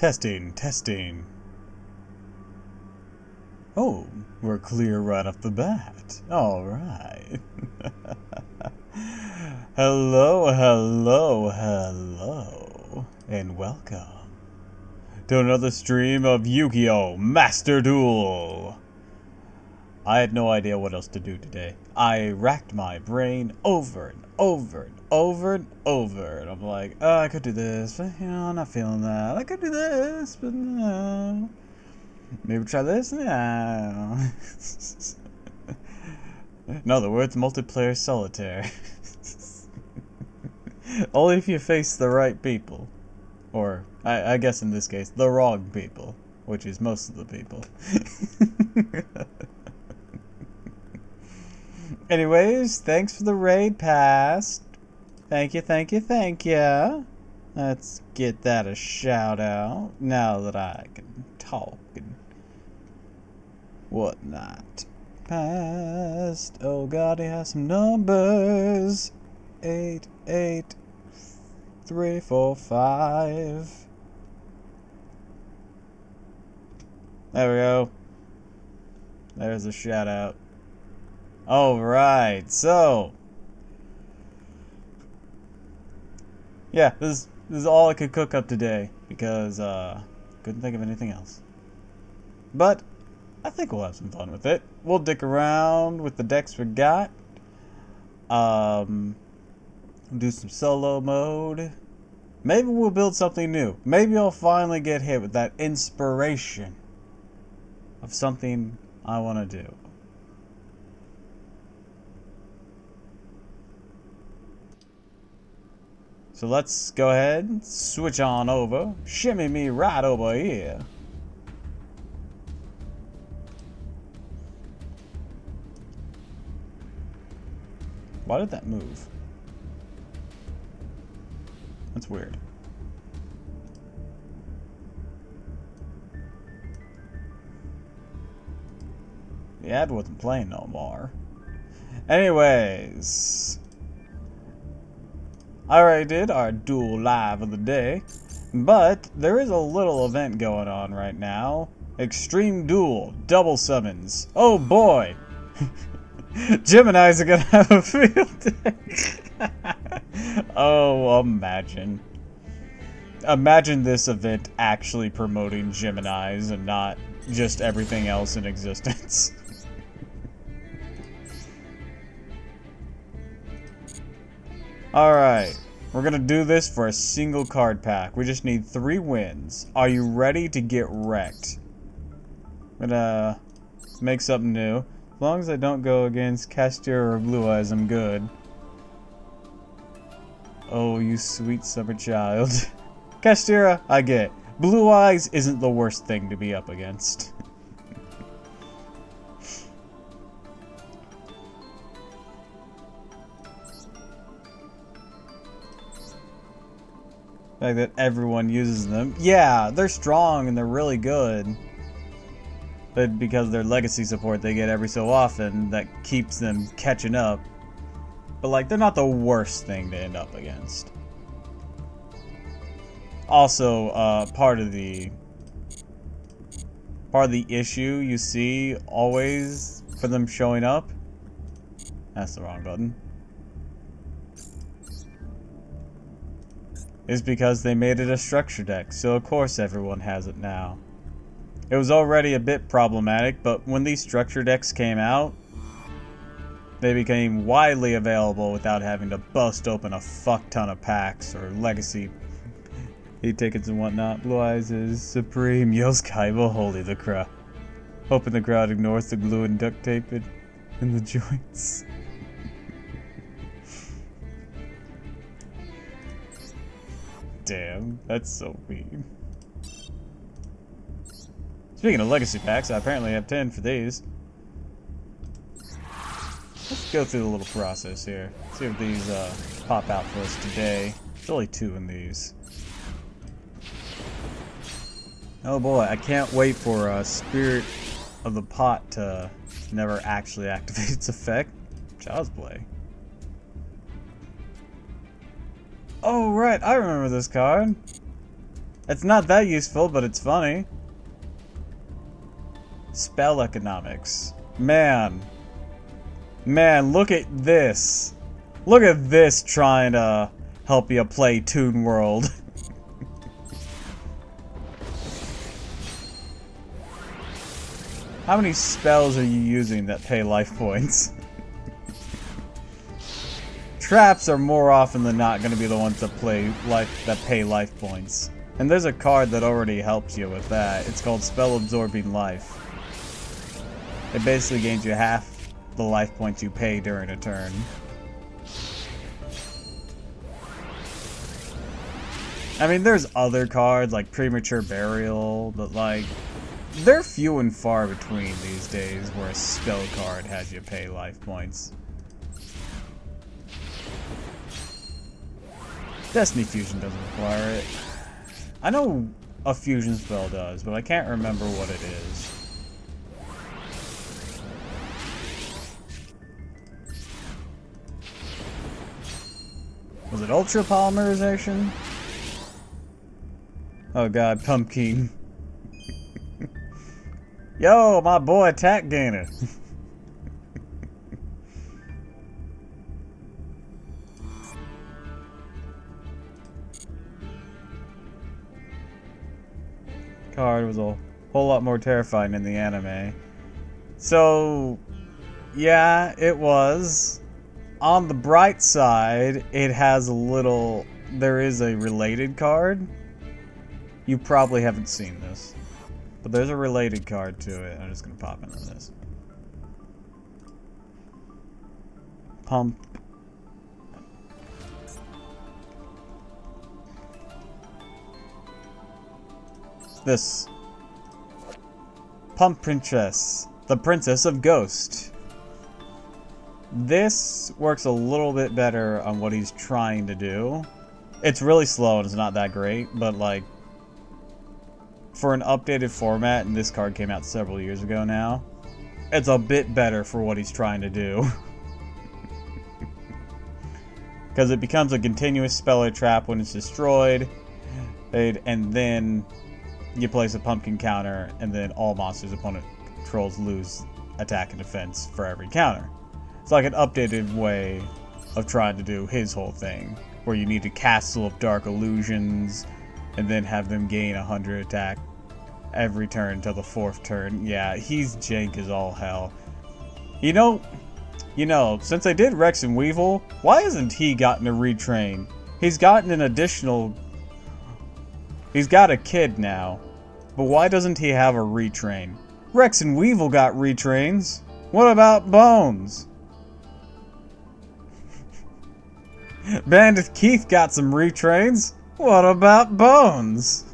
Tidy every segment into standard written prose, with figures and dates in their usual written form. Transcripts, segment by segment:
Testing, testing. Oh, we're clear right off the bat. Alright. Hello, hello, hello. And welcome to another stream of Yu-Gi-Oh! Master Duel. I had no idea what else to do today. I racked my brain over and over and over and over. And I'm like, oh, I could do this, but I'm not feeling that. I could do this, but no. Maybe try this? No. In other words, multiplayer solitaire. Only if you face the right people. Or, I guess in this case, the wrong people. Which is most of the people. Anyways, thanks for the raid pass. Thank you, thank you, thank you. Let's get that a shout out now that I can talk and whatnot. Past. Oh god, he has some numbers. 8, 8, 3, 4, 5. There we go. There's a shout out. Alright, so yeah, this is all I could cook up today because couldn't think of anything else. But I think we'll have some fun with it. We'll dick around with the decks we got. Do some solo mode. Maybe we'll build something new. Maybe I'll finally get hit with that inspiration of something I want to do. So let's go ahead and switch on over. Shimmy me right over here. Why did that move? That's weird. The ad wasn't playing no more. Anyways, I already did our duel live of the day, but there is a little event going on right now. Extreme Duel, double summons. Oh boy! Geminis are gonna have a field day. Oh, imagine. Imagine this event actually promoting Geminis and not just everything else in existence. Alright, we're gonna do this for a single card pack. We just need 3 wins. Are you ready to get wrecked? I'm gonna make something new. As long as I don't go against Castor or Blue Eyes, I'm good. Oh, you sweet summer child. Castira, I get. Blue Eyes isn't the worst thing to be up against. The fact that everyone uses them. Yeah, they're strong and they're really good. But because of their legacy support they get every so often, that keeps them catching up. But like, they're not the worst thing to end up against. Also, part of the issue you see always for them showing up. That's the wrong button. Is because they made it a structure deck, so of course everyone has it now. It was already a bit problematic, but when these structure decks came out, they became widely available without having to bust open a fuck ton of packs or legacy e-tickets and whatnot. Blue Eyes is supreme. Yos Kaiba, holy the crowd. Hoping the crowd ignores the glue and duct tape in the joints. Damn, that's so mean. Speaking of legacy packs, I apparently have 10 for these. Let's go through the little process here. See if these pop out for us today. There's only 2 in these. Oh boy, I can't wait for Spirit of the Pot to never actually activate its effect. Child's Play. Oh right, I remember this card. It's not that useful, but it's funny. Spell economics. Man. Man, look at this. Look at this trying to help you play Toon World. How many spells are you using that pay life points? Traps are more often than not going to be the ones that pay life points. And there's a card that already helps you with that. It's called Spell Absorbing Life. It basically gains you half the life points you pay during a turn. I mean, there's other cards like Premature Burial, but like, they're few and far between these days where a spell card has you pay life points. Destiny Fusion doesn't require it. I know a fusion spell does, but I can't remember what it is. Was it Ultra Polymerization? Oh god, Pumpkin. Yo, my boy Attack Gainer. Card was a whole lot more terrifying in the anime. So, yeah, it was. On the bright side, it has a little... There is a related card. You probably haven't seen this. But there's a related card to it. I'm just going to pop into this. Pump. This. Pump Princess. The Princess of Ghost. This works a little bit better on what he's trying to do. It's really slow and it's not that great, but like, for an updated format, and this card came out several years ago now, it's a bit better for what he's trying to do. Because it becomes a continuous spell or trap when it's destroyed, and then you place a pumpkin counter, and then all monsters opponent controls lose attack and defense for every counter. It's like an updated way of trying to do his whole thing, where you need to castle up Dark Illusions, and then have them gain 100 attack every turn until the 4th turn. Yeah, he's jank as all hell. You know, since I did Rex and Weevil, why hasn't he gotten a retrain? He's gotten an additional... He's got a kid now, but why doesn't he have a retrain? Rex and Weevil got retrains. What about Bones? Bandit Keith got some retrains. What about Bones?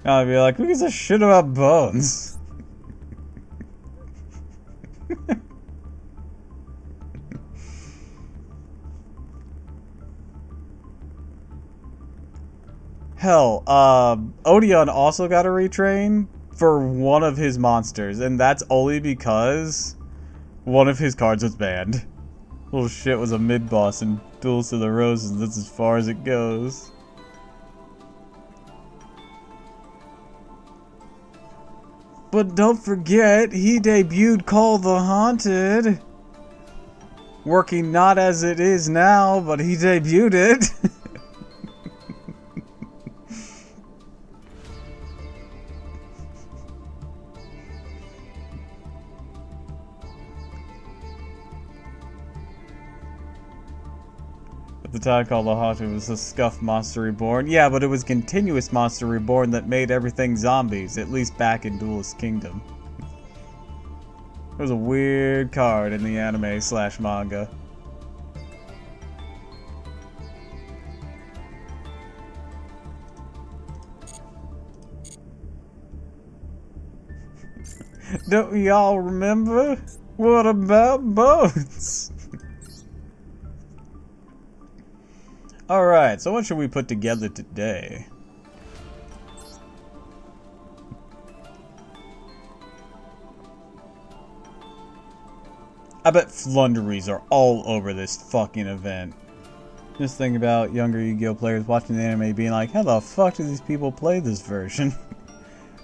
I'd be like, who gives a shit about Bones? Hell, Odeon also got a retrain for one of his monsters, and that's only because one of his cards was banned. Little shit was a mid-boss in Duels to the Roses. That's as far as it goes. But don't forget, he debuted Call the Haunted. Working not as it is now, but he debuted it. The time Call the Haunted was a scuffed Monster Reborn. Yeah, but it was continuous Monster Reborn that made everything zombies, at least back in Duelist Kingdom. It was a weird card in the anime / manga. Don't y'all remember? What about Bones? Alright, so what should we put together today? I bet flunderies are all over this fucking event. Just think about younger Yu-Gi-Oh players watching the anime being like, how the fuck do these people play this version?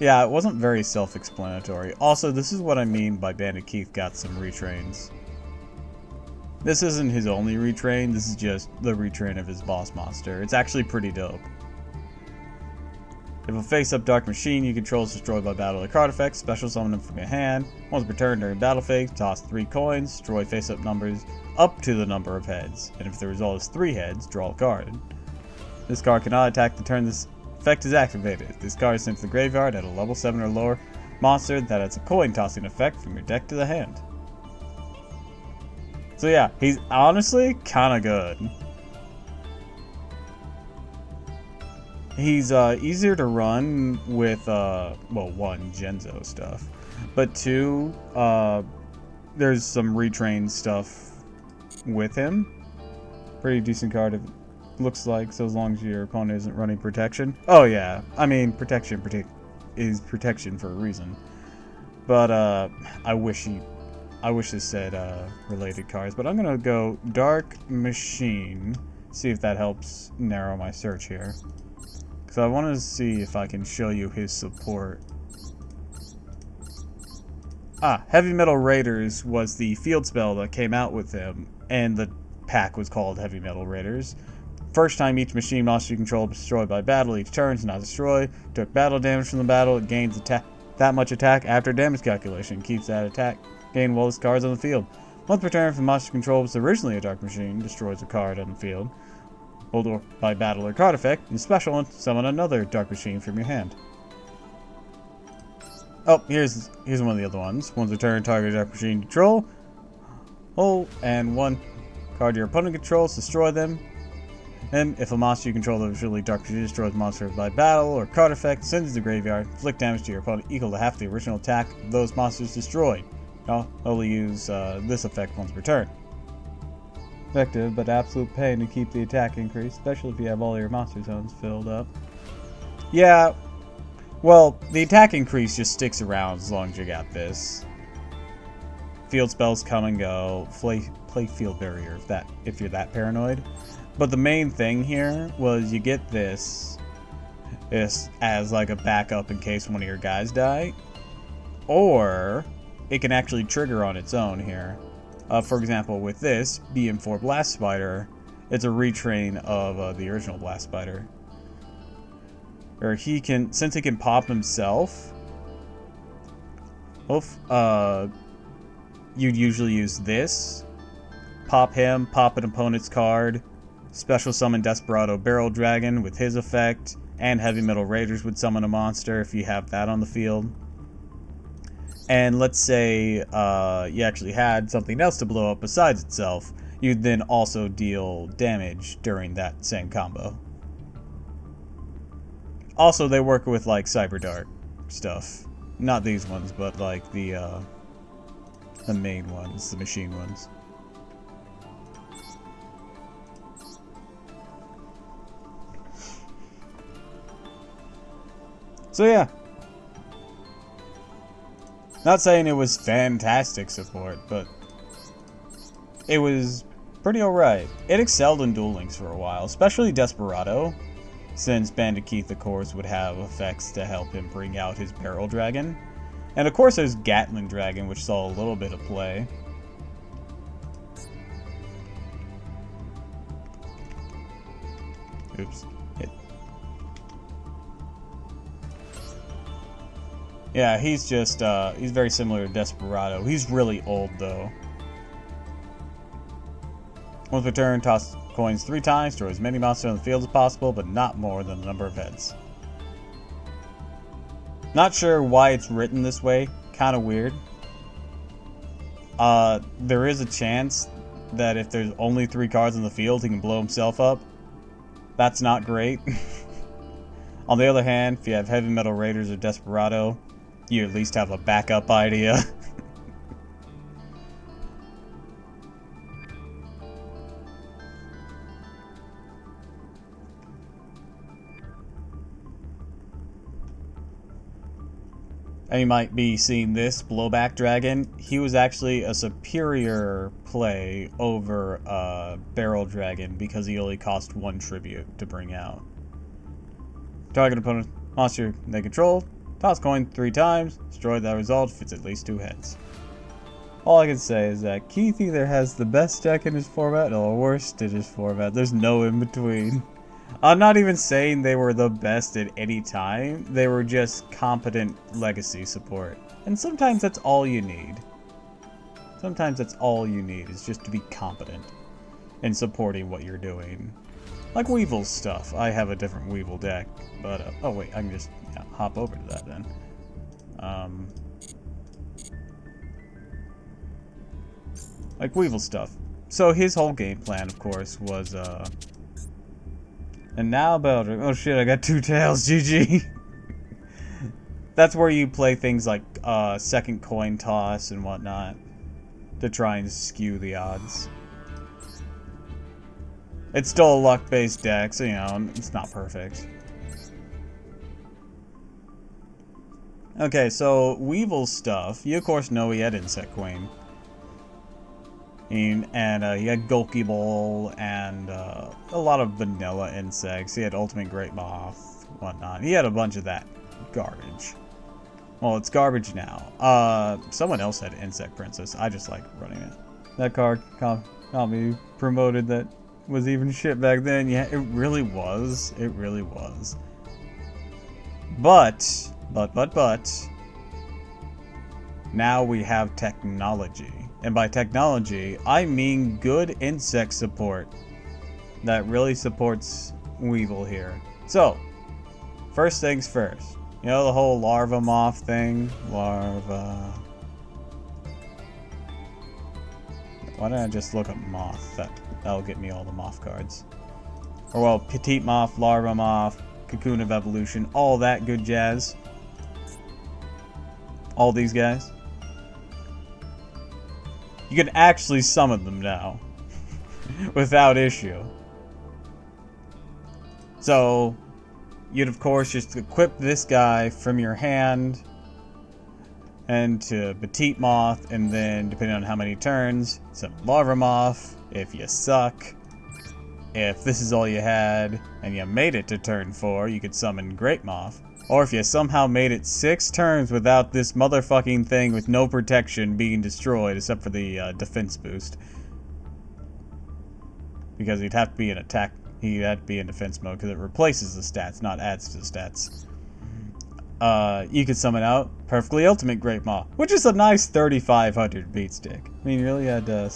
Yeah, it wasn't very self-explanatory. Also, this is what I mean by Bandit Keith got some retrains. This isn't his only retrain, this is just the retrain of his boss monster. It's actually pretty dope. If a face-up Dark Machine you control is destroyed by battle or card effects, special summon him from your hand. Once per turn during battle phase, toss 3 coins, destroy face-up numbers up to the number of heads. And if the result is 3 heads, draw a card. This card cannot attack the turn this effect is activated. This card is sent to the graveyard at a level 7 or lower monster that has a coin tossing effect from your deck to the hand. So yeah, he's honestly kinda good. He's easier to run with, well, 1, Genzo stuff. But 2, there's some retrain stuff with him. Pretty decent card, it looks like, so as long as your opponent isn't running protection. Oh yeah, I mean, protection is protection for a reason. But, I wish this said, related cards. But I'm gonna go Dark Machine, see if that helps narrow my search here. Because I want to see if I can show you his support. Heavy Metal Raiders was the field spell that came out with him, and the pack was called Heavy Metal Raiders. First time each machine monster you control is destroyed by battle, each turn is not destroyed. Took battle damage from the battle, it gains that much attack after damage calculation. Keeps that attack gain while this card's on the field. Once per turn, if the monster control was originally a Dark Machine, destroys a card on the field. Or by battle or card effect, you special one, summon another Dark Machine from your hand. Oh, here's one of the other ones. Once a turn, target Dark Machine control. Oh, and 1 card your opponent controls, destroy them. And if a monster you control that was really Dark Machine destroys monster by battle or card effect, sends to the graveyard, inflict damage to your opponent equal to half the original attack of those monsters destroyed. I'll only use this effect once per turn. Effective, but absolute pain to keep the attack increase, especially if you have all your monster zones filled up. Yeah, well, the attack increase just sticks around as long as you got this. Field spells come and go. Play Field Barrier if you're that paranoid. But the main thing here was you get this as like a backup in case one of your guys die, or it can actually trigger on its own here. For example, with this BM4 Blast Spider, it's a retrain of the original Blast Spider. Or since he can pop himself, you'd usually use this. Pop him, pop an opponent's card, special summon Desperado Barrel Dragon with his effect, and Heavy Metal Raiders would summon a monster if you have that on the field. And let's say you actually had something else to blow up besides itself, you'd then also deal damage during that same combo. Also, they work with like Cyber Dark stuff. Not these ones, but like the main ones, the machine ones. So yeah. Not saying it was fantastic support, but it was pretty alright. It excelled in Duel Links for a while, especially Desperado, since Bandit Keith, of course, would have effects to help him bring out his Barrel Dragon. And of course there's Gatling Dragon, which saw a little bit of play. Oops. Yeah, he's just, he's very similar to Desperado. He's really old, though. Once per turn, toss coins 3 times, destroy as many monsters on the field as possible, but not more than the number of heads. Not sure why it's written this way. Kind of weird. There is a chance that if there's only 3 cards on the field, he can blow himself up. That's not great. On the other hand, if you have Heavy Metal Raiders or Desperado, you at least have a backup idea. And you might be seeing this Blowback Dragon. He was actually a superior play over Barrel Dragon because he only cost 1 tribute to bring out. Target opponent monster they control. Toss coin 3 times. Destroy that result if it's at least 2 heads. All I can say is that Keith either has the best deck in his format or the worst in his format. There's no in between. I'm not even saying they were the best at any time. They were just competent legacy support. And sometimes that's all you need. Sometimes that's all you need, is just to be competent in supporting what you're doing. Like Weevil's stuff. I have a different Weevil deck, but, oh wait, I can just hop over to that then. Like Weevil stuff. So his whole game plan, of course, was, and now Beldrick. Oh shit, I got 2 tails, GG. That's where you play things like, second coin toss and whatnot, to try and skew the odds. It's still a luck-based deck, so, you know, it's not perfect. Okay, so Weevil's stuff, you of course know he had Insect Queen. And he had Golky Bowl and a lot of vanilla insects. He had Ultimate Great Moth, whatnot. He had a bunch of that garbage. Well, it's garbage now. Someone else had Insect Princess. I just like running it. That card got me promoted. That was even shit back then. Yeah, it really was. It really was. But, now we have technology. And by technology, I mean good insect support that really supports Weevil here. So, first things first. You know the whole larva moth thing? Larva. Why don't I just look up moth? That'll get me all the moth cards. Or well, petite moth, larva moth, cocoon of evolution, all that good jazz. All these guys. You can actually summon them now. Without issue. So, you'd of course just equip this guy from your hand and to Petite Moth, and then depending on how many turns, summon Larva Moth if you suck. If this is all you had and you made it to turn 4, you could summon Great Moth. Or if you somehow made it 6 turns without this motherfucking thing with no protection being destroyed, except for the defense boost. Because he'd have to be in attack, he'd have to be in defense mode, because it replaces the stats, not adds to the stats. You could summon out Perfectly Ultimate Great Maw, which is a nice 3,500 beat stick. I mean, you really had to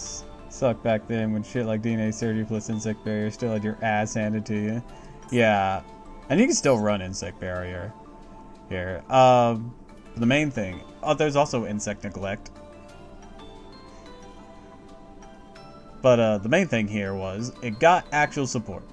suck back then when shit like DNA Surgery plus Insect Barrier still had your ass handed to you. Yeah, and you can still run Insect Barrier here. The main thing, there's also Insect Neglect. But the main thing here was, it got actual support.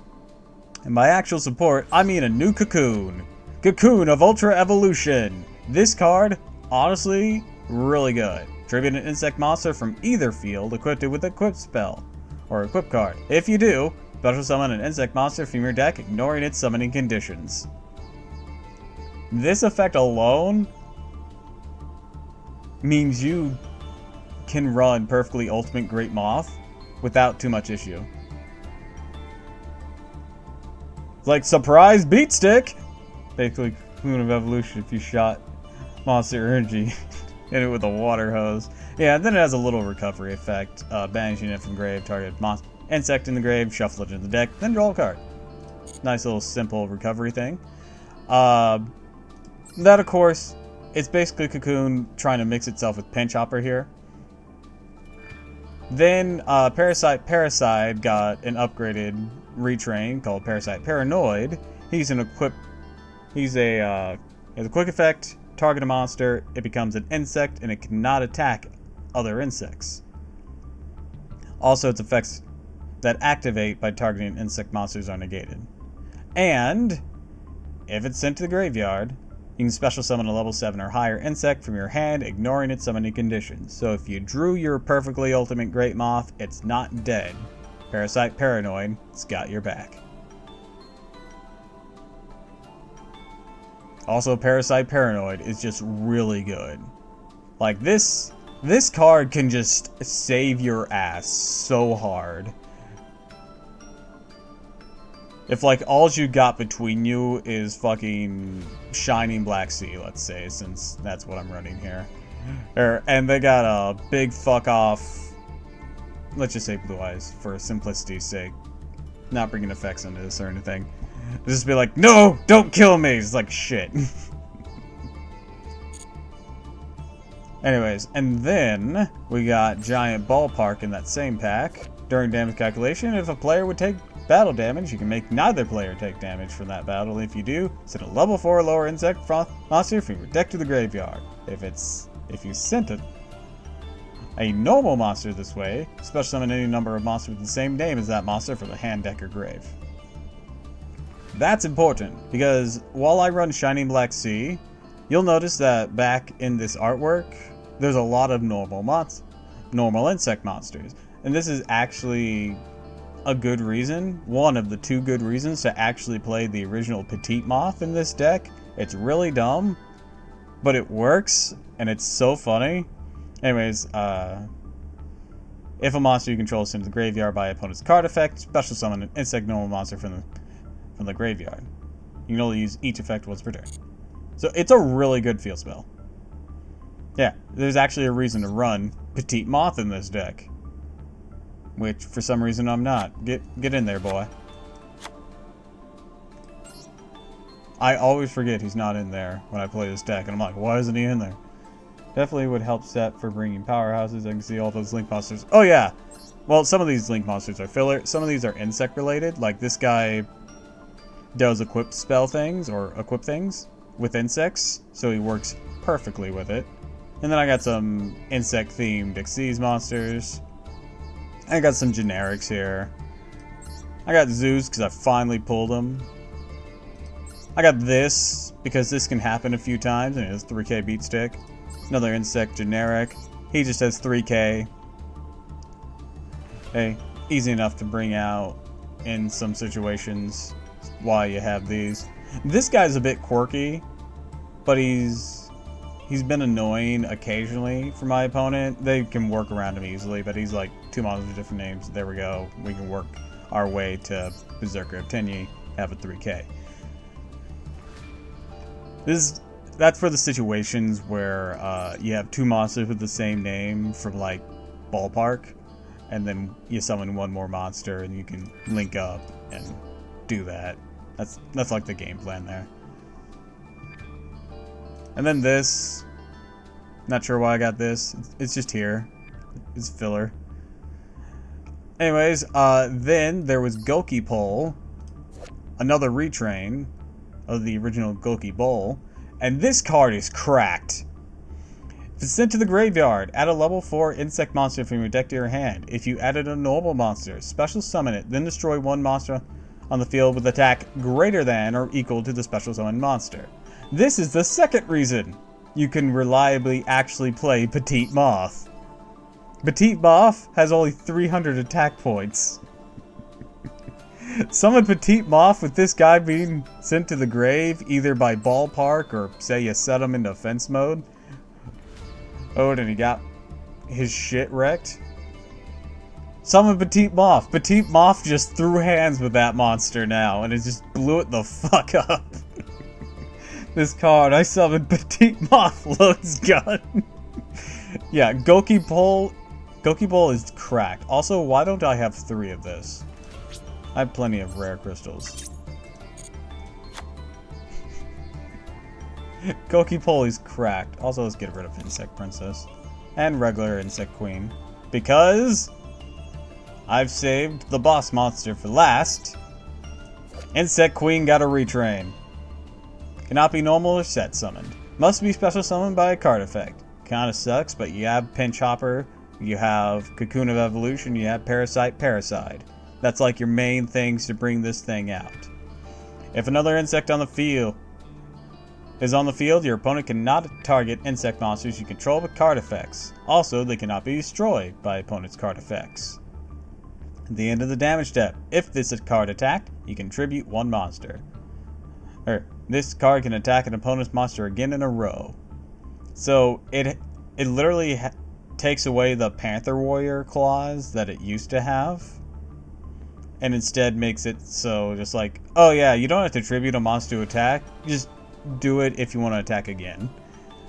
And by actual support, I mean a new Cocoon. Cocoon of Ultra Evolution. This card, honestly, really good. Tribute an insect monster from either field equipped with Equip spell, or Equip card. If you do, special summon an insect monster from your deck, ignoring its summoning conditions. This effect alone means you can run Perfectly Ultimate Great Moth without too much issue. It's like surprise beat stick! Basically, Cocoon of Evolution if you shot Monster Energy in it with a water hose. Yeah, and then it has a little recovery effect. Banishing it from grave, target monster, insect in the grave, shuffle it into the deck, then draw a card. Nice little simple recovery thing. That, of course, it's basically Cocoon trying to mix itself with Pinch Hopper here. Then Parasite Parasite got an upgraded retrain called Parasite Paranoid. He's a quick effect, target a monster, it becomes an insect, and it cannot attack other insects. Also, its effects that activate by targeting insect monsters are negated. And if it's sent to the graveyard, you can special summon a level 7 or higher insect from your hand, ignoring its summoning conditions. So if you drew your Perfectly Ultimate Great Moth, it's not dead. Parasite Paranoid, it's got your back. Also, Parasite Paranoid is just really good. Like, this card can just save your ass so hard. If, like, all you got between you is fucking Shining Black Sea, let's say, since that's what I'm running here. And they got a big fuck off, let's just say Blue Eyes, for simplicity's sake. Not bringing effects into this or anything. Just be like, no, don't kill me! It's like, shit. Anyways, and then we got Giant Ballpark in that same pack. During damage calculation, if a player would take battle damage, you can make neither player take damage from that battle. If you do, send a level 4 or lower insect monster from your deck to the graveyard. If you sent a normal monster this way, special summon any number of monsters with the same name as that monster from the hand, deck, or grave. That's important, because while I run Shining Black Sea, you'll notice that back in this artwork, there's a lot of normal insect monsters. And this is actually a good reason, one of the 2 good reasons to actually play the original Petite Moth in this deck. It's really dumb, but it works, and it's so funny. Anyways, if a monster you control is sent to the graveyard by opponent's card effect, special summon an insect normal monster from the graveyard. You can only use each effect once per turn. So it's a really good field spell. Yeah, there's actually a reason to run Petite Moth in this deck. Which, for some reason, I'm not. Get in there, boy. I always forget he's not in there when I play this deck, and I'm like, why isn't he in there? Definitely would help set for bringing powerhouses. I can see all those link monsters. Oh, yeah! Well, some of these link monsters are filler. Some of these are insect related. Like, this guy does equip spell things, or equip things, with insects, so he works perfectly with it. And then I got some insect-themed Xyz monsters. I got some generics here. I got Zeus, because I finally pulled them. I got this, because this can happen a few times, and it has 3k beat stick. Another insect generic. He just has 3k. Hey, easy enough to bring out in some situations while you have these. This guy's a bit quirky, but he's been annoying occasionally for my opponent. They can work around him easily, but he's like 2 monsters with different names. There we go. We can work our way to Berserker of Tenyi, have a 3k. That's for the situations where you have 2 monsters with the same name from like Ballpark, and then you summon 1 more monster and you can link up and do that. That's like the game plan there. And then this, not sure why I got this. It's just here. It's filler. Anyways, then there was Goki Pole, another retrain of the original Goki Bowl, and this card is cracked. If it's sent to the graveyard, add a level 4 insect monster from your deck to your hand. If you added a normal monster, special summon it, then destroy 1 monster on the field with attack greater than or equal to the special summon monster. This is the second reason you can reliably actually play Petite Moth. Petite Moth has only 300 attack points. Summon Petite Moth with this guy being sent to the grave, either by Ballpark or say you set him into offense mode. Oh, and he got his shit wrecked. Summon Petite Moth. Petite Moth just threw hands with that monster now, and it just blew it the fuck up. This card, I summoned Petite Moth loads gun. Yeah, Goki Pole is cracked. Also, why don't I have 3 of this? I have plenty of rare crystals. Goki Pole is cracked. Also, let's get rid of Insect Princess. And regular Insect Queen. Because I've saved the boss monster for last. Insect Queen got a retrain. Cannot be normal or set summoned. Must be special summoned by a card effect. Kinda sucks, but you have Pinch Hopper, you have Cocoon of Evolution, you have Parasite Parasite. That's like your main things to bring this thing out. If another insect on the field is on the field, your opponent cannot target insect monsters you control with card effects. Also, they cannot be destroyed by opponent's card effects. At the end of the damage step, if this is card attacked, you contribute 1 monster. Or this card can attack an opponent's monster again in a row. So it literally takes away the Panther Warrior clause that it used to have, and instead makes it so just like, oh yeah, you don't have to tribute a monster to attack, just do it if you want to attack again.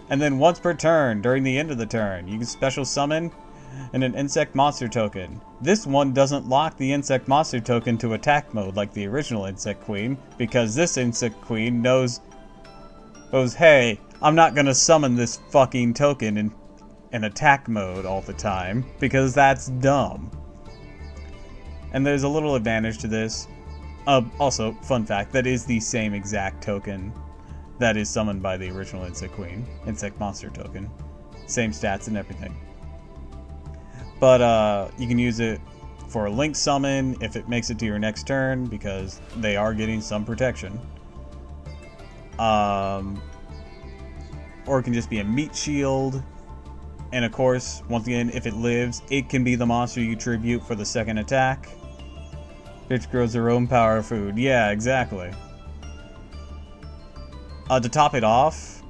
And then once per turn, during the end of the turn, you can special summon an insect monster token. This one doesn't lock the insect monster token to attack mode like the original Insect Queen, because this Insect Queen knows, hey, I'm not gonna summon this fucking token in attack mode all the time, because that's dumb. And there's a little advantage to this. Also, fun fact, that is the same exact token that is summoned by the original Insect Queen, Insect Monster token. Same stats and everything. But you can use it for a link summon if it makes it to your next turn, because they are getting some protection. Or it can just be a meat shield. And of course, once again, if it lives, it can be the monster you tribute for the second attack. Bitch grows their own power food. Yeah, exactly. To top it off,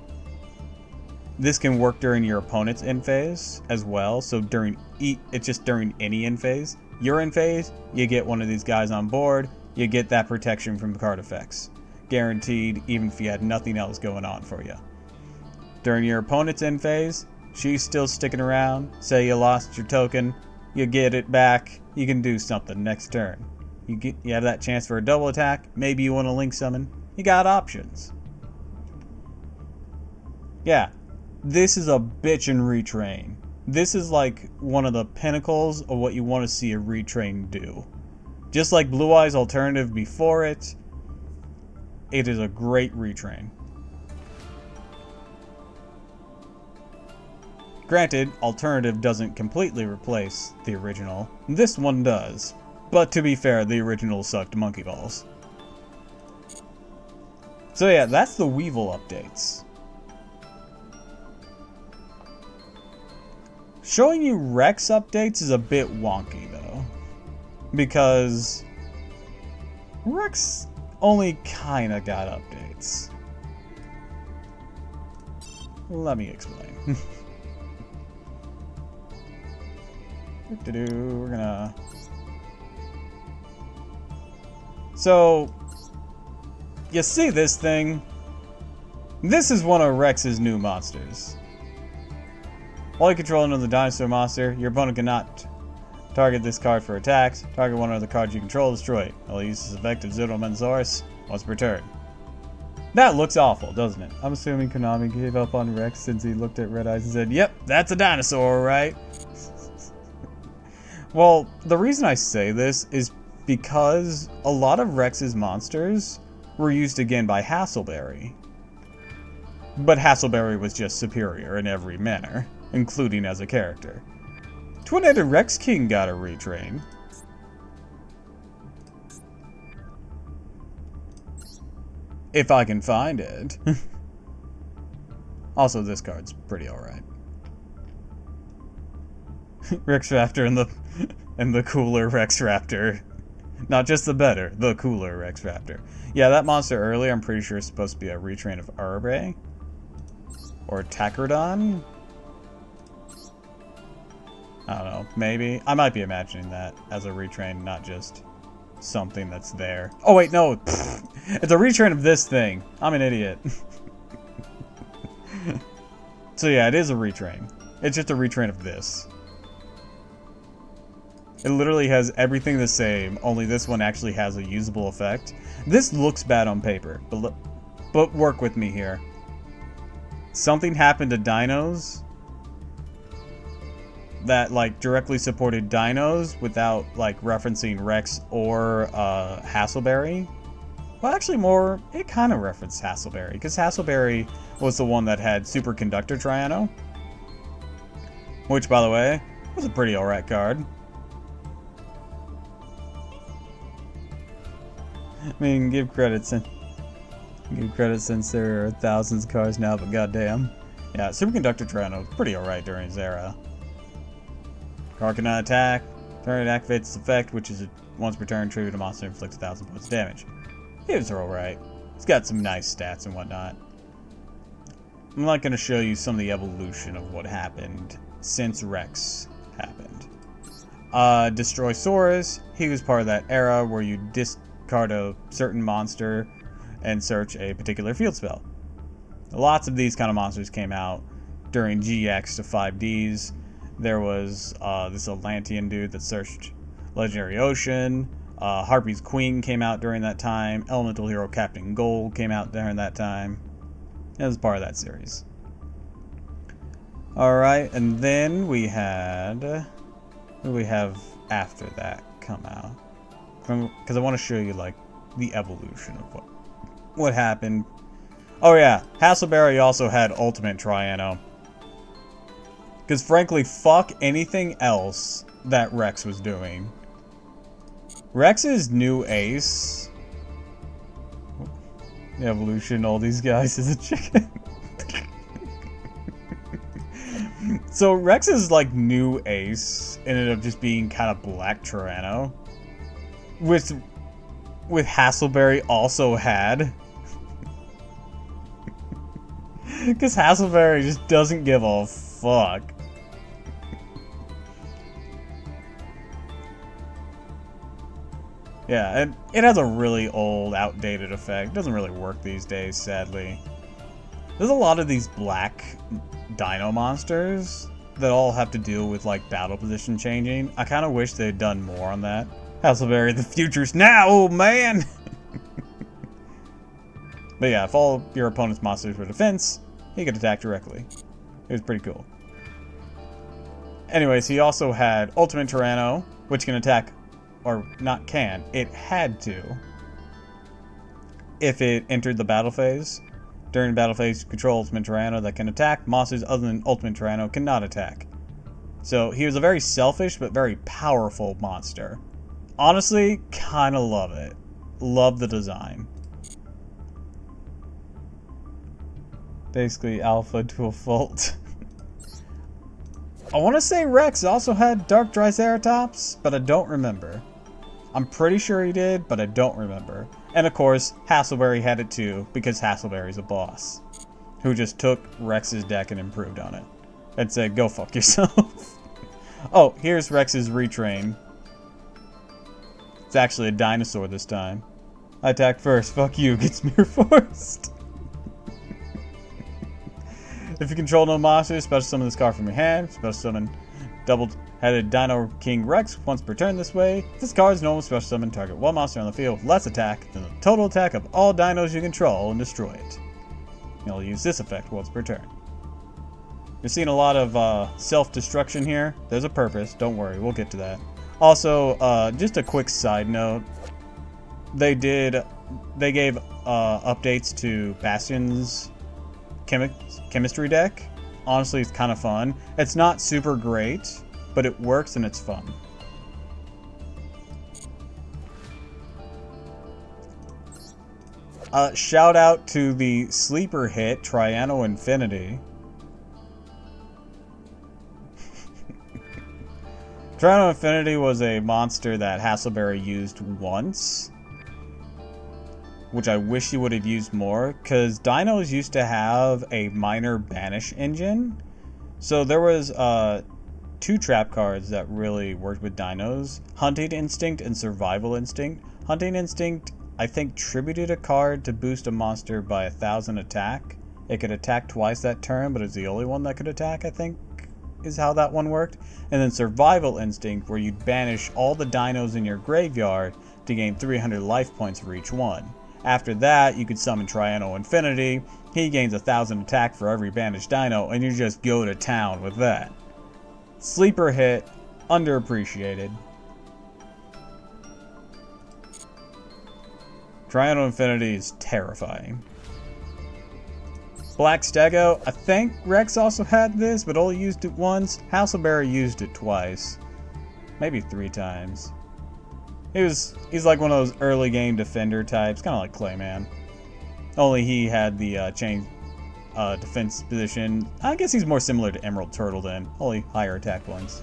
this can work during your opponent's end phase as well. So it's just during any end phase. Your end phase, you get one of these guys on board. You get that protection from card effects, guaranteed, even if you had nothing else going on for you. During your opponent's end phase, she's still sticking around. Say you lost your token, you get it back. You can do something next turn. You have that chance for a double attack. Maybe you want to link summon. You got options. Yeah, this is a bitchin' retrain. This is like one of the pinnacles of what you want to see a retrain do. Just like Blue Eyes Alternative before it, it is a great retrain. Granted, Alternative doesn't completely replace the original. This one does. But to be fair, the original sucked monkey balls. So yeah, that's the Weevil updates. Showing you Rex updates is a bit wonky though, because Rex only kinda got updates. Let me explain. We're gonna... So, you see this thing? This is one of Rex's new monsters. While you control another dinosaur monster, your opponent cannot target this card for attacks. Target one of the cards you control, destroy it. I'll use this effect of Zoonomensaurus once per turn. That looks awful, doesn't it? I'm assuming Konami gave up on Rex since he looked at Red Eyes and said, yep, that's a dinosaur, right? Well, the reason I say this is because a lot of Rex's monsters were used again by Hasselberry. But Hasselberry was just superior in every manner, including as a character. Twin-headed Rex King got a retrain. If I can find it. Also, this card's pretty alright. Rex Raptor and the cooler Rex Raptor. Not just the better, the cooler Rex Raptor. Yeah, that monster earlier, I'm pretty sure is supposed to be a retrain of Arbe. Or Tacrodon? I don't know, maybe. I might be imagining that as a retrain, not just something that's there. Oh wait, no! It's a retrain of this thing. I'm an idiot. So yeah, it is a retrain. It's just a retrain of this. It literally has everything the same, only this one actually has a usable effect. This looks bad on paper, but work with me here. Something happened to dinos that like directly supported dinos without like referencing Rex or Hasselberry. Well, actually more, it kind of referenced Hasselberry, because Hasselberry was the one that had Superconductor Triano. Which, by the way, was a pretty alright card. I mean, give credit since there are thousands of cars now, but goddamn. Yeah, Superconductor Triano was pretty alright during his era. Card cannot attack. Turn it activates its effect, which is once per turn, tribute a monster inflicts 1,000 points of damage. He was alright. It's got some nice stats and whatnot. I'm not going to show you some of the evolution of what happened since Rex happened. Destroysaurus, he was part of that era where you discard a certain monster and search a particular field spell. Lots of these kind of monsters came out during GX to 5Ds. There was this Atlantean dude that searched Legendary Ocean. Harpy's Queen came out during that time. Elemental Hero Captain Gold came out during that time. It was part of that series. Alright, and then we had... What do we have after that come out? Because I want to show you, like, the evolution of what happened. Oh yeah, Hassleberry also had Ultimate Triano. Because frankly, fuck anything else that Rex was doing. Rex's new ace... The evolution, all these guys is a chicken. So Rex's like new ace ended up just being kind of Black Tyranno. With Hassleberry also had. Because Hassleberry just doesn't give a fuck. Yeah, and it has a really old, outdated effect. It doesn't really work these days, sadly. There's a lot of these black dino monsters that all have to deal with, like, battle position changing. I kind of wish they'd done more on that. Hassleberry, the future's now, old man! But yeah, if all your opponent's monsters were defense, he could attack directly. It was pretty cool. Anyways, he also had Ultimate Tyranno, which can attack, or not can, it had to, if it entered the battle phase. During battle phase, you control Ultimate Tyranno that can attack. Monsters other than Ultimate Tyranno cannot attack. So he was a very selfish but very powerful monster. Honestly, kind of love it. Love the design. Basically alpha to a fault. I want to say Rex also had Dark Triceratops, but I don't remember. I'm pretty sure he did, but I don't remember. And of course, Hassleberry had it too, because Hassleberry's a boss. Who just took Rex's deck and improved on it. And said, go fuck yourself. Oh, here's Rex's retrain. It's actually a dinosaur this time. I attack first, fuck you, gets mere forced. If you control no monsters, special summon this card from your hand. Special summon double-headed Dino King Rex once per turn this way. If this card is normal, special summon target one monster on the field with less attack than the total attack of all dinos you control and destroy it. You'll use this effect once per turn. You're seeing a lot of self-destruction here. There's a purpose. Don't worry, we'll get to that. Also, just a quick side note. They gave updates to Bastion's chemistry deck. Honestly, it's kind of fun. It's not super great, but it works and it's fun. Shout out to the sleeper hit, Triano Infinity. Triano Infinity was a monster that Hassleberry used once, which I wish he would have used more, because dinos used to have a minor banish engine. So there was two trap cards that really worked with dinos, Hunting Instinct and Survival Instinct. Hunting Instinct, I think, tributed a card to boost a monster by 1,000 attack. It could attack twice that turn, but it's the only one that could attack, I think, is how that one worked. And then Survival Instinct, where you'd banish all the dinos in your graveyard to gain 300 life points for each one. After that, you could summon Triano Infinity. He gains 1,000 attack for every banished dino, and you just go to town with that. Sleeper hit, underappreciated. Triano Infinity is terrifying. Black Stego, I think Rex also had this, but only used it once. Hassleberry used it twice. Maybe 3 times. He's like one of those early game defender types, kind of like Clayman. Only he had the chain defense position. I guess he's more similar to Emerald Turtle then, only higher attack points.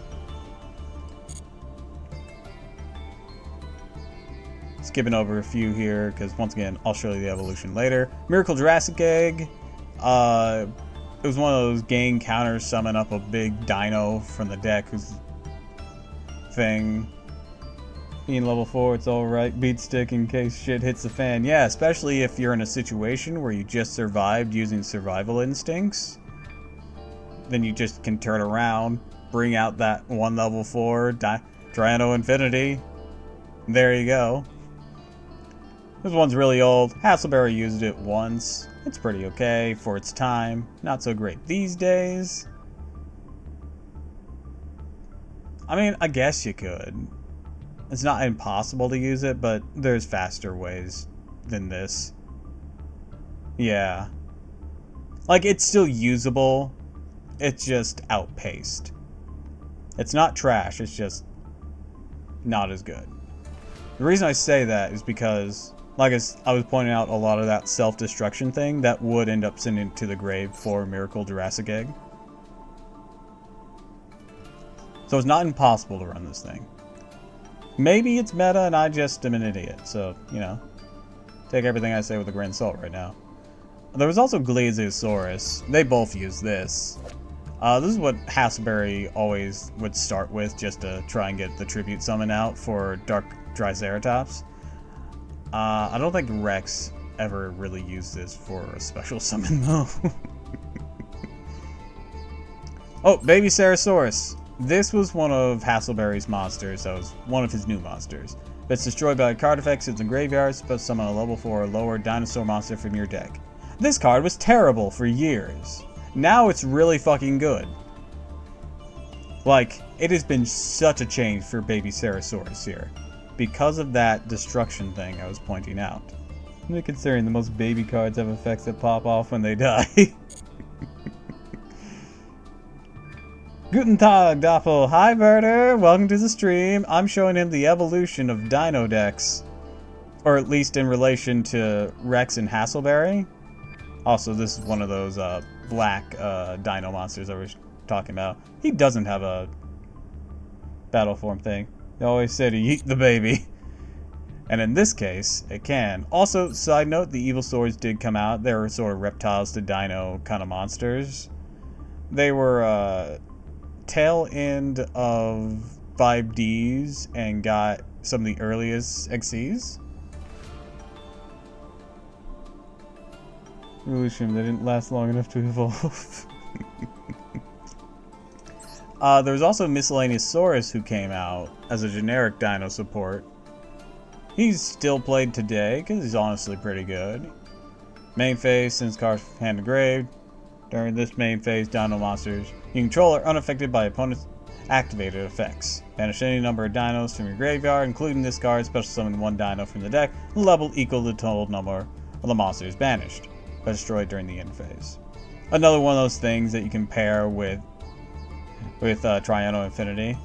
skipping over a few here, because once again, I'll show you the evolution later. Miracle Jurassic Egg. It was one of those gang counters summon up a big dino from the deck whose thing. Being level 4, it's alright. Beat stick in case shit hits the fan. Yeah, especially if you're in a situation where you just survived using survival instincts. Then you just can turn around, bring out that one level 4 Triano Infinity. There you go. This one's really old. Hasselberry used it once. It's pretty okay for its time. Not so great these days. I mean, I guess you could. It's not impossible to use it, but there's faster ways than this. Yeah. Like, it's still usable. It's just outpaced. It's not trash, it's just not as good. The reason I say that is because, like I was pointing out, a lot of that self-destruction thing, that would end up sending to the grave for Miracle Jurassic Egg. So it's not impossible to run this thing. Maybe it's meta and I just am an idiot, so, you know, take everything I say with a grain of salt right now. There was also Glaziosaurus. They both use this. This is what Hasselberry always would start with, just to try and get the tribute summon out for Dark Triceratops. I don't think Rex ever really used this for a special summon, though. Oh, Baby Ceratosaurus. This was one of Hasselberry's monsters, that was one of his new monsters. If it's destroyed by a card effect in the graveyard, it's supposed to summon a level 4 or lower dinosaur monster from your deck. This card was terrible for years. Now it's really fucking good. Like, it has been such a change for Baby Ceratosaurus here. Because of that destruction thing I was pointing out. Considering the most baby cards have effects that pop off when they die. Guten Tag, Doppel. Hi, Verder. Welcome to the stream. I'm showing him the evolution of dino decks. Or at least in relation to Rex and Hasselberry. Also, this is one of those black dino monsters I was talking about. He doesn't have a battle form thing. They always said he eat the baby. And in this case, it can. Also, side note, the Evil Swords did come out. They were sort of reptiles to dino kind of monsters. They were tail end of 5Ds and got some of the earliest XCs. Really shame they didn't last long enough to evolve. There was also Miscellaneousaurus who came out as a generic dino support. He's still played today because he's honestly pretty good. Main phase, sends cards from hand to grave. During this main phase, dino monsters you control are unaffected by opponent's activated effects. Banish any number of dinos from your graveyard, including this card, special summon one dino from the deck, level equal to the total number of the monsters banished, but destroyed during the end phase. Another one of those things that you can pair with Triano Infinity.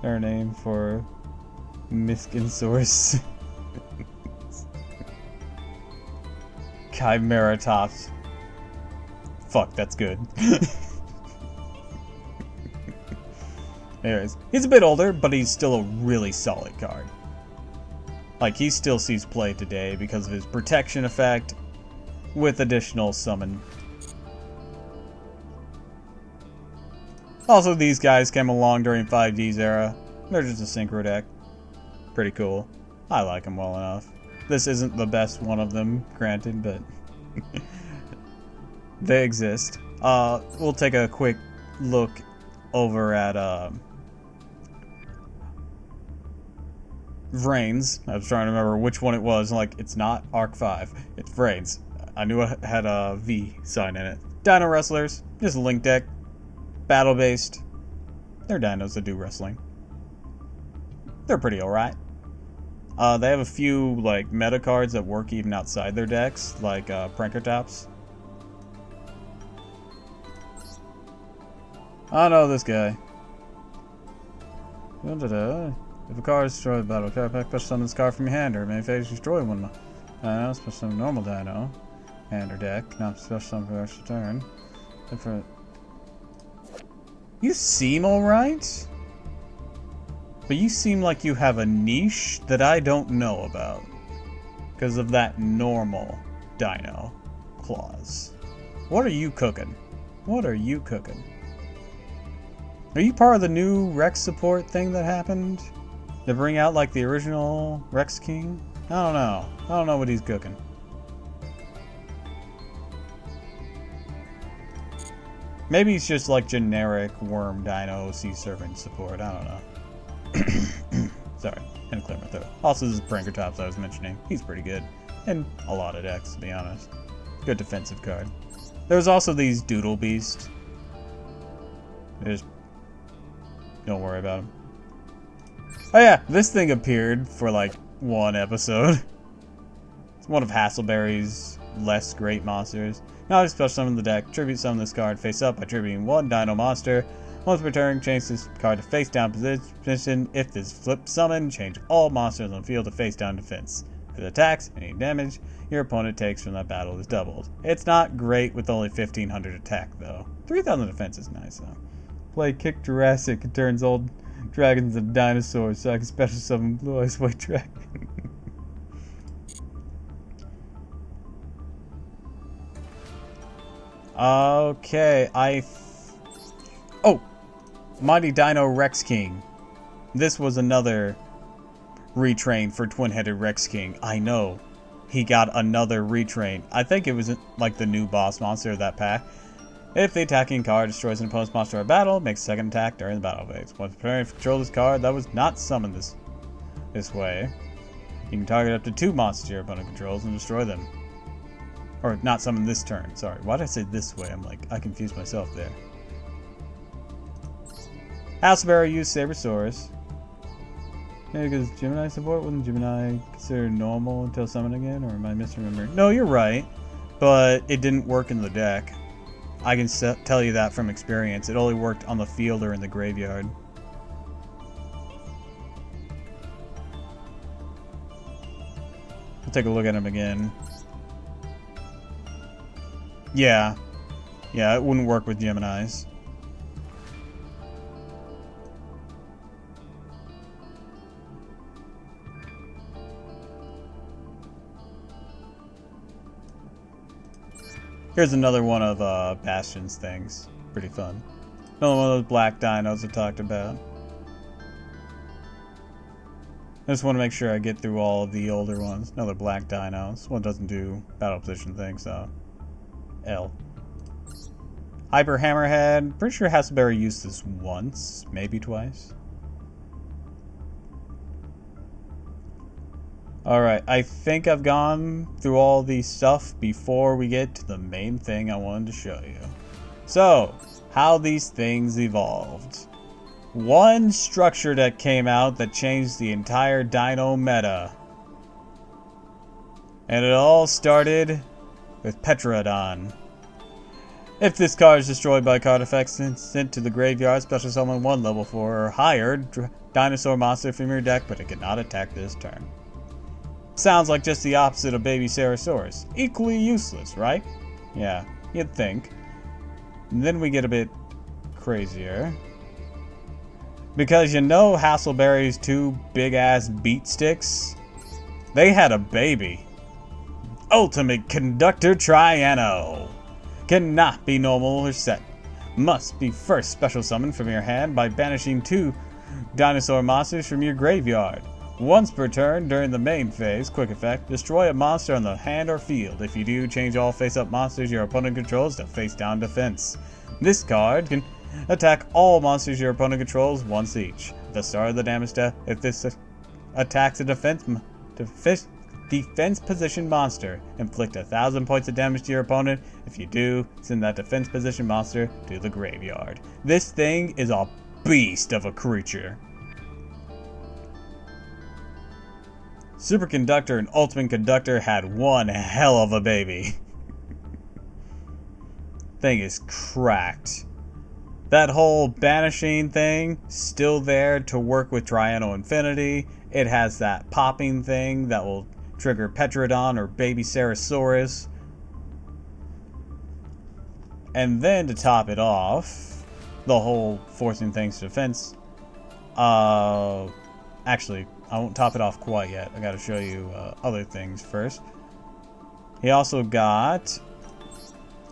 Their name for Miskinsaurus. Chimeratops. Fuck, that's good. Anyways, he's a bit older, but he's still a really solid card. Like, he still sees play today because of his protection effect with additional summon. Also, these guys came along during 5D's era. They're just a synchro deck. Pretty cool. I like them well enough. This isn't the best one of them, granted, but they exist. We'll take a quick look over at Vrains. I was trying to remember which one it was. Like, it's not Arc 5. It's Vrains. I knew it had a V sign in it. Dino Wrestlers. Just a link deck. Battle-based. They're dinos that do wrestling. They're pretty alright. They have a few, like, meta cards that work even outside their decks, like Prankertops. I know this guy. If a card is destroyed by battle card pack, special summon this card from your hand, or main phase destroy one dino, special summon normal dino, hand or deck, not special summon for the extra turn. Different. You seem alright, but you seem like you have a niche that I don't know about. because of that normal dino clause. What are you cooking? What are you cooking? Are you part of the new Rex support thing that happened? To bring out like the original Rex King? I don't know. I don't know what he's cooking. Maybe he's just like generic worm dino sea serpent support. I don't know. Sorry, and clear my throat. Also, this is Prankertops I was mentioning. He's pretty good. And a lot of decks, to be honest. Good defensive card. There's also these Doodle Beast. Just don't worry about them. Oh yeah, this thing appeared for like one episode. It's one of Hasselberry's less great monsters. Now I special summon the deck, tribute summon this card face up by tributing one dino monster. Once per turn, change this card to face down position. If this flip summon, change all monsters on the field to face down defense. If it attacks, any damage your opponent takes from that battle is doubled. It's not great with only 1500 attack though. 3000 defense is nice though. Play Kick Jurassic, it turns old dragons into dinosaurs so I can special summon Blue Eyes White Dragon. Okay, oh! Mighty Dino Rex King. This was another retrain for Twin-Headed Rex King. I know. He got another retrain. I think it was like the new boss monster of that pack. If the attacking card destroys an opponent's monster in battle, makes a second attack during the battle phase. Once per turn, if you control this card that was not summoned this way, you can target up to 2 monsters your opponent controls and destroy them. Or not summon this turn, sorry. Why did I say this way? I'm like, I confused myself there. Hasselberry used Sabersaurus. Maybe because Gemini support? Wasn't Gemini considered normal until summon again? Or am I misremembering? No, you're right. But it didn't work in the deck. I can tell you that from experience. It only worked on the field or in the graveyard. I'll take a look at him again. Yeah. Yeah, it wouldn't work with Geminis. Here's another one of Bastion's things. Pretty fun. Another one of those black dinos I talked about. I just want to make sure I get through all of the older ones. Another black dino. This one doesn't do battle position things, so L. Hyper Hammerhead. Pretty sure Hasselberry used this once, maybe twice. Alright, I think I've gone through all the stuff before we get to the main thing I wanted to show you. So, how these things evolved. One structure that came out that changed the entire dino meta. And it all started with Petrodon. If this card is destroyed by card effects and sent to the graveyard, special summon 1 level 4 or higher dinosaur monster from your deck, but it cannot attack this turn. Sounds like just the opposite of Baby Sarosaurus. Equally useless, right? Yeah, you'd think. And then we get a bit crazier. Because you know Hasselberry's 2 big-ass beat sticks? They had a baby. Ultimate Conductor Triano. Cannot be normal or set. Must be first special summoned from your hand by banishing 2 dinosaur monsters from your graveyard. Once per turn during the main phase, quick effect, destroy a monster on the hand or field. If you do, change all face-up monsters your opponent controls to face-down defense. This card can attack all monsters your opponent controls once each. At the start of the damage step, if this attacks a defense position monster, inflict 1,000 points of damage to your opponent. If you do, send that defense position monster to the graveyard. This thing is a beast of a creature. Superconductor and Ultimate Conductor had one hell of a baby. Thing is cracked. That whole banishing thing, still there to work with Triano Infinity. It has that popping thing that will trigger Petrodon or Baby Sarosaurus. And then to top it off, the whole forcing things to defense. Actually, I won't top it off quite yet. I gotta show you other things first. He also got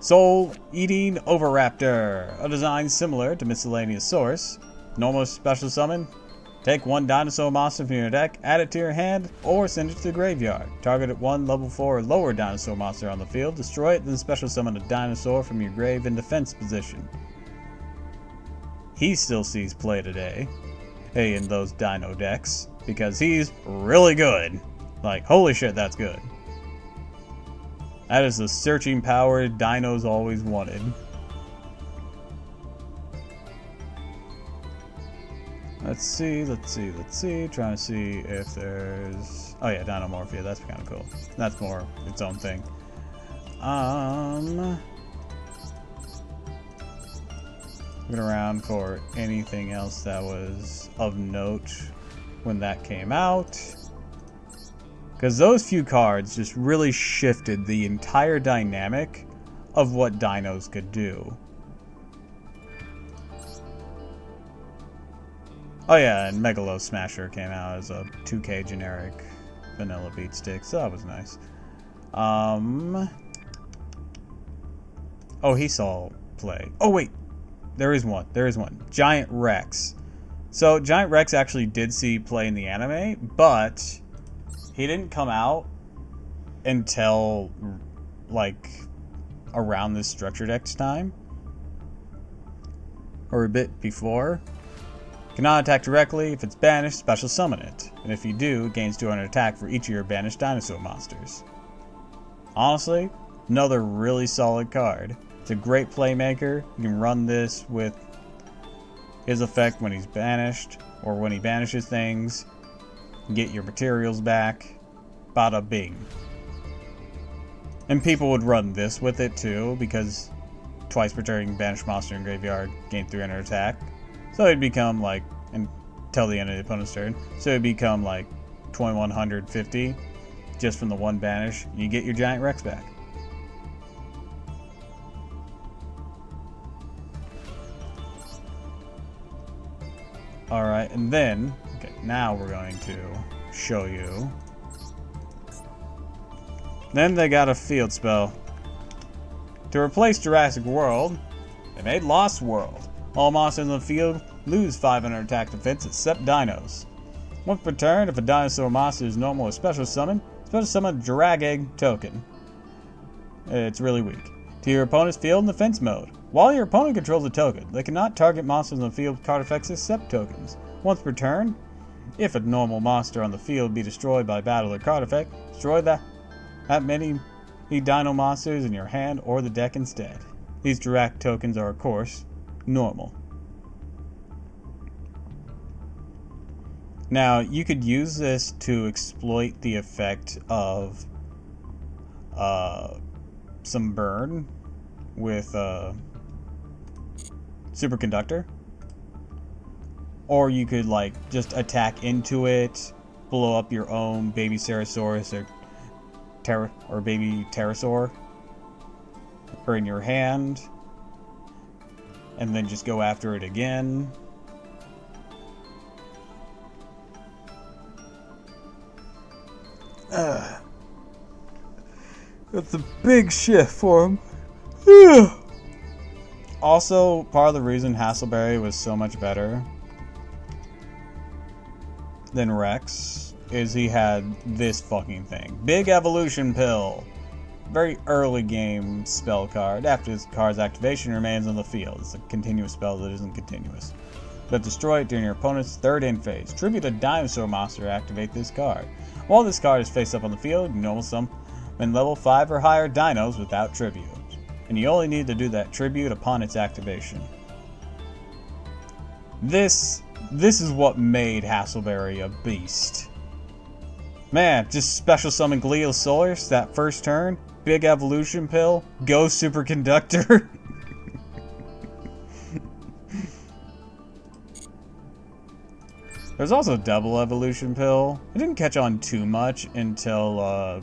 Soul-Eating Oviraptor, a design similar to Miscellaneous Source. Normal special summon. Take one dinosaur monster from your deck, add it to your hand, or send it to the graveyard. Target at one level 4 or lower dinosaur monster on the field, destroy it, then special summon a dinosaur from your grave in defense position. He still sees play today, hey, in those dino decks, because he's really good. Like, holy shit, that's good. That is the searching power dinos always wanted. Let's see. Trying to see if there's... Oh yeah, Dinomorphia, that's kind of cool. That's more its own thing. Looking around for anything else that was of note when that came out. Because those few cards just really shifted the entire dynamic of what dinos could do. Oh yeah, and Megalo Smasher came out as a 2K generic vanilla beat stick, so that was nice. Oh, he saw play. Oh wait, there is one. Giant Rex. So Giant Rex actually did see play in the anime, but he didn't come out until like around this Structure Deck's time, or a bit before. Cannot attack directly. If it's banished, special summon it. And if you do, it gains 200 attack for each of your banished dinosaur monsters. Honestly, another really solid card. It's a great playmaker. You can run this with his effect when he's banished, or when he banishes things. Get your materials back. Bada bing. And people would run this with it too, because twice per turn banished monster in graveyard gain 300 attack. So it'd become like, until the end of the opponent's turn, so it'd become like 2150 just from the one banish. You get your Giant Rex back. Alright, and then, okay, now we're going to show you. Then they got a field spell. To replace Jurassic World, they made Lost World. All monsters in the field lose 500 attack defense except dinos. Once per turn, if a dinosaur monster is normal or special summon a Drag Egg token. It's really weak. To your opponent's field in defense mode. While your opponent controls a token, they cannot target monsters in the field with card effects except tokens. Once per turn, if a normal monster on the field be destroyed by battle or card effect, destroy that many dino monsters in your hand or the deck instead. These direct tokens are, of course, normal. Now, you could use this to exploit the effect of some burn with Superconductor. Or you could like just attack into it, blow up your own baby Ceratosaurus or baby Pterosaur, or in your hand, and then just go after it again. It's a big shift for him. Also, part of the reason Hassleberry was so much better than Rex is he had this fucking thing. Big Evolution Pill. Very early game spell card. After this card's activation, remains on the field. It's a continuous spell that isn't continuous. But destroy it during your opponent's third end phase. Tribute a dinosaur monster to activate this card. While this card is face up on the field, you normal summon level 5 or higher dinos without tribute. And you only need to do that tribute upon its activation. This is what made Hassleberry a beast. Man, just special summon Gliosaurus that first turn, big evolution pill, go superconductor. There's also double evolution pill. It didn't catch on too much until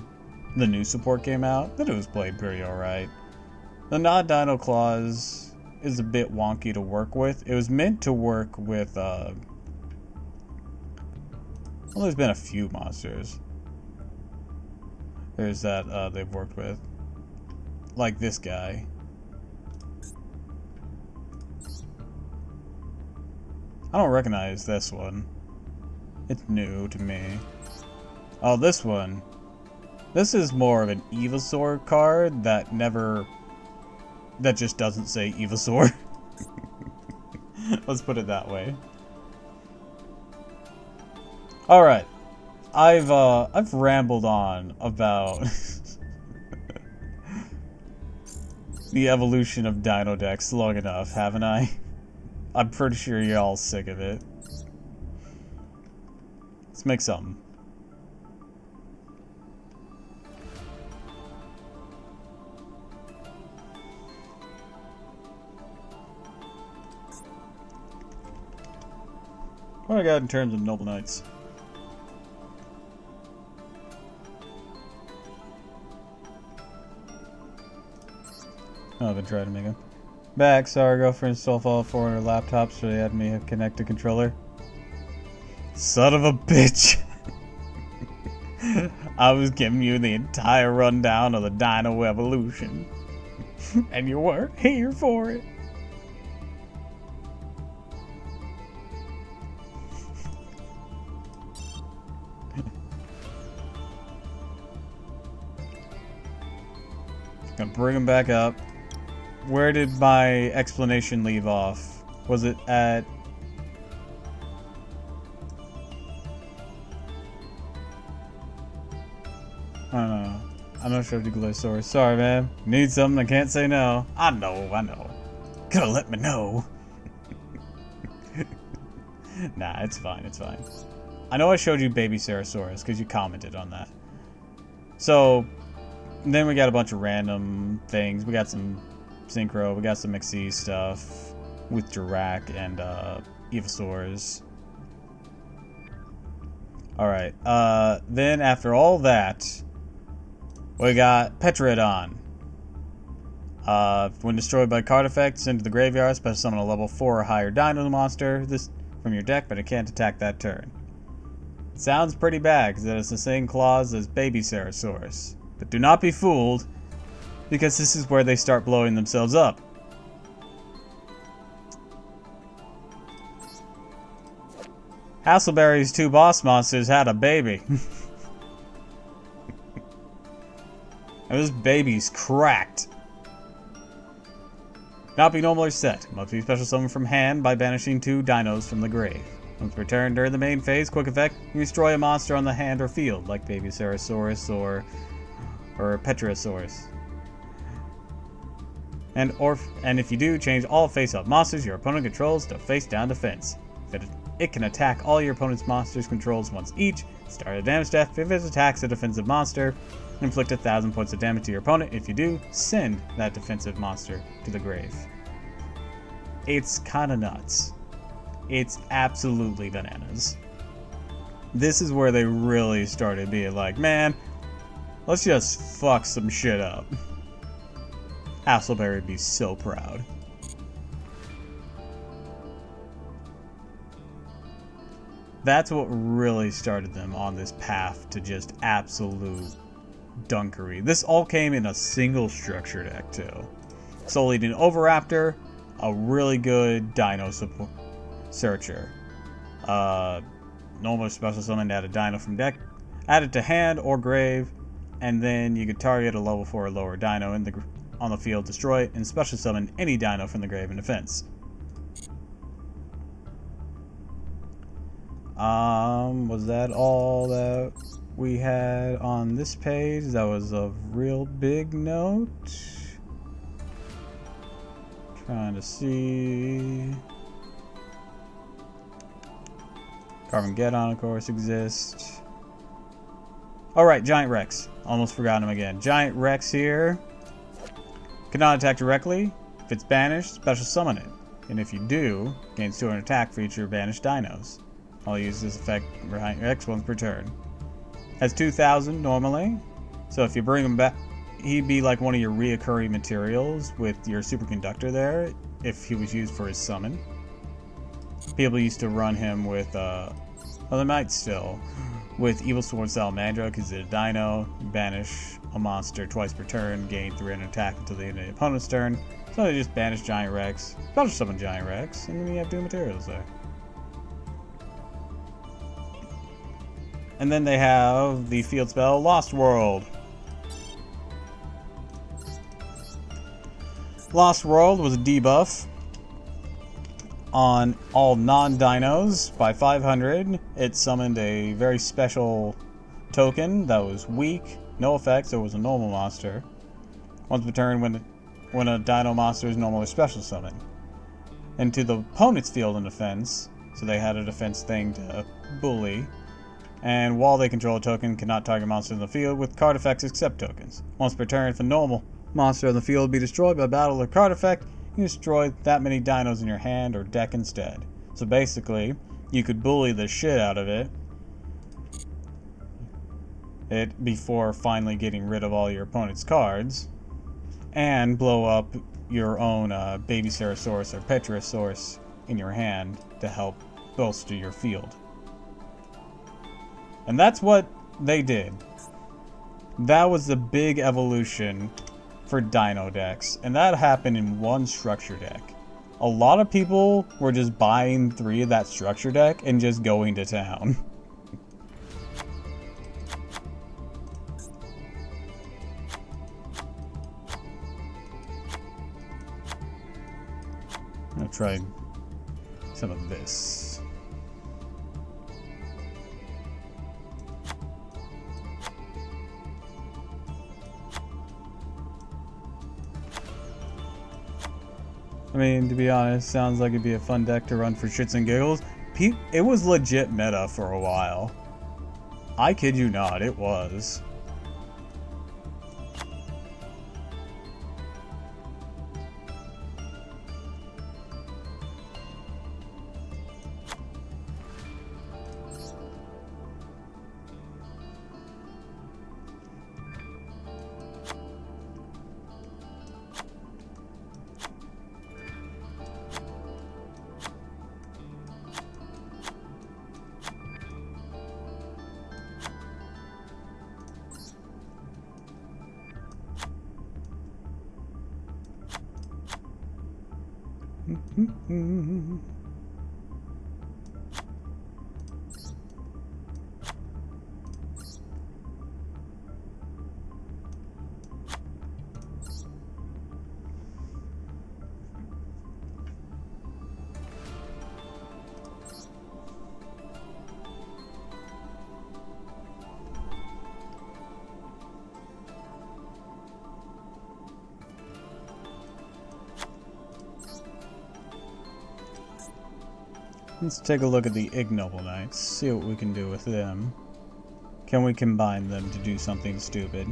the new support came out. Then it was played pretty alright. The non-dino clause is a bit wonky to work with. It was meant to work with Well, there's been a few monsters. There's that they've worked with. Like this guy. I don't recognize this one. It's new to me. Oh, this one. This is more of an Evosaur card that never... that just doesn't say Evosaur. Let's put it that way. Alright. I've rambled on about the evolution of Dino decks long enough, haven't I? I'm pretty sure you're all sick of it. Let's make something. What do I got in terms of Noble Knights? Oh, I've been trying to make them. Back, sorry, girlfriend stole Fallout 4 on her laptop, so they had me connect a controller. Son of a bitch! I was giving you the entire rundown of the Dino evolution. And you weren't here for it. Gonna bring him back up. Where did my explanation leave off? Was it at... I don't know. I'm not sure if the Glossaurus. Sorry, man. Need something? I can't say no. I know. Gotta let me know. Nah, it's fine. It's fine. I know I showed you Baby Ceratosaurus because you commented on that. So, then we got a bunch of random things. We got some Synchro. We got some Mixie stuff with Dirac and Evosaurs. Alright. Then after all that, we got Petrodon. When destroyed by card effect, send to the graveyard, special summon a level 4 or higher Dino monster from your deck, but it can't attack that turn. Sounds pretty bad, because it has the same claws as Baby Ceratosaurus. But do not be fooled, because this is where they start blowing themselves up. Hassleberry's 2 boss monsters had a baby. And this baby's cracked. Not be normal or set. Must be special summoned from hand by banishing 2 dinos from the grave. Once returned during the main phase, quick effect, you destroy a monster on the hand or field, like Baby Ceratosaurus or Petrosaurus. And if you do, change all face-up monsters your opponent controls to face-down defense. It can attack all your opponent's monsters controls once each, start a damage step if it attacks a defensive monster, inflict 1,000 points of damage to your opponent. If you do, send that defensive monster to the grave. It's kinda nuts. It's absolutely bananas. This is where they really started being like, man, let's just fuck some shit up. Hassleberry would be so proud. That's what really started them on this path to just absolute dunkery. This all came in a single structure deck too. Soul Eating Oviraptor, a really good Dino Searcher. Normal special summon, add a Dino from deck, add it to hand or grave, and then you could target a level 4 or lower Dino on the field, destroy it, and special summon any Dino from the grave in defense. Was that all that we had on this page? That was a real big note. Trying to see. Carmageddon, of course, exists. Alright, Giant Rex. Almost forgot him again. Giant Rex here. Cannot attack directly. If it's banished, special summon it. And if you do, gains 200 attack for each of your banished dinos. I'll use this effect Giant Rex once per turn. Has 2,000 normally. So if you bring him back, he'd be like one of your reoccurring materials with your superconductor there, if he was used for his summon. People used to run him with Well, they might still. With Evil Sword Salamandra, because it's a dino, banish a monster twice per turn, gain 300 attack until the end of the opponent's turn. So they just banish Giant Rex, special summon Giant Rex, and then you have Doom materials there. And then they have the field spell Lost World. Lost World was a debuff on all non-dinos by 500. It summoned a very special token that was weak, no effects, so it was a normal monster. Once per turn when a dino monster is normal or special summon. Into the opponent's field and defense, so they had a defense thing to bully. And while they control a token, cannot target monsters in the field with card effects except tokens. Once per turn, if a normal monster in the field be destroyed by battle or card effect, you destroy that many dinos in your hand or deck instead. So basically, you could bully the shit out of it before finally getting rid of all your opponent's cards, and blow up your own Baby Cerosaurus or Petrosaurus in your hand to help bolster your field. And that's what they did. That was the big evolution for dino decks, and that happened in one structure deck. A lot of people were just buying 3 of that structure deck and just going to town. I'll try some of this. I mean, to be honest, sounds like it'd be a fun deck to run for shits and giggles. It was legit meta for a while. I kid you not, it was. Let's take a look at the Ignoble Knights, see what we can do with them. Can we combine them to do something stupid?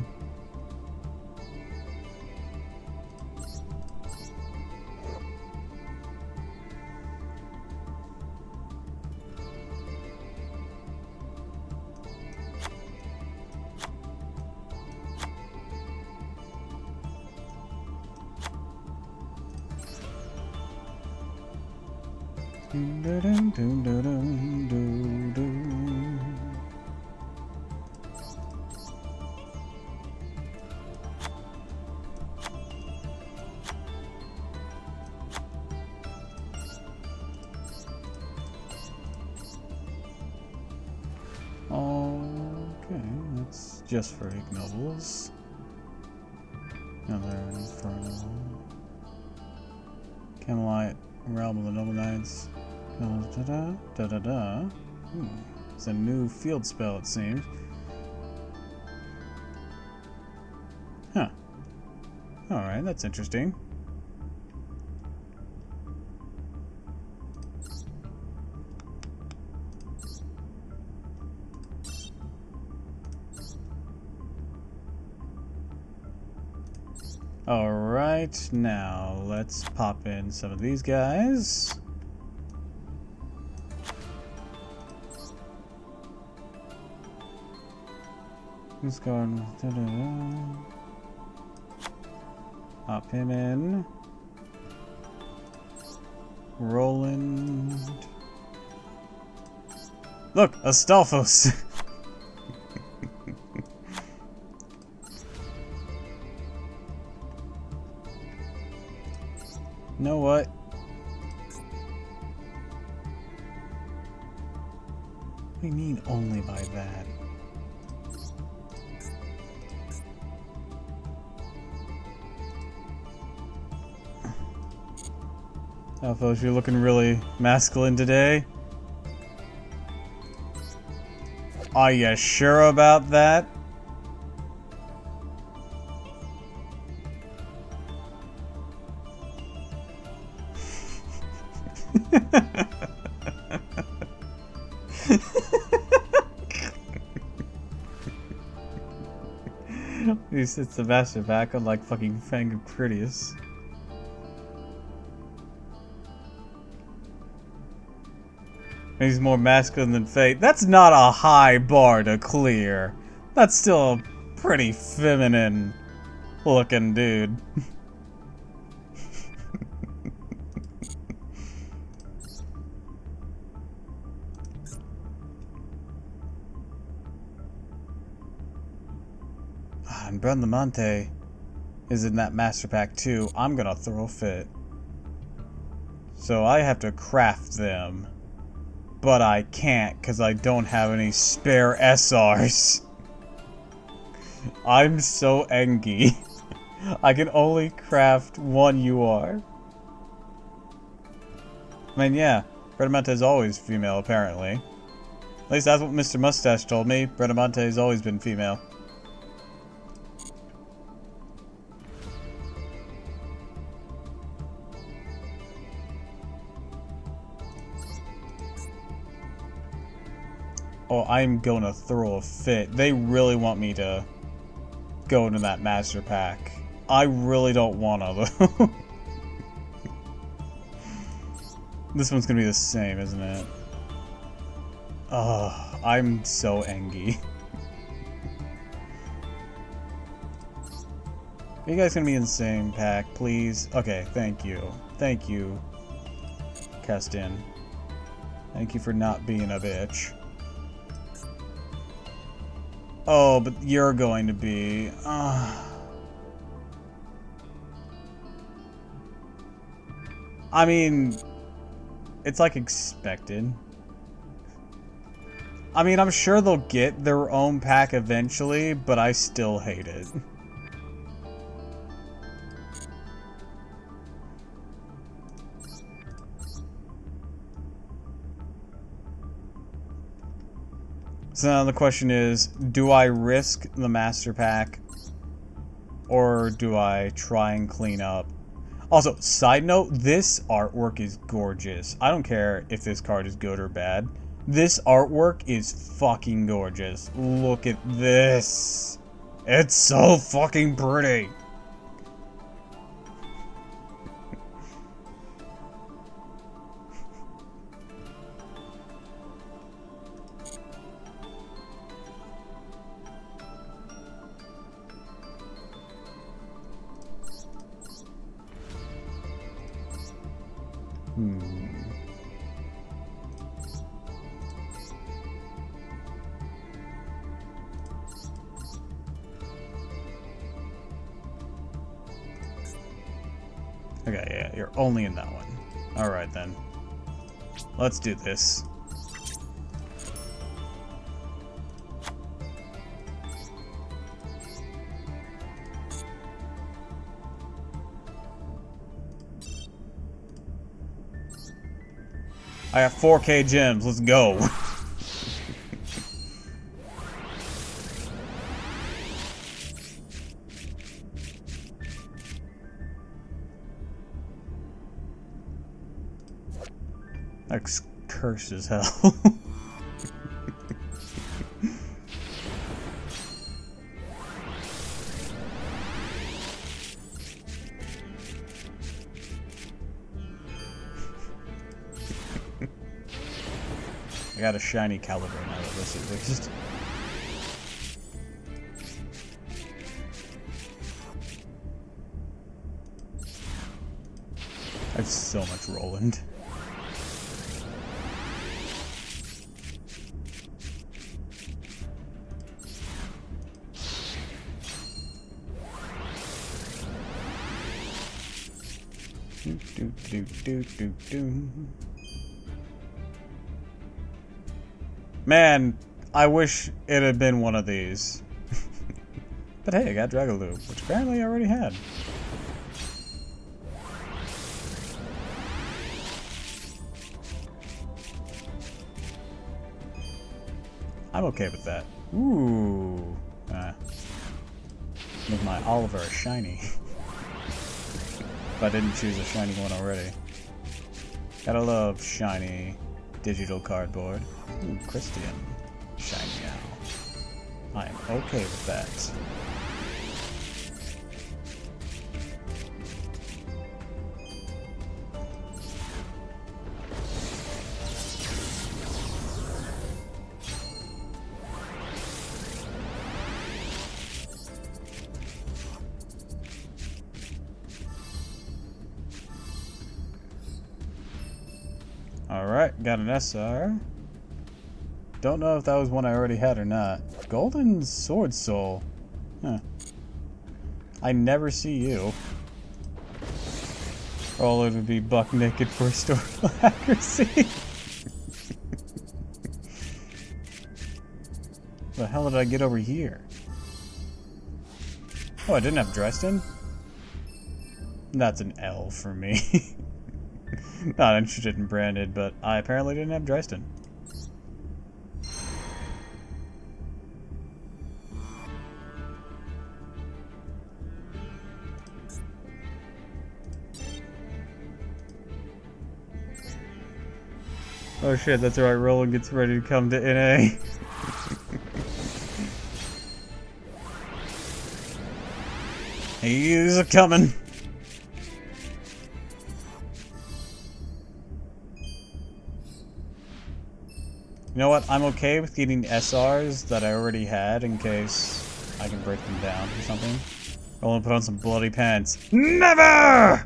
Okay, that's just for ignobles. Another Inferno. Camelot, Realm of the Noble Knights. Da-da-da. It's a new field spell, it seems. Huh. Alright, that's interesting. Alright, now let's pop in some of these guys. Who's going? Pop him in. Roland. Look, Astolfos. You know what? What do you mean only by that? Alphos, you're looking really masculine today. Are you sure about that? He sits the master back on like fucking Fang of Critias. He's more masculine than Fate. That's not a high bar to clear. That's still a pretty feminine looking dude. And Bradamante is in that master pack too. I'm gonna throw a fit. So I have to craft them. But I can't because I don't have any spare SRs. I'm so engy. I can only craft one UR. I mean, yeah, Bradamante is always female, apparently. At least that's what Mr. Mustache told me. Bradamante has always been female. Oh, I'm gonna throw a fit. They really want me to go into that master pack. I really don't wanna, though. This one's gonna be the same, isn't it? Ugh, I'm so engy. Are you guys gonna be in the same pack, please? Okay, thank you. Thank you, Kestin. Thank you for not being a bitch. Oh, but you're going to be... I mean... It's like expected. I mean, I'm sure they'll get their own pack eventually, but I still hate it. So now the question is, do I risk the master pack or do I try and clean up? Also, side note, this artwork is gorgeous. I don't care if this card is good or bad. This artwork is fucking gorgeous. Look at this. It's so fucking pretty. Okay, yeah, you're only in that one. Alright then. Let's do this. I have 4K gems, let's go. That's cursed as hell. I got a shiny caliber now that this exists. I have so much Roland. Man, I wish it had been one of these. But hey, I got Dragaloop, which apparently I already had. I'm okay with that. Ooh. Make my Oliver a shiny. If I didn't choose a shiny one already. Gotta love shiny digital cardboard. Ooh, Christian. Shiny owl. I am okay with that. Alright, got an SR. Don't know if that was one I already had or not. Golden Sword Soul. Huh. I never see you. All it would be buck naked for historical accuracy. The hell did I get over here? Oh, I didn't have Dresden? That's an L for me. Not interested in branded, but I apparently didn't have Dresden. Oh shit, that's right, Roland gets ready to come to NA. He's a coming. You know what? I'm okay with getting SRs that I already had in case I can break them down or something. Roland put on some bloody pants. Never!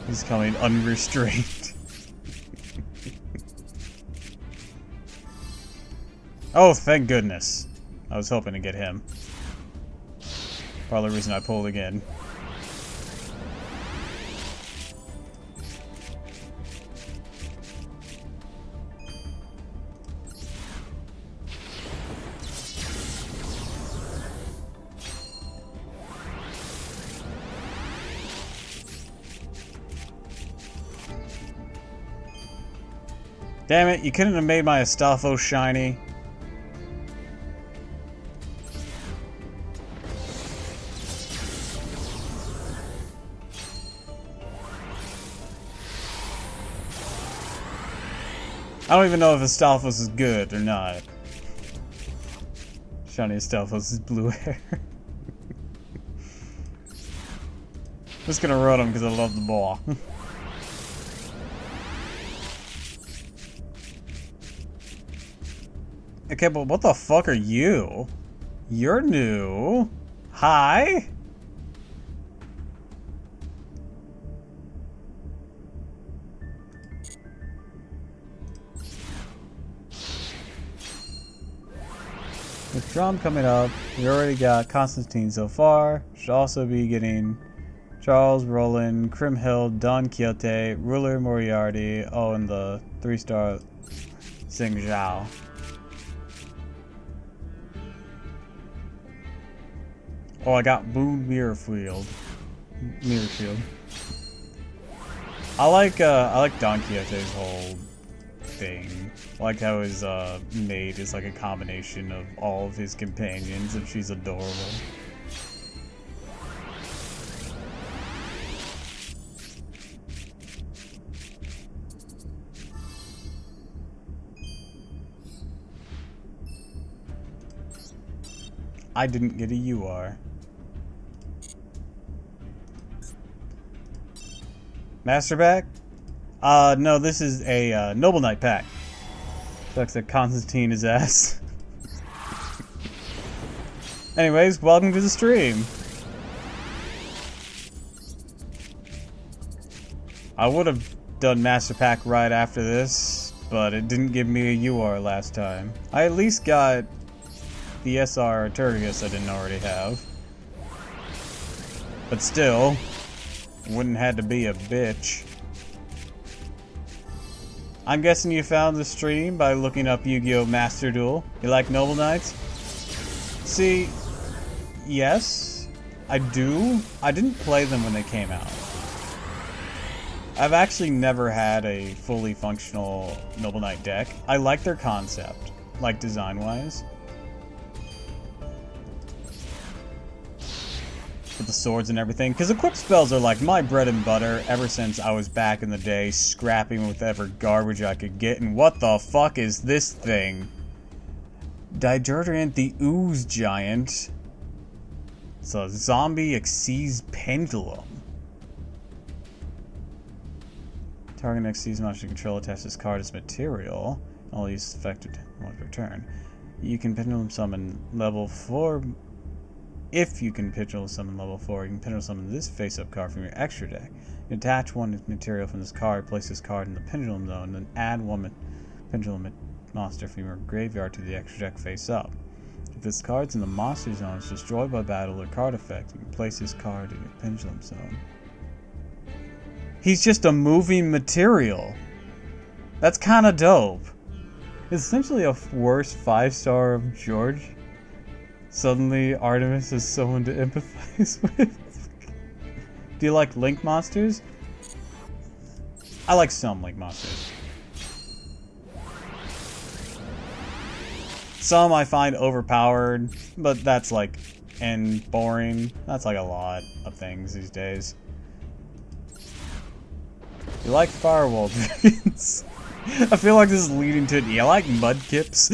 He's coming unrestrained. Oh, thank goodness. I was hoping to get him. Probably the reason I pulled again. Damn it, you couldn't have made my Astolfo shiny. I don't even know if Astolphos is good or not. Shiny Astolphos is blue hair. I'm just gonna run him because I love the ball. Okay, but what the fuck are you? You're new. Hi? With Drum coming up, we already got Constantine so far. Should also be getting Charles, Roland, Krimhild, Don Quixote, Ruler Moriarty, oh, and the 3-star Xing Zhao. Oh, I got Boon Mirror Shield. I like Don Quixote's whole thing. I like how his maid is like a combination of all of his companions, and she's adorable. I didn't get a UR. Master pack? No, this is a Noble Knight pack. Sucks that Constantine his ass. Anyways, welcome to the stream. I would have done Master Pack right after this, but it didn't give me a UR last time. I at least got the SR Turgus I didn't already have. But still, wouldn't have to be a bitch. I'm guessing you found the stream by looking up Yu-Gi-Oh! Master Duel. You like Noble Knights? See, yes, I do. I didn't play them when they came out. I've actually never had a fully functional Noble Knight deck. I like their concept, like design-wise. With the swords and everything, because equip spells are like my bread and butter ever since I was back in the day scrapping with whatever garbage I could get. And what the fuck is this thing? Digerdriant the Ooze Giant. It's a zombie Xyz Pendulum. Target Xyz monster control attaches this card as material. All these affected once per turn. You can pendulum summon level 4. If you can pendulum summon level 4, you can pendulum summon this face-up card from your extra deck. You attach one material from this card, place this card in the pendulum zone, then add one pendulum monster from your graveyard to the extra deck face-up. If this card's in the monster zone, it's destroyed by battle or card effect. You can place this card in your pendulum zone. He's just a moving material. That's kind of dope. It's essentially a worse 5-star of George. Suddenly, Artemis is someone to empathize with. Do you like Link monsters? I like some Link monsters. Some I find overpowered, but that's like, and boring. That's like a lot of things these days. You like Firewall Dragons? I feel like this is leading to it. You like Mudkips?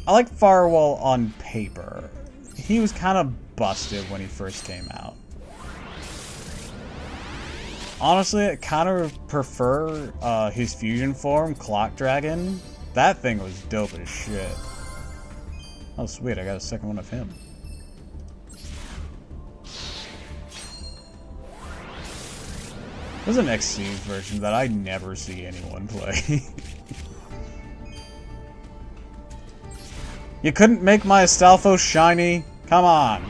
I like Firewall on paper. He was kind of busted when he first came out. Honestly, I kind of prefer his fusion form, Clock Dragon. That thing was dope as shit. Oh sweet, I got a second one of him. There's an Xyz version that I never see anyone play. You couldn't make my Astolfo shiny? Come on.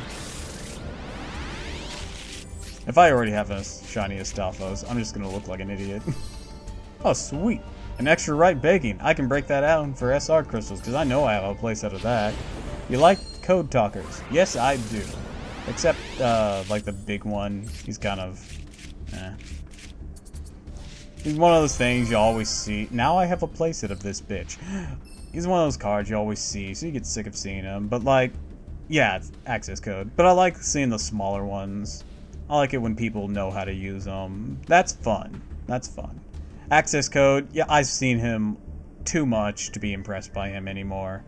If I already have a shiny Astolfos, I'm just gonna look like an idiot. Oh, sweet. An extra right baking. I can break that out for SR crystals, because I know I have a playset of that. You like Code Talkers? Yes, I do. Except, like the big one. He's kind of... He's one of those things you always see. Now I have a playset of this bitch. He's one of those cards you always see, so you get sick of seeing him. But like, yeah, it's access code. But I like seeing the smaller ones. I like it when people know how to use them. That's fun. That's fun. Access code, yeah, I've seen him too much to be impressed by him anymore.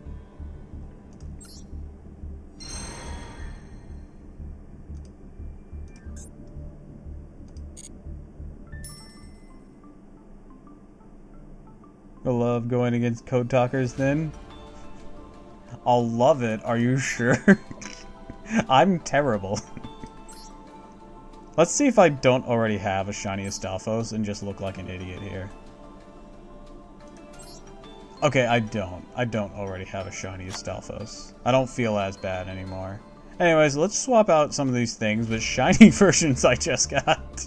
I love going against Code Talkers then. I'll love it, are you sure? I'm terrible. Let's see if I don't already have a shiny Astolfos and just look like an idiot here. Okay, I don't. I don't already have a shiny Astolfos. I don't feel as bad anymore. Anyways, let's swap out some of these things with shiny versions I just got.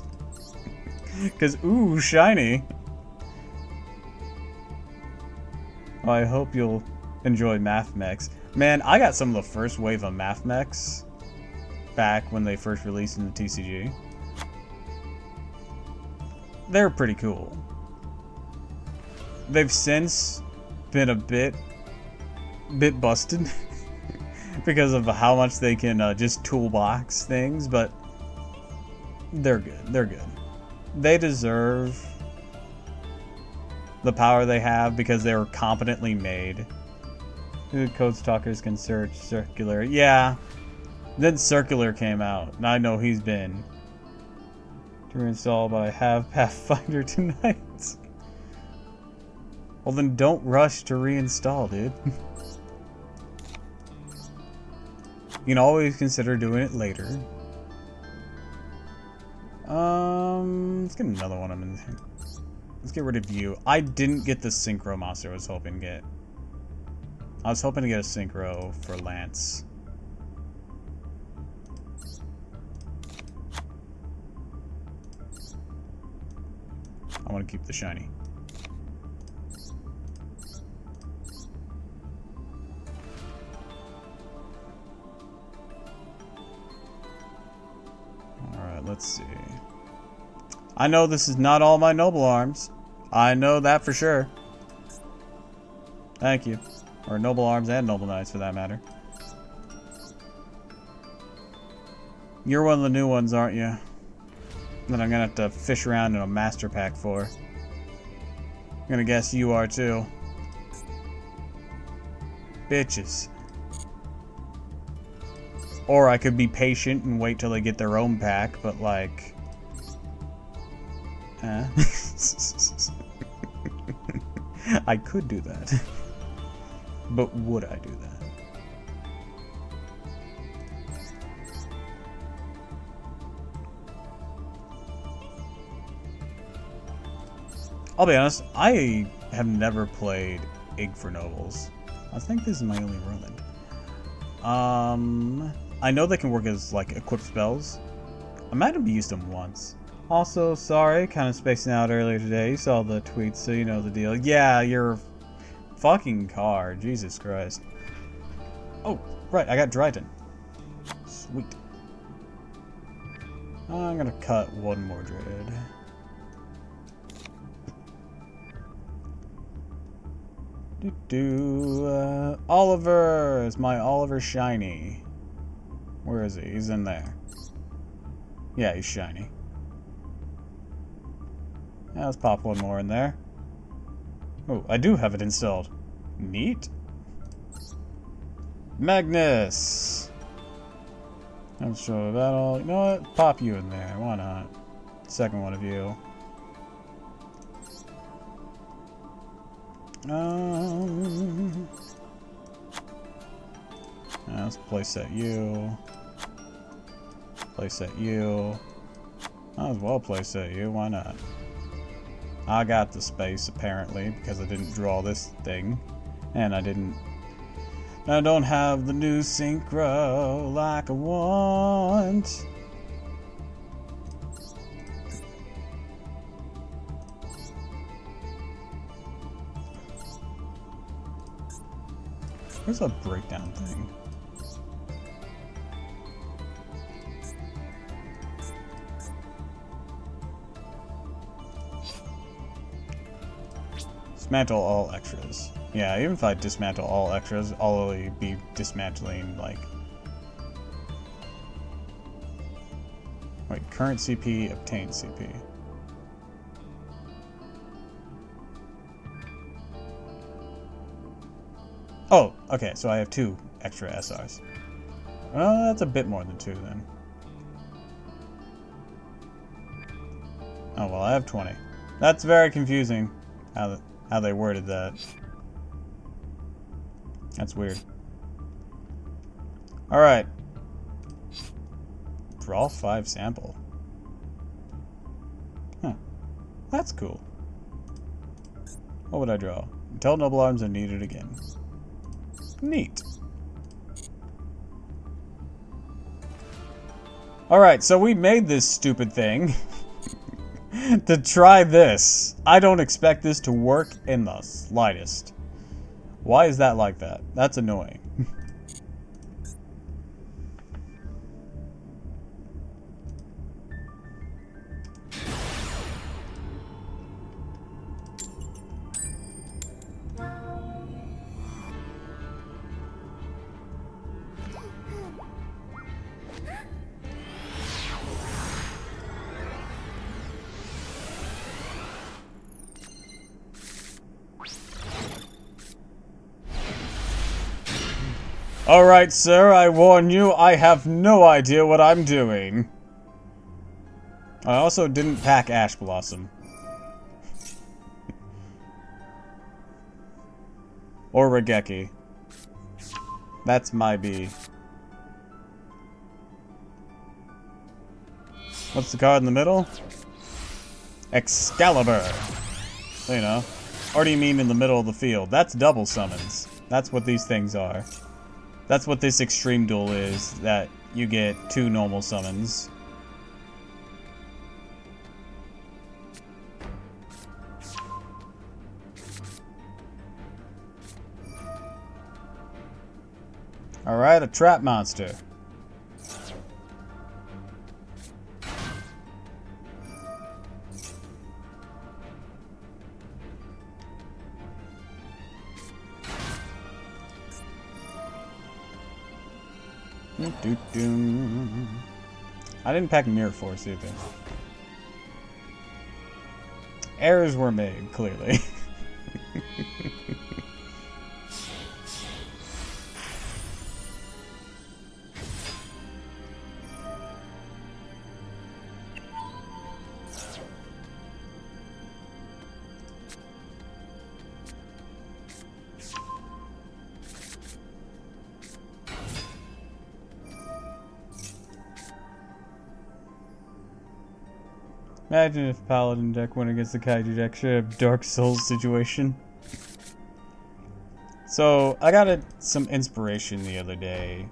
Because, ooh, shiny. Oh, I hope you'll enjoy Math Mechs. Man, I got some of the first wave of Math Mechs back when they first released in the TCG. They're pretty cool. They've since been a bit busted because of how much they can just toolbox things, but they're good. They're good. They deserve the power they have because they were competently made. Code Talkers can search Circular. Yeah. Then Circular came out, and I know he's been to reinstall, but I have Pathfinder tonight. Well then don't rush to reinstall, dude. You can always consider doing it later. Let's get another one of them in there. Let's get rid of you. I didn't get the synchro monster I was hoping to get. I was hoping to get a synchro for Lance. I want to keep the shiny. Alright, let's see. I know this is not all my noble arms. I know that for sure. Thank you. Or noble arms and noble knights for that matter. You're one of the new ones, aren't you? That I'm gonna have to fish around in a master pack for. I'm gonna guess you are too. Bitches. Or I could be patient and wait till they get their own pack, but like... I could do that. But would I do that? I'll be honest, I have never played Ig for Nobles. I think this is my only run. I know they can work as, like, equipped spells. I might have used them once. Also, sorry, kind of spacing out earlier today. You saw the tweets, so you know the deal. Yeah, your fucking car. Jesus Christ. Oh, right, I got Dryden. Sweet. I'm gonna cut one more Dread. Oliver! Is my Oliver shiny? Where is he? He's in there. Yeah, he's shiny. Yeah, let's pop one more in there. Oh, I do have it installed. Neat. Magnus! I'm sure that'll... You know what? Pop you in there. Why not? Second one of you. Let's playset you. Playset you. Might as well playset you. Why not? I got the space apparently because I didn't draw this thing, and I don't have the new synchro like I want. Where's a breakdown thing? Dismantle all extras. Yeah, even if I dismantle all extras, I'll only be dismantling, like... Wait, current CP, obtained CP. Oh, okay, so I have 2 extra SRs. Well, that's a bit more than 2 then. Oh, well, I have 20. That's very confusing, how they worded that. That's weird. Alright. Draw 5 sample. Huh. That's cool. What would I draw? Until noble arms are needed again. Neat. Alright, so we made this stupid thing to try this. I don't expect this to work in the slightest. Why is that like that? That's annoying. Alright, sir, I warn you, I have no idea what I'm doing. I also didn't pack Ash Blossom. Or Regeki. That's my B. What's the card in the middle? Excalibur. You know. Or do you mean in the middle of the field? That's double summons. That's what these things are. That's what this extreme duel is, that you get 2 normal summons. Alright, a trap monster. I didn't pack Mirror Force either. Errors were made, clearly. Imagine if Paladin deck went against the Kaiju deck. Should have Dark Souls situation. So, I got some inspiration the other day.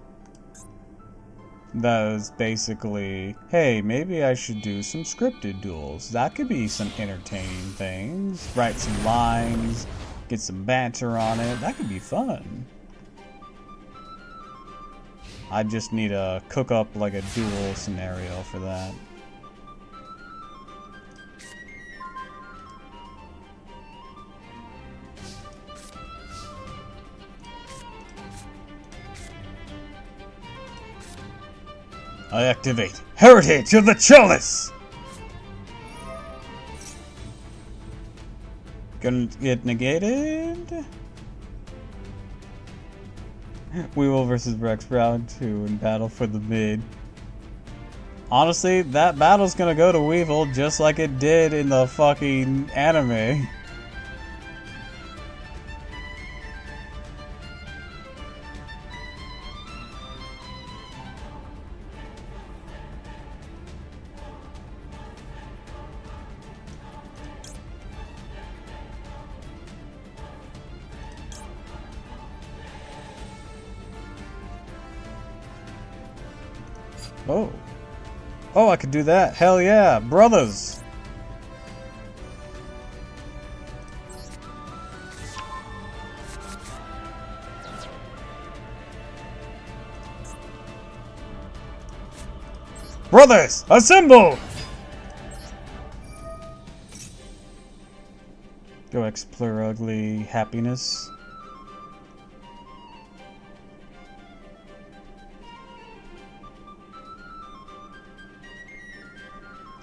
That was basically, hey, maybe I should do some scripted duels. That could be some entertaining things. Write some lines, get some banter on it. That could be fun. I just need to cook up like a duel scenario for that. I activate Heritage of the Chalice! Gonna get negated? Weevil versus Rex round 2 in battle for the mid. Honestly, that battle's gonna go to Weevil just like it did in the fucking anime. Oh. Oh, I could do that. Hell yeah. Brothers. Brothers, assemble! Go explore ugly happiness.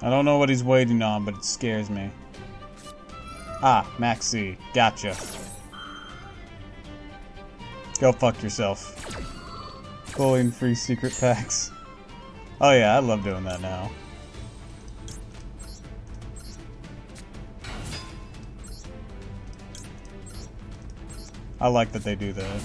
I don't know what he's waiting on, but it scares me. Ah, Maxi. Gotcha. Go fuck yourself. Pulling free secret packs. Oh yeah, I love doing that now. I like that they do that.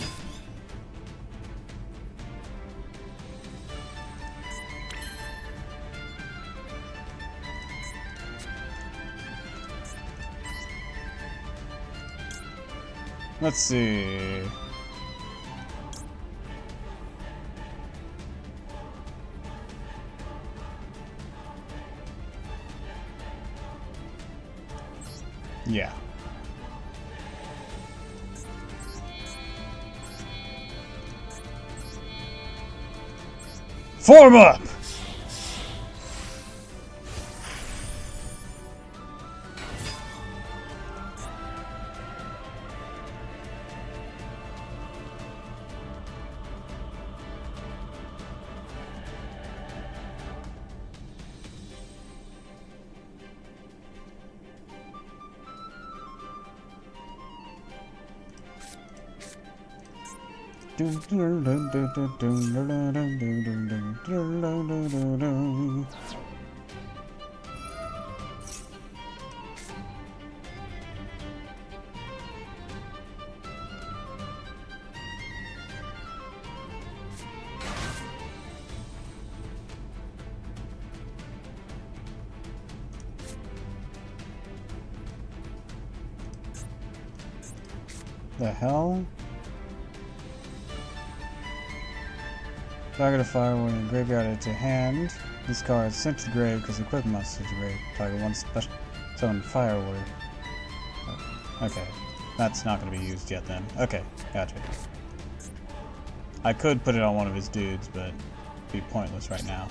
Let's see. Yeah. Form up! The hell? Target a fire when in graveyard it to hand. This card is sent to the grave because the equipment monster is grave. Target one special summon firework. Okay. That's not going to be used yet then. Okay, gotcha. I could put it on one of his dudes, but it'd be pointless right now.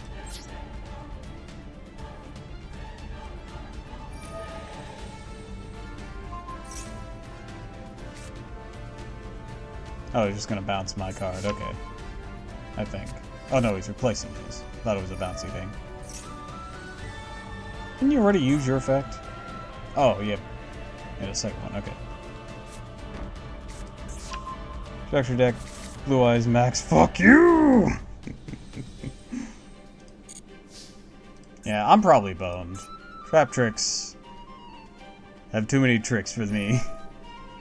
Oh, he's just going to bounce my card. Okay. I think. Oh no, he's replacing his. Thought it was a bouncy thing. Didn't you already use your effect? Oh, yeah. Yeah, the second one. Okay. Structure deck. Blue Eyes Max. Fuck you! Yeah, I'm probably boned. Trap tricks have too many tricks for me.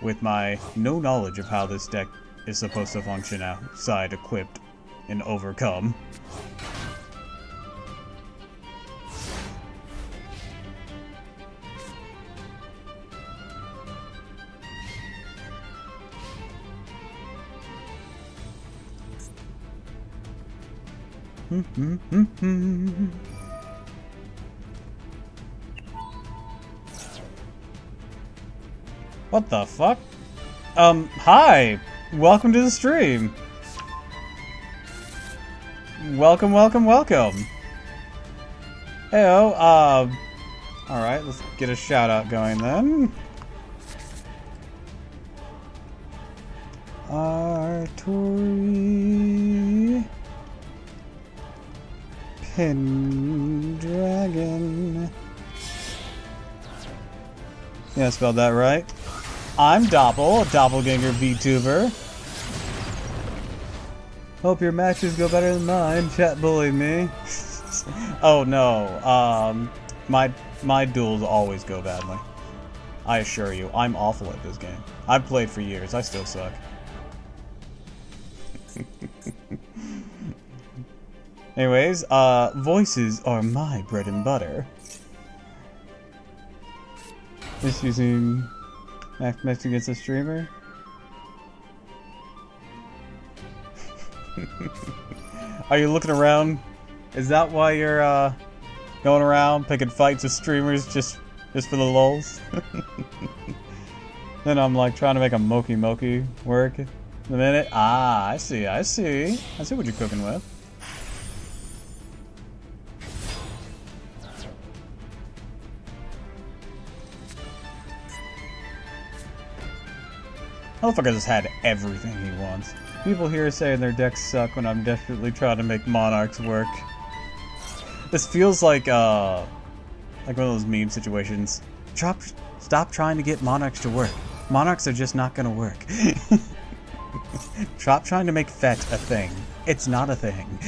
With my no knowledge of how this deck is supposed to function outside equipped and overcome. What the fuck? Hi! Welcome to the stream! Welcome, welcome, welcome! Heyo, alright, let's get a shout out going then. Artori Pendragon. Yeah, I spelled that right. I'm Doppel, a doppelganger VTuber. Hope your matches go better than mine. Chat bullied me. Oh no, my duels always go badly. I assure you, I'm awful at this game. I've played for years, I still suck. Anyways, voices are my bread and butter. Just using Max against a streamer. Are you looking around? Is that why you're going around picking fights with streamers just for the lulz? Then I'm like trying to make a Moki work in a minute. Ah, I see what you're cooking with. Motherfucker just had everything he wants. People here saying their decks suck when I'm desperately trying to make monarchs work. This feels like one of those meme situations. Stop trying to get monarchs to work. Monarchs are just not gonna work. Stop trying to make Fett a thing. It's not a thing.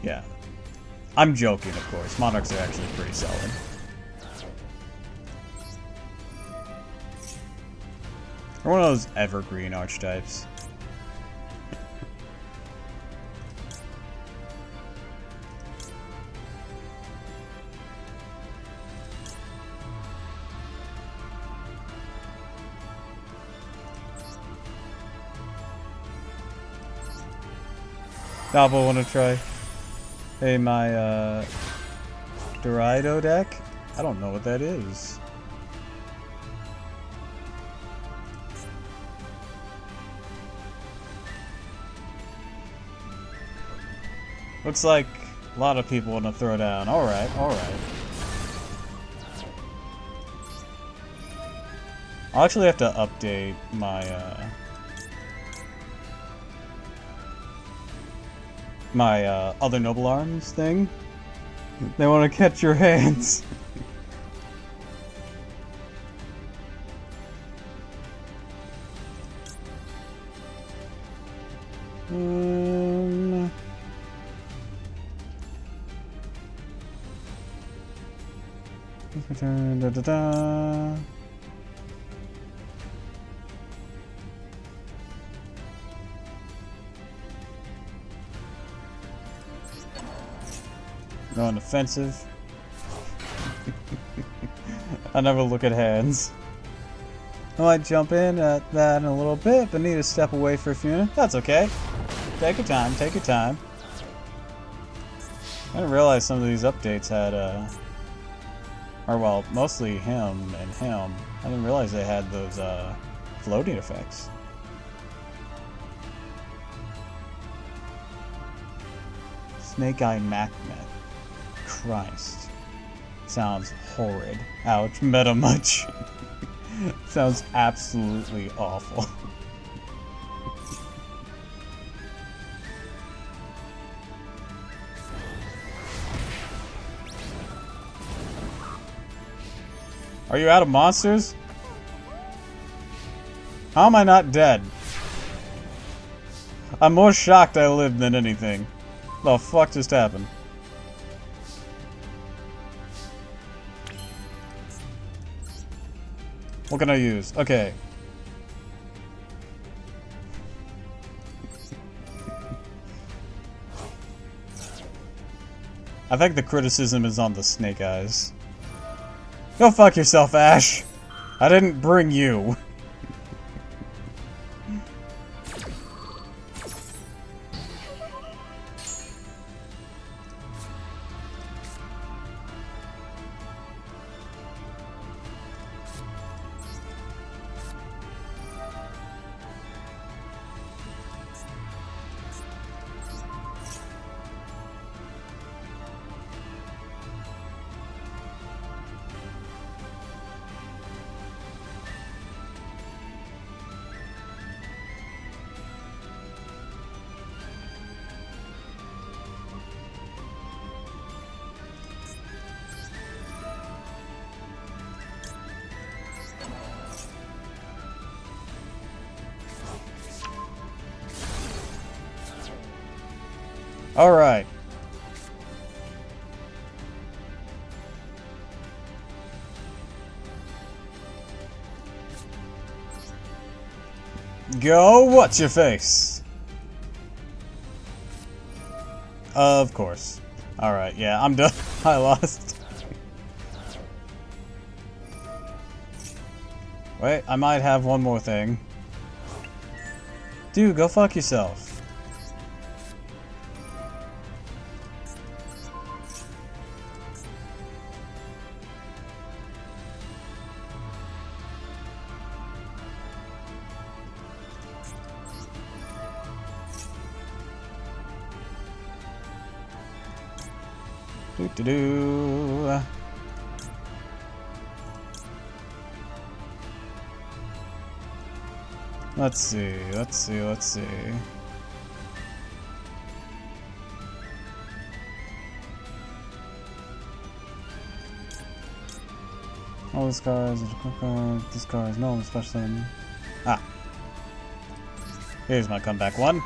Yeah. I'm joking, of course. Monarchs are actually pretty solid. Or one of those evergreen archetypes. Doppel, wanna try? Hey, my Dorado deck? I don't know what that is. Looks like a lot of people want to throw down. Alright, alright. I'll actually have to update my, other Noble Arms thing. They want to catch your hands. Da, da, da. Going offensive. I never look at hands. I might jump in at that in a little bit, but need to step away for a few minutes. That's okay. Take your time, take your time. I didn't realize some of these updates had, or well, mostly him and him. I didn't realize they had those, floating effects. Snake Eye Macmet. Christ. Sounds horrid. Ouch, meta much. Sounds absolutely awful. Are you out of monsters? How am I not dead? I'm more shocked I lived than anything. The fuck just happened? What can I use? Okay. I think the criticism is on the snake eyes. Go fuck yourself, Ash. I didn't bring you. Alright. Go, what's your face? Of course. Alright, yeah, I'm done. I lost. Wait, I might have one more thing. Dude, go fuck yourself. Do-do-do. Let's see. All these cars, this car is no special. Ah. Here's my comeback one.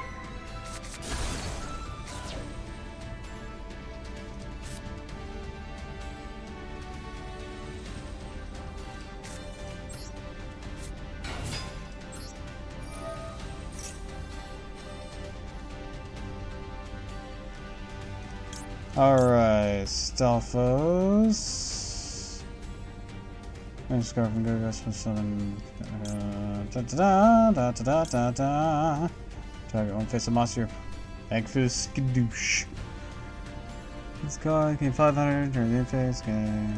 Alright, Stalfos. And scarf and go rest for 7. Target one face of monster. Thank for the skadoosh. This car came 500. Turn the interface. Okay.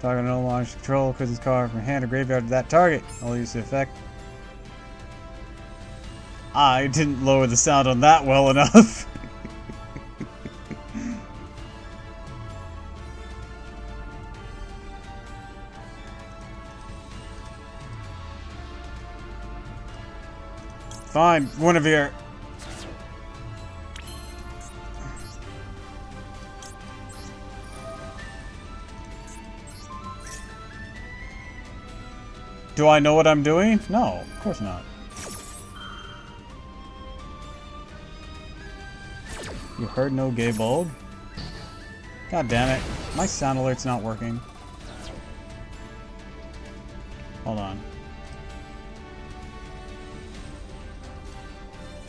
Target no longer control. Clear this car from hand or graveyard to that target. I'll use the effect. I didn't lower the sound on that well enough. Fine, Guinevere. Do I know what I'm doing? No, of course not. You heard no gay bulb? God damn it. My sound alert's not working. Hold on.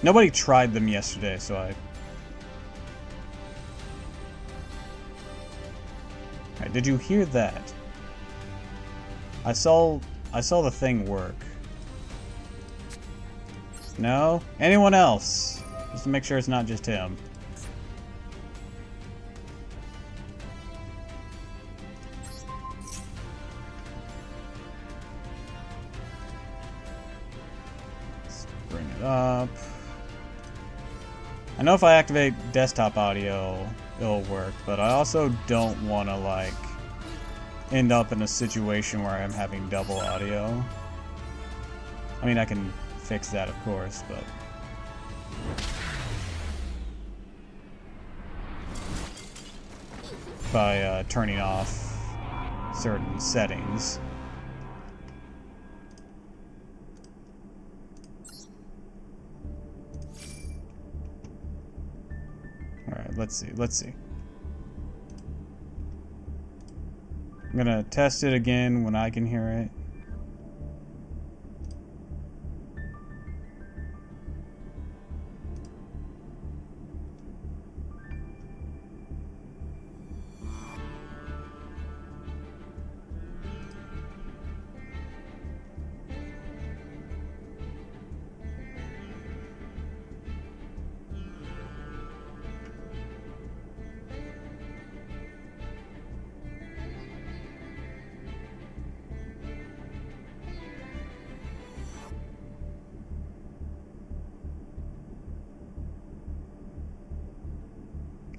Nobody tried them yesterday, so I... Alright, did you hear that? I saw the thing work. No? Anyone else? Just to make sure it's not just him. Let's bring it up. I know if I activate desktop audio, it'll work, but I also don't want to, like, end up in a situation where I'm having double audio. I mean, I can fix that, of course, but... by turning off certain settings. Alright, let's see. I'm gonna test it again when I can hear it.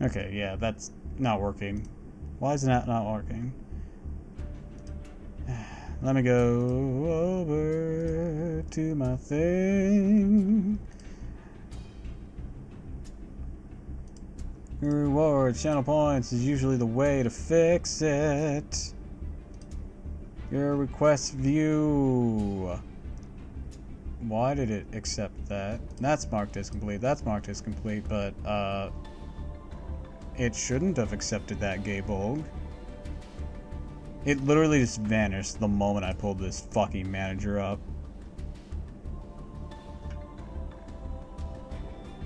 Okay, yeah, that's not working. Why is that not working? Let me go over to my thing. Your rewards, channel points is usually the way to fix it. Your request view. Why did it accept that? That's marked as complete. That's marked as complete, but it shouldn't have accepted that Gaybulg. It literally just vanished the moment I pulled this fucking manager up.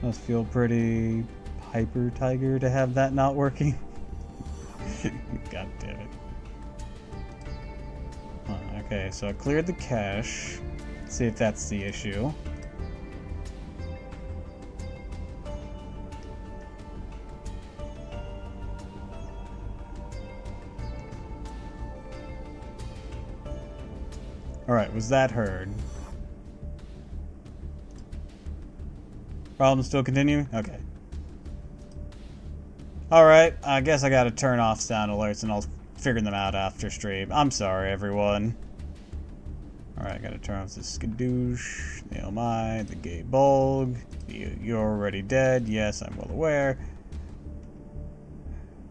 Must feel pretty hyper tiger to have that not working. God damn it. Okay, so I cleared the cache. Let's see if that's the issue. Alright, was that heard? Problem still continuing? Okay. Alright, I guess I gotta turn off sound alerts and I'll figure them out after stream. I'm sorry, everyone. Alright, gotta turn off the skadoosh, the oh my, the Gaybulg. You're already dead. Yes, I'm well aware.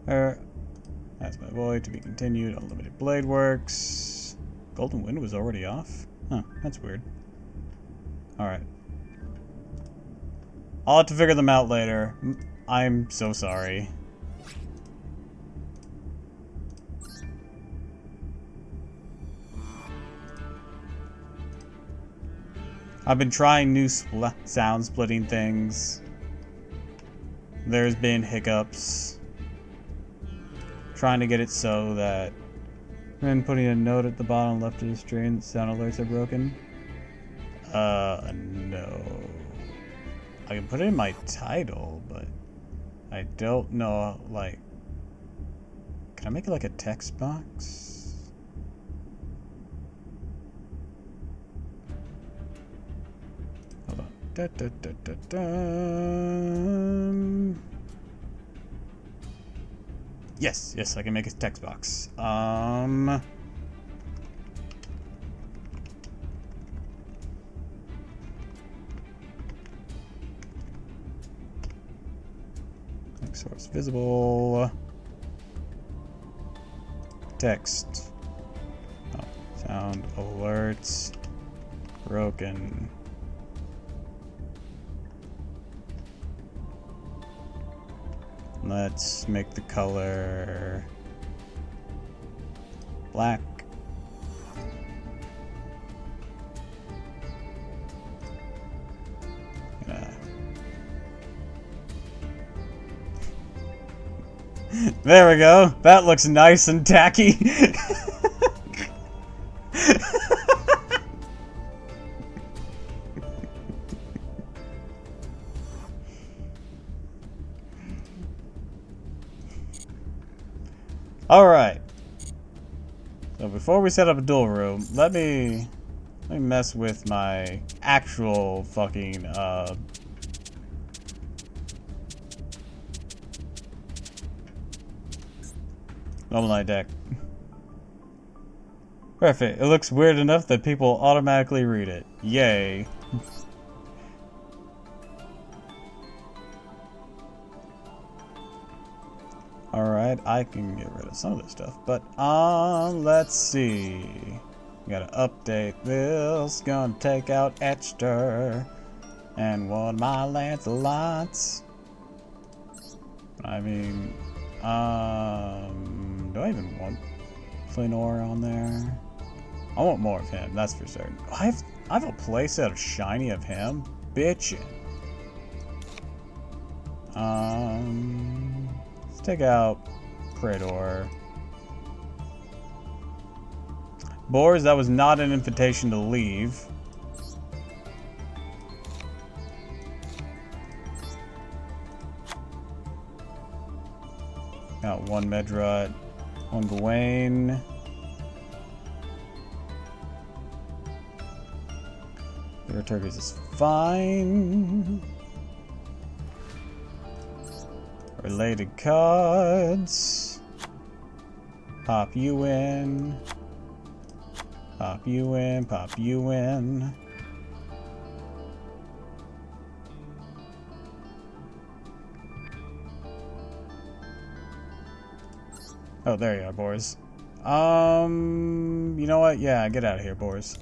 That's my void to be continued. Unlimited blade works. Golden Wind was already off? Huh, that's weird. Alright. I'll have to figure them out later. I'm so sorry. I've been trying new sound splitting things. There's been hiccups. Trying to get it so that when putting a note at the bottom left of the screen that sound alerts are broken. No. I can put it in my title, but I don't know, like... Can I make it like a text box? Hold on. Da, da, da, da, da. Yes, I can make a text box. Source visible. Text. Oh, sound alerts broken. Let's make the color black. There we go. That looks nice and tacky. Alright. So before we set up a duel room, let me mess with my actual fucking Noble Knight deck. Perfect. It looks weird enough that people automatically read it. Yay. Alright, I can get rid of some of this stuff, but let's see. Gotta update this. Gonna take out Etchter and one of my Lancelots. I mean, do I even want Flinor on there? I want more of him, that's for certain. I have a playset of shiny of him? Bitchin'. Let's take out Praetor. Boars, that was not an invitation to leave. Got one Medrut, one Gawain. Your turkeys is fine. Related cards. Pop you in. Pop you in, pop you in. Oh, there you are, boys. You know what? Yeah, get out of here, boys.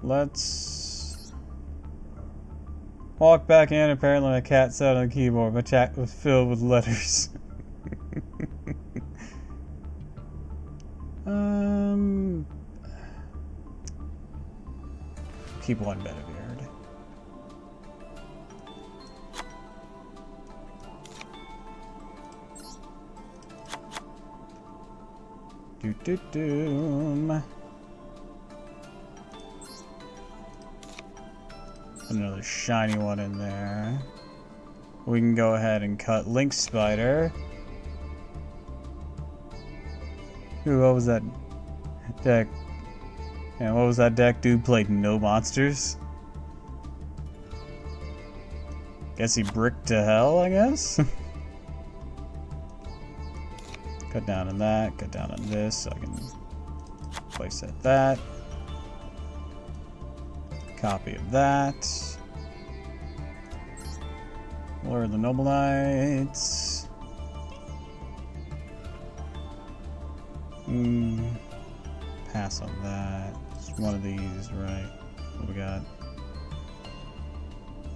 Let's walk back in. Apparently my cat sat on the keyboard. My chat was filled with letters. Keep one Bedivere. Doom. Another shiny one in there. We can go ahead and cut Link Spider. Ooh, what was that deck? And what was that deck? Dude played no monsters. Guess he bricked to hell, I guess? Cut down on that, cut down on this, so I can place that. Copy of that. Lord of the Noble Knights. Pass on that. Just one of these, right? What we got?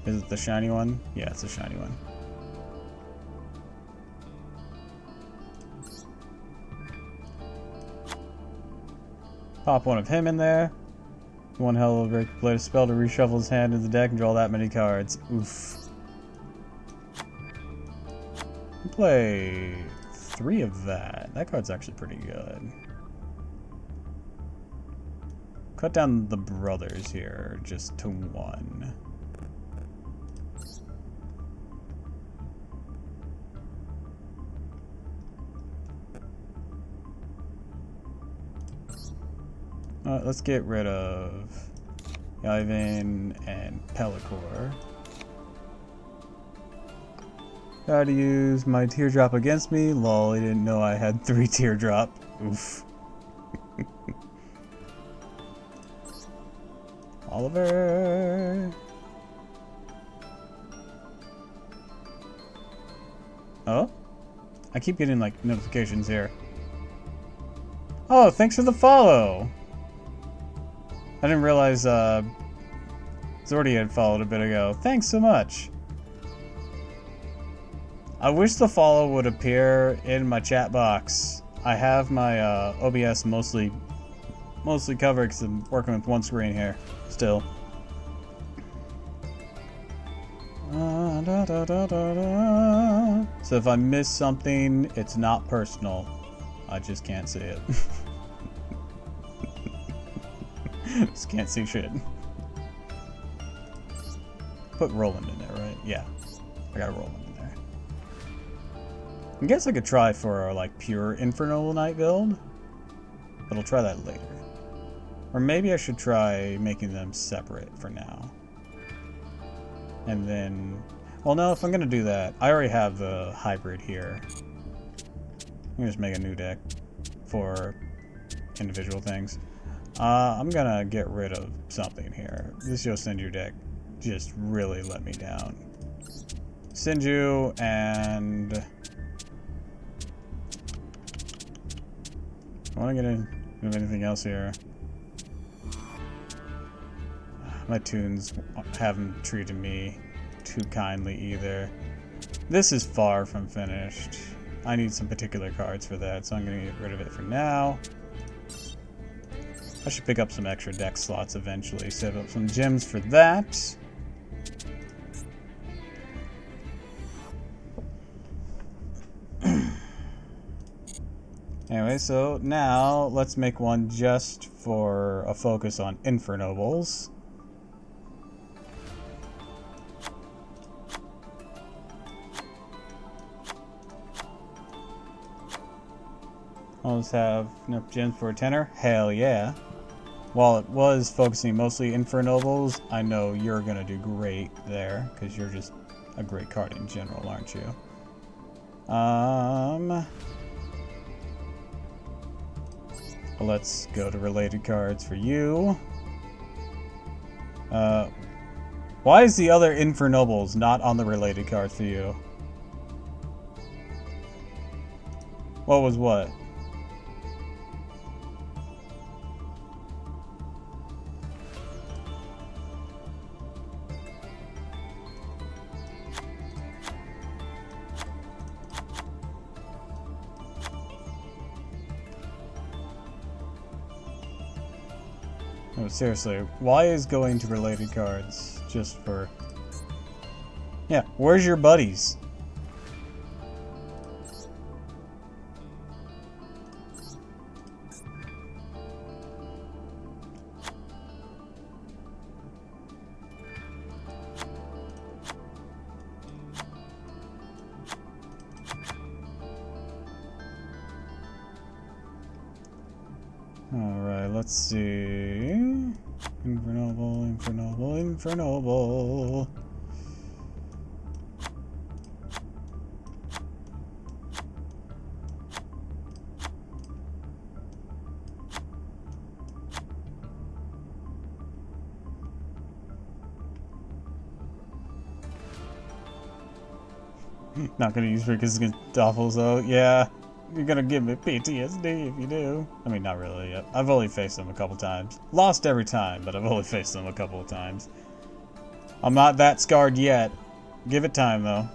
Is it the shiny one? Yeah, it's the shiny one. Pop one of him in there. One hell of a break. Play a spell to reshuffle his hand in the deck and draw that many cards. Oof. Play 3 of that. That card's actually pretty good. Cut down the brothers here just to 1. Let's get rid of Yavin and Pellicor. Tried to use my teardrop against me. Lol, he didn't know I had 3 teardrop. Oof. Oliver. Oh? I keep getting like notifications here. Oh, thanks for the follow. I didn't realize Zordy had followed a bit ago. Thanks so much. I wish the follow would appear in my chat box. I have my OBS mostly covered because I'm working with one screen here still. So if I miss something, it's not personal. I just can't see it. Just can't see shit. Put Roland in there, right? Yeah. I got Roland in there. I guess I could try for a, like, pure Inferno Knight build, but I'll try that later. Or maybe I should try making them separate for now. And then... Well, no, if I'm gonna do that, I already have the hybrid here. I'm gonna just make a new deck for individual things. I'm gonna get rid of something here. This Yosenju deck just really let me down. Senju and... I want to get in of anything else here. My tunes haven't treated me too kindly either. This is far from finished. I need some particular cards for that, so I'm going to get rid of it for now. I should pick up some extra deck slots eventually, save up some gems for that. Anyway, so now let's make one just for a focus on Infernobles. I'll just have enough gems for a tenner. Hell yeah. While it was focusing mostly Infernobles, I know you're gonna do great there, because you're just a great card in general, aren't you? Let's go to related cards for you. Why is the other Infernobles not on the related cards for you? What was what? No, seriously, why is going to related cards just for... Yeah, where's your buddies? Alright, let's see. Infernoble, Infernoble, Infernoble. Not gonna use because against Doppel, though. Yeah. You're gonna give me PTSD if you do. I mean, not really yet. I've only faced them a couple times. Lost every time, but I've only faced them a couple of times. I'm not that scarred yet. Give it time, though.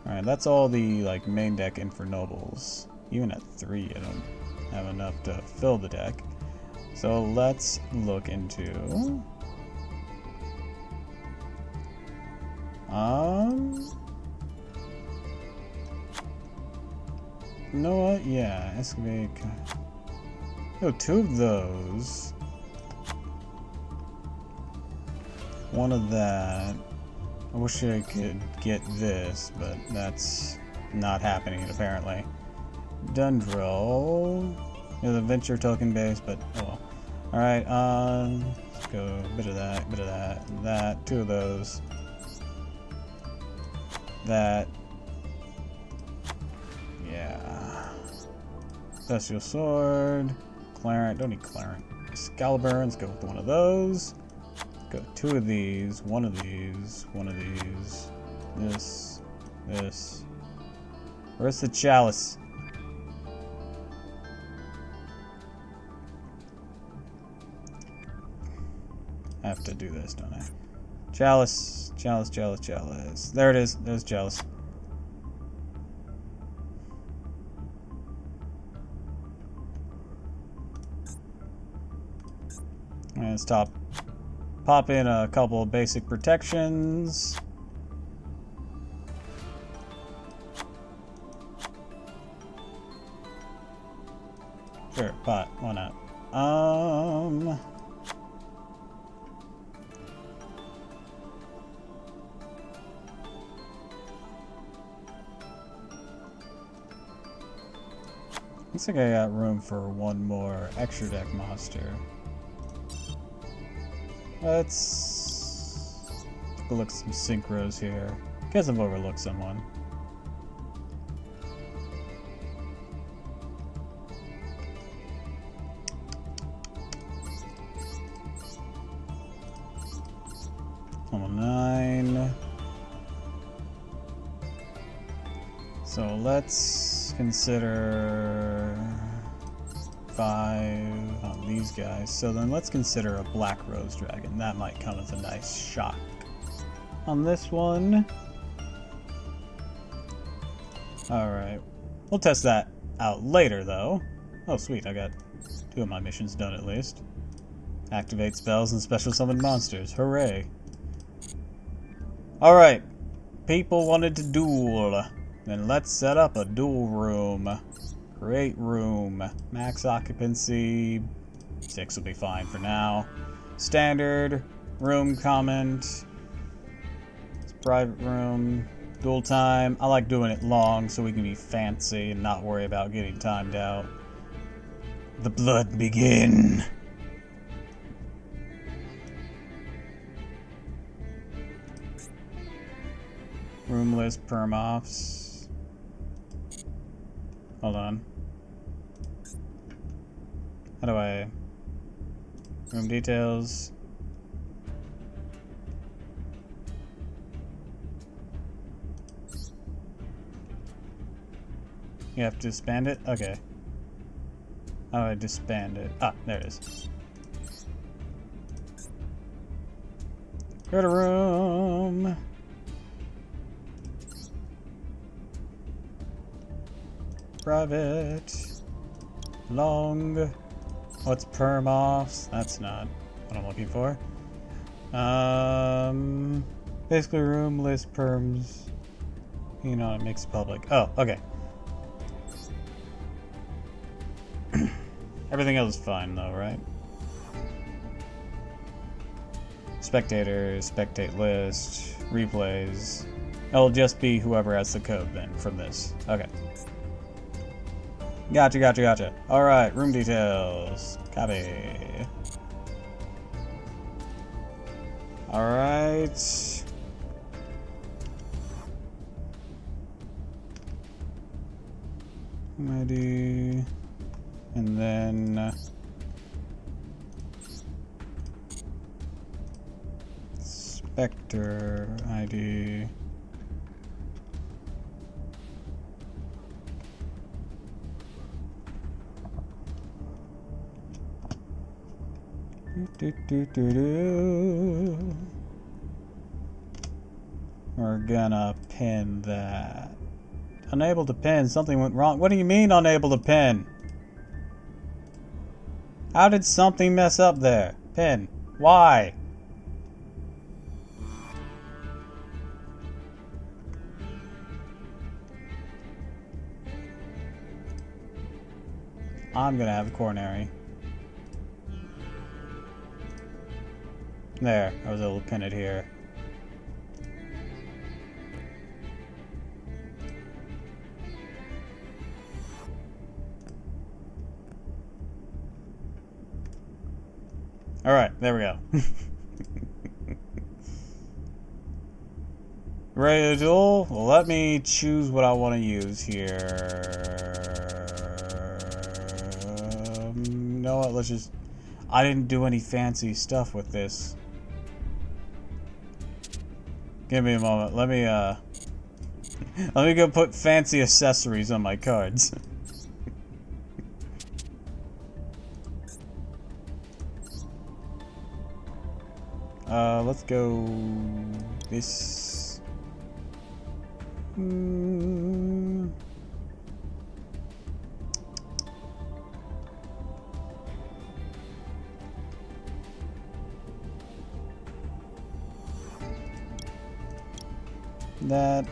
Alright, that's all the, like, main deck Infernobles. Even at 3, I don't have enough to fill the deck. So let's look into... You know what? Yeah, excavate. Oh, 2 of those. 1 of that. I wish I could get this, but that's not happening apparently. Dundrill. Yeah, the venture token base, but oh well. Alright, let's go a bit of that, that, 2 of those. That. Yeah. Celestial Sword. Clarent. Don't need Clarent. Excalibur. Let's go with 1 of those. Go 2 of these. 1 of these. 1 of these. This. This. Where's the Chalice? I have to do this, don't I? Chalice. Chalice, Chalice, Chalice. There it is. There's Chalice. And let's pop in a couple of basic protections. Sure, pot, why not? Looks like I got room for one more extra deck monster. Let's take a look at some synchros here. Guess I've overlooked someone. Level 9. So let's consider 5 on these guys. So then let's consider a Black Rose Dragon. That might come as a nice shock. On this one. Alright. We'll test that out later though. Oh sweet, I got 2 of my missions done at least. Activate spells and special summon monsters. Hooray. Alright. People wanted to duel. Then let's set up a duel room. Create room. Max occupancy. 6 will be fine for now. Standard. Room comment. It's private room. Duel time. I like doing it long so we can be fancy and not worry about getting timed out. The blood begin. Room list perm-offs. Hold on. How do I... Room details. You have to disband it? Okay. How do I disband it? Ah, there it is. Go to room. Private. Long. What's perm-offs? That's not what I'm looking for. Basically room list perms. You know, it makes it public. Oh, okay. Everything else is fine though, right? Spectators, spectate list, replays. It'll just be whoever has the code then from this. Okay. Gotcha, gotcha, gotcha. Alright, room details. Copy. Alright. ID. And then... Spectre ID. We're gonna pin that. Unable to pin. Something went wrong. What do you mean unable to pin? How did something mess up there? Pin. Why? I'm gonna have a coronary. There, I was able to pin it here. Alright, there we go. Ready to duel? Well, let me choose what I want to use here. You know what, let's just... I didn't do any fancy stuff with this. Give me a moment. Let me go put fancy accessories on my cards. Let's go this. That.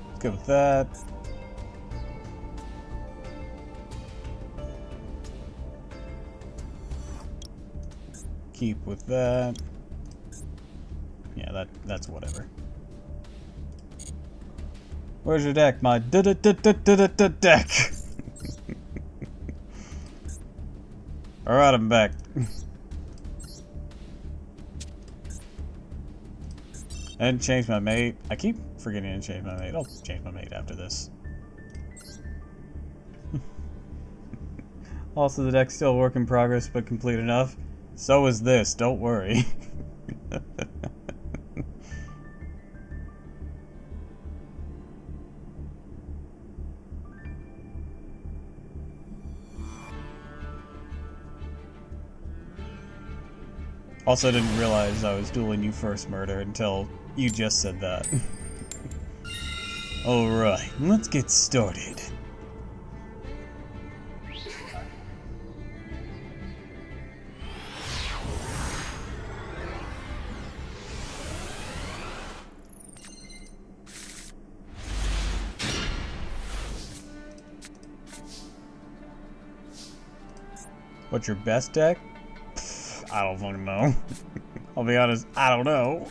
Let's go with that. keep with that. Yeah, that's whatever. Where's your deck? My deck. Alright, I'm back. I didn't change my mate. I keep forgetting to change my mate. I'll change my mate after this. Also, the deck's still a work in progress, but complete enough. So is this, don't worry. Also, didn't realize I was dueling you first, Murder, until you just said that. Alright, let's get started. What's your best deck? Pfft, I don't fucking know. I'll be honest, I don't know.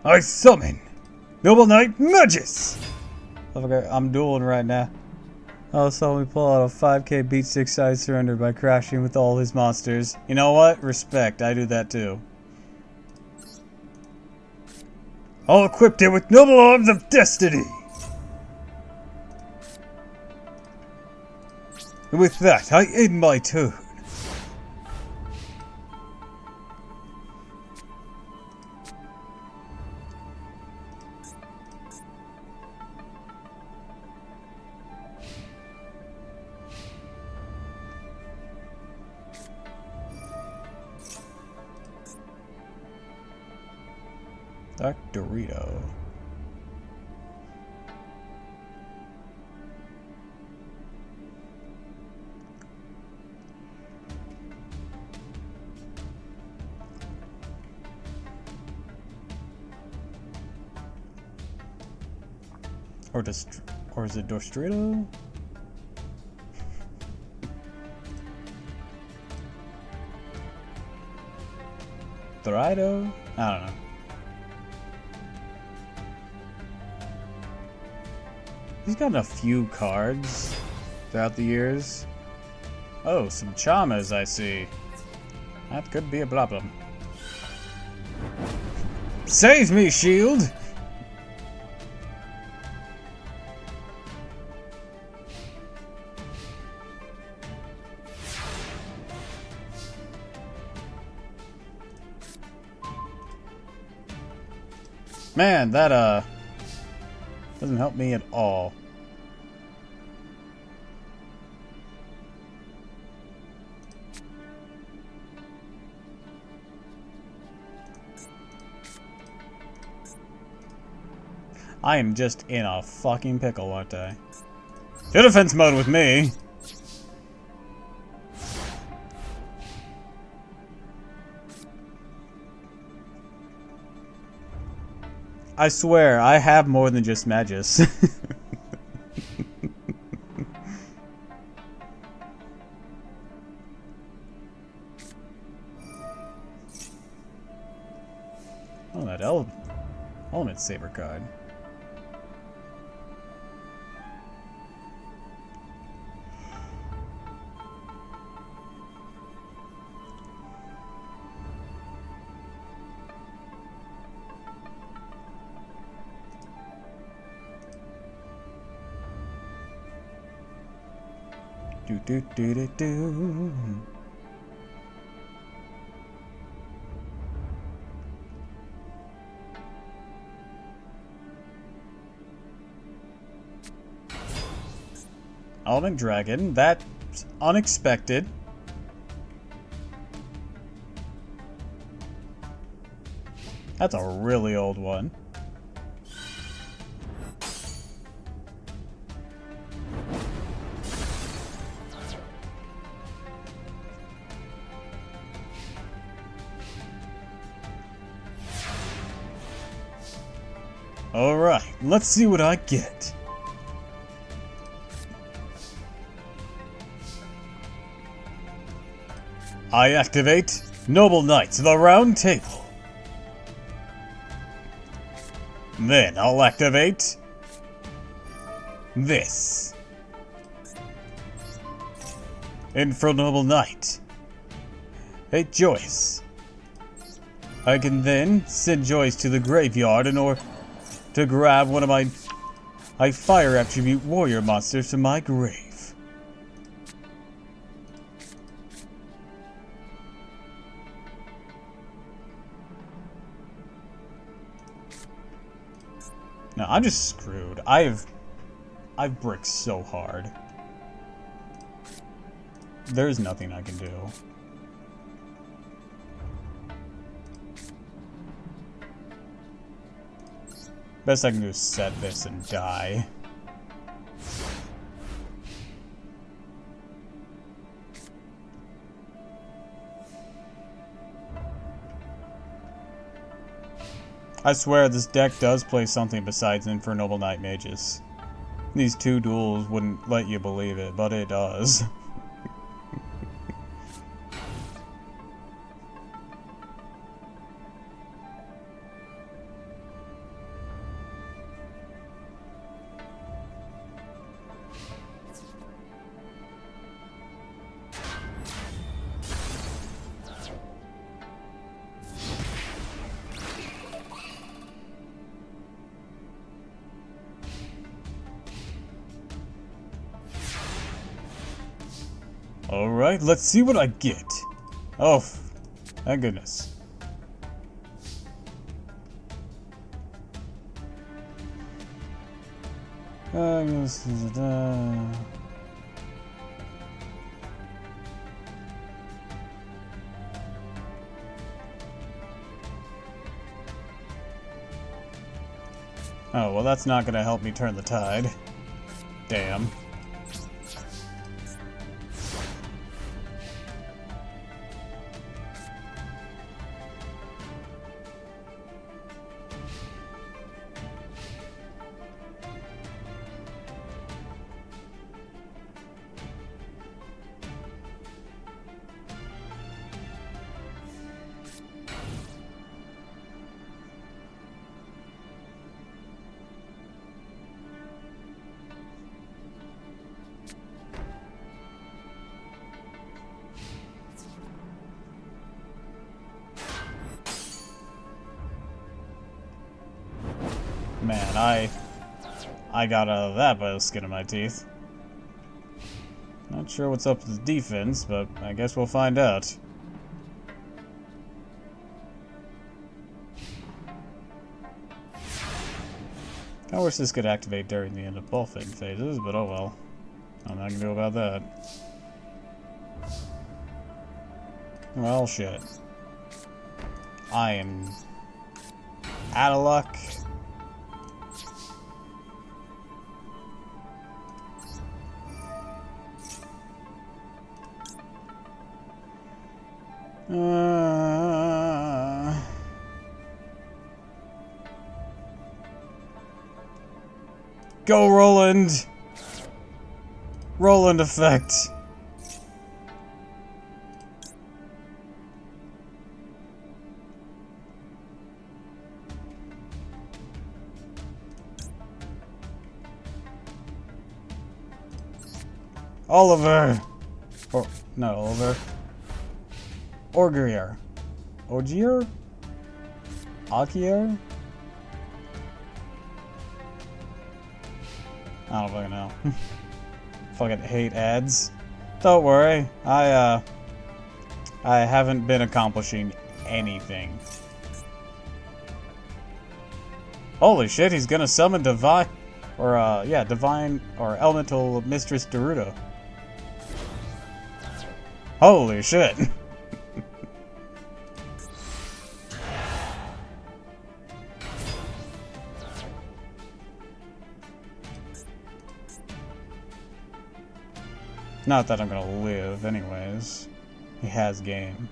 I summon Noble Knight Magus! I'm dueling right now. Oh, so we pull out a 5k beat 6 side surrender by crashing with all his monsters. You know what? Respect, I do that too. I'll equip it with Noble Arms of Destiny! And with that, I end my turn. Dark Dorito. Or is it Dorstrito? Dorito? I don't know. He's gotten a few cards throughout the years. Oh, some Chamas I see. That could be a problem. Save me, shield! Man, that doesn't help me at all. I am just in a fucking pickle, aren't I? To defense mode with me. I swear, I have more than just Magus. Oh, that Element Saber card. Do do do do do. Element Dragon, that's unexpected. That's a really old one. Alright, let's see what I get. I activate Noble Knights of the Round Table. Then I'll activate this. Infranoble Knight. Hey, Joyce. I can then send Joyce to the graveyard in order to grab one of my fire attribute warrior monsters from my grave. No, I'm just screwed. I've bricked so hard. There's nothing I can do. Best I can do is set this and die. I swear this deck does play something besides Infranoble Knight Mages. These two duels wouldn't let you believe it, but it does. Alright, let's see what I get. Oh, thank goodness. Oh, well that's not gonna help me turn the tide. Damn. Man, I got out of that by the skin of my teeth. Not sure what's up with the defense, but I guess we'll find out. I wish this could activate during the end of buffing phases, but oh well. Nothing I can do about that. Well, shit. I am out of luck. Go, Roland! Roland effect. Oliver! Or, not Oliver. Orgier. Ogier? Akier? I don't fucking know. Fucking hate ads. Don't worry, I haven't been accomplishing anything. Holy shit, he's gonna summon Divine, or yeah, Divine, or Elemental Mistress Daruto. Holy shit. Not that I'm gonna live, anyways. He has game.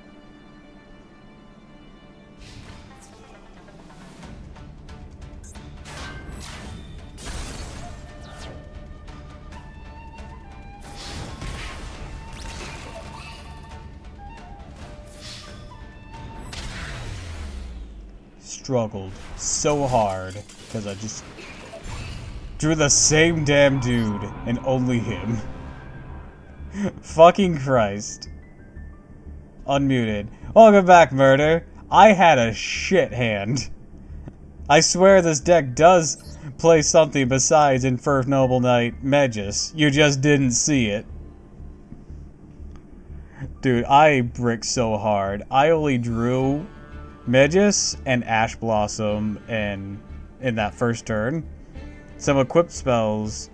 struggled so hard because I just drew the same damn dude and only him. Fucking Christ. Unmuted. Welcome back, Murder. I had a shit hand. I swear this deck does play something besides Inferth Noble Knight Magus. You just didn't see it. Dude, I bricked so hard. I only drew Magus and Ash Blossom in that first turn. Some equipped spells,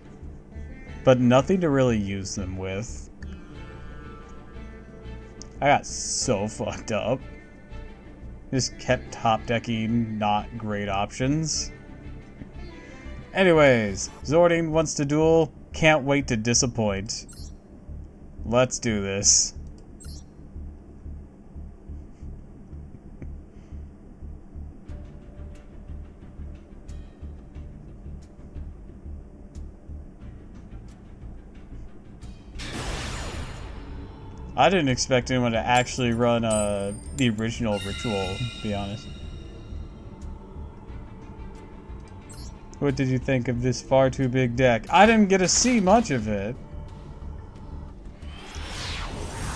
but nothing to really use them with. I got so fucked up. Just kept top decking not great options. Anyways, Zording wants to duel. Can't wait to disappoint. Let's do this. I didn't expect anyone to actually run the original ritual, to be honest. What did you think of this far too big deck? I didn't get to see much of it.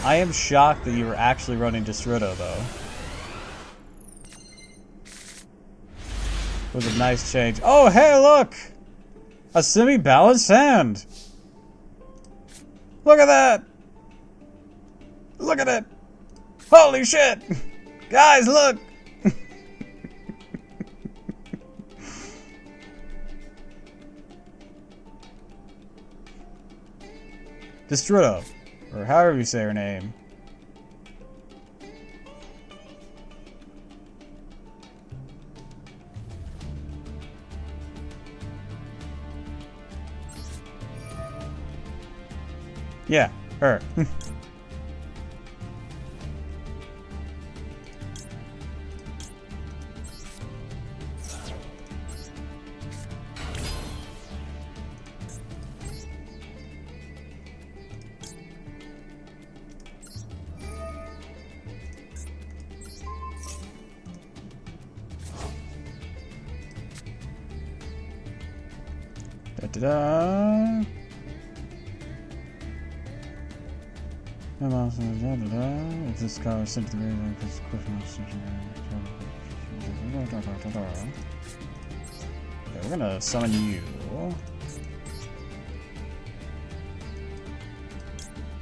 I am shocked that you were actually running Destrudo, though. It was a nice change. Oh, hey, look! A semi-balanced hand! Look at that! Look at it! Holy shit! Guys, look! Destrudo, or however you say her name. Yeah, her. Da-da-da. If this card is sent to the graveyard, it's okay, we're gonna summon you.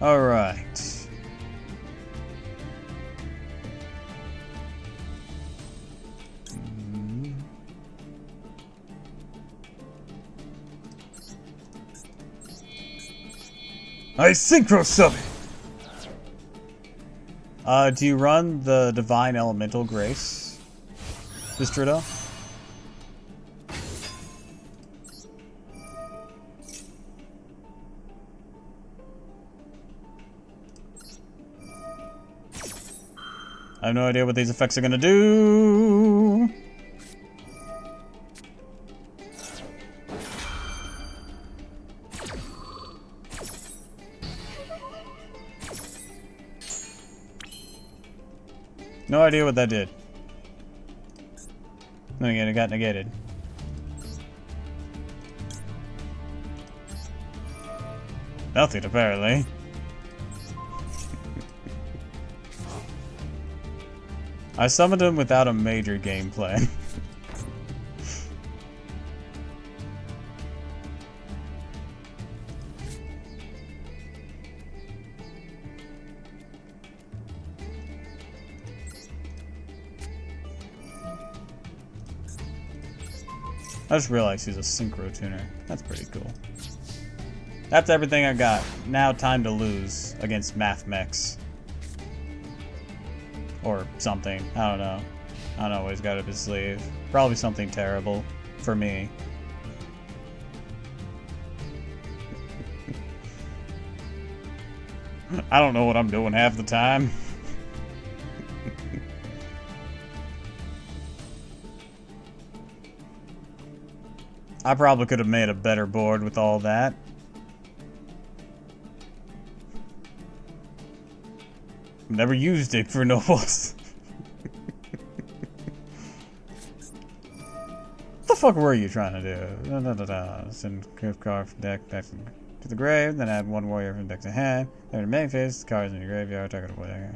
Alright. I synchro summon! Do you run the Divine Elemental Grace, Destrudo? I have no idea what these effects are gonna do. No idea what that did. Then again, it got negated. Nothing, apparently. I summoned him without a major game plan. I just realized he's a synchro tuner. That's pretty cool. That's everything I got. Now time to lose against Math Mechs. Or something. I don't know. I don't know what he's got up his sleeve. Probably something terrible. For me. I don't know what I'm doing half the time. I probably could have made a better board with all that. Never used it for nobles. What the fuck were you trying to do? Send gift card from deck back to the grave, then add one warrior from deck to hand. Then the main phase, cards in your graveyard, target a player.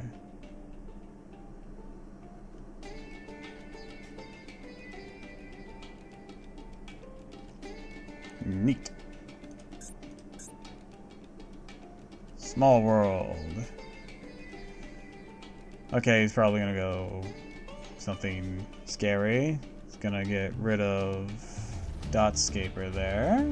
Neat. Small world. Okay, he's probably gonna go something scary. He's gonna get rid of Dotscaper there.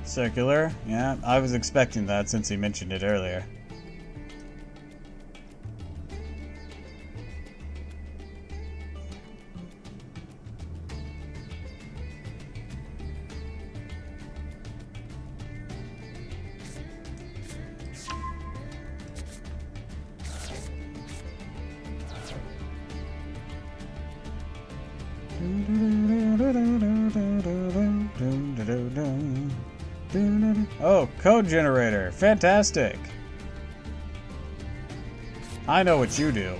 Circular, yeah, I was expecting that since he mentioned it earlier. Oh, code generator. Fantastic. I know what you do.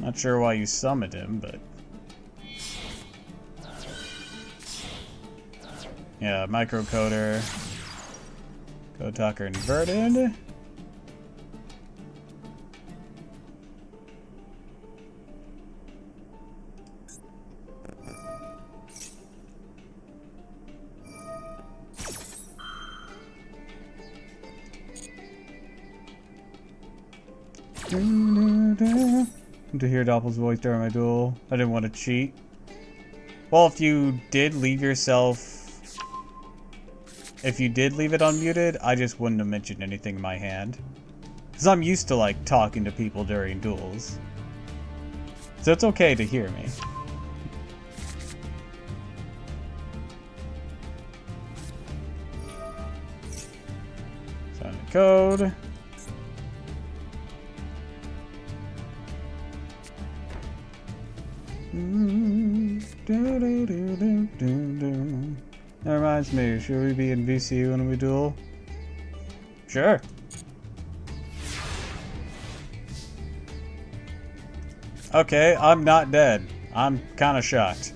Not sure why you summoned him, but... yeah, microcoder. Code talker inverted. To hear Doppel's voice during my duel. I didn't want to cheat. Well, if you did leave it unmuted, I just wouldn't have mentioned anything in my hand. Because I'm used to, like, talking to people during duels. So it's okay to hear me. Sign the code. That reminds me, should we be in VCU when we duel? Sure. Okay, I'm not dead. I'm kinda shocked.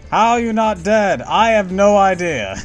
How are you not dead? I have no idea.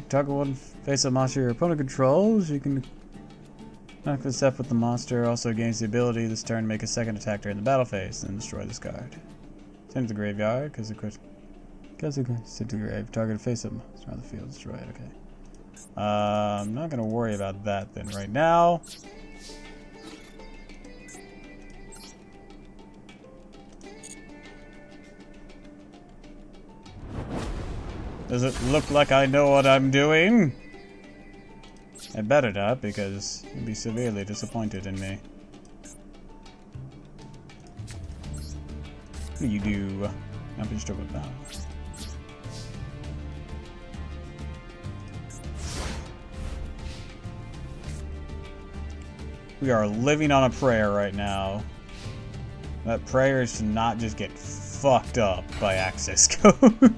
Target one face a monster your opponent controls. You can knock this up with the monster. Also gains the ability this turn to make a second attack during the battle phase, then destroy this card. Send to the graveyard because it sent to the grave. Target face up around the field. Destroy it. Okay. I'm not gonna worry about that then right now. Does it look like I know what I'm doing? I better not, because you'll be severely disappointed in me. What do you do? I'm just over now. We are living on a prayer right now. That prayer is to not just get fucked up by access code.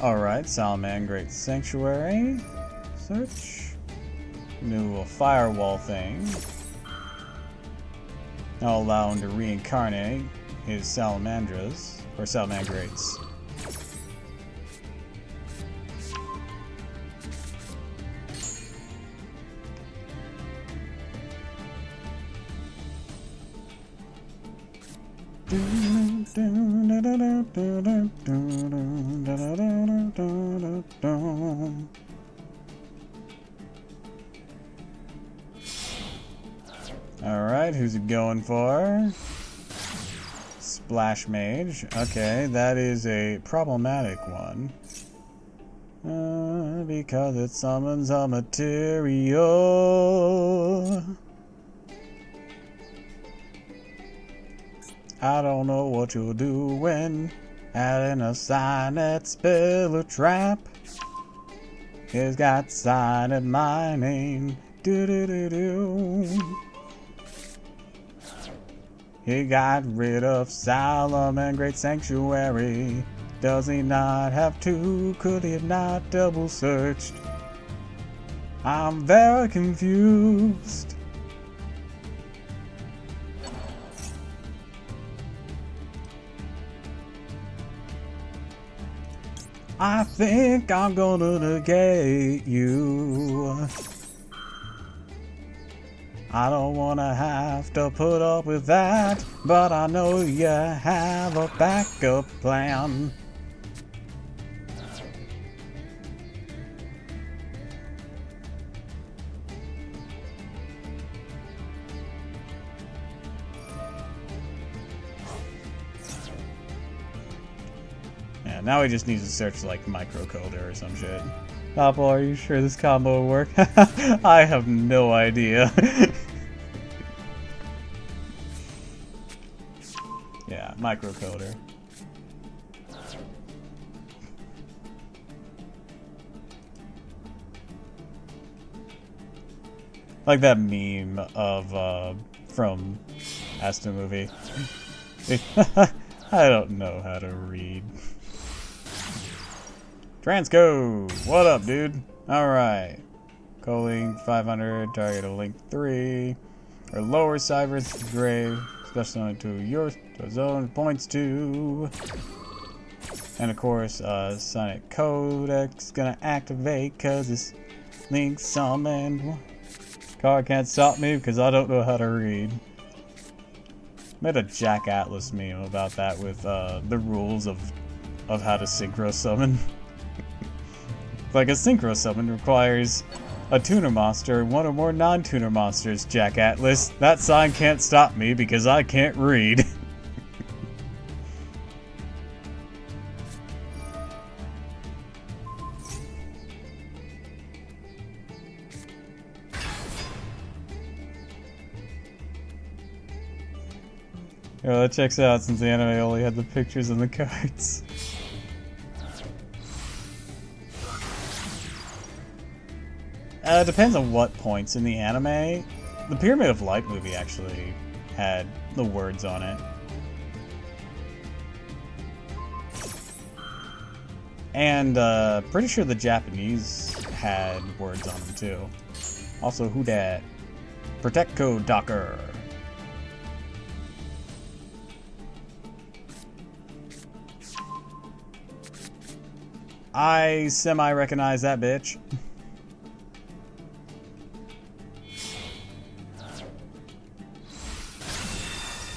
Alright, Salaman Great Sanctuary. Search. New firewall thing. I'll allow him to reincarnate his Salamandras, or Salamandrates. Alright, who's it going for? Splash Mage. Okay, that is a problematic one. Because it summons a material. I don't know what you're doing. Adding a sign that spell a trap. It's got sign in my name. Do do do do. He got rid of Solomon, Great Sanctuary. Does he not have to? Could he have not double searched? I'm very confused. I think I'm gonna negate you. I don't wanna have to put up with that, but I know you have a backup plan. Yeah, now he just needs to search like microcoder or some shit. Doppel, are you sure this combo will work? I have no idea. Yeah, microcoder. Like that meme of from Aston movie. I don't know how to read. Transco! What up, dude? Alright. Calling 500, target a link 3. Or lower Cyber's grave, especially only to your zone points to. And of course, Sonic Codex gonna activate cause it's link summoned. Card can't stop me because I don't know how to read. Made a Jack Atlas meme about that with the rules of how to synchro summon. Like a synchro summon requires a tuner monster and one or more non-tuner monsters, Jack Atlas. That sign can't stop me because I can't read. Well, that checks out since the anime only had the pictures and the cards. Depends on what points in the anime. The Pyramid of Light movie actually had the words on it. And pretty sure the Japanese had words on them too. Also, who dat? Protect code Docker. I semi-recognize that bitch.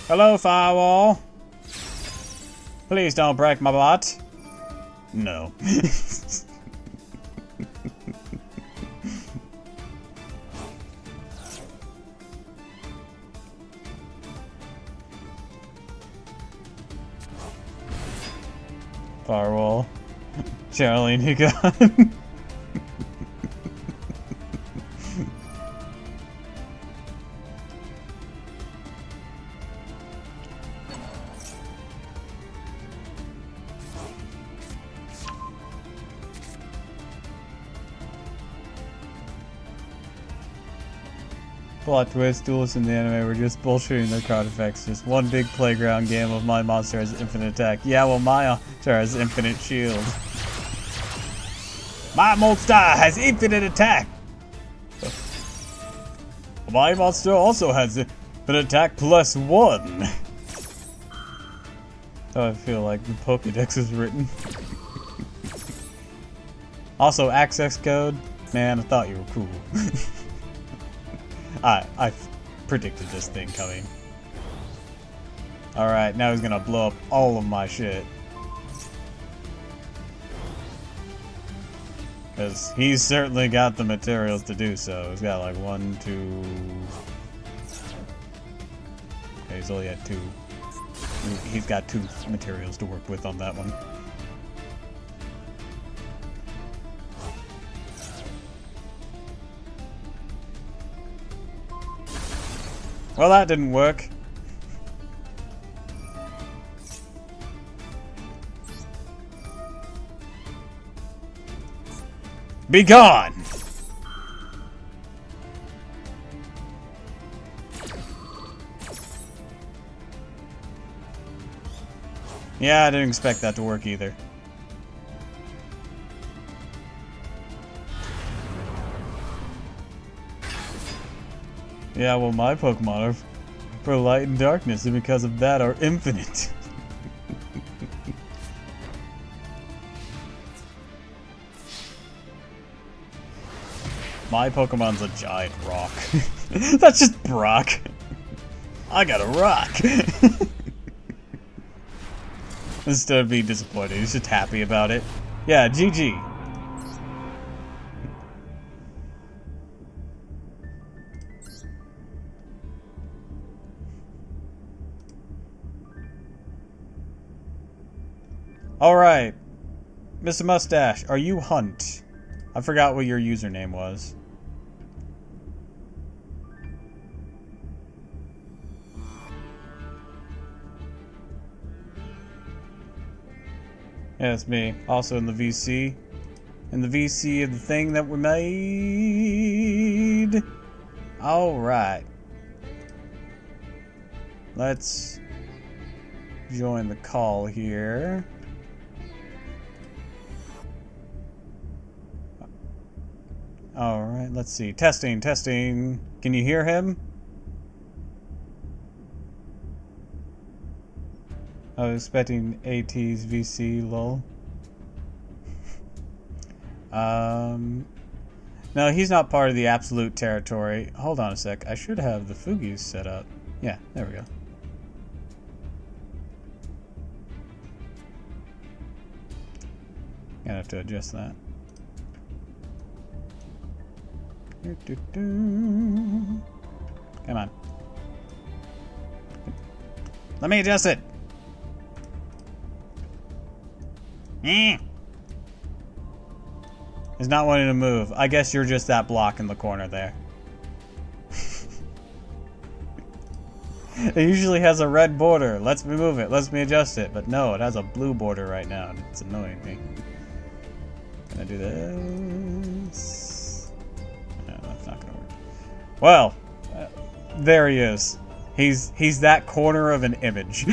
Hello, Firewall. Please don't break my butt. No. Firewall. Charlie Nigon. Plot twist, duelists in the anime were just bullshitting their card effects. Just one big playground game of my monster has infinite attack. Yeah, well, my monster has infinite shield. My monster has infinite attack! My monster also has infinite attack plus 1. How I feel like the Pokédex is written. Also, access code. Man, I thought you were cool. I predicted this thing coming. Alright, now he's gonna blow up all of my shit. Because he's certainly got the materials to do so. He's got like 1, 2... Okay, he's only had 2. He's got 2 materials to work with on that one. Well, that didn't work. Be gone! Yeah, I didn't expect that to work either. Yeah, well, my Pokemon are for light and darkness, and because of that are infinite. My Pokemon's a giant rock. That's just Brock. I got a rock. Instead of being disappointed, he's just happy about it. Yeah, GG. Alright. Mr. Mustache, are you Hunt? I forgot what your username was. Yeah, it's me. Also in the VC. In the VC of the thing that we made. Alright. Let's join the call here. Alright, let's see. Testing, testing. Can you hear him? I was expecting AT's VC, lol. No, he's not part of the absolute territory. Hold on a sec. I should have the Fugies set up. Yeah, there we go. Gonna have to adjust that. Come on. Let me adjust it. He's not wanting to move. I guess you're just that block in the corner there. It usually has a red border. Lets me move it. Lets me adjust it. But no, it has a blue border right now. And it's annoying me. Can I do this? No, that's not gonna work. Well, there he is. He's that corner of an image.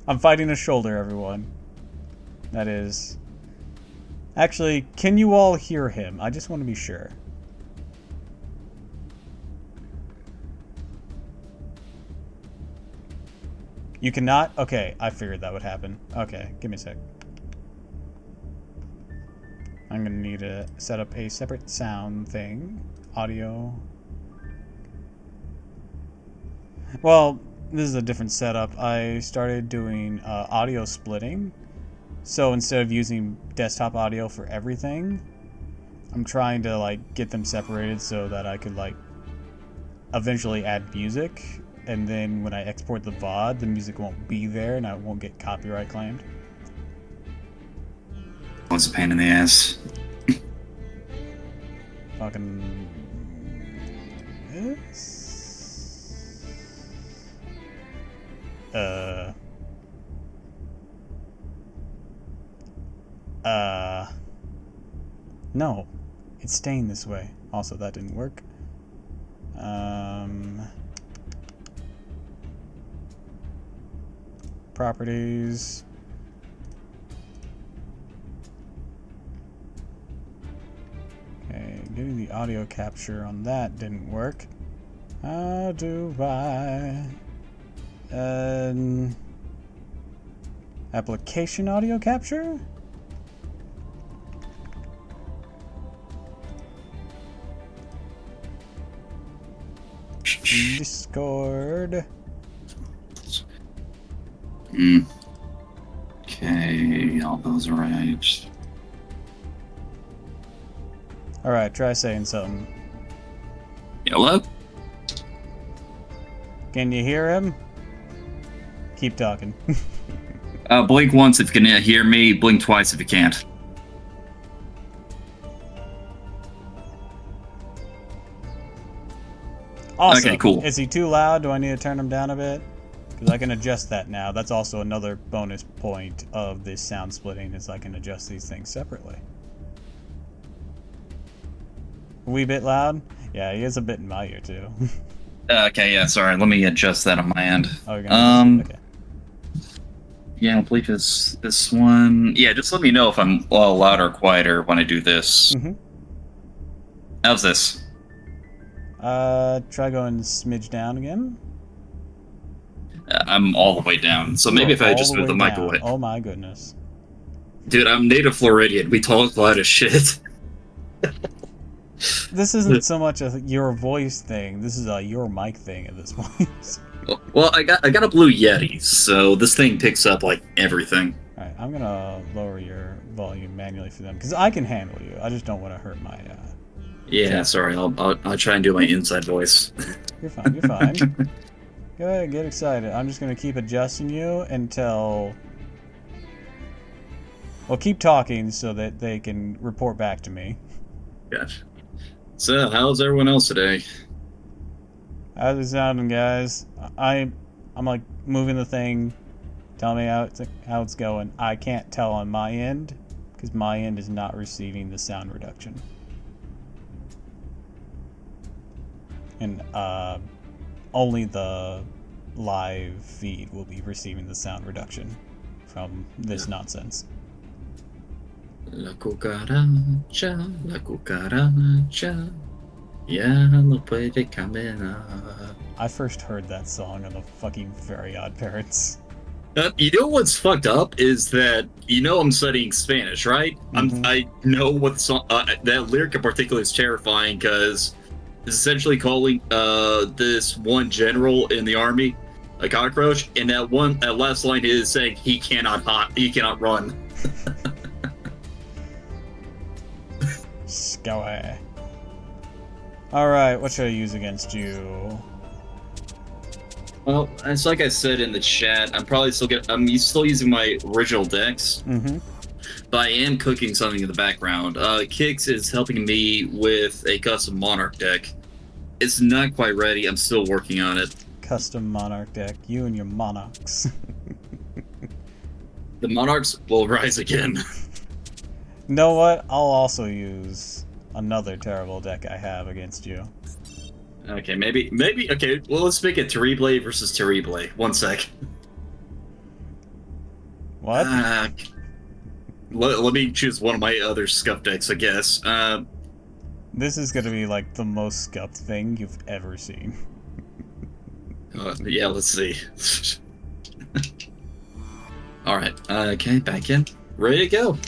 I'm fighting a shoulder, everyone. That is... Actually, can you all hear him? I just want to be sure. You cannot? Okay, I figured that would happen. Okay, give me a sec. I'm gonna need to set up a separate sound thing. Audio. Well, this is a different setup. I started doing audio splitting. So instead of using desktop audio for everything, I'm trying to like get them separated so that I could like eventually add music, and then when I export the VOD, the music won't be there and I won't get copyright claimed. What's a pain in the ass? Fucking this? No. It's staying this way. Also, that didn't work. Properties. Okay, getting the audio capture on that didn't work. How do I... application audio capture? Discord. Okay, all those are right. Alright, try saying something. Hello? Can you hear him? Keep talking. Blink once if you can hear me, blink twice if you can't. Awesome. Okay, cool. Is he too loud? Do I need to turn him down a bit? Because I can adjust that now. That's also another bonus point of this sound splitting, is I can adjust these things separately. A wee bit loud? Yeah, he is a bit in my ear too. Okay, yeah, sorry. Let me adjust that on my end. Oh, you're gonna adjust it? Okay. Yeah, I believe it's this one. Yeah, just let me know if I'm louder or quieter when I do this. Mm-hmm. How's this? Try going smidge down again. I'm all the way down. So maybe if I just move the mic away. Oh my goodness. Dude, I'm native Floridian. We talk loud as shit. This isn't so much a your voice thing. This is a your mic thing at this point. Well, I got a Blue Yeti, so this thing picks up like everything. All right, I'm gonna lower your volume manually for them because I can handle you. I just don't want to hurt my. Yeah, sorry. I'll try and do my inside voice. You're fine. You're fine. Go ahead, get excited. I'm just gonna keep adjusting you until. Well, keep talking so that they can report back to me. Gotcha. So, how's everyone else today? How's it sounding, guys? I'm like moving the thing. Tell me how it's going. I can't tell on my end because my end is not receiving the sound reduction. And only the live feed will be receiving the sound reduction from this nonsense. La cucaracha, ya no puede caminar. I first heard that song on the fucking Very Odd Parents. You know what's fucked up is that I'm studying Spanish, right? Mm-hmm. I know what the song, that lyric in particular is terrifying because it's essentially calling this one general in the army a cockroach, and that last line is saying he cannot run. Go away. Alright, what should I use against you? Well, it's like I said in the chat, I'm still using my original decks. Mm-hmm. But I am cooking something in the background. Kix is helping me with a custom Monarch deck. It's not quite ready. I'm still working on it. Custom Monarch deck. You and your Monarchs. The Monarchs will rise again. Know what? I'll also use another terrible deck I have against you. Okay, maybe. Okay, well, let's make it Terrible versus Terrible. One sec. What? Let me choose one of my other scuff decks, I guess. This is gonna be like the most scuffed thing you've ever seen. Yeah, let's see. Alright, okay, back in. Ready to go.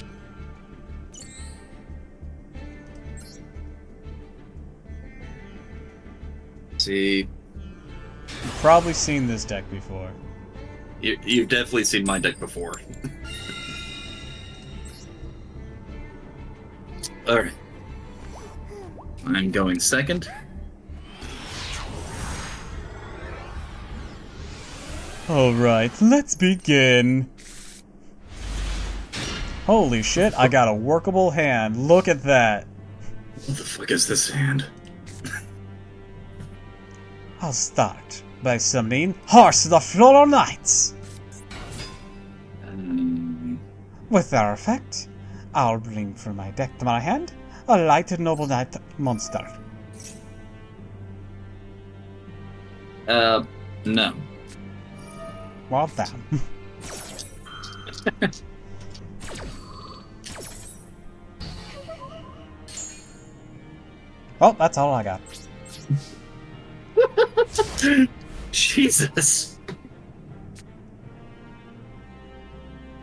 See. You've probably seen this deck before. You've definitely seen my deck before. Alright. I'm going second. Alright, let's begin. Holy shit, I got a workable hand. Look at that. What the fuck is this hand? I'll start by summoning Horse of the Floral Knights. With their effect, I'll bring from my deck to my hand a Light Noble Knight monster. No. Well, damn. Well, that's all I got. Jesus.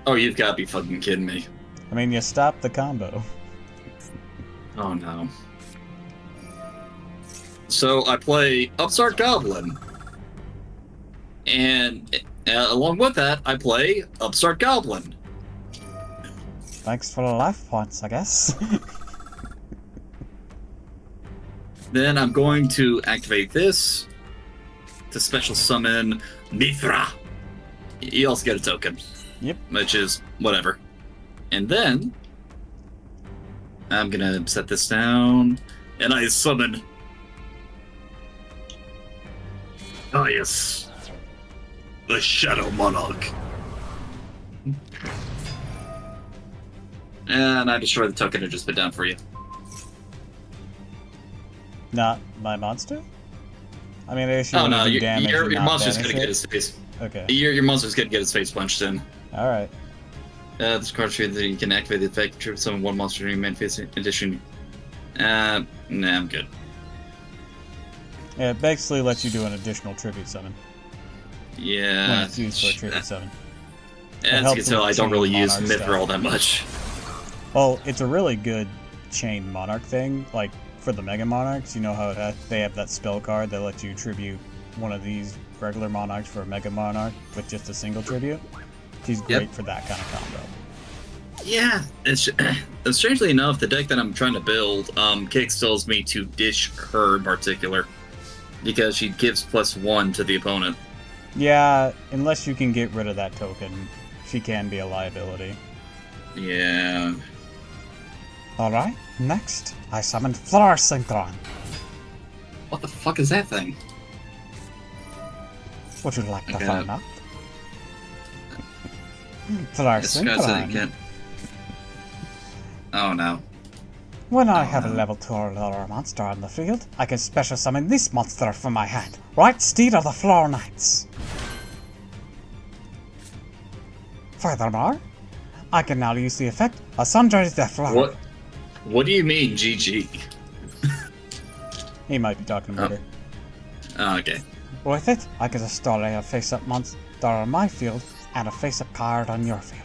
Oh, you've got to be fucking kidding me. I mean, you stopped the combo. Oh no. So I play Upstart Goblin. And along with that, I play Upstart Goblin. Thanks for the life points, I guess. Then I'm going to activate this to special summon Mithra. You also get a token. Yep. Which is whatever. And then I'm gonna set this down, and I summon Gaius, the Shadow Monarch. And I destroy the token I just put down for you. Not my monster? I mean, I guess you Oh want no, to do damage your and not monster's gonna banish get it? his face. Okay. Your monster's gonna get his face punched in. Alright. This card trade that you can activate the effect to summon one monster in your main face addition. Nah, I'm good. Yeah, it basically lets you do an additional tribute summon Yeah. when it's used for a tribute summon. As you helps can tell, with I don't really chain use monarch Mithra stuff. all that much. Well, it's a really good chain monarch thing. Like, for the Mega Monarchs, you know how they have that spell card that lets you tribute one of these regular monarchs for a Mega Monarch with just a single tribute? She's great for that kind of combo. Yeah, it's strangely enough, the deck that I'm trying to build kickstills me to dish her in particular because she gives +1 to the opponent. Yeah, unless you can get rid of that token, she can be a liability. Yeah. Alright, next, I summon Floor Synchron. What the fuck is that thing? Would you like to Okay. find out? Floor This guy said you Synchron. can't. Oh no. When I Oh, have a no. level 2 or lower monster on the field, I can special summon this monster from my hand. Right, Steed of the Floor Knights. Furthermore, I can now use the effect of Sundra's Death Flower. What do you mean, GG? He might be talking about Oh. her. Oh, okay. With it, I can install a face-up monster on my field and a face-up card on your field.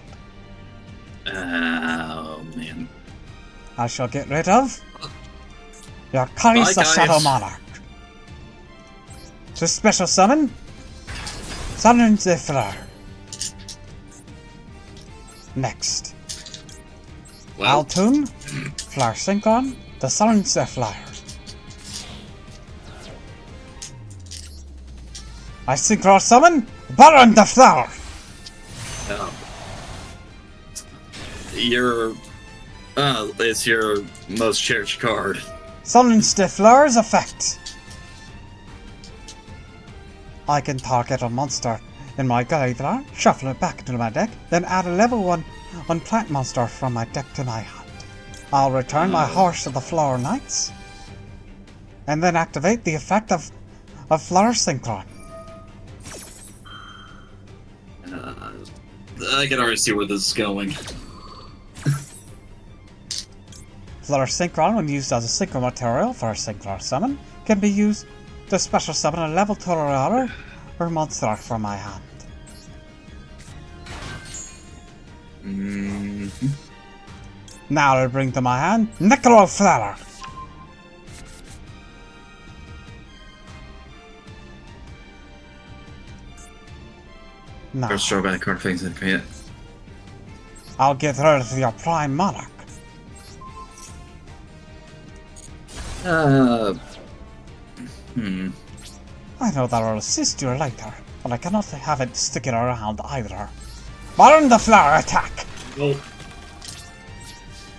Oh man. I shall get rid of your Kai's the Bye, Shadow guys. Monarch. To special summon, summon the Flower. Next, Well, Altoon, Flower Synchron, the Summon the Flower. I synchro summon Baron the Flower. um, it's your most cherished card. Summons the Flower's effect. I can target a monster in my graveyard, shuffle it back into my deck, then add a level 1 plant monster from my deck to my hand. I'll return my Horse of the Floor Knights, and then activate the effect of Flower Synchron. I can already see where this is going. Flower Synchron, when used as a synchro material for a synchro summon, can be used to special summon a level 2 or higher or monster from my hand. Now I'll bring to my hand Necro Flower. Now, First draw by the card face and create it. I'll get rid of your Prime Monarch. I know that I'll assist you later, but I cannot have it sticking around either. Burn the Flower attack! Oh,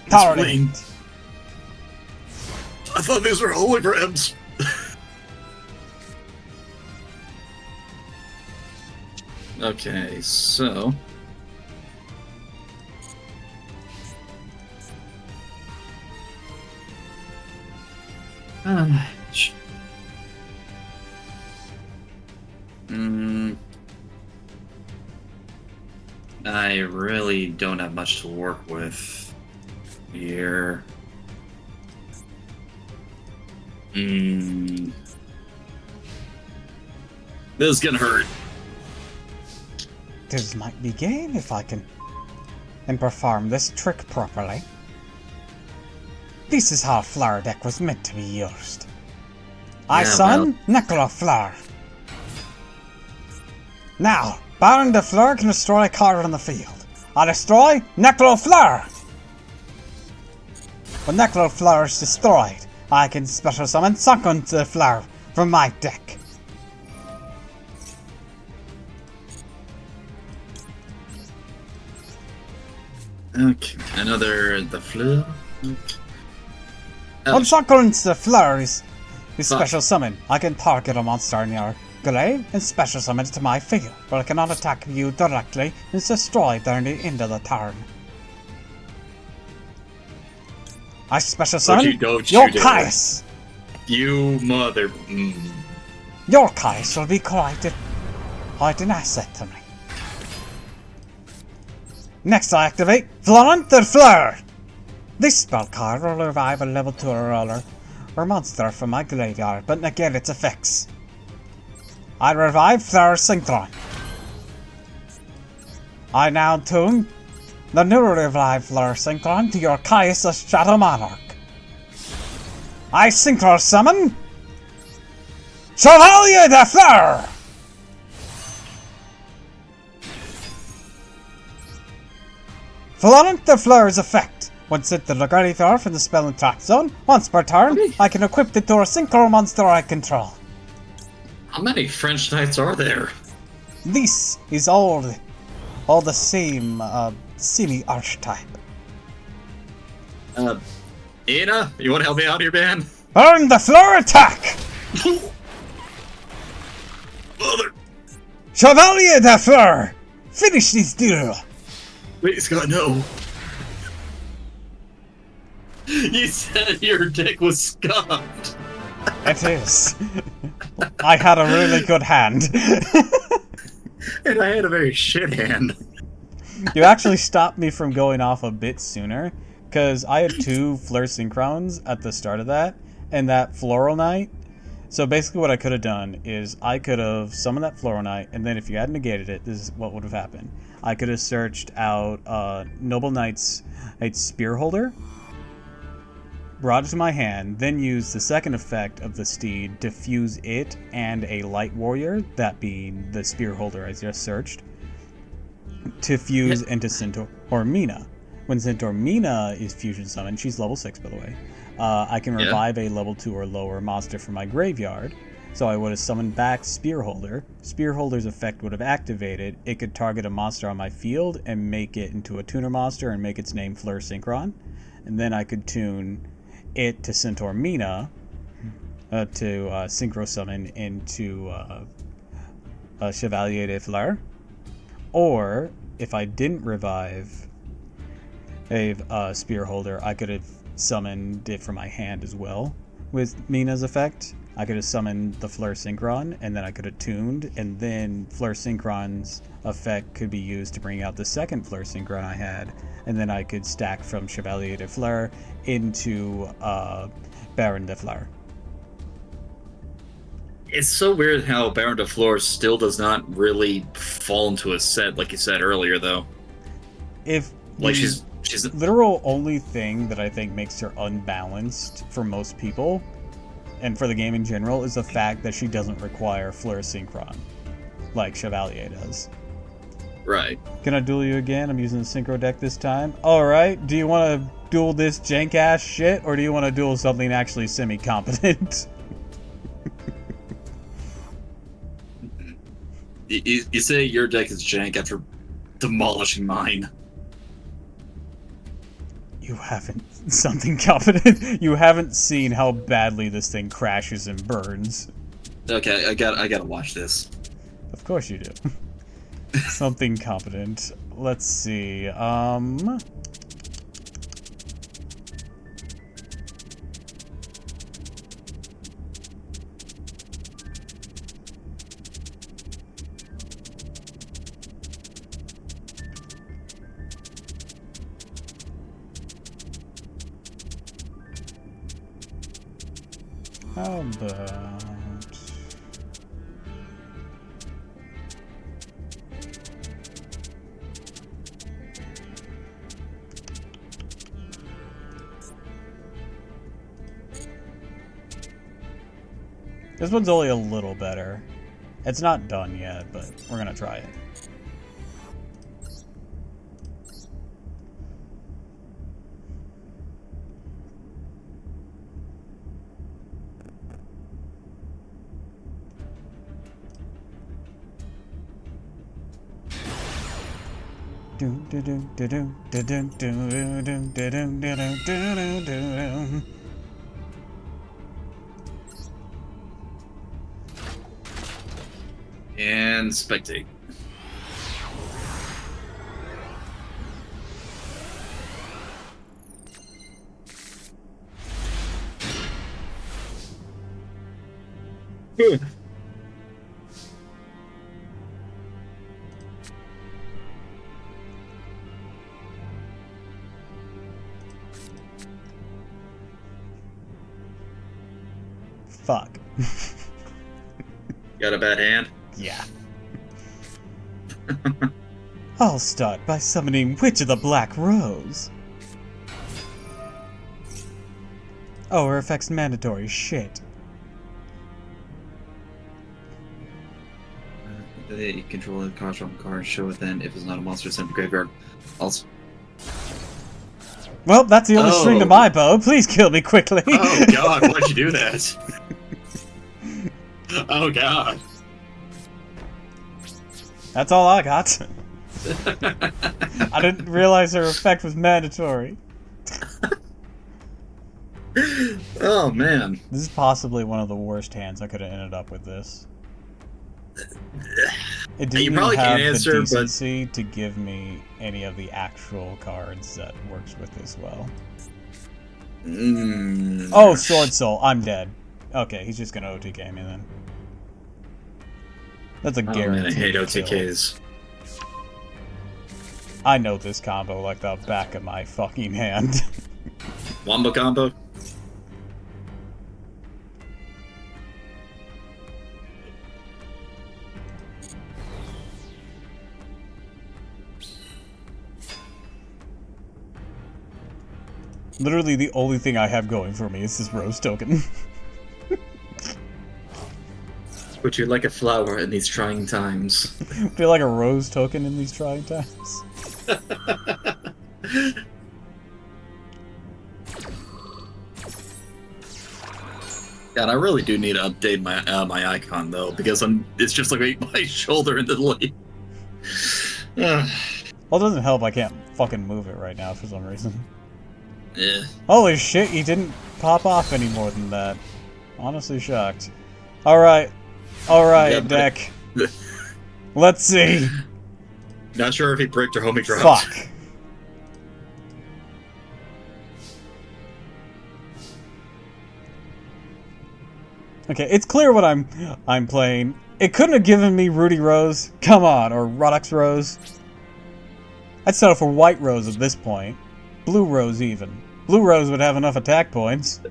Tower wing. Lead. I thought these were holograms. Okay, so I really don't have much to work with here. This is gonna hurt. This might be game if I can perform this trick properly. This is how a flower deck was meant to be used. I summon Necrofleur. Now, Baron de Fleur can destroy a card on the field. I destroy Necrofleur. When Necrofleur is destroyed, I can special summon Sunken de Fleur from my deck. Okay, another the Fleur. Okay. When Sunken de Fleur is special summon, I can target a monster in your grave and special summon it to my field, but I cannot attack you directly and it's destroyed during the end of the turn. I special summon your Caius. You mother. Your Caius will be quite an asset to me. Next I activate Florent de Fleur. This spell card will revive a level 2 roller or monster from my graveyard, but negate its effects. I revive Fleur Synchron. I now tune the new revived Fleur Synchron to your Caius the Shadow Monarch. I Synchro summon Chevalier de Fleur! Florent de Fleur's effect. When sent to the graveyard from the spell and trap zone, once per turn, I can equip it to a Synchro monster I control. How many French Knights are there? This is all the same semi-archetype. Ina, you want to help me out here, man? Burn the Fleur attack! Mother! Chevalier de Fleur! Finish this duel! Please, God, no. You said your dick was scuffed. It is. I had a really good hand. And I had a very shit hand. You actually stopped me from going off a bit sooner, because I had 2 Fleur Synchrons at the start of that, and that Floral Knight. So basically what I could have done is I could have summoned that Floral Knight, and then if you had negated it, this is what would have happened. I could have searched out Noble Knight's Spear Holder, brought it to my hand, then used the second effect of the steed to fuse it and a Light Warrior, that being the Spear Holder I just searched, to fuse into Centaur Mina. When Centaur Mina is fusion summoned, she's level 6 by the way, I can revive a level 2 or lower monster from my graveyard. So I would have summoned back Spear Holder. Spear Holder's effect would have activated. It could target a monster on my field and make it into a tuner monster and make its name Fleur Synchron. And then I could tune it to Centaur Mina to synchro summon into Chevalier de Fleur. Or if I didn't revive a Spear Holder, I could have summoned it from my hand as well with Mina's effect. I could have summoned the Fleur Synchron, and then I could have tuned, and then Fleur Synchron's effect could be used to bring out the second Fleur Synchron I had, and then I could stack from Chevalier de Fleur into Baron de Fleur. It's so weird how Baron de Fleur still does not really fall into a set, like you said earlier, though. If like she's literal only thing that I think makes her unbalanced for most people, and for the game in general, is the fact that she doesn't require Fleur Synchron like Chevalier does. Right. Can I duel you again? I'm using the Synchro deck this time. Alright, do you want to duel this jank-ass shit, or do you want to duel something actually semi-competent? You say your deck is jank after demolishing mine. You haven't... something competent? You haven't seen how badly this thing crashes and burns. Okay, I gotta watch this. Of course you do. Something competent. Let's see, how about... This one's only a little better. It's not done yet, but we're gonna try it. And spectate. Fuck. Got a bad hand? Yeah. I'll start by summoning Witch of the Black Rose. Oh, her effect's mandatory. Shit. They control the card from card, show it then. If it's not a monster, send to graveyard. Also. Well, that's the only string to my bow. Please kill me quickly. Oh god, why'd you do that? Oh god. That's all I got. I didn't realize her effect was mandatory. Oh man. This is possibly one of the worst hands I could have ended up with this. It didn't You probably even have can't answer, the but decency to give me any of the actual cards that works with this well. Oh, Sword Soul. I'm dead. Okay, he's just gonna OTK me then. That's a guarantee. Man, I hate kill. OTKs. I know this combo like the back of my fucking hand. Wombo combo? Literally the only thing I have going for me is this rose token. But you're like a flower in these trying times. Feel like a rose token in these trying times. God, I really do need to update my my icon though, because it's just like my shoulder in the lead. Well, it doesn't help I can't fucking move it right now for some reason. Yeah. Holy shit, he didn't pop off any more than that. Honestly shocked. Alright. Alright, Yeah, deck. Let's see. Not sure if he bricked or homie dropped. Fuck. Okay, it's clear what I'm playing. It couldn't have given me Rudy Rose. Come on, or Rodux Rose. I'd settle for White Rose at this point. Blue Rose even. Blue Rose would have enough attack points.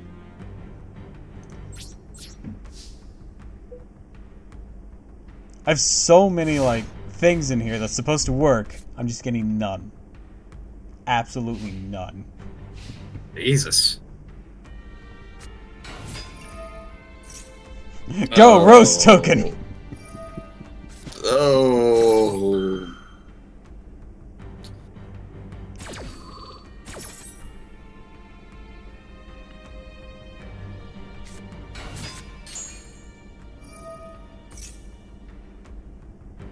I have so many, like, things in here that's supposed to work. I'm just getting none. Absolutely none. Jesus. Go, Rose Token! Oh.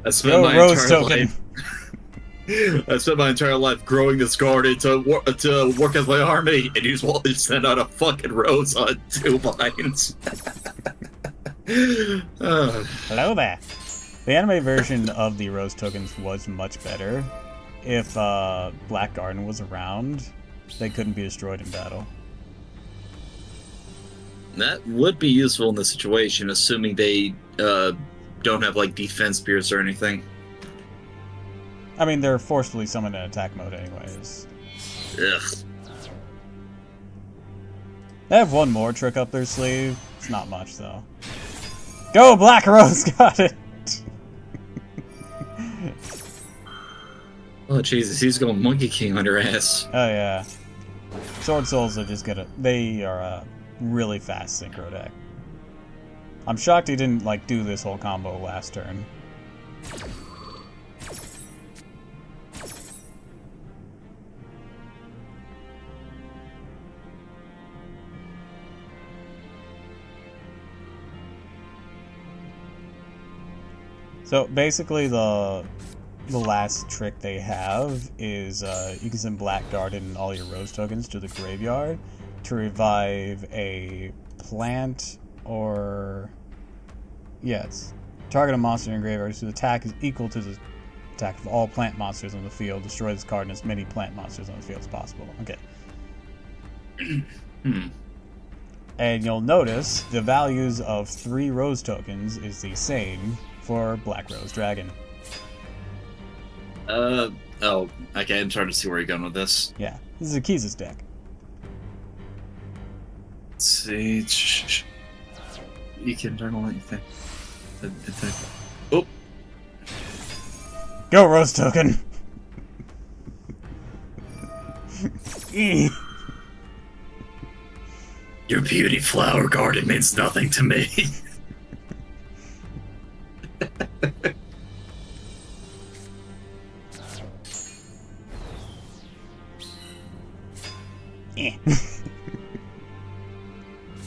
I spent my entire life. I spent my entire life growing this garden to work as my army, and you just want to send out a fucking rose on 2 lines. Hello there. The anime version of the Rose Tokens was much better. If Black Garden was around, they couldn't be destroyed in battle. That would be useful in this situation, assuming they don't have like defense spears or anything. I mean, they're forcefully summoned in attack mode anyways. Ugh. They have one more trick up their sleeve. It's not much, though. Go, Black Rose! Got it! Oh, Jesus, he's going Monkey King on your ass. Oh, yeah. Sword Souls are just gonna... They are a really fast synchro deck. I'm shocked he didn't, like, do this whole combo last turn. So basically the last trick they have is you can send Blackguard and all your Rose tokens to the graveyard to revive a plant or... Yeah, it's target a monster in graveyard whose attack is equal to the attack of all plant monsters on the field. Destroy this card and as many plant monsters on the field as possible. Okay. And you'll notice the values of 3 Rose tokens is the same for Black Rose Dragon. Oh, okay, I'm trying to see where you're going with this. Yeah, this is a Akiza's deck. Let's see. You can journal anything. Oh! Go, Rose token! Your beauty flower garden means nothing to me.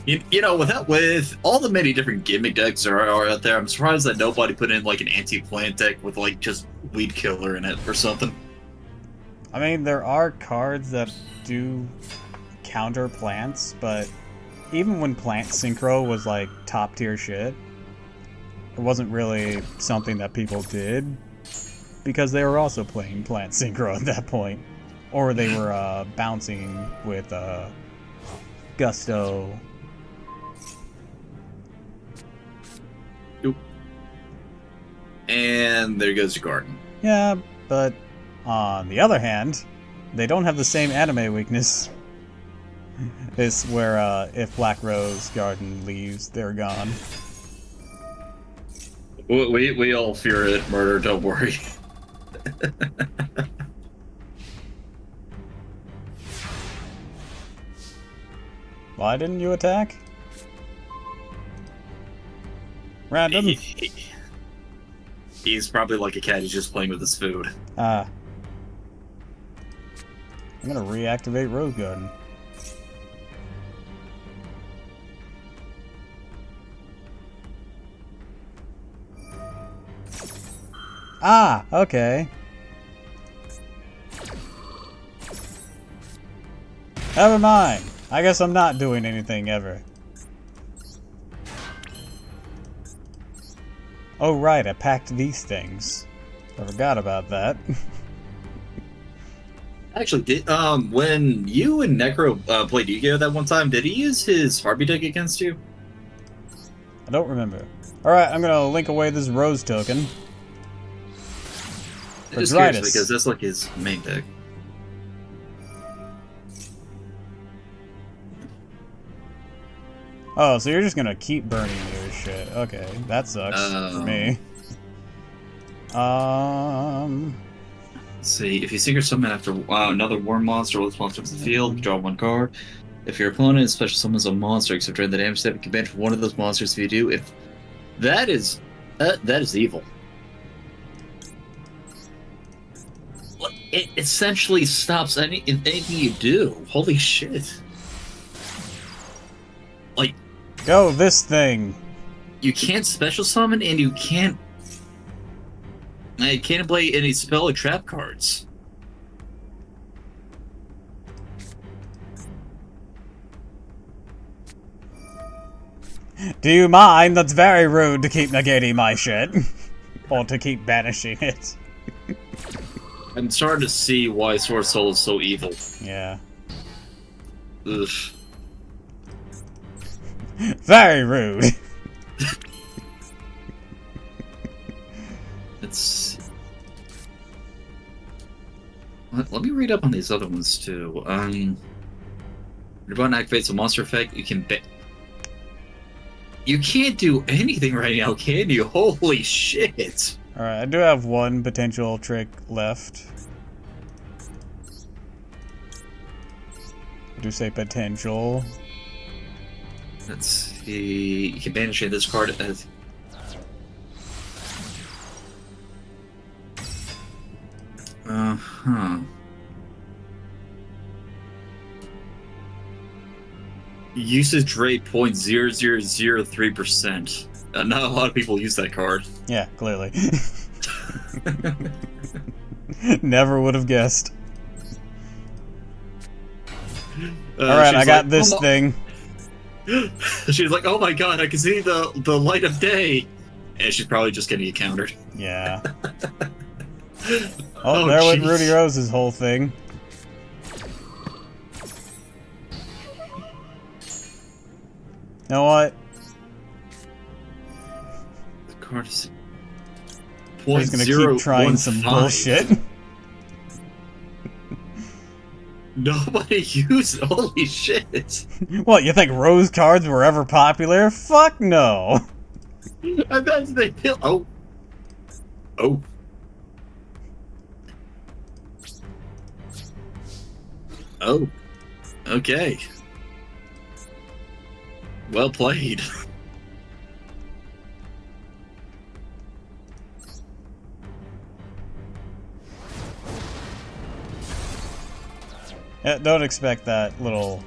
You know, with all the many different gimmick decks there are out there, I'm surprised that nobody put in like an anti-plant deck with like just weed killer in it or something. I mean, there are cards that do counter plants, but even when plant synchro was like top tier shit, it wasn't really something that people did because they were also playing plant synchro at that point, or they were bouncing with gusto. Oop. And there goes your garden. Yeah, but on the other hand, they don't have the same anime weakness. It's where if Black Rose Garden leaves, they're gone. We all fear it, murder, don't worry. Why didn't you attack? Random. He's probably like a cat, he's just playing with his food. I'm gonna reactivate Rose Garden. Ah, okay. Never mind. I guess I'm not doing anything ever. Oh right, I packed these things. I forgot about that. Actually, when you and Necro played Yu-Gi-Oh! That one time, did he use his Harpy deck against you? I don't remember. Alright, I'm gonna link away this Rose token. Just curious because that's like his main deck. Oh, so you're just gonna keep burning your shit. Okay, that sucks for me. Let's see, if you Secret Summon after another Worm monster or this monster from the field, draw 1 card. If your opponent special summons a monster, except during the damage step, you can bench one of those monsters if you do. If that is evil. It essentially stops anything you do. Holy shit. Like, go this thing. You can't special summon and you can't play any spell or trap cards. Do you mind? That's very rude to keep negating my shit. Or to keep banishing it. I'm starting to see why Sword Soul is so evil. Yeah. Ugh. Very rude. Let me read up on these other ones too. Your button activates a monster effect. You can't do anything right now, can you? Holy shit! Alright, I do have one potential trick left. I do say potential. Let's see. You can banish this card as... Uh-huh. Usage rate 0.0003%. Not a lot of people use that card. Yeah, clearly. Never would have guessed. Alright, I got this thing. She's like, oh my god, I can see the light of day. And she's probably just getting countered. Yeah. Oh, there went Rudy Rose's whole thing. You know what? The card is... He's gonna keep trying some bullshit. Nobody used... Holy shit. What, you think Rose cards were ever popular? Fuck no. I bet they... Oh. Oh. Oh. Okay. Well played. Yeah, don't expect that little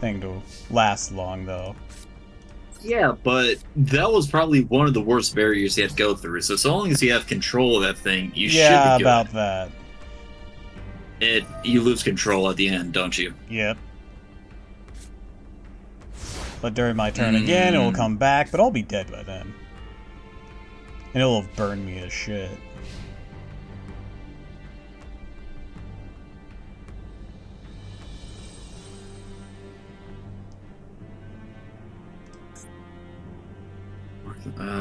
thing to last long, though. Yeah, but that was probably one of the worst barriers you had to go through. So long as you have control of that thing, you should be good. Yeah, about that. You lose control at the end, don't you? Yep. But during my turn again, it will come back, but I'll be dead by then. And it'll have burned me to shit.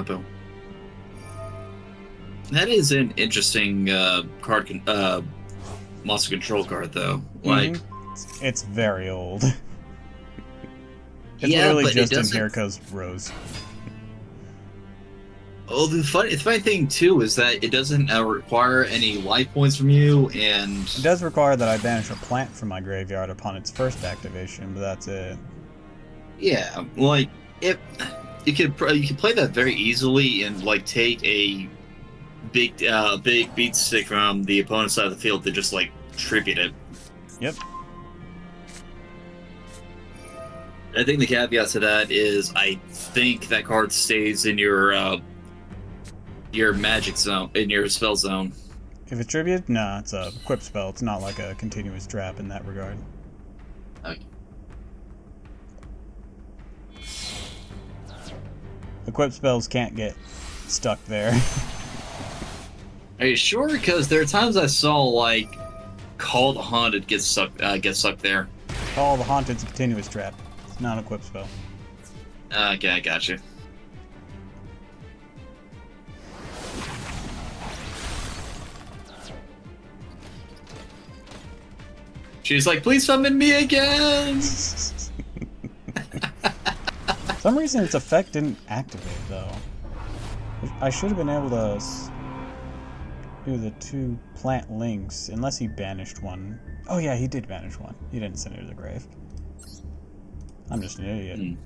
Bill. That is an interesting monster control card, though. Like, it's very old. It's yeah, literally but just it in doesn't... here because Rose. Oh, the funny thing too is that it doesn't require any life points from you, and it does require that I banish a plant from my graveyard upon its first activation, but that's it. Yeah, like if you could play that very easily and like take a big beat stick from the opponent's side of the field to just like tribute it. Yep. I think the caveat to that is I think that card stays in your magic zone, in your spell zone. If it's tribute, nah, it's a equip spell. It's not like a continuous trap in that regard. Okay. Equip spells can't get stuck there. Are you sure? Because there are times I saw like Call the Haunted get stuck there. Call the Haunted's a continuous trap. It's not an equip spell. Okay, I got you. She's like, please summon me again! For some reason its effect didn't activate, though. I should have been able to do the 2 plant links, unless he banished one. Oh yeah, he did banish one. He didn't send it to the grave. I'm just an idiot.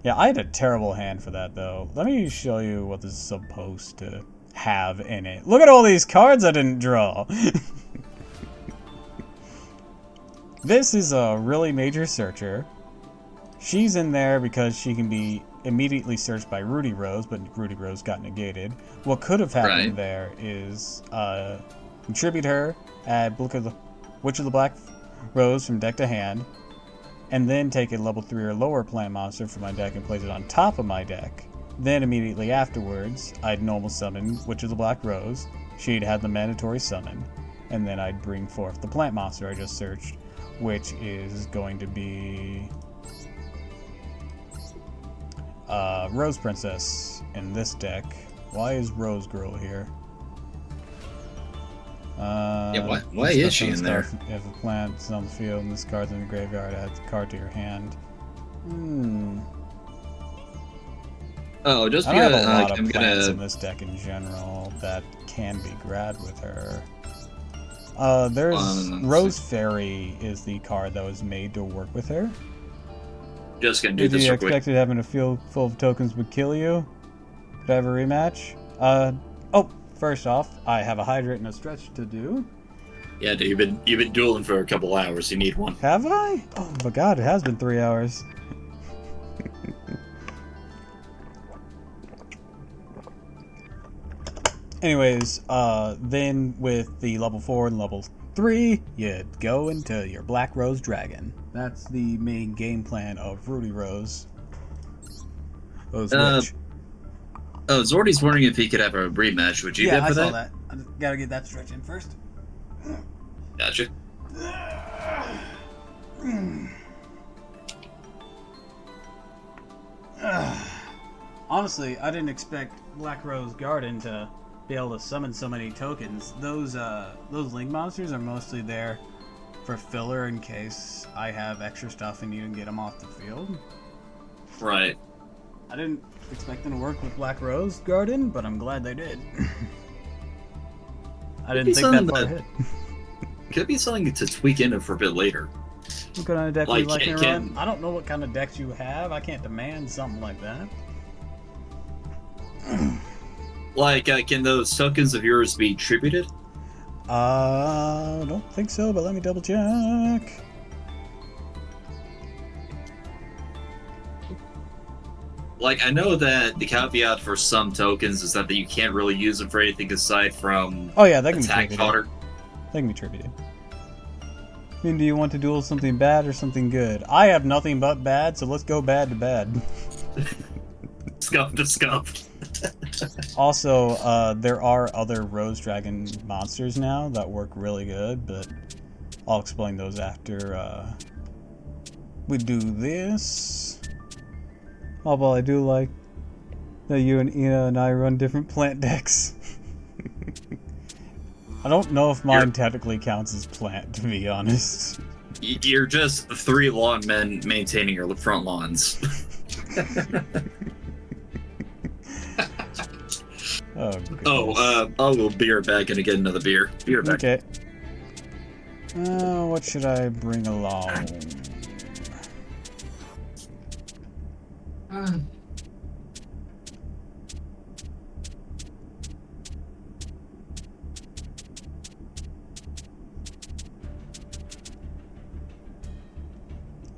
Yeah, I had a terrible hand for that, though. Let me show you what this is supposed to have in it. Look at all these cards I didn't draw! This is a really major searcher. She's in there because she can be immediately searched by Rudy Rose, but Rudy Rose got negated. What could have happened there is contribute her, add Witch of the Black Rose from deck to hand, and then take a level 3 or lower plant monster from my deck and place it on top of my deck. Then immediately afterwards, I'd normal summon Witch of the Black Rose. She'd have the mandatory summon, and then I'd bring forth the plant monster I just searched, which is going to be Rose Princess in this deck. Why is Rose Girl here? Yeah, why is she in there? If a plant is on the field and this card's in the graveyard, add the card to your hand. Oh, just I because have a lot of plants in this deck in general that can be grabbed with her. There's Rose Fairy is the card that was made to work with her. just gonna do Did this you real quick. expected having a field full of tokens would kill you? Could I have a rematch? Oh, first off, I have a hydrate and a stretch to do. Yeah, dude, you've been dueling for a couple hours. You need one. Have I? Oh my god, it has been 3 hours. Anyways, then with the level 4 and level 3, you go into your Black Rose Dragon. That's the main game plan of Rudy Rose. Witch. Zordy's wondering if he could have a rematch. Would you get for that? Yeah, I saw that. I just gotta get that stretch in first. Gotcha. Honestly, I didn't expect Black Rose Garden to be able to summon so many tokens. Those link monsters are mostly there for filler in case I have extra stuff and need to get them off the field. Right. I didn't expect them to work with Black Rose Garden, but I'm glad they did. I didn't think that far ahead. Could be something to tweak into for a bit later. What kind of deck Like, you like to can- run? I don't know what kind of decks you have. I can't demand something like that. Like, can those tokens of yours be tributed? I don't think so, but let me double check. Like, I know that the caveat for some tokens is that you can't really use them for anything aside from Oh yeah, that can be attack tributed. fodder. That can be tributed. I mean, do you want to duel something bad or something good? I have nothing but bad, so let's go bad to bad. Scuff to scuff. Also, there are other Rose Dragon monsters now that work really good, but I'll explain those after we do this. Oh, well, I do like that you and Ina and I run different plant decks. I don't know if mine technically counts as plant, to be honest. You're just 3 lawn men maintaining your front lawns. I'll go be right back and get another beer. Be right back. Okay. What should I bring along?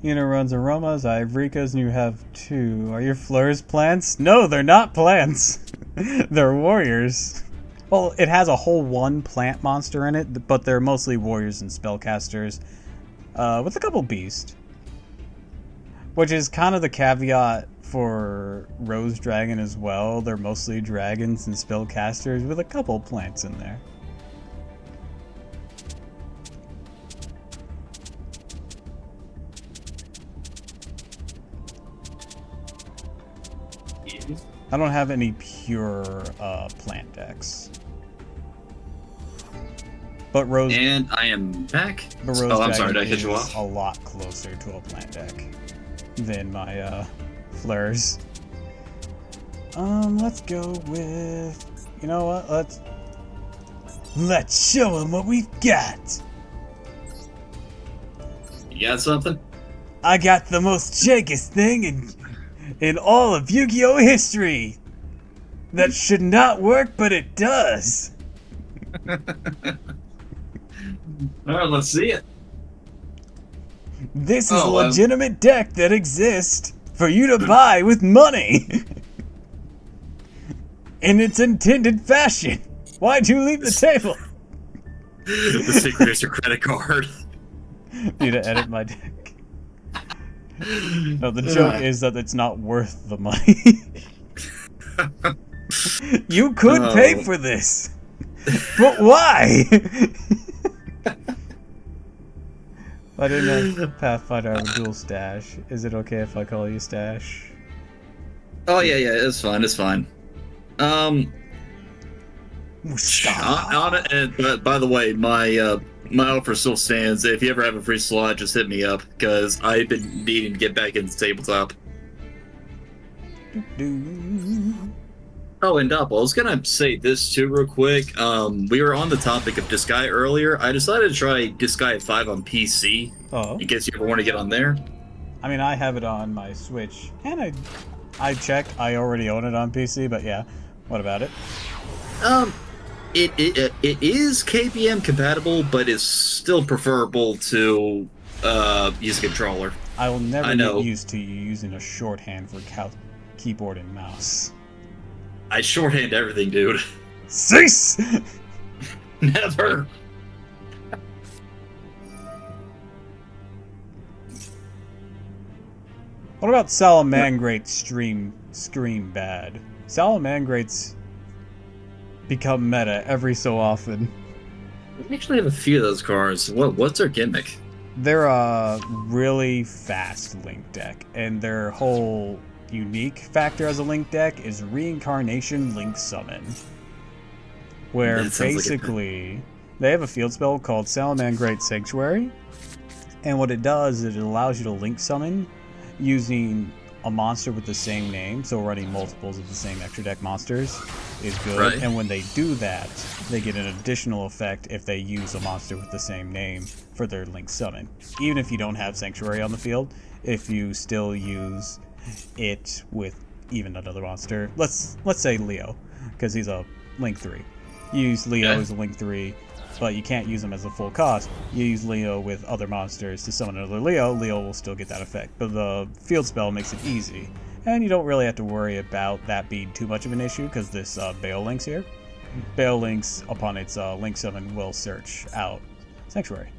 Ina runs aromas, I have Rikas, and you have 2. Are your fleurs plants? No, they're not plants. They're warriors. Well, it has a whole 1 plant monster in it, but they're mostly warriors and spellcasters, with a couple beasts. Which is kind of the caveat for Rose Dragon as well. They're mostly dragons and spellcasters with a couple plants in there. I don't have any pure plant decks. But Rose And I am back. But Rose I'm Dragon sorry, did I cut is you off? a lot closer to a plant deck than my Fleurs. Let's go with, you know what? Let's show them what we've got. You got something? I got the most shakiest thing in all of Yu-Gi-Oh history. That should not work, but it does. Alright, let's see it. This is a legitimate deck that exists for you to buy with money. In its intended fashion. Why'd you leave the table? The secret is your credit card. Need to edit my deck. No, the joke is that it's not worth the money. You could pay for this. But why? I didn't have Pathfinder, I have a dual stash. Is it okay if I call you Stash? Oh yeah, it's fine, it's fine. But by the way, my offer still stands. If you ever have a free slot, just hit me up, because I've been needing to get back into tabletop. Oh, and Doppel, I was gonna say this too real quick. We were on the topic of Disgaea earlier. I decided to try Disgaea 5 on PC. Oh. In case you ever want to get on there. I mean, I have it on my Switch, and I check. I already own it on PC, but yeah. What about it? It is KBM compatible, but it's still preferable to use a controller. I will never get used to you using a shorthand for keyboard and mouse. I shorthand everything, dude. Cease! Never. What about Salamangrate's Scream Bad? Salamangrate's become meta every so often. We actually have a few of those cards. What's their gimmick? They're a really fast Link deck, and their whole unique factor as a Link deck is Reincarnation Link Summon. Where basically, they have a field spell called Salamangrate Sanctuary, and what it does is it allows you to Link Summon using a monster with the same name, so running multiples of the same extra deck monsters is good. Right. And when they do that, they get an additional effect if they use a monster with the same name for their Link Summon. Even if you don't have Sanctuary on the field, if you still use it with even another monster, let's say Leo, because he's a Link 3. You use Leo as a Link 3, but you can't use him as a full cost. You use Leo with other monsters to summon another Leo. Leo will still get that effect, but the field spell makes it easy. And you don't really have to worry about that being too much of an issue, because this Bale Links here. Bale Links, upon its Link Summon, will search out Sanctuary.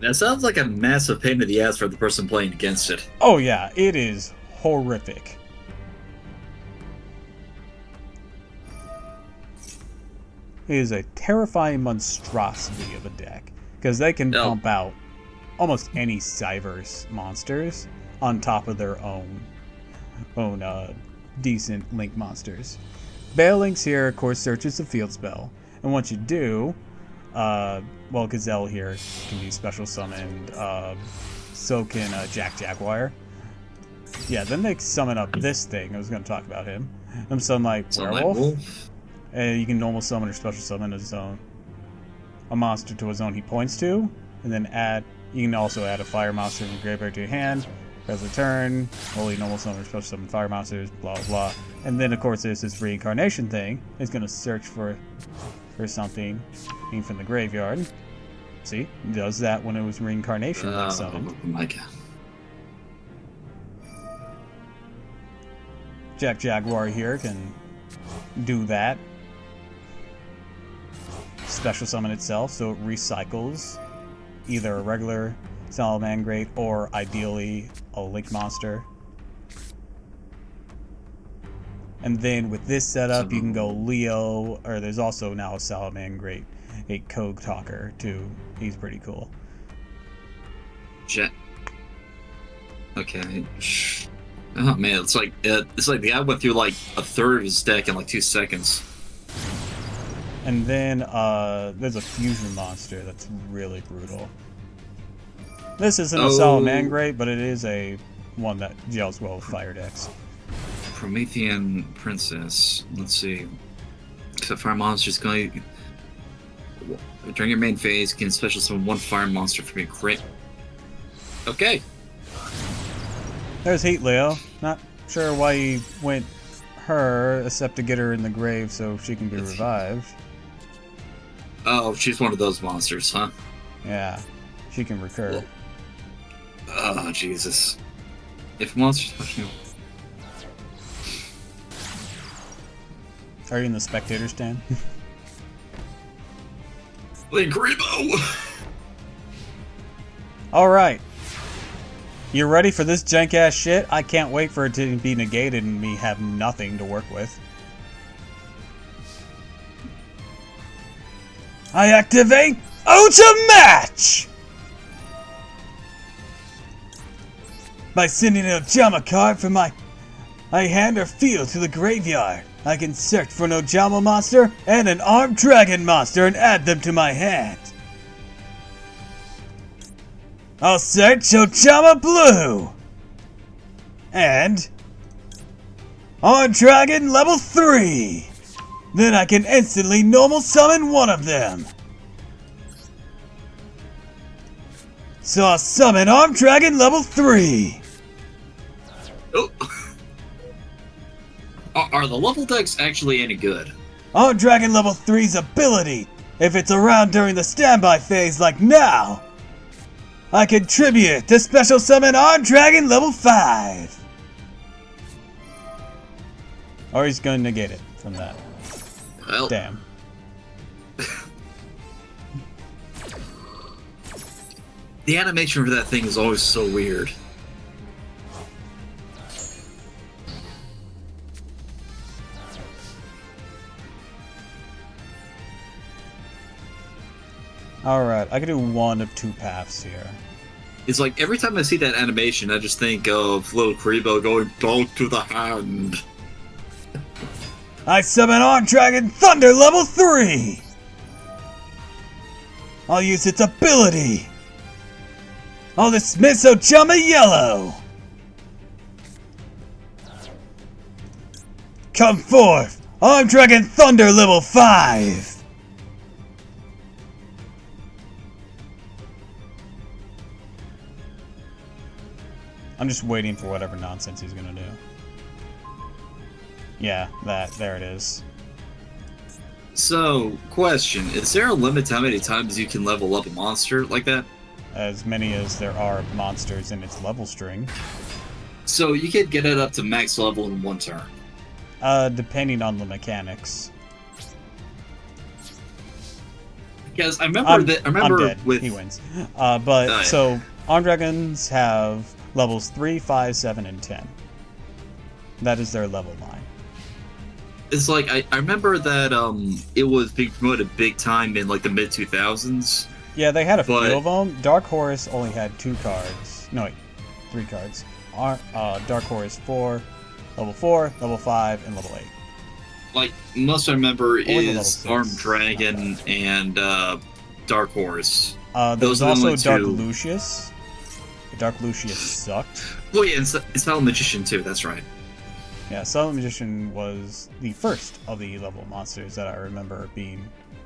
That sounds like a massive pain in the ass for the person playing against it. Oh yeah, it is horrific. It is a terrifying monstrosity of a deck, because they can pump out almost any Cyverse monsters on top of their own decent Link monsters. Bale Links here, of course, searches the field spell, and once you do, well, Gazelle here can be special summoned, so can Jack Jaguar. Yeah, then they summon up this thing. I was going to talk about him. Summon like Werewolf. You can normal summon or special summon a monster to a zone he points to, and then you can also add a fire monster from the graveyard to your hand. Press return, only normal summon or special summon fire monsters, blah blah blah. And then of course there's this reincarnation thing. It's gonna search for something from the graveyard. See, it does that when it was reincarnation summoned. Oh my god. Jack Jaguar here can do that. Special summon itself, so it recycles either a regular Salamangrate or ideally a Link monster. And then with this setup, you can go Leo, or there's also now a Salamangrate, a Cog Talker too. He's pretty cool. Okay. Oh man, it's like the guy went through like a third of his deck in like 2 seconds. And then there's a fusion monster that's really brutal. This isn't a Salamangrate, but it is a one that gels well with fire decks. Promethean Princess. Let's see. Except fire monsters going during your main phase, you can special summon one fire monster from your crit. Okay. There's Heat Leo. Not sure why he went her, except to get her in the grave so she can be revived. Oh, she's one of those monsters, huh? Yeah, she can recur. Oh, Jesus. If monsters... Are you in the spectator stand? Link Rebo! Alright. You ready for this jank-ass shit? I can't wait for it to be negated and me have nothing to work with. I activate Ultra Match! By sending an Ojama card from my hand or field to the graveyard, I can search for an Ojama monster and an armed dragon monster and add them to my hand. I'll search Ojama Blue! And armed dragon level 3! Then I can instantly normal summon one of them. So I'll summon Arm Dragon level 3! Oh. Are the level decks actually any good? Arm Dragon level 3's ability, if it's around during the standby phase like now, I contribute to special summon Arm Dragon level 5! Or he's going to negate it from that. Well, damn. The animation for that thing is always so weird. Alright, I can do one of two paths here. It's like every time I see that animation, I just think of little Karibo going, "Dog to the hand." I summon Arm Dragon Thunder level 3! I'll use its ability! I'll dismiss Ojama Yellow! Come forth! Arm Dragon Thunder level 5! I'm just waiting for whatever nonsense he's gonna do. Yeah, there it is. So, question, is there a limit to how many times you can level up a monster like that? As many as there are monsters in its level string. So you could get it up to max level in one turn? Depending on the mechanics. Because I remember I'm dead. with... He wins. So, Arm Dragons have levels 3, 5, 7, and 10. That is their level line. It's like, I remember that it was being promoted big time in like the mid-2000s. Yeah, they had a few of them. Dark Horse only had 2 cards. No, wait, 3 cards. Dark Horse 4, level 4, level 5, and level 8. Like, most I remember Only is Armed Dragon and Dark Horse. There's also Dark Lucius. Dark Lucius sucked. Oh yeah, and Silent Magician too, that's right. Yeah, Silent Magician was the first of the level monsters that I remember being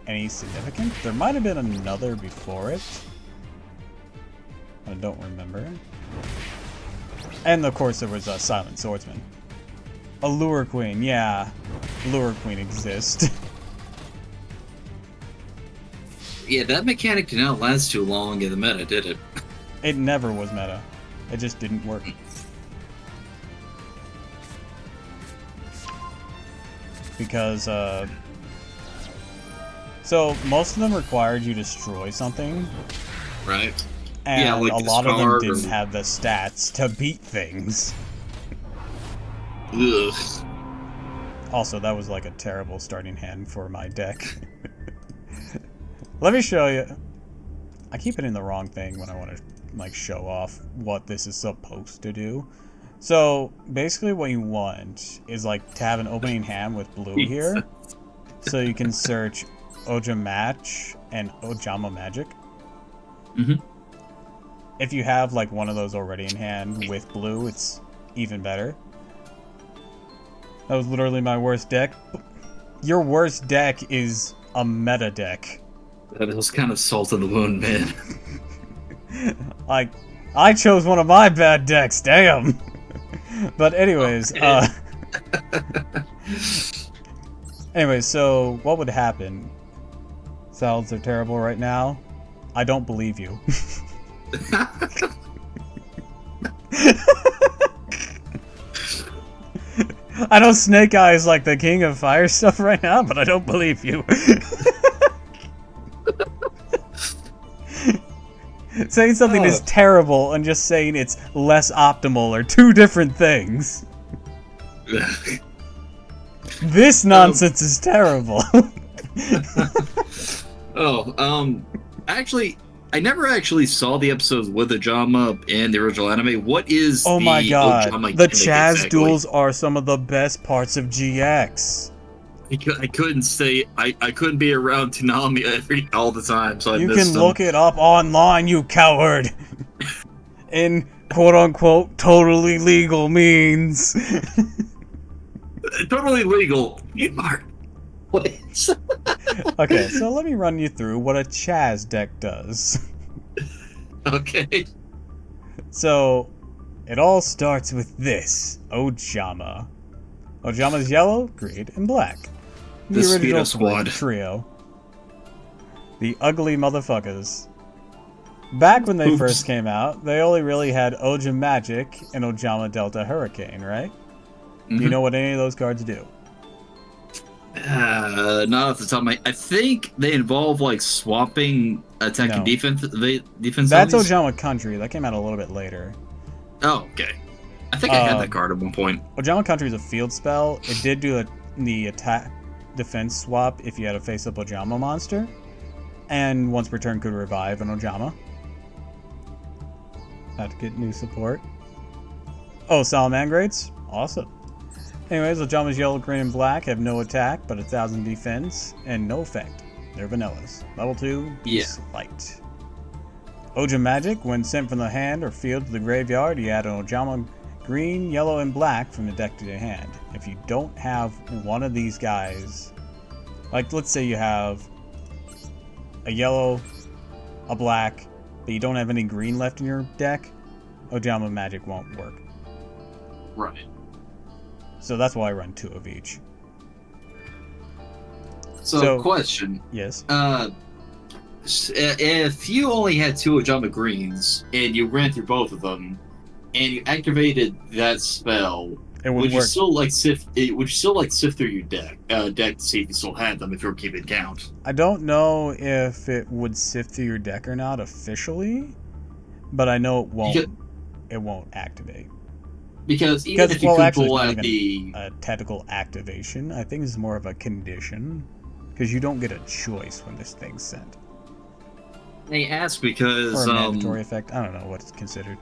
any significant. There might have been another before it. I don't remember. And of course there was a Silent Swordsman. Allure Queen, yeah. Allure Queen exists. Yeah, that mechanic did not last too long in the meta, did it? It never was meta. It just didn't work. Because, so most of them required you to destroy something. Right. And yeah, like a lot of them didn't have the stats to beat things. Ugh. Also, that was like a terrible starting hand for my deck. Let me show you. I keep hitting the wrong thing when I want to like show off what this is supposed to do. So basically what you want is like to have an opening hand with blue here. So you can search Ojama and Ojama Magic. Mm-hmm. If you have like one of those already in hand with blue, it's even better. That was literally my worst deck. Your worst deck is a meta deck. That was kind of salt in the wound, man. Like, I chose one of my bad decks, damn! But anyways, anyways, so what would happen? Salads are terrible right now. I don't believe you. I know Snake Eye is like the king of fire stuff right now, but I don't believe you. Saying something is terrible and just saying it's less optimal are two different things. This nonsense is terrible. Actually, I never actually saw the episodes with Ojama in the original anime. What is oh my god, Ojama the gimmick Chaz exactly? duels are some of the best parts of GX. I couldn't say I couldn't be around Toonami all the time, so you can look it up online, you coward. In quote-unquote totally legal means. Totally legal. You are. What? Okay, so let me run you through what a Chaz deck does. Okay. So, it all starts with this Ojama. Ojama's yellow, green, and black. The original Speedo Squad. trio. The ugly motherfuckers. Back when they Oops. first came out, they only really had Oja Magic and Ojama Delta Hurricane, right? Do you know what any of those cards do? Not off the top of my... I think they involve, like, swapping attack and defense That's zombies? Ojama Country. That came out a little bit later. Oh, okay. I think I had that card at one point. Ojama Country is a field spell. It did do the attack defense swap if you had a face-up Ojama monster. And once per turn could revive an Ojama. Had to get new support. Oh, Salamangrates? Awesome. Anyways, Ojama's yellow, green, and black have no attack, but 1,000 defense, and no effect. They're vanillas. Level 2, light. Oja Magic, when sent from the hand or field to the graveyard, you add an Ojama green, yellow, and black from the deck to your hand. If you don't have one of these guys, like let's say you have a yellow, a black, but you don't have any green left in your deck, Ojama Magic won't work. Right. So that's why I run 2 of each. So question. Yes. If you only had 2 Ojama greens and you ran through both of them, and you activated that spell, would you still sift through your deck to see if you still had them if you were keeping count? I don't know if it would sift through your deck or not officially, but I know it won't. It won't activate. Because even if you could pull out a tactical activation, I think it's more of a condition, because you don't get a choice when this thing's sent. They ask because or a mandatory effect. I don't know what it's considered.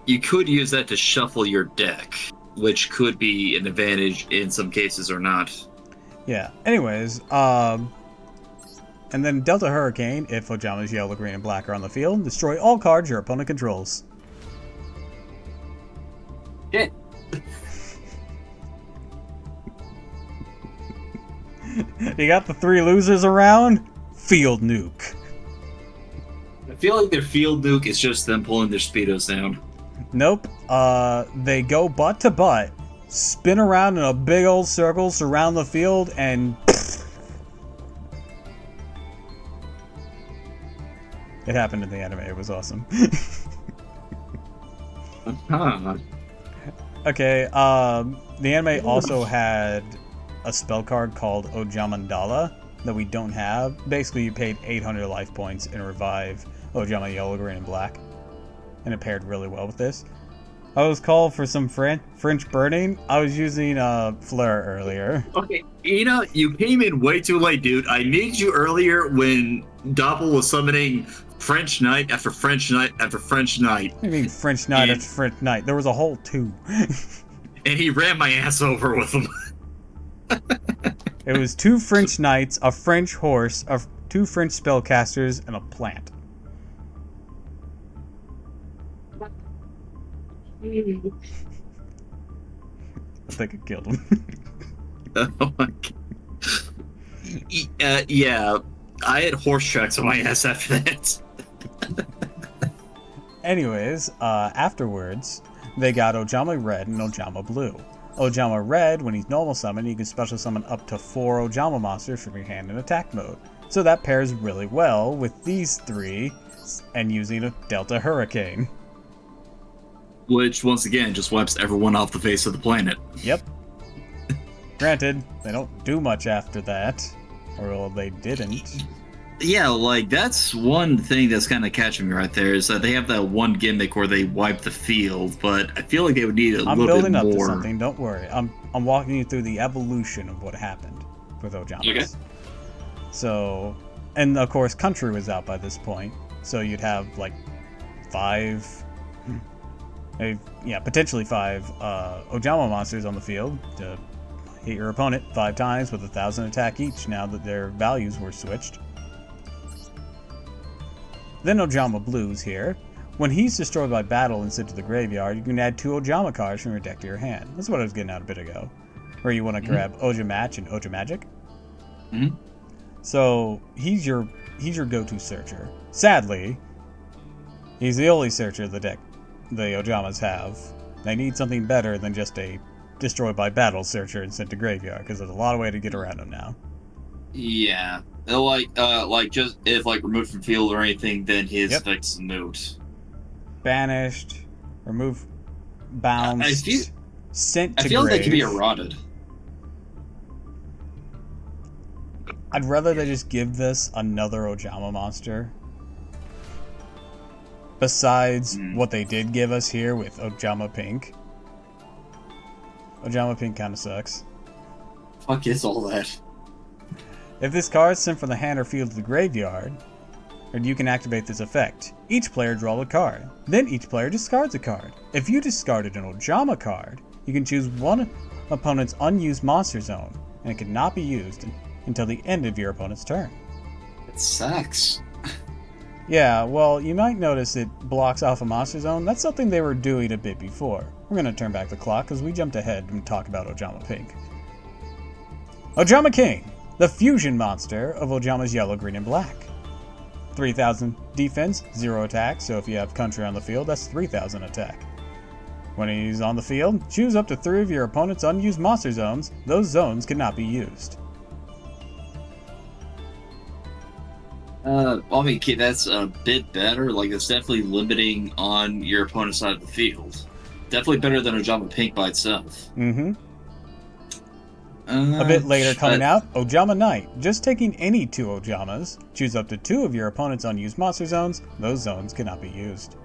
You could use that to shuffle your deck, which could be an advantage in some cases or not. Yeah. Anyways, and then Delta Hurricane, if Ojama's yellow, green, and black are on the field, destroy all cards your opponent controls. Shit. You got the 3 losers around? Field nuke. I feel like their field nuke is just them pulling their speedos down. Nope. They go butt to butt, spin around in a big old circle, surround the field, and it happened in the anime. It was awesome. Okay, the anime also had a spell card called Ojamandala that we don't have. Basically, you paid 800 life points and revive Ojama yellow, green, and black. And it paired really well with this. I was called for some French burning. I was using Flare earlier. Okay, you came in way too late, dude. I needed you earlier when Doppel was summoning French Knight after French Knight after French Knight. What do you mean French Knight after French Knight? There was a whole 2. And he ran my ass over with them. It was 2 French Knights, a French horse, 2 French spellcasters, and a plant. I think it killed him. Oh my god. Yeah, I had horse tracks on my ass after that. Anyways, afterwards, they got Ojama Red and Ojama Blue. Ojama Red, when he's normal summoned, you can special summon up to 4 Ojama monsters from your hand in attack mode. So that pairs really well with these 3 and using a Delta Hurricane. Which, once again, just wipes everyone off the face of the planet. Yep. Granted, they don't do much after that. Or, well, they didn't. Yeah, like, that's one thing that's kind of catching me right there, is that they have that one gimmick where they wipe the field, but I feel like they would need a little bit more. I'm building up to something, don't worry. I'm walking you through the evolution of what happened with Ojamas. Okay. So, and of course, Country was out by this point, so you'd have, like, 5... potentially 5 Ojama monsters on the field to hit your opponent 5 times with 1,000 attack each now that their values were switched. Then Ojama Blues here. When he's destroyed by battle and sent to the graveyard, you can add 2 Ojama cards from your deck to your hand. That's what I was getting at a bit ago. Where you want to grab Oja Match and Oja Magic. So he's your go-to searcher. Sadly, He's the only searcher the Ojamas have. They need something better than just a destroyed by battle searcher and sent to graveyard, because there's a lot of way to get around him now. Yeah. Like just if like removed from field or anything, then his effect is moot. Banished, remove, bounced, sent to I feel grave. like they could be eroded. I'd rather they just give this another Ojama monster. Besides what they did give us here with Ojama Pink. Ojama Pink kind of sucks. Fuck is all that? If this card is sent from the hand or field to the graveyard, and you can activate this effect. Each player draws a card. Then each player discards a card. If you discarded an Ojama card, you can choose one opponent's unused monster zone, and it cannot be used until the end of your opponent's turn. It sucks. Yeah, well, you might notice it blocks off a monster zone. That's something they were doing a bit before. We're going to turn back the clock because we jumped ahead and talked about Ojama Pink. Ojama King, the fusion monster of Ojama's yellow, green, and black. 3,000 defense, 0 attack, so if you have country on the field, that's 3,000 attack. When he's on the field, choose up to 3 of your opponent's unused monster zones. Those zones cannot be used. I mean, that's a bit better. Like, it's definitely limiting on your opponent's side of the field. Definitely better than Ojama Pink by itself. Mm-hmm. A bit later coming out, Ojama Knight. Just taking any 2 Ojamas, choose up to 2 of your opponent's unused monster zones. Those zones cannot be used.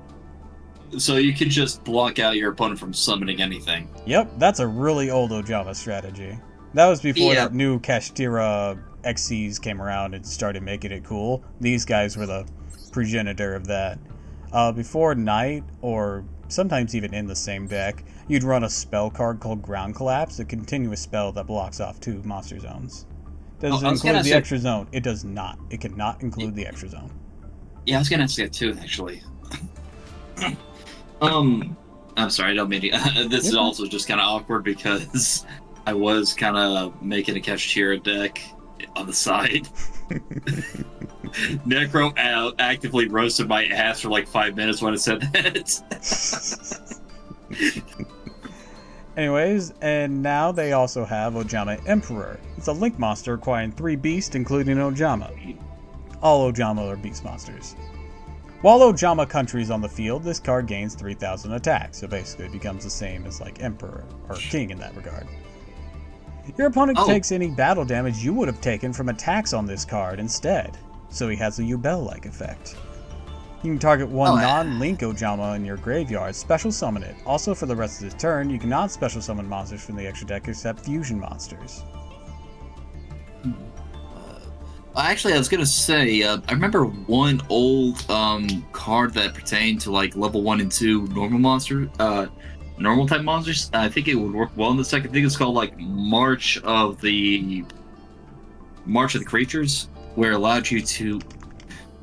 So you can just block out your opponent from summoning anything. Yep, that's a really old Ojama strategy. That was before that new Kashtira XCs came around and started making it cool. These guys were the progenitor of that. Before Knight, or sometimes even in the same deck, you'd run a spell card called Ground Collapse, a continuous spell that blocks off 2 monster zones. Does it include the extra zone? It does not. It cannot include the extra zone. Yeah, I was gonna ask that too, actually. I'm sorry, I don't mean to. This is also just kind of awkward because I was kind of making a Kashtira deck on the side. Necro actively roasted my ass for like 5 minutes when it said that. Anyways, and now they also have Ojama Emperor. It's a link monster acquiring 3 beasts, including Ojama. All Ojama are beast monsters. While Ojama Country is on the field, this card gains 3,000 attack, so basically it becomes the same as like Emperor, or King in that regard. Your opponent takes any battle damage you would have taken from attacks on this card instead, so he has a Yubel-like effect. You can target one non-link Ojama in your graveyard, special summon it. Also, for the rest of the turn, you cannot special summon monsters from the extra deck except fusion monsters. Actually, I was gonna say, I remember one old card that pertained to like level 1 and 2 normal type monsters. I think it would work well in the second. I think it's called like March of the Creatures, where it allowed you to.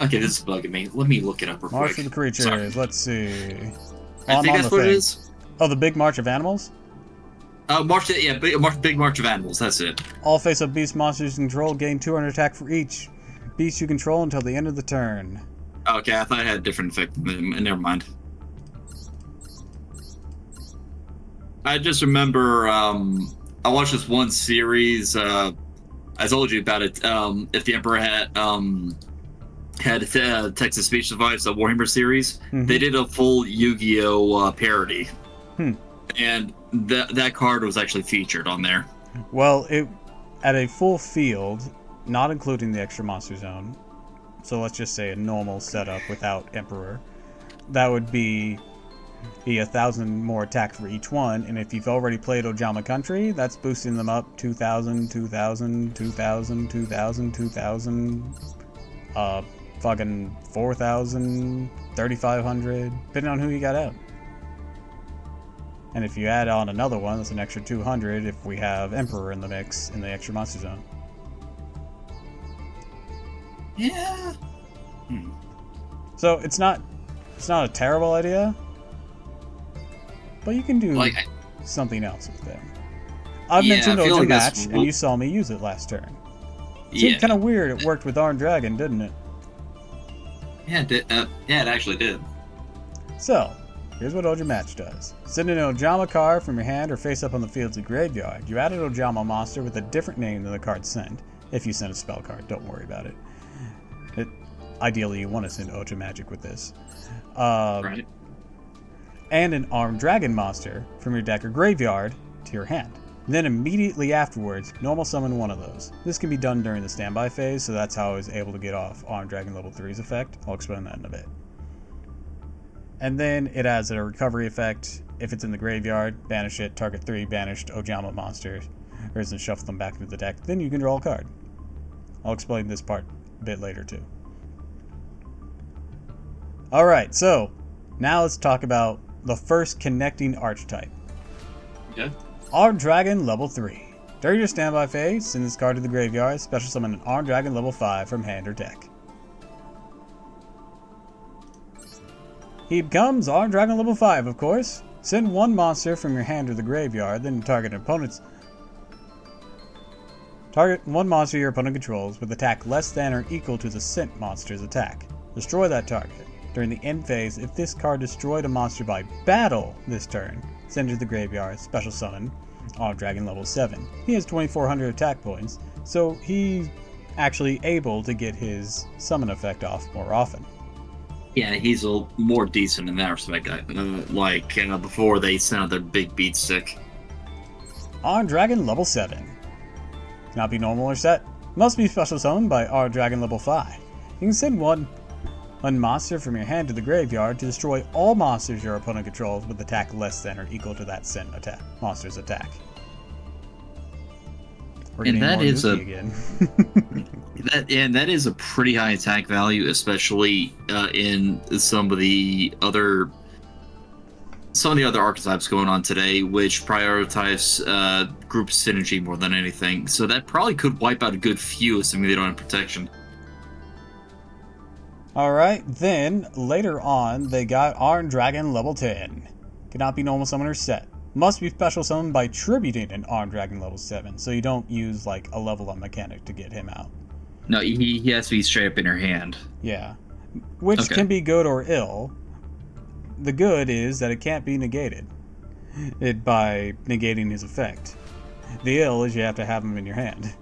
Okay, this is bugging me. Let me look it up real quick. March of the Creatures. Sorry. Let's see. I think that's what it is. Oh, the Big March of Animals? Big March of Animals. That's it. All face-up beast monsters you control gain 200 attack for each beast you control until the end of the turn. Okay, I thought it had a different effect. Never mind. I just remember I watched this one series. I told you about it. If the Emperor had Texas Speech Device, a Warhammer series, they did a full Yu-Gi-Oh parody, and that card was actually featured on there. Well, it at a full field, not including the extra monster zone. So let's just say a normal setup without Emperor. That would be 1,000 more attack for each one, and if you've already played Ojama Country, that's boosting them up 2,000, 2,000, 2,000, 2,000, 2,000, fucking 4,000, 3,500, depending on who you got out. And if you add on another one, that's an extra 200 if we have Emperor in the mix in the extra monster zone. Yeah. So it's not a terrible idea, but you can do something else with them. I've mentioned Oja Match, and you saw me use it last turn. Seemed kind of weird it worked with Armed Dragon, didn't it? Yeah, it did. Yeah, it actually did. So, here's what Ojamatch does. Send an Ojama card from your hand or face up on the field to graveyard. You add an Ojama monster with a different name than the card sent. If you send a spell card, don't worry about it. Ideally, you want to send Ojamagic with this. Right. And an armed dragon monster from your deck or graveyard to your hand. Then immediately afterwards, normal summon one of those. This can be done during the standby phase, so that's how I was able to get off armed dragon level 3's effect. I'll explain that in a bit. And then it has a recovery effect. If it's in the graveyard, banish it, target 3 banished Ojama monsters, or doesn't shuffle them back into the deck. Then you can draw a card. I'll explain this part a bit later too. Alright, so now let's talk about the first connecting archetype. Okay. Armed Dragon level 3. During your standby phase, send this card to the graveyard, special summon an Armed Dragon level 5 from hand or deck. He becomes Armed Dragon level 5, of course. Send one monster from your hand to the graveyard, then target one monster your opponent controls with attack less than or equal to the sent monster's attack. Destroy that target. During the end phase, if this card destroyed a monster by battle this turn, send it to the graveyard, special summon, Armed Dragon level 7. He has 2,400 attack points, so he's actually able to get his summon effect off more often. Yeah, he's a more decent in that respect. Before they sent out their big beat stick. Armed Dragon level 7. Cannot be normal or set. Must be special summoned by Armed Dragon level 5. You can send one monster from your hand to the graveyard to destroy all monsters your opponent controls with attack less than or equal to that sent monster's attack. And that is that is a pretty high attack value, especially in some of the other archetypes going on today, which prioritize group synergy more than anything. So that probably could wipe out a good few, assuming they don't have protection. Alright, then later on they got Armed Dragon level 10. Cannot be normal summon or set. Must be special summoned by tributing an Armed Dragon level 7, so you don't use like a level up mechanic to get him out. No, he has to be straight up in your hand. Yeah. Which can be good or ill. The good is that it can't be negated by negating his effect. The ill is you have to have him in your hand.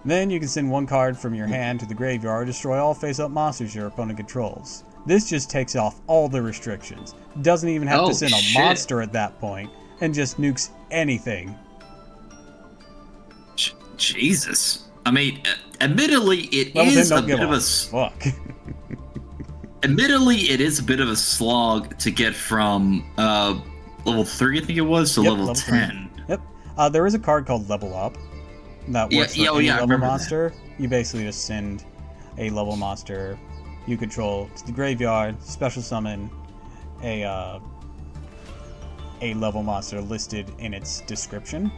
Then you can send one card from your hand to the graveyard, destroy all face-up monsters your opponent controls. This just takes off all the restrictions. Doesn't even have to send a monster at that point, and just nukes anything. Jesus. I mean, admittedly, it is a bit of a... Fuck. Admittedly, it is a bit of a slog to get from level 3, I think it was, to level 10. 3. Yep. There is a card called Level Up that works for any level monster. That. You basically just send a level monster you control to the graveyard, special summon a level monster listed in its description.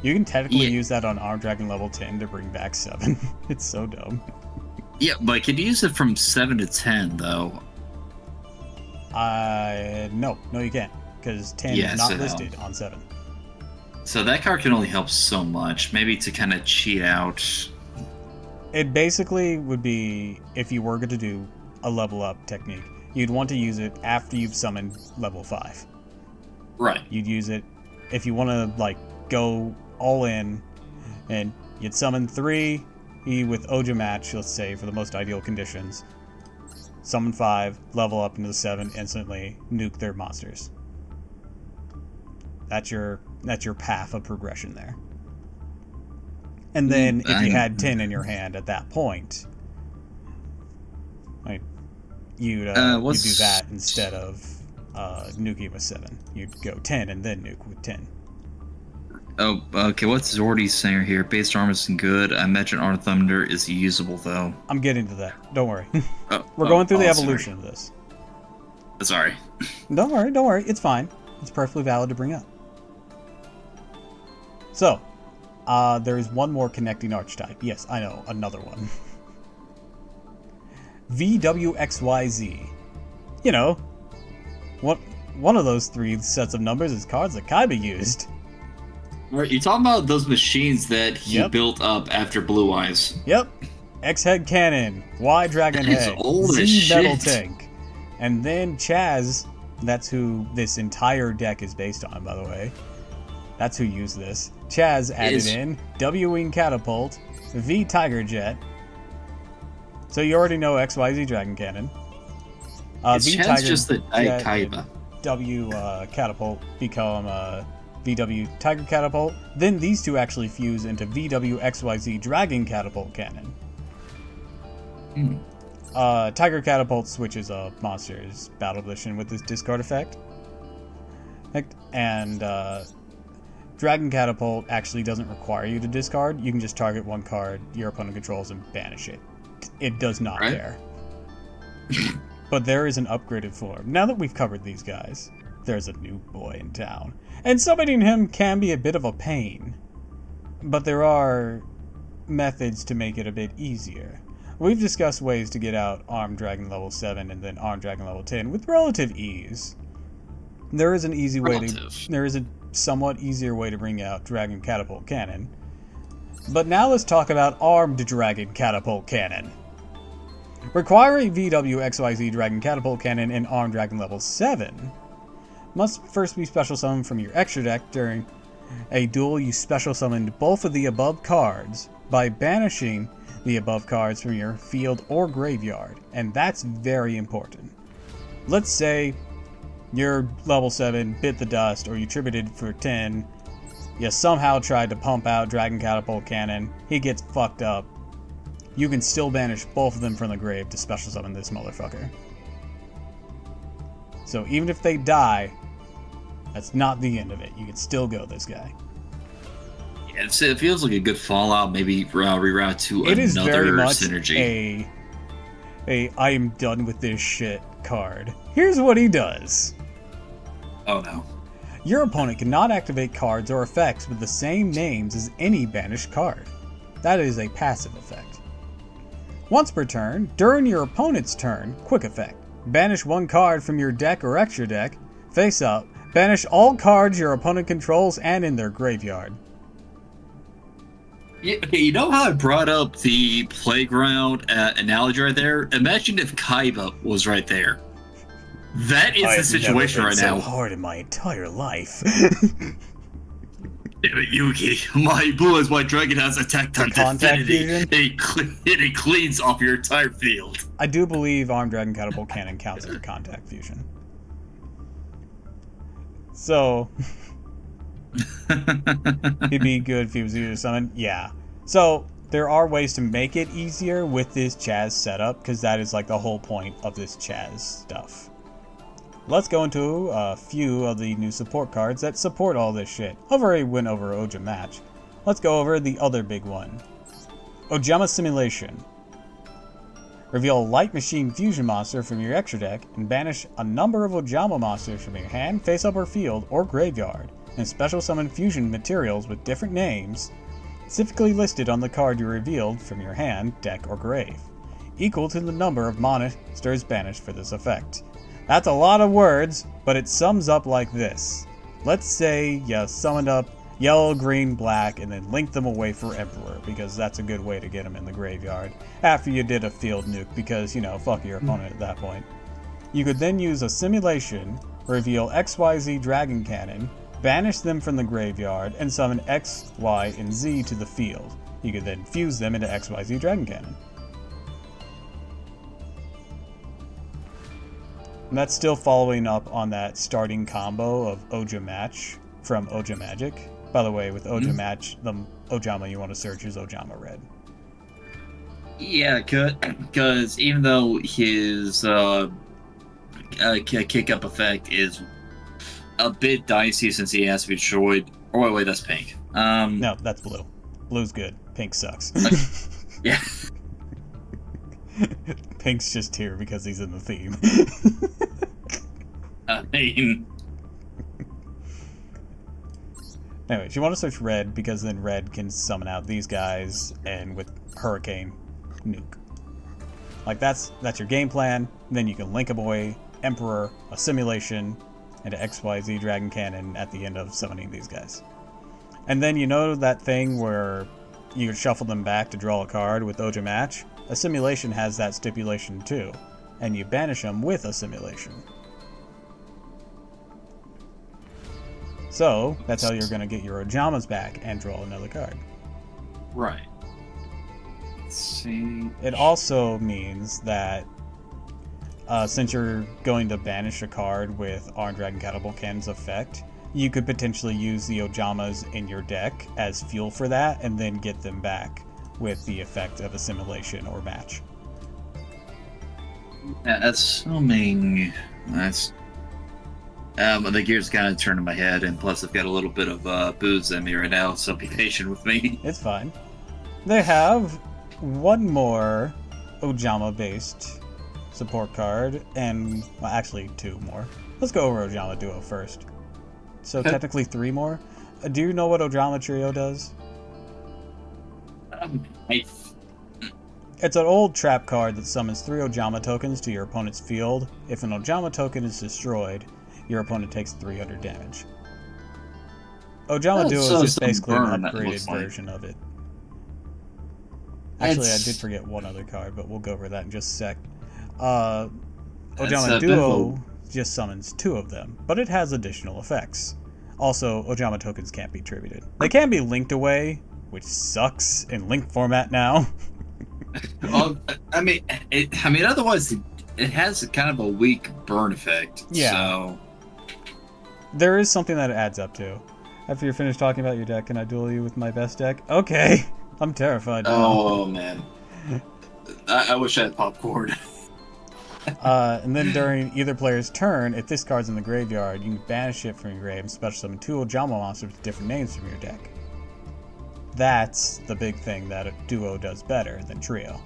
You can technically use that on Armed Dragon level 10 to bring back 7. It's so dumb. Yeah, but I could use it from 7 to 10, though. No, you can't, because 10 is not listed on 7. So that card can only help so much, maybe to kind of cheat out. It basically would be, if you were going to do a level up technique, you'd want to use it after you've summoned level 5. Right. You'd use it if you want to, like, go all in, and you'd summon 3 with Ojamatch, let's say, for the most ideal conditions. Summon 5, level up into the 7, instantly nuke their monsters. That's your path of progression there. And then, if you had 10 in your hand at that point, you'd do that instead of nuking with 7. You'd go 10 and then nuke with 10. Oh, okay, what's Zordy saying here? Base armor isn't good. I imagine Armed Thunder is usable, though. I'm getting to that. Don't worry. We're going through the evolution of this. Sorry. Don't worry. It's fine. It's perfectly valid to bring up. So, there is one more connecting archetype. Yes, I know, another one. VWXYZ. You know, one of those 3 sets of numbers is cards that Kaiba used. Alright, you're talking about those machines that he built up after Blue Eyes. Yep. X-Head Cannon, Y Dragon Head, Z Metal Tank. And then Chaz, that's who this entire deck is based on, by the way. That's who used this. Chaz added in W-Wing Catapult, V Tiger Jet. So you already know XYZ Dragon Cannon. It's V Chaz Tiger just the Jet Kaiba. and W Catapult become VW Tiger Catapult. Then these two actually fuse into VW XYZ Dragon Catapult Cannon. Tiger Catapult switches a monster's battle position with this discard effect. And Dragon Catapult actually doesn't require you to discard. You can just target one card your opponent controls and banish it. It does not care. But there is an upgraded form. Now that we've covered these guys, there's a new boy in town. And summoning him can be a bit of a pain. But there are methods to make it a bit easier. We've discussed ways to get out Armed Dragon level 7 and then Armed Dragon level 10 with relative ease. There is an easy way there is a somewhat easier way to bring out Dragon Catapult Cannon. But now let's talk about Armed Dragon Catapult Cannon. Requiring VW XYZ Dragon Catapult Cannon in Armed Dragon level 7 must first be special summoned from your extra deck. During a duel, you special summoned both of the above cards by banishing the above cards from your field or graveyard, and that's very important. Let's say you're level 7, bit the dust, or you tributed for 10, you somehow tried to pump out Dragon Catapult Cannon, he gets fucked up. You can still banish both of them from the grave to special summon this motherfucker. So even if they die, that's not the end of it. You can still go this guy. Yeah, it feels like a good Fallout, maybe reroute to it is another very much synergy. A I am done with this shit card. Here's what he does. Oh no. Your opponent cannot activate cards or effects with the same names as any banished card. That is a passive effect. Once per turn, during your opponent's turn, quick effect. Banish one card from your deck or extra deck, face up, banish all cards your opponent controls and in their graveyard. Yeah, okay, you know how I brought up the playground analogy right there? Imagine if Kaiba was right there. That is the situation right now. So hard in my entire life. Damn it, Yuki. My blue is white dragon has attacked on Infinity. It cleans off your entire field. I do believe Armed Dragon Catapult Cannon counts as a contact fusion. So he'd be good if he was easier to summon. Yeah. So there are ways to make it easier with this Chaz setup, because that is like the whole point of this Chaz stuff. Let's go into a few of the new support cards that support all this shit. I've already went over Ojama Match. Let's go over the other big one. Ojama Simulation. Reveal a Light Machine Fusion monster from your extra deck and banish a number of Ojama monsters from your hand, face up or field, or graveyard, and special summon fusion materials with different names specifically listed on the card you revealed from your hand, deck, or grave, equal to the number of monsters banished for this effect. That's a lot of words, but it sums up like this. Let's say you summoned up yellow, green, black, and then linked them away for Emperor, because that's a good way to get them in the graveyard after you did a field nuke, because, you know, fuck your opponent at that point. You could then use a simulation, reveal XYZ Dragon Cannon, banish them from the graveyard, and summon X, Y, and Z to the field. You could then fuse them into XYZ Dragon Cannon. And that's still following up on that starting combo of Ojama Match from Ojama Magic. By the way, with Ojama Match, the Ojama you want to search is Ojama Red. Yeah, because even though his kick-up effect is a bit dicey since he has to be destroyed. Oh, wait, that's pink. No, that's blue. Blue's good. Pink sucks. Yeah. Pink's just here because he's in the theme. I mean... Anyways, you want to search red because then red can summon out these guys and with Hurricane, nuke. Like that's your game plan. Then you can link them away, Emperor, a simulation, and an XYZ Dragon Cannon at the end of summoning these guys. And then you know that thing where you can shuffle them back to draw a card with Ojama Match? A simulation has that stipulation too. and you banish them with Assimilation. So, that's how you're going to get your Ojamas back and draw another card. Right. Let's see. It also means that since you're going to banish a card with Armed Dragon Catapult Cannon's effect, you could potentially use the Ojamas in your deck as fuel for that, and then get them back with the effect of Assimilation or Match. Assuming that's... the gears kind of turning in my head, and plus I've got a little bit of booze in me right now, so be patient with me. It's fine. They have one more Ojama-based support card, and, well, actually 2 more. Let's go over Ojama Duo first. So technically 3 more. Do you know what Ojama Trio does? It's an old trap card that summons 3 Ojama tokens to your opponent's field. If an Ojama token is destroyed, your opponent takes 300 damage. Ojama Duo is just basically an upgraded version of it. Actually, I did forget one other card, but we'll go over that in just a sec. Ojama Duo just summons 2 of them, but it has additional effects. Also, Ojama tokens can't be tributed. They can be linked away, which sucks in link format now. Well, I mean, otherwise it has kind of a weak burn effect. Yeah. So there is something that it adds up to. After you're finished talking about your deck, can I duel you with my best deck? Okay. I'm terrified now. Oh, man. I wish I had popcorn. And then during either player's turn, if this card's in the graveyard, you can banish it from your grave and special summon 2 Ojama monsters with different names from your deck. That's the big thing that a Duo does better than Trio.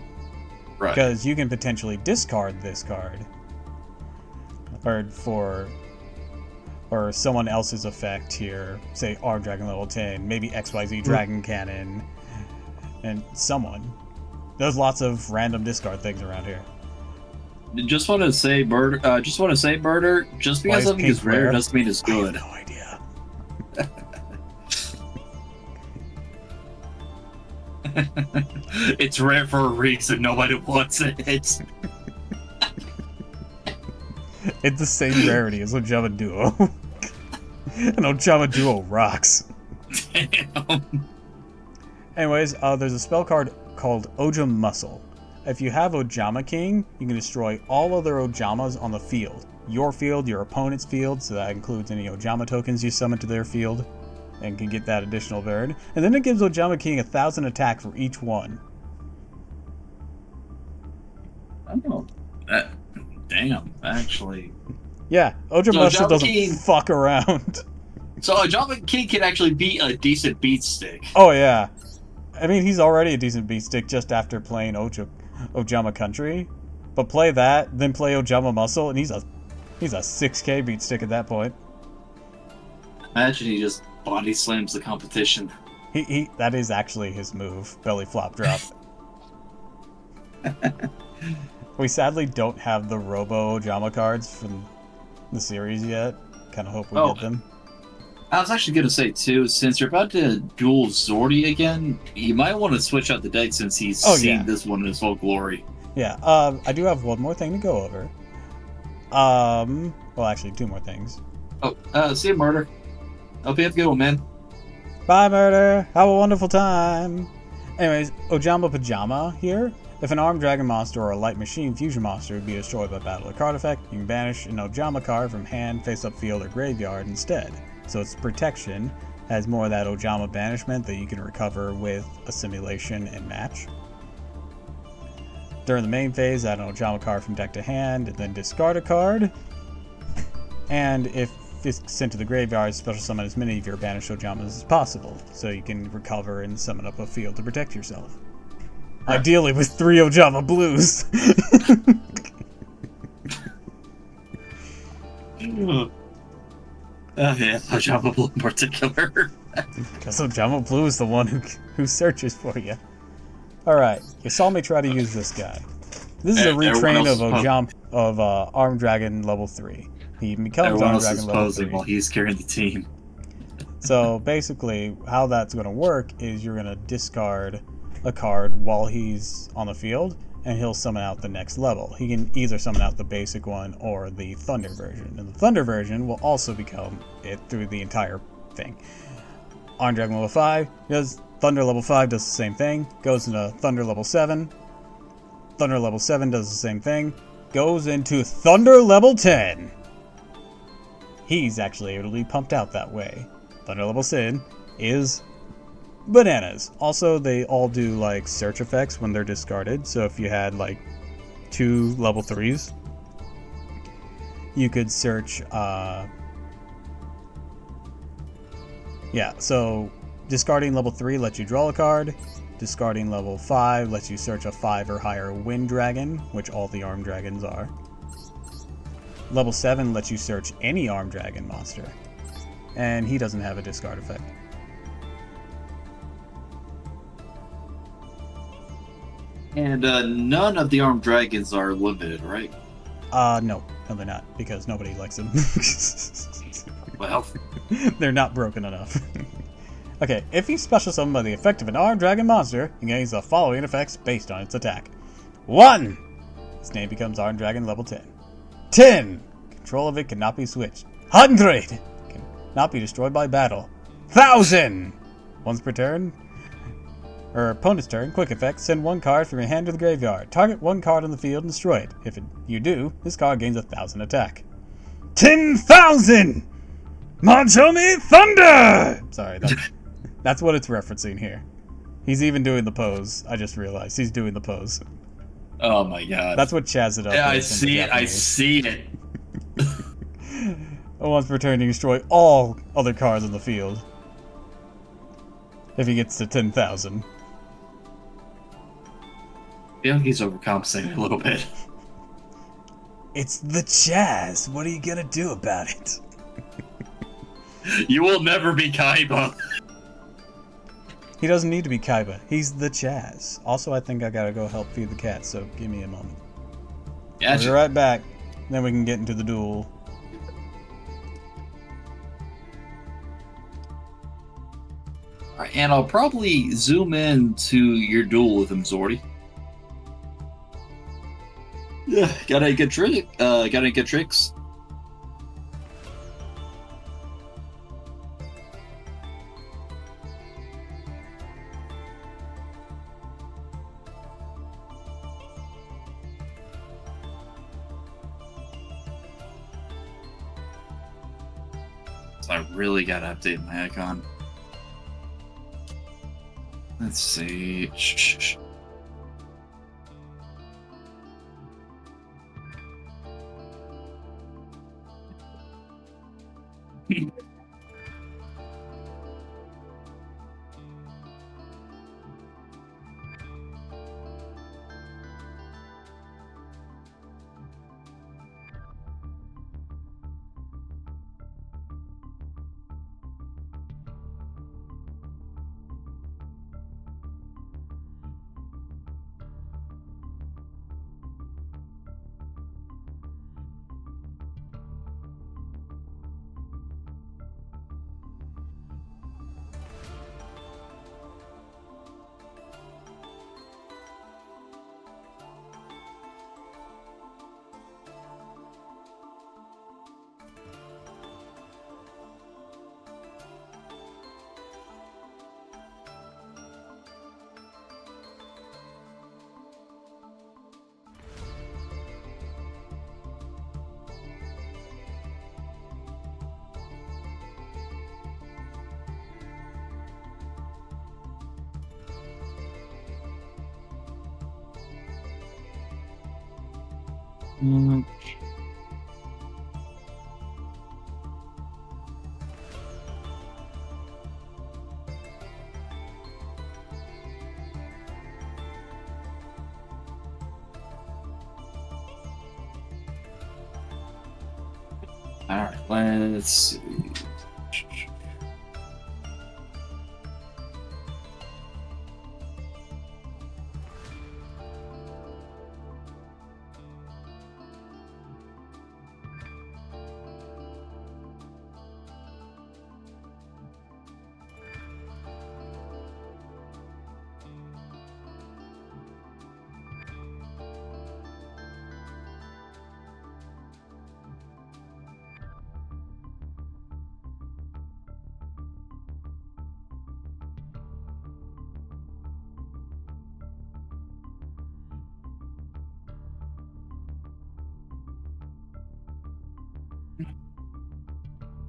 Right. Because you can potentially discard this card or someone else's effect here, say Armed Dragon level 10, maybe XYZ Dragon Cannon, and someone. There's lots of random discard things around here. Just want to say, Murder, just because something is rare doesn't mean it's good. I have no idea. It's rare for a reason. Nobody wants it. It's the same rarity as Ojama Duo. And Ojama Duo rocks. Damn. Anyways, there's a spell card called Ojama Muscle. If you have Ojama King, you can destroy all other Ojamas on the field. Your field, your opponent's field, so that includes any Ojama tokens you summon to their field, and can get that additional burn. And then it gives Ojama King 1,000 attack for each one. Oh, damn, actually. Yeah, Ojama Muscle doesn't King, fuck around. So Ojama King can actually be a decent beat stick. Oh yeah. I mean, he's already a decent beat stick just after playing Ojama Country. But play that, then play Ojama Muscle, and he's a 6k beat stick at that point. Imagine he just body slams the competition. He that is actually his move, belly flop drop. We sadly don't have the Robo Ojama cards from the series yet. Kind of hope we get them. I was actually going to say, too, since you're about to duel Zordy again, you might want to switch out the deck since he's seen this one in his full glory. Yeah, I do have one more thing to go over. Well, actually, 2 more things. Oh, see you, Murder. Hope you have a good one, man. Bye, Murder. Have a wonderful time. Anyways, Ojama Pajama here. If an Armed Dragon monster or a Light Machine Fusion monster would be destroyed by battle or card effect, you can banish an Ojama card from hand, face-up field, or graveyard instead. So its protection has more of that Ojama banishment that you can recover with Assimilation and Match. During the main phase, add an Ojama card from deck to hand, and then discard a card. And if it's sent to the graveyard, special summon as many of your banished Ojamas as possible, so you can recover and summon up a field to protect yourself. Ideally with 3 Ojama blues. Yeah, Ojama Blue in particular. Because Ojama Blue is the one who searches for you. Alright, you saw me try to use this guy. This is a retrain of Armed Dragon level 3. He becomes Armed Dragon level 3. While he's carrying the team. So basically, how that's going to work is you're going to discard a card while he's on the field, and he'll summon out the next level. He can either summon out the basic one or the Thunder version. And the Thunder version will also become it through the entire thing. Iron Dragon level 5 does Thunder level 5 does the same thing, goes into Thunder level 7. Thunder level 7 does the same thing, goes into Thunder level 10. He's actually able to be pumped out that way. Thunder level 10 is bananas. Also, they all do like search effects when they're discarded. So if you had like 2 level 3s, you could search so discarding level 3 lets you draw a card. Discarding level 5 lets you search a 5 or higher Wind Dragon, which all the Armed Dragons are. Level 7 lets you search any Armed Dragon monster. And he doesn't have a discard effect. And none of the armed dragons are limited, right? No, they're not, because nobody likes them. Well, they're not broken enough. Okay, if he's special summoned by the effect of an armed dragon monster, he gains the following effects based on its attack. 1! Its name becomes Armed Dragon level 10. 10! Control of it cannot be switched. 100! Cannot be destroyed by battle. 1,000! Once per turn, or opponent's turn, quick effect, send 1 card from your hand to the graveyard. Target 1 card on the field and destroy it. If you do, this card gains 1,000 attack. 10,000! Macho Me Thunder! Sorry, that's what it's referencing here. He's even doing the pose. I just realized he's doing the pose. Oh my god. That's what Chaz it up. Yeah, I see it. I see it. Once per turn, you destroy all other cards on the field. If he gets to 10,000. I feel like he's overcompensating a little bit. It's the Chaz. What are you gonna do about it? You will never be Kaiba. He doesn't need to be Kaiba. He's the Chaz. Also, I think I gotta go help feed the cat, so give me a moment. I'll be right back. Then we can get into the duel. Alright, and I'll probably zoom in to your duel with him, Zordy. Yeah, got any good tricks? So I really gotta update my icon. Let's see. Shh. Alright, let's see.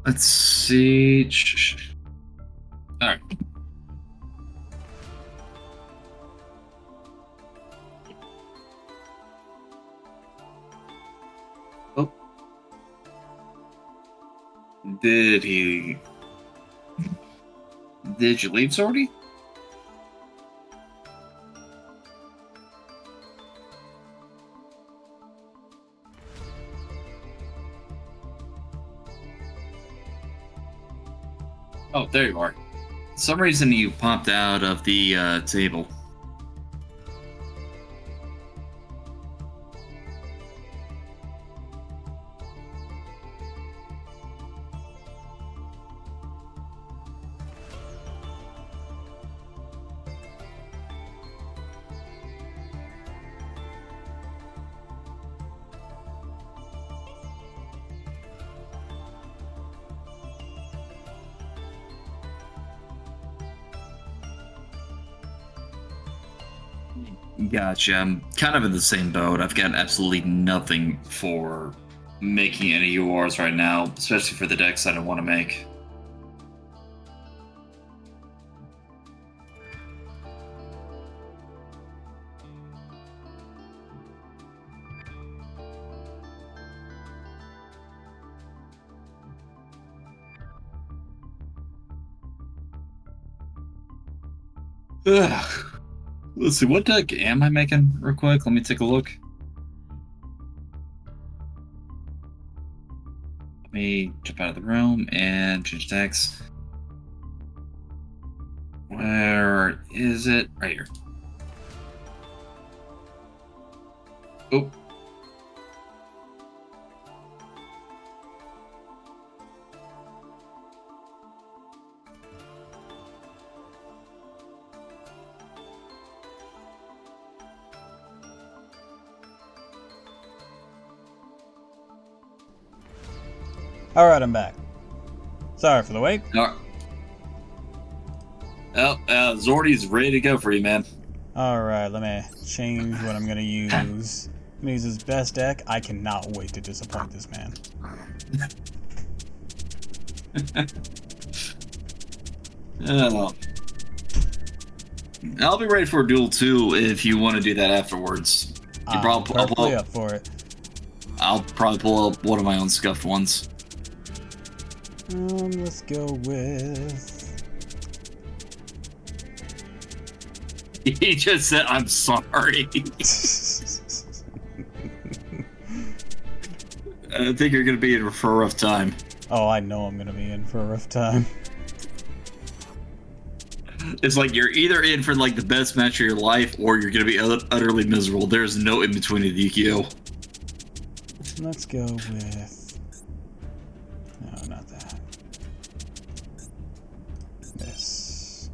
Let's see. All right. Oh, did he? Did you leave, Sorty? Oh, there you are. For some reason you popped out of the table. Gotcha. I'm kind of in the same boat. I've got absolutely nothing for making any URs right now, especially for the decks I don't want to make. Ugh. Let's see, what deck am I making real quick? Let me take a look. Let me jump out of the room and change decks. Where is it? Right here. Oh. Alright, I'm back. Sorry for the wait. Oh, Zordy's ready to go for you, man. Alright, let me change what I'm gonna use. I'm gonna use his best deck. I cannot wait to disappoint this man. Oh. I'll be ready for a duel too if you want to do that afterwards. I'm perfectly up for it. I'll probably pull up one of my own scuffed ones. Let's go with... He just said, I'm sorry. I think you're going to be in for a rough time. Oh, I know I'm going to be in for a rough time. It's like you're either in for like the best match of your life or you're going to be utterly miserable. There's no in between with Yukio. Let's go with... No, not that. This.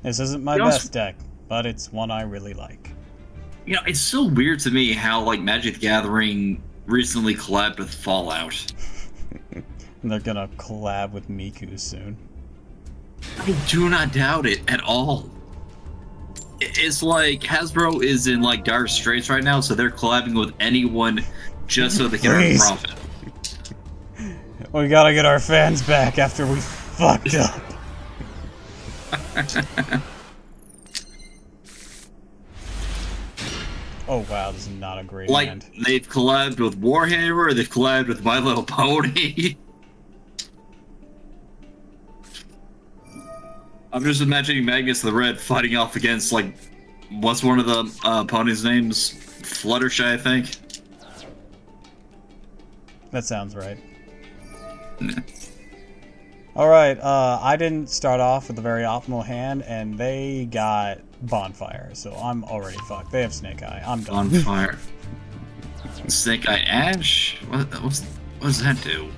This isn't my best deck, but it's one I really like. You know, it's so weird to me how like Magic the Gathering recently collabed with Fallout. They're gonna collab with Miku soon. I do not doubt it at all. It's like Hasbro is in like dire straits right now, so they're collabing with anyone just so they can earn profit. We gotta get our fans back after we fucked up. Oh wow, this is not a great hand. They've collabed with Warhammer, they've collabed with My Little Pony. I'm just imagining Magnus the Red fighting off against, like, what's one of the ponies' names? Fluttershy, I think. That sounds right. Alright, I didn't start off with a very optimal hand, and they got Bonfire, so I'm already fucked. They have Snake Eye. I'm done. Bonfire. Snake Eye Ash? What does that do?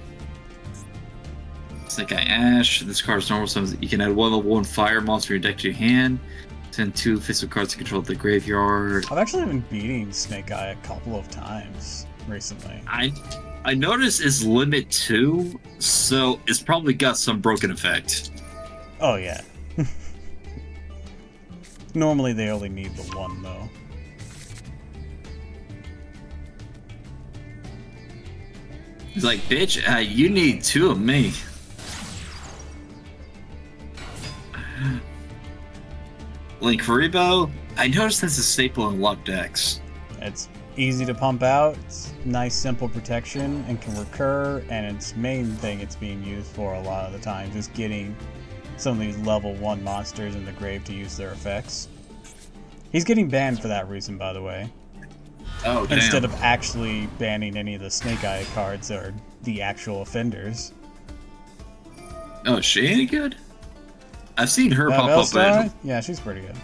Snake Eye Ash. This card's normal, so you can add one level 1 fire monster in your deck to your hand. Send 2 physical cards to control the graveyard. I've actually been beating Snake Eye a couple of times recently. I noticed it's limit 2, so it's probably got some broken effect. Oh yeah. Normally they only need the 1 though. He's like, bitch, you need 2 of me. Linkuriboh, I noticed that's a staple in luck decks. It's easy to pump out, it's nice simple protection, and can recur, and its main thing it's being used for a lot of the times is getting some of these level 1 monsters in the grave to use their effects. He's getting banned for that reason, by the way. Oh, damn. Instead of actually banning any of the Snake Eye cards or the actual offenders. Oh, is she any good? I've seen her That pop up Bellstar? Yeah, she's pretty good.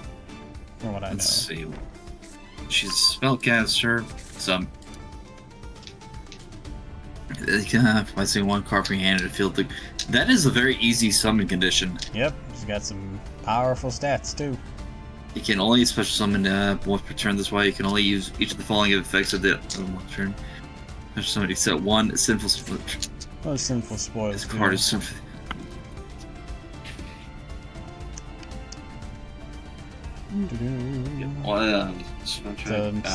From what I know. Let's see. She's a spellcaster. Some. If I see 1 card free handed to field, that is a very easy summon condition. Yep, she's got some powerful stats too. You can only special summon once per turn. This way, you can only use each of the following effects of the one turn. Special summon except 1 sinful spoil. What sinful spoils? This card is sinful.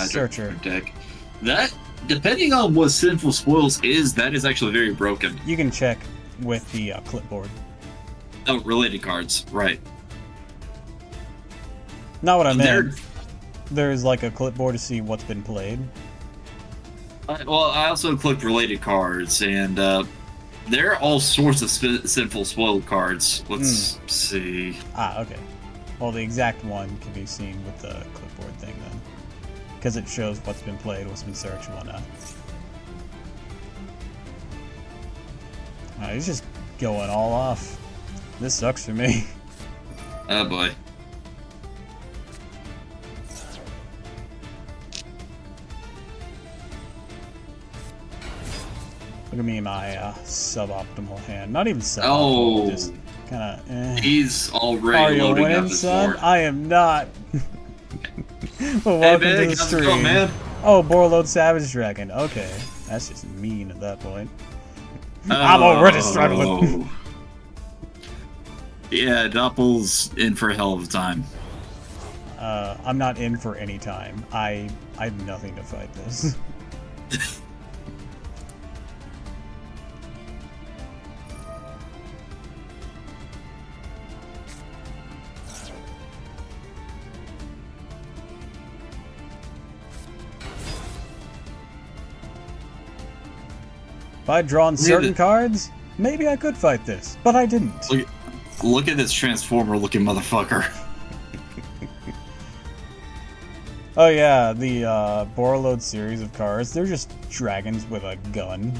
Searcher deck. That, depending on what sinful spoils is, that is actually very broken. You can check with the clipboard. Oh, related cards, right? Not what I meant. There's like a clipboard to see what's been played. Well, I also clicked related cards, and there are all sorts of sinful spoiled cards. Let's see. Ah, okay. Well, the exact one can be seen with the clipboard thing then. Because it shows what's been played, what's been searched, and whatnot. He's just going all off. This sucks for me. Oh boy. Look at me in my suboptimal hand. Not even suboptimal, just kind of He's already Are you loading winning, up his son? board. I am not. Well, Hey, welcome big, to the how's it stream. going, man? Oh, Borload Savage Dragon. Okay. That's just mean at that point. I'm already struggling. Yeah, Doppel's in for a hell of a time. I'm not in for any time. I have nothing to fight this. If I'd drawn certain cards, maybe I could fight this, but I didn't. Look at this Transformer-looking motherfucker. Oh yeah, the Borload series of cards, they're just dragons with a gun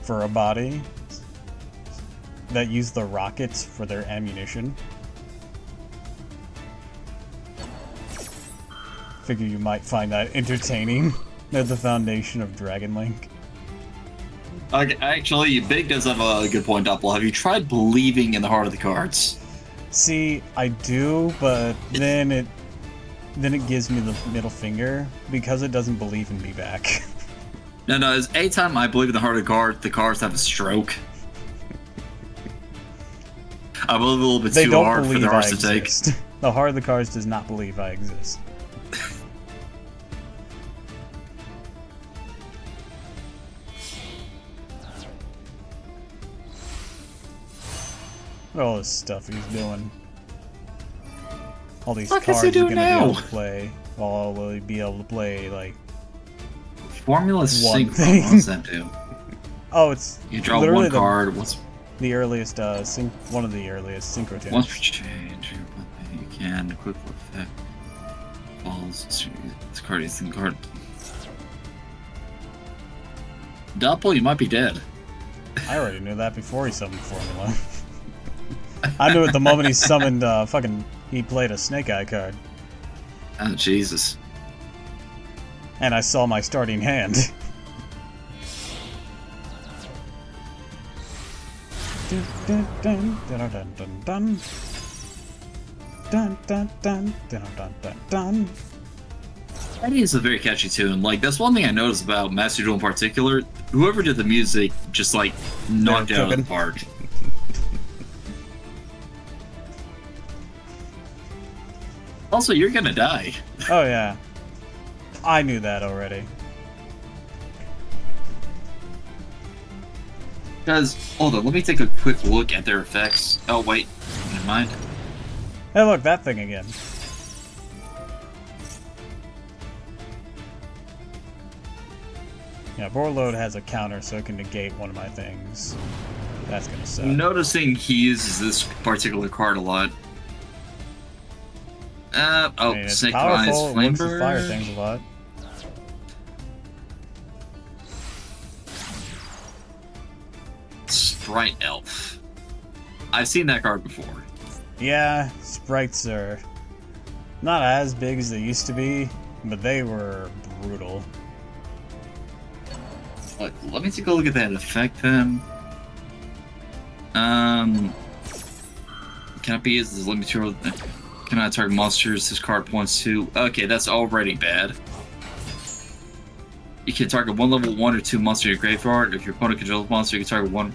for a body that use the rockets for their ammunition. Figure you might find that entertaining at the foundation of Dragon Link. Okay, actually, Big does have a good point, Doppel. Have you tried believing in the heart of the cards? See, I do, but then it gives me the middle finger because it doesn't believe in me back. No, it's anytime I believe in the heart of the cards have a stroke. I'm a little bit too hard for the hearts to take. The heart of the cards does not believe I exist. Look at all this stuff he's doing. All these cards he's gonna be able to play. While will he be able to play like Formula Sync? What does that do? Oh, it's you draw one card. What's the earliest one of the earliest synchro once per change, you can quick effect falls. This card is in card. Doppel, you might be dead. I already knew that before he summoned Formula. I knew it the moment he summoned he played a Snake Eye card. Oh Jesus. And I saw my starting hand. Dun dun dun dun dun dun dun dun dun dun dun dun dun. That is a very catchy tune. Like, that's one thing I noticed about Master Duel in particular. Whoever did the music just like knocked it out of the park. Also, you're gonna die. Oh yeah, I knew that already. Because, hold on, let me take a quick look at their effects. Oh, wait. Never mind. Hey, look, that thing again. Yeah, Borload has a counter, so it can negate one of my things. That's gonna suck. I'm noticing he uses this particular card a lot. I mean, it's Synchronized powerful, it works with Flamebird. fire things a lot. Sprite Elf. I've seen that card before. Yeah, sprites are not as big as they used to be, but they were brutal. Let me take a look at that effect then. Cannot be used as limit material. Cannot target monsters this card points to. Okay, that's already bad. You can target one level 1 or 2 monster in your graveyard. If your opponent controls a monster, you can target one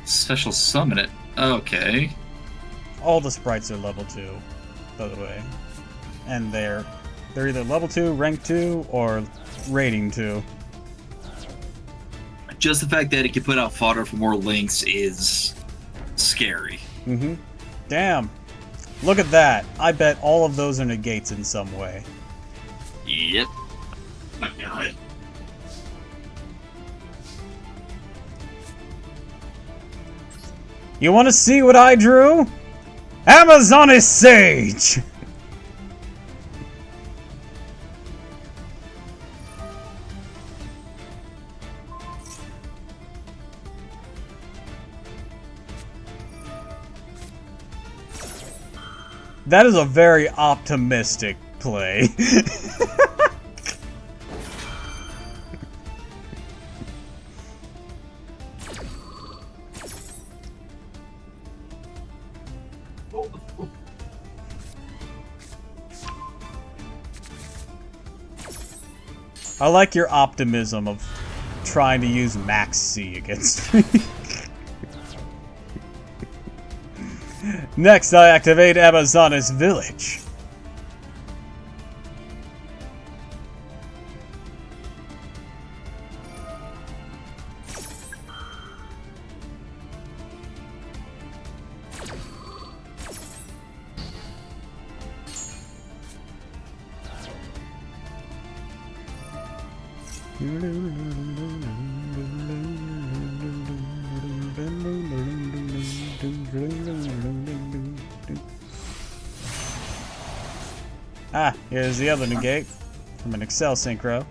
special summon it. Okay. All the sprites are level 2, by the way. And they're either level 2, rank 2, or rating 2. Just the fact that it can put out fodder for more links is scary. Mm-hmm. Damn. Look at that. I bet all of those are negates in some way. Yep. My God. You want to see what I drew? Amazoness Sage! That is a very optimistic play. I like your optimism of trying to use Max C against me. Next, I activate Amazoness Village. Ah, here's the other negate from an Excel Synchro.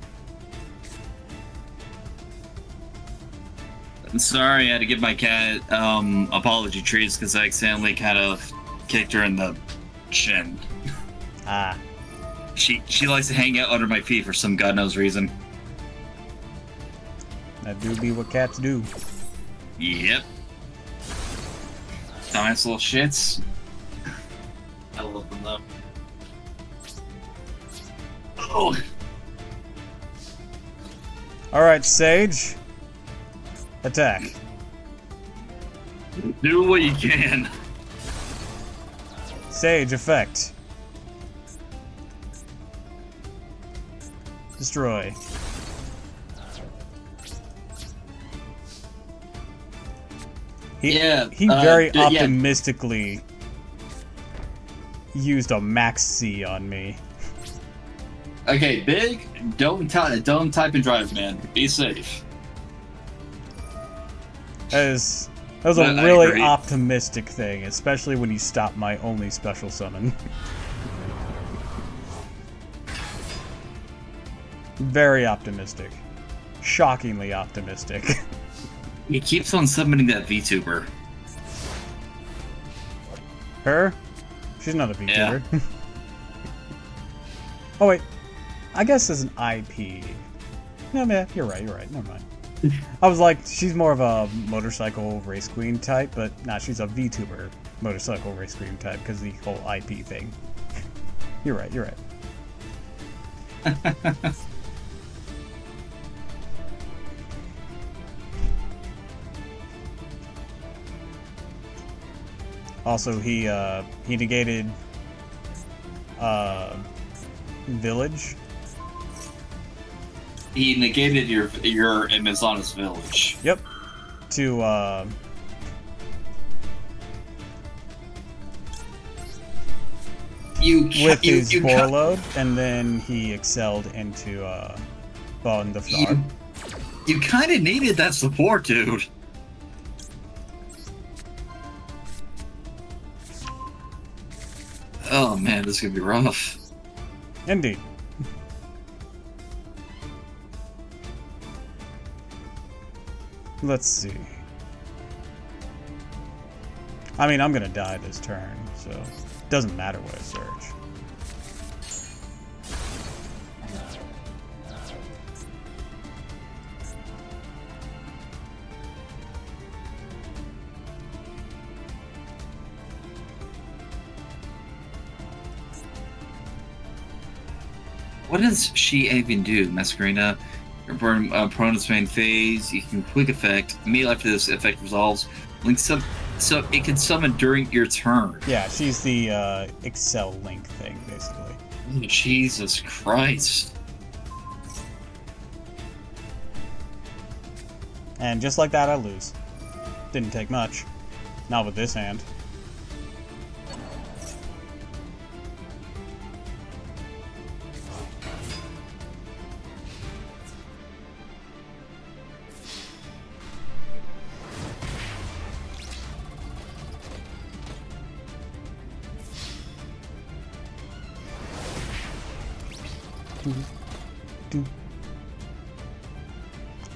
I'm sorry, I had to give my cat apology treats because I accidentally kind of kicked her in the chin. Ah. She likes to hang out under my feet for some god knows reason. That do be what cats do. Yep. Nice little shits. I love them though. Oh. Alright, Sage. Attack. Do what you can. Sage effect. Destroy. He very optimistically used a Max C on me. Okay, big. Don't type and drive, man. Be safe. That was a really optimistic thing, especially when you stop my only special summon. Very optimistic. Shockingly optimistic. He keeps on summoning that VTuber. Her? She's not a VTuber. Yeah. Oh wait, I guess as an IP. No man, you're right, never mind. I was like, she's more of a motorcycle race queen type, but nah, she's a VTuber motorcycle race queen type because the whole IP thing. You're right. Also, he negated Village. He negated your Amazoness Village. Yep. to with his warlord, and then he excelled into Bond of Thar. You kind of needed that support, dude. Oh man, this is gonna be rough. Indeed. Let's see. I mean, I'm gonna die this turn, so it doesn't matter what I search. What does she even do, Masquerina? Your opponent's main phase, you can quick effect. Immediately after this effect resolves, link so it can summon during your turn. Yeah, she's the Excel link thing, basically. Oh, Jesus Christ. And just like that, I lose. Didn't take much. Not with this hand.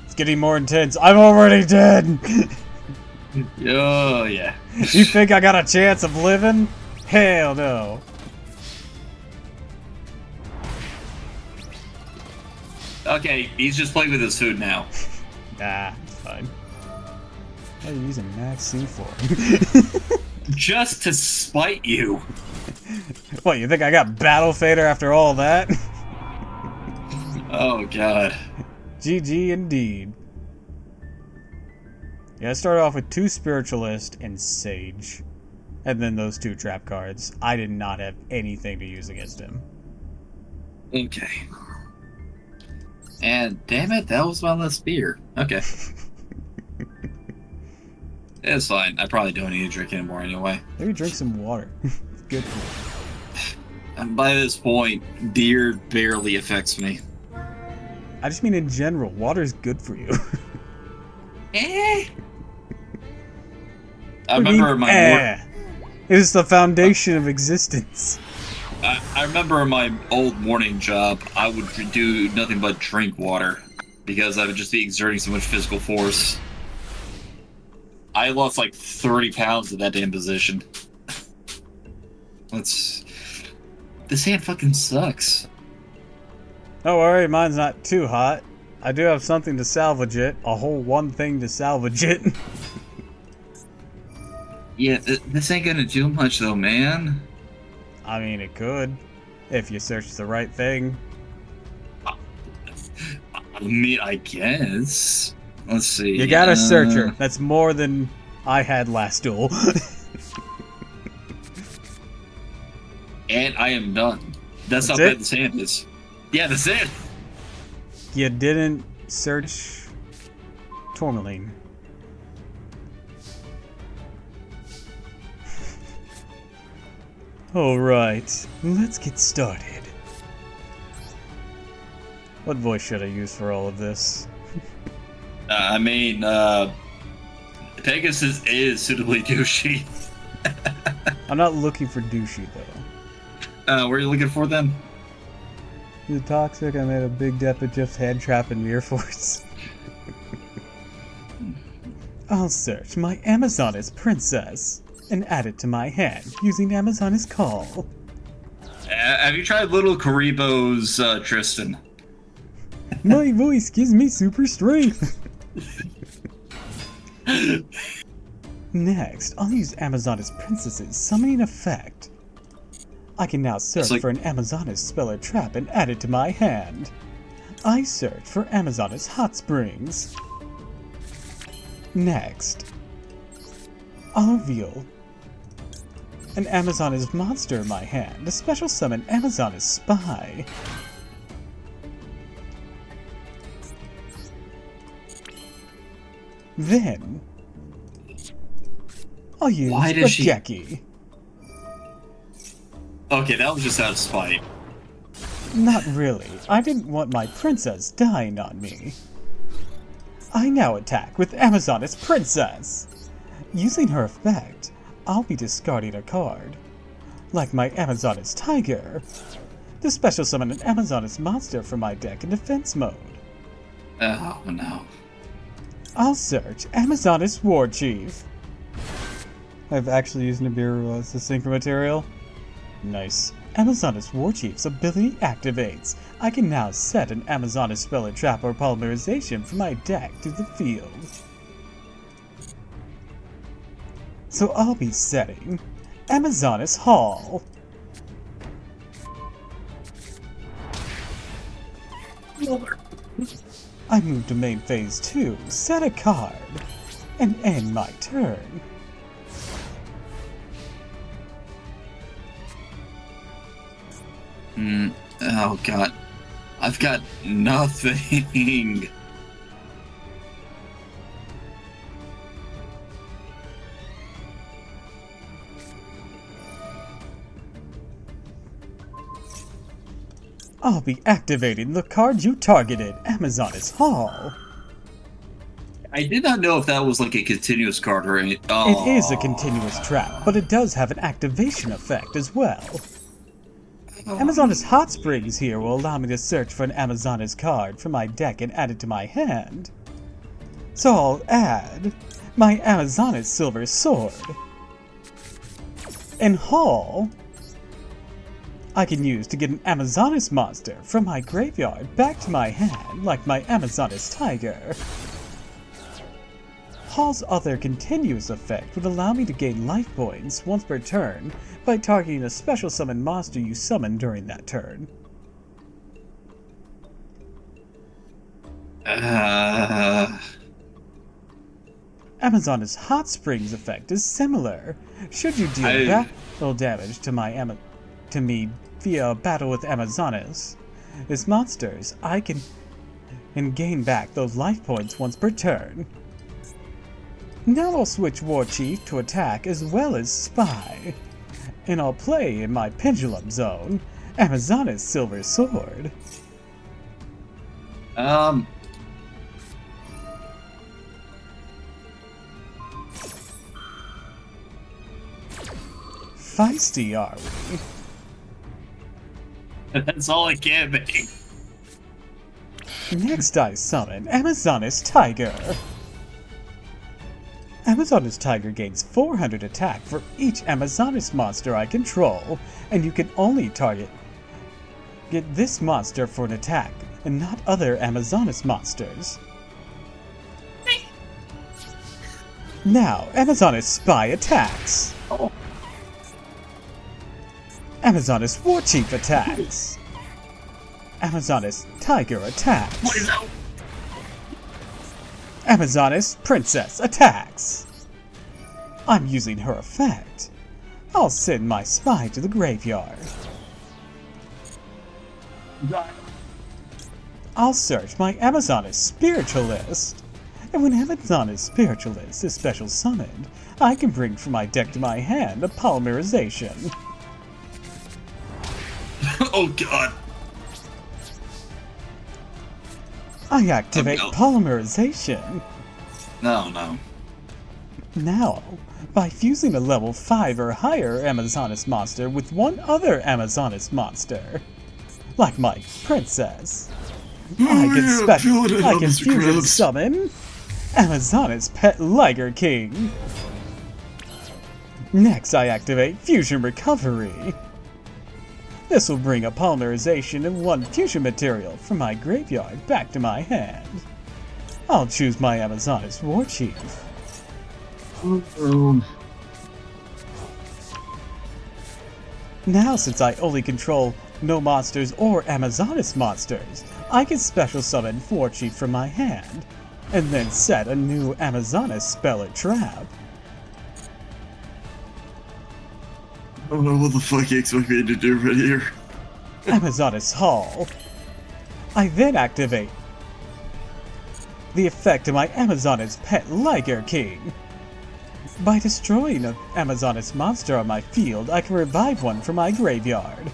It's getting more intense. I'm already dead! Oh, yeah. You think I got a chance of living? Hell no. Okay, he's just playing with his food now. Nah, it's fine. What are you using Max C for? Just to spite you. What, you think I got Battle Fader after all that? Oh, God. GG indeed. Yeah, I started off with 2 Spiritualist and Sage. And then those 2 trap cards. I did not have anything to use against him. Okay. And damn it, that was my last beer. Okay. It's fine. I probably don't need to drink anymore anyway. Maybe drink some water. It's good for you. And by this point, beer barely affects me. I just mean in general, water is good for you. I remember my It is the foundation of existence. I remember my old morning job, I would do nothing but drink water because I would just be exerting so much physical force. I lost like 30 pounds at that damn position. This hand fucking sucks. Don't worry, mine's not too hot. I do have something to salvage it. A whole one thing to salvage it. Yeah, this ain't gonna do much though, man. I mean, it could. If you search the right thing. I mean, I guess. Let's see. You got a searcher. That's more than I had last duel. And I am done. That's how it? bad this hand is. Yeah, that's it. You didn't search Tourmaline. Alright, let's get started. What voice should I use for all of this? I mean, Pegasus is suitably douchey. I'm not looking for douchey, though. What are you looking for then? You're toxic, I made a big depth just hand trap and mirror force. I'll search my Amazoness princess and add it to my hand using Amazoness call. Have you tried Little Karibo's Tristan? My voice gives me super strength. Next, I'll use Amazoness princess's summoning effect. I can now search for an Amazoness spell or trap and add it to my hand. I search for Amazoness hot springs. Next, I'll reveal an Amazoness monster in my hand, a special summon Amazoness spy. Then I'll use Why does she- Jackie. Okay, that was just out of spite. Not really. I didn't want my princess dying on me. I now attack with Amazoness Princess. Using her effect, I'll be discarding a card. Like my Amazoness Tiger. To special summon an Amazoness monster from my deck in defense mode. Oh no. I'll search Amazoness War Chief. I've actually used Nibiru as the synchro material. Nice. Amazoness War Chief's ability activates. I can now set an Amazoness spell or trap or polymerization from my deck to the field. So I'll be setting Amazoness Hall. I move to main phase 2, set a card, and end my turn. Oh god. I've got nothing. I'll be activating the card you targeted, Amazoness Hall. I did not know if that was like a continuous card or any. It is a continuous trap, but it does have an activation effect as well. Amazoness Hot Springs here will allow me to search for an Amazoness card from my deck and add it to my hand. So I'll add my Amazoness Silver Sword. And Hall, I can use to get an Amazoness monster from my graveyard back to my hand like my Amazoness Tiger. Hall's other continuous effect would allow me to gain life points once per turn by targeting a special summon monster you summon during that turn. Amazoness Hot Springs effect is similar. Should you deal battle damage to me via a battle with Amazoness, as monsters, I can gain back those life points once per turn. Now I'll switch War Chief to attack as well as Spy, and I'll play in my Pendulum Zone, Amazoness Silver Sword. Feisty, are we? That's all it can be. Next I summon Amazoness Tiger. Amazoness Tiger gains 400 attack for each Amazoness monster I control, and you can only get this monster for an attack, and not other Amazoness monsters. Now, Amazoness Spy attacks. Oh. Amazoness War Chief attacks. Amazoness Tiger attacks. What is that? Amazoness Princess attacks. I'm using her effect. I'll send my spy to the graveyard. I'll search my Amazoness Spiritualist. And when Amazoness Spiritualist is special summoned, I can bring from my deck to my hand a polymerization. Oh god. I activate polymerization. No. Now, by fusing a level 5 or higher Amazoness monster with one other Amazoness monster, like my princess, I can fusion summon Amazoness Pet Liger King. Next, I activate Fusion Recovery. This will bring a polymerization and one fusion material from my graveyard back to my hand. I'll choose my Amazoness War Chief. Now, since I only control no monsters or Amazoness monsters, I can special summon War Chief from my hand, and then set a new Amazoness spell or trap. I don't know what the fuck you expect me to do right here. Amazoness Hall. I then activate the effect of my Amazoness pet Liger King. By destroying an Amazoness monster on my field, I can revive one from my graveyard.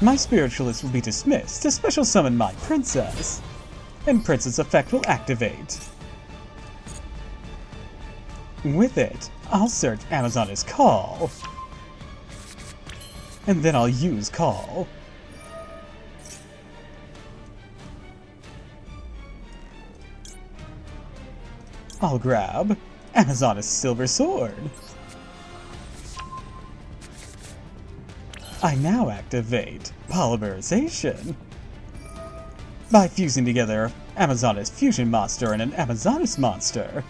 My spiritualist will be dismissed to special summon my princess, and princess effect will activate. With it, I'll search Amazoness Call, and then I'll use Call. I'll grab Amazoness Silver Sword. I now activate Polymerization. By fusing together Amazoness Fusion Monster and an Amazoness Monster,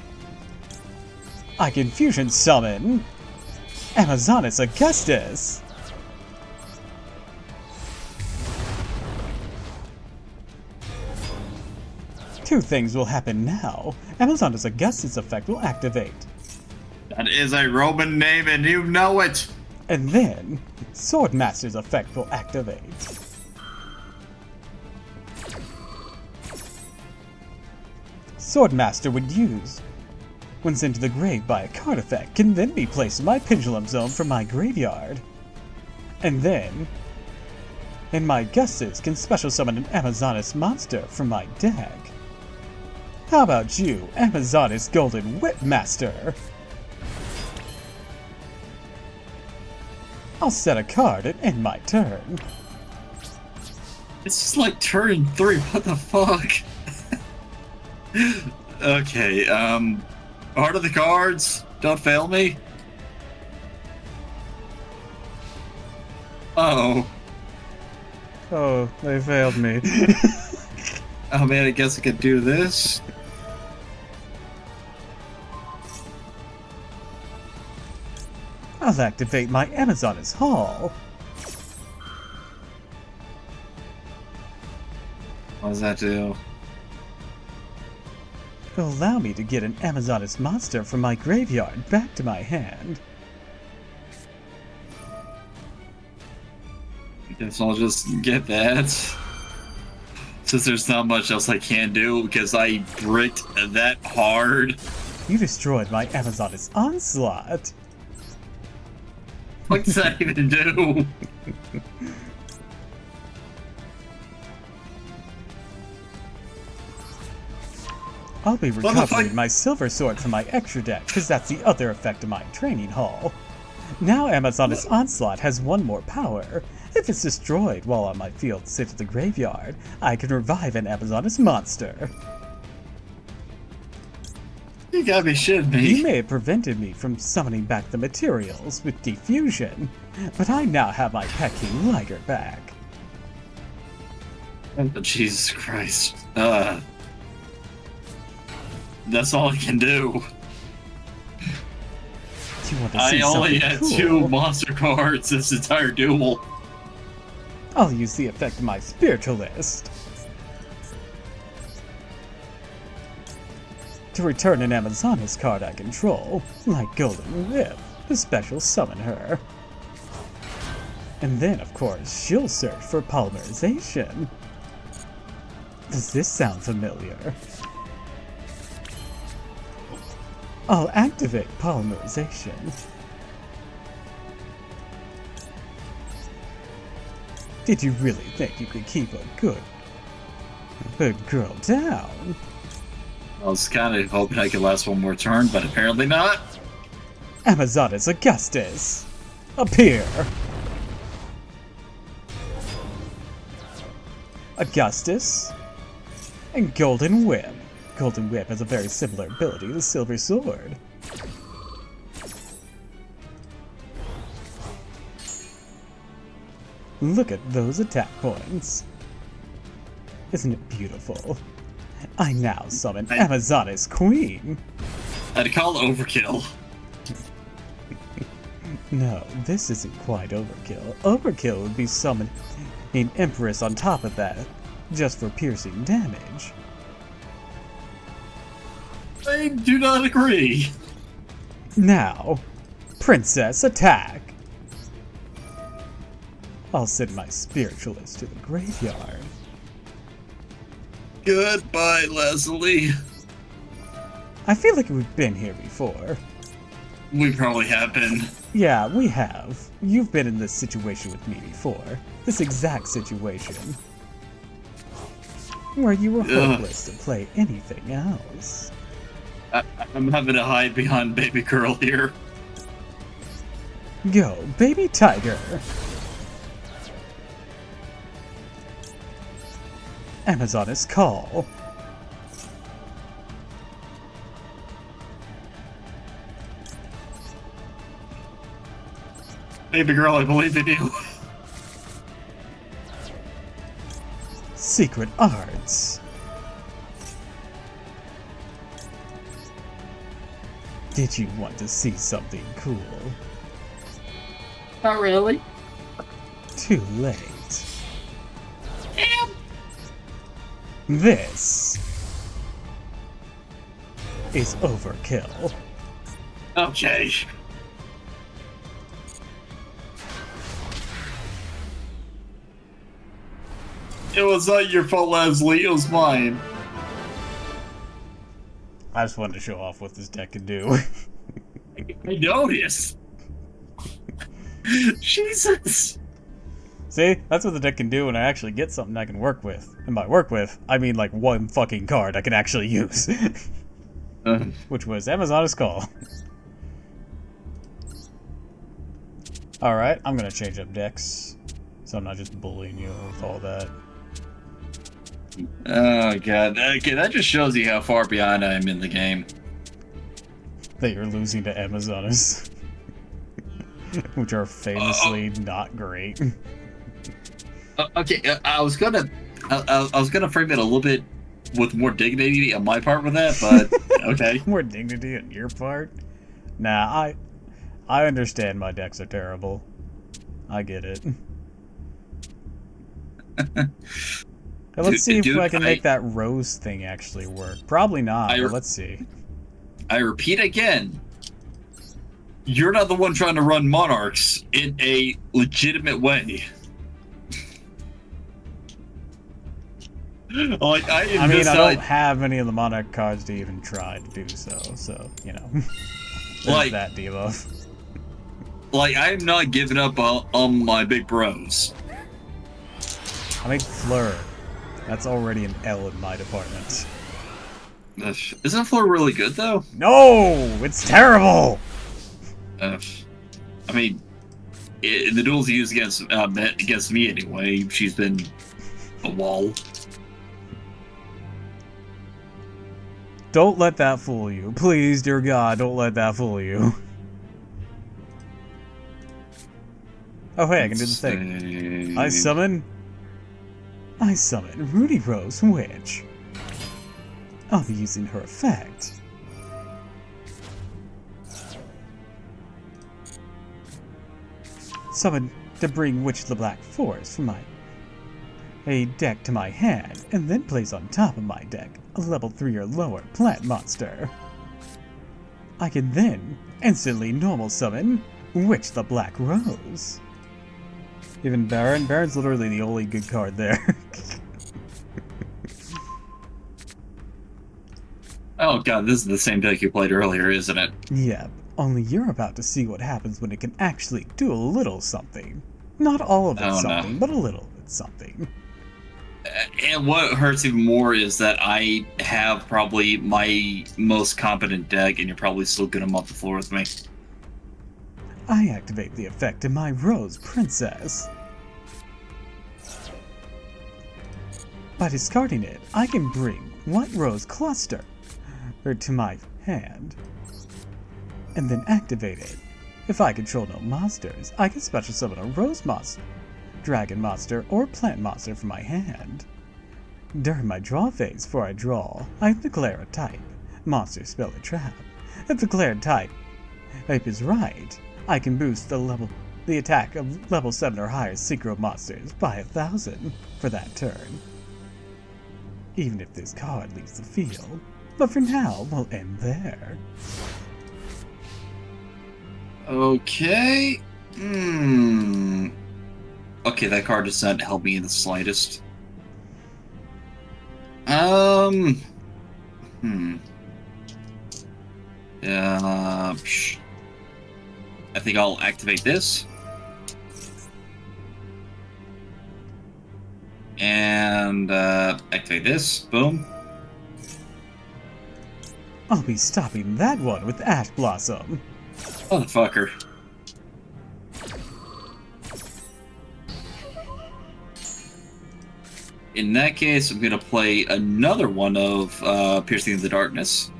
I can fusion summon Amazoness Augustus. Two things will happen now. Amazoness Augustus effect will activate. That is a Roman name and you know it! And then, Swordmaster's effect will activate. Swordmaster would use when sent to the grave by a card effect, can then be placed in my Pendulum Zone from my graveyard. And then, my Augustus can special summon an Amazoness monster from my deck. How about you, Amazoness Golden Whip Master? I'll set a card and end my turn. It's just like turn 3, what the fuck? Okay, Heart of the Cards, don't fail me. Oh. Oh, they failed me. Oh man, I guess I could do this. I'll activate my Amazoness Hall. What does that do? It'll allow me to get an Amazoness monster from my graveyard back to my hand. I guess I'll just get that. Since there's not much else I can do because I bricked that hard. You destroyed my Amazoness Onslaught. What does that even do? I'll be recovering my Silver Sword from my extra deck, because that's the other effect of my training hall. Now Amazoness Onslaught has one more power. If it's destroyed while on my field sent to the graveyard, I can revive an Amazoness monster. You gotta be shitting me. You may have prevented me from summoning back the materials with diffusion, but I now have my Pet King Liger back. Oh, Jesus Christ. That's all I can do. Do you want to see I only something had cool? 2 monster cards this entire duel. I'll use the effect of my Spiritualist to return an Amazoness card I control, like Golden Whip, to special summon her. And then, of course, she'll search for Polymerization. Does this sound familiar? I'll activate Polymerization. Did you really think you could keep a good girl down? I was kind of hoping I could last one more turn, but apparently not. Amazoness Augustus, appear! Augustus and Golden Whip. Golden Whip has a very similar ability to Silver Sword. Look at those attack points. Isn't it beautiful? I now summon Amazoness Queen. I'd call overkill. No, this isn't quite overkill. Overkill would be summoning Empress on top of that, just for piercing damage. I do not agree. Now, Princess attack! I'll send my Spiritualist to the graveyard. Goodbye, Leslie. I feel like we've been here before. We probably have been. Yeah, we have. You've been in this situation with me before. This exact situation. Where you were hopeless to play anything else. I'm having to hide behind baby girl here. Go, baby tiger! Amazoness call. Baby girl, I believe in you. Secret arts. Did you want to see something cool? Not really. Too late. Damn. This is overkill. Okay. It was not your fault, Leslie. It was mine. I just wanted to show off what this deck can do. I noticed. Jesus. See? That's what the deck can do when I actually get something I can work with. And by work with, I mean like one fucking card I can actually use. Which was Amazoness Call. Alright, I'm gonna change up decks. So I'm not just bullying you with all that. Oh god. Okay, that just shows you how far behind I am in the game. That you're losing to Amazoness. Which are famously not great. Okay, I was gonna frame it a little bit with more dignity on my part with that, but okay. More dignity on your part? Nah, I understand my decks are terrible. I get it. Let's see if I can make that rose thing actually work. Probably not, but let's see. I repeat again. You're not the one trying to run monarchs in a legitimate way. Like I mean, I don't have any of the monarch cards to even try to do so you know. Like that debuff. Like I'm not giving up on my big bros. I made Fleur. That's already an L in my department. Isn't Fleur really good though? No, it's terrible. I mean, in the duels used against me anyway, she's been a wall. Don't let that fool you. Please, dear God, don't let that fool you. Oh, hey, I can do the thing. I summon Rudy Rose Witch. I'll be using her effect. Summon to bring Witch of the Black Forest from a deck to my hand, and then place on top of my deck a level 3 or lower plant monster. I can then instantly normal summon Witch the Black Rose. Even Baron? Baron's literally the only good card there. Oh god, this is the same deck you played earlier, isn't it? Yep, only you're about to see what happens when it can actually do a little something. Not all of it something, but a little bit something. And what hurts even more is that I have probably my most competent deck, and you're probably still gonna mop the floor with me. I activate the effect in my Rose Princess. By discarding it, I can bring one Rose Cluster to my hand, and then activate it. If I control no monsters, I can special summon a Rose monster, Dragon monster, or Plant monster from my hand. During my draw phase, before I draw, I declare a type, monster, spell, or trap. If the declared type is right, I can boost the attack of level 7 or higher synchro monsters by 1,000 for that turn. Even if this card leaves the field. But for now, we'll end there. Okay. Okay, that card does not help me in the slightest. Um. Hmm. Psh. I think I'll activate this. And activate this. Boom. I'll be stopping that one with Ash Blossom. Motherfucker. In that case, I'm gonna play another one of Piercing the Darkness.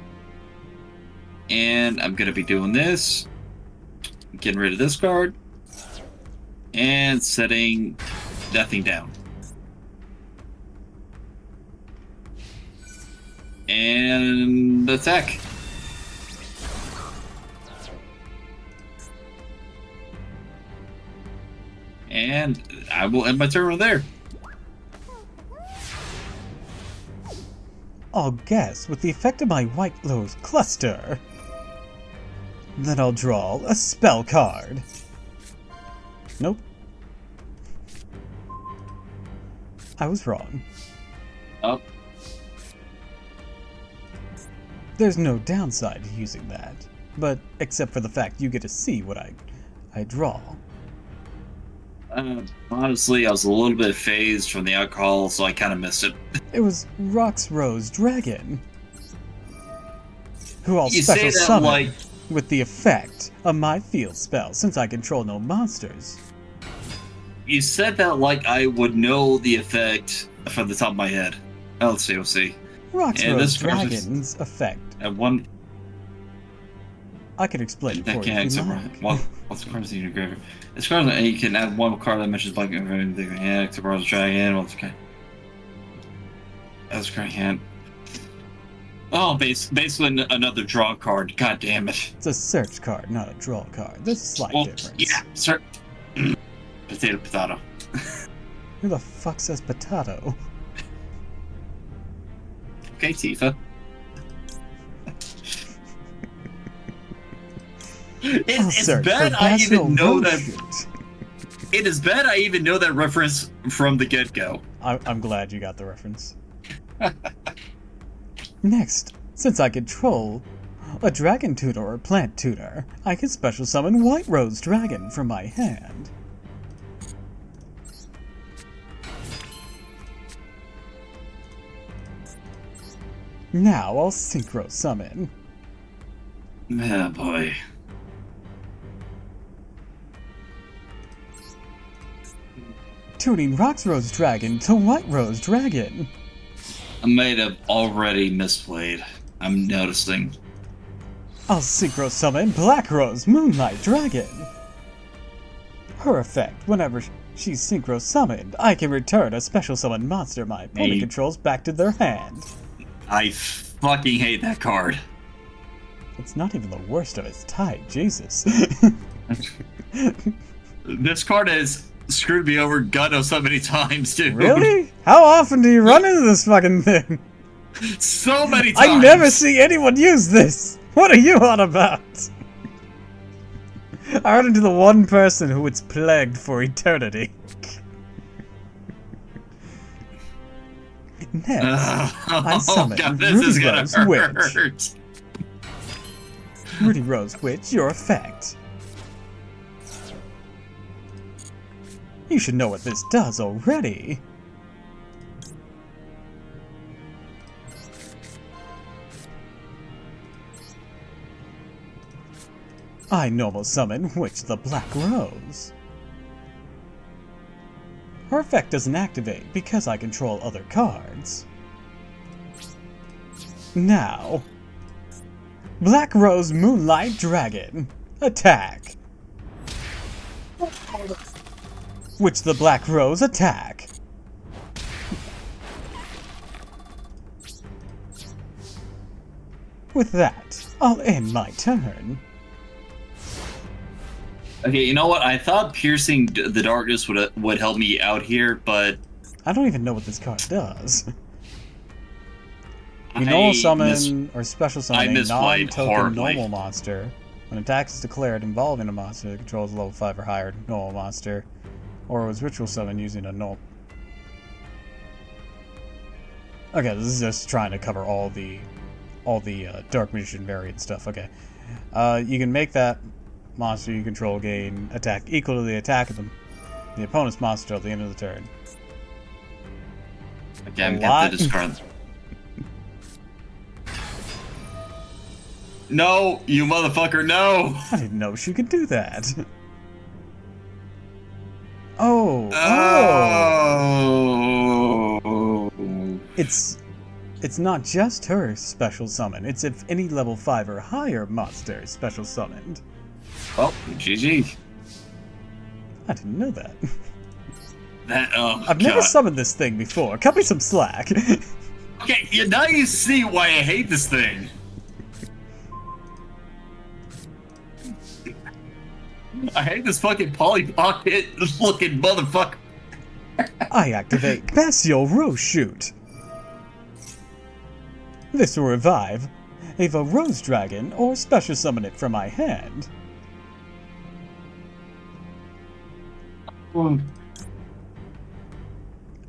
And I'm gonna be doing this. Getting rid of this card. And setting that thing down. And attack. And I will end my turn right there. I'll guess with the effect of my White Rose Cluster. Then I'll draw a spell card. Nope. I was wrong. Oh. There's no downside to using that, but except for the fact you get to see what I draw. Honestly, I was a little bit phased from the alcohol, so I kind of missed it. It was Rock's Rose Dragon, who I'll You special say that summon like with the effect of my field spell, since I control no monsters. you said that like I would know the effect from the top of my head. Oh, let's see, we'll see. Rock's And Rose this person's- Dragon's effect. At one, I can explain it that for you can't if you accept. like. What's the card in your graveyard? This card, you can add one card that mentions black and hand to Bronze Dragon. Well, okay. That's great hand. Oh, basically another draw card. God damn it. It's a search card, not a draw card. There's a slight Well, difference. yeah, sir. Potato. Who the fuck says potato? Okay, Tifa. It's bad I even know that. It is bad I even know that reference from the get-go. I'm glad you got the reference. Next, since I control a dragon tutor or plant tutor, I can special summon White Rose Dragon from my hand. Now I'll synchro summon. Oh boy. Tuning Rock's Rose Dragon to White Rose Dragon. I might have already misplayed. I'm noticing. I'll synchro summon Black Rose Moonlight Dragon. Her effect, whenever she's synchro summoned, I can return a special summon monster my opponent controls back to their hand. I fucking hate that card. It's not even the worst of its type, Jesus. This card has screwed me over God knows so many times, dude. Really? How often do you run into this fucking thing? So many times! I never see anyone use this! What are you on about? I run into the one person who it's plagued for eternity. Next, I summon God, this Rudy is gonna Rose hurt. Witch. Rudy Rose Witch, your effect. You should know what this does already. I normal summon Witch the Black Rose. Her effect doesn't activate because I control other cards. Now, Black Rose Moonlight Dragon. Attack. Witch the Black Rose attack. With that, I'll end my turn. Okay, you know what? I thought Piercing the Darkness would help me out here, but I don't even know what this card does. You normal summon or special summon a non-token normal monster. When attack is declared involving a monster that controls a level 5 or higher normal monster, or was ritual summoned using a normal. Okay, this is just trying to cover all the Dark Magician variant stuff. Okay. You can make that monster you control gain attack equal to the attack of the opponent's monster at the end of the turn. Okay, I'm going to discard. No, you motherfucker, no! I didn't know she could do that. Oh. It's not just her special summon. It's if any level 5 or higher monster is special summoned. Well, GG. I didn't know that. I've never summoned this thing before. Cut me some slack. Okay, now you see why I hate this thing. I hate this fucking Polly Pocket looking motherfucker. I activate Bestial Rose Shoot. This will revive either Rose Dragon or special summon it from my hand.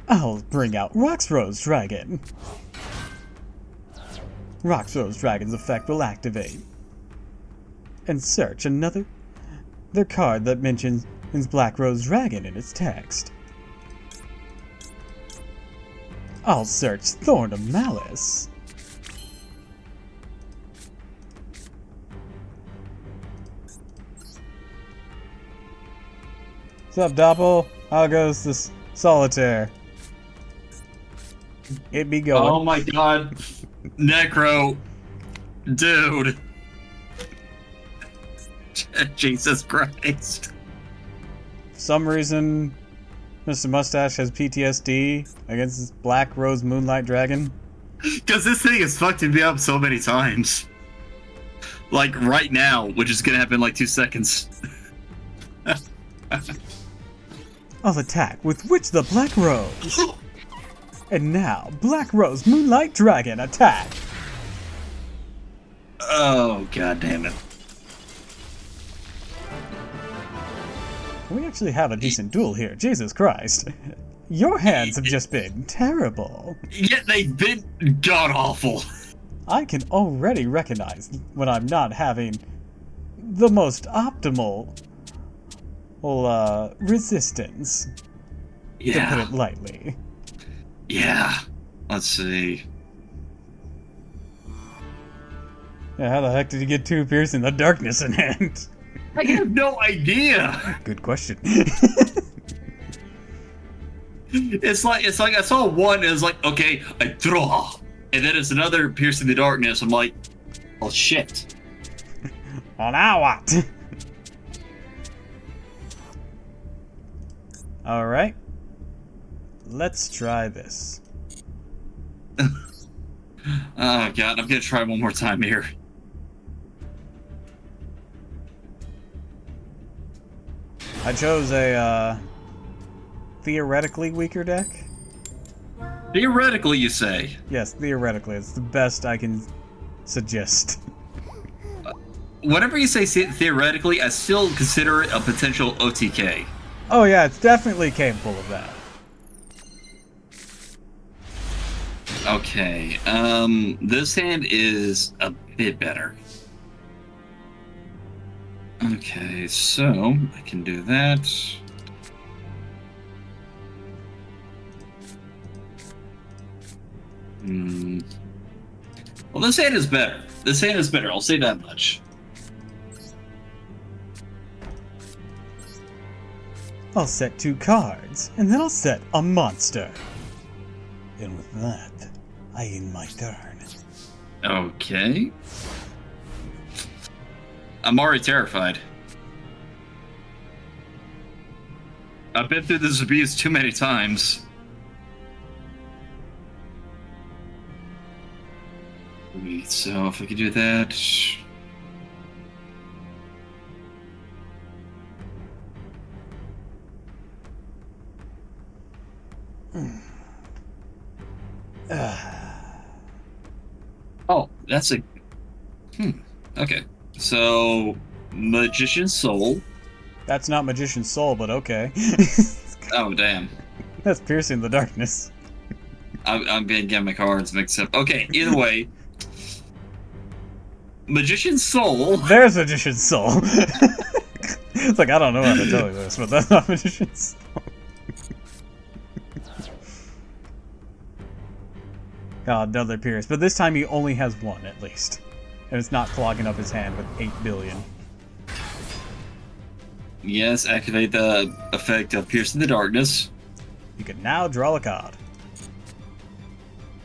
I'll bring out Rox Rose Dragon. Rox Rose Dragon's effect will activate. And search the card that mentions Black Rose Dragon in its text. I'll search Thorn of Malice. What's up, Doppel? How goes this solitaire? It be going. Oh my god. Necro. Dude. Jesus Christ. For some reason, Mr. Mustache has PTSD against this Black Rose Moonlight Dragon. Because this thing has fucked me up so many times. Like right now, which is gonna happen in like 2 seconds. I'll attack with Witch the Black Rose. And now, Black Rose Moonlight Dragon attack. Oh, god damn it. We actually have a decent duel here, Jesus Christ. Your hands have just been terrible. Yet they've been god-awful. I can already recognize when I'm not having the most optimal resistance, to put it lightly. Yeah. Let's see. Yeah, how the heck did you get 2 Piercing the Darkness in hand? I have no idea. Good question. It's like I saw one, it was like, okay, I draw. And then it's another Piercing the Darkness. I'm like, oh shit. Well, now what? Alright. Let's try this. Oh god, I'm gonna try one more time here. I chose a theoretically weaker deck. Theoretically, you say? Yes, theoretically. It's the best I can suggest. Whenever you say theoretically, I still consider it a potential OTK. Oh yeah, it's definitely capable of that. Okay, this hand is a bit better. Okay, so I can do that. Well, this hand is better. This hand is better, I'll say that much. I'll set 2 cards, and then I'll set a monster. And with that, I end my turn. Okay. I'm already terrified. I've been through this abuse too many times. Wait, so if I could do that... Oh, that's a... Okay. So, Magician's Soul. That's not Magician's Soul, but okay. Oh, damn. That's Piercing the Darkness. I'm gonna get my cards mixed up. Okay, either way. Magician's Soul. There's Magician's Soul. It's like, I don't know how to tell you this, but that's not Magician's Soul. God, another Pierce. But this time he only has one, at least. And it's not clogging up his hand with 8 billion. Yes, activate the effect of Pierce in the Darkness. You can now draw a card.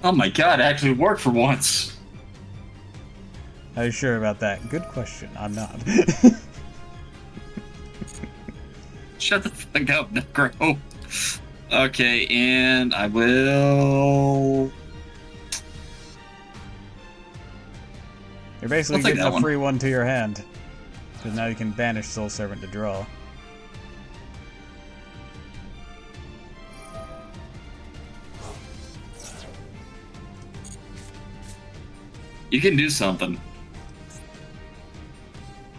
Oh my god, it actually worked for once. Are you sure about that? Good question. I'm not. Shut the fuck up, Necro. Okay, and I will... You're basically I'll take getting that a free one to your hand. Because now you can banish Soul Servant to draw. You can do something.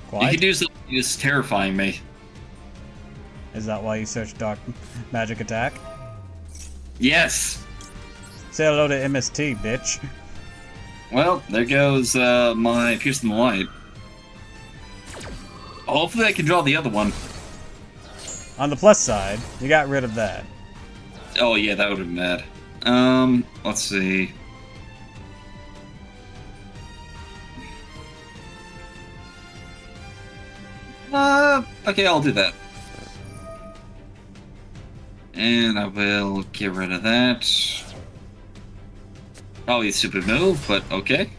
Quite? You can do something just terrifying me. Is that why you search Dark Magic Attack? Yes! Say hello to MST, bitch. Well, there goes my Pierce in the Light. Hopefully I can draw the other one. On the plus side, you got rid of that. Oh yeah, that would have been bad. Let's see. Okay, I'll do that. And I will get rid of that. Probably a stupid move, but okay.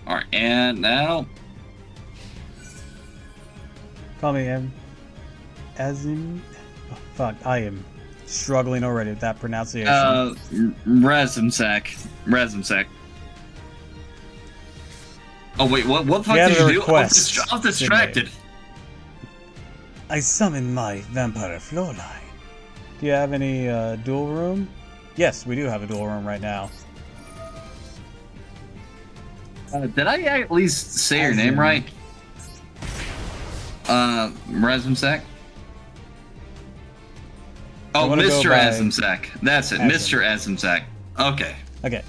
Alright, and now... Call me Azim. Oh, fuck, I am struggling already with that pronunciation. Razumsak. Oh wait, what the fuck did you do? I was distracted. I summoned my vampire Flowline. Do you have any duel room? Yes, we do have a duel room right now. Did I at least say your name right? Razumsak? Oh, Mr. Azumsak. That's it, Mr. Azumsak. Okay. Okay.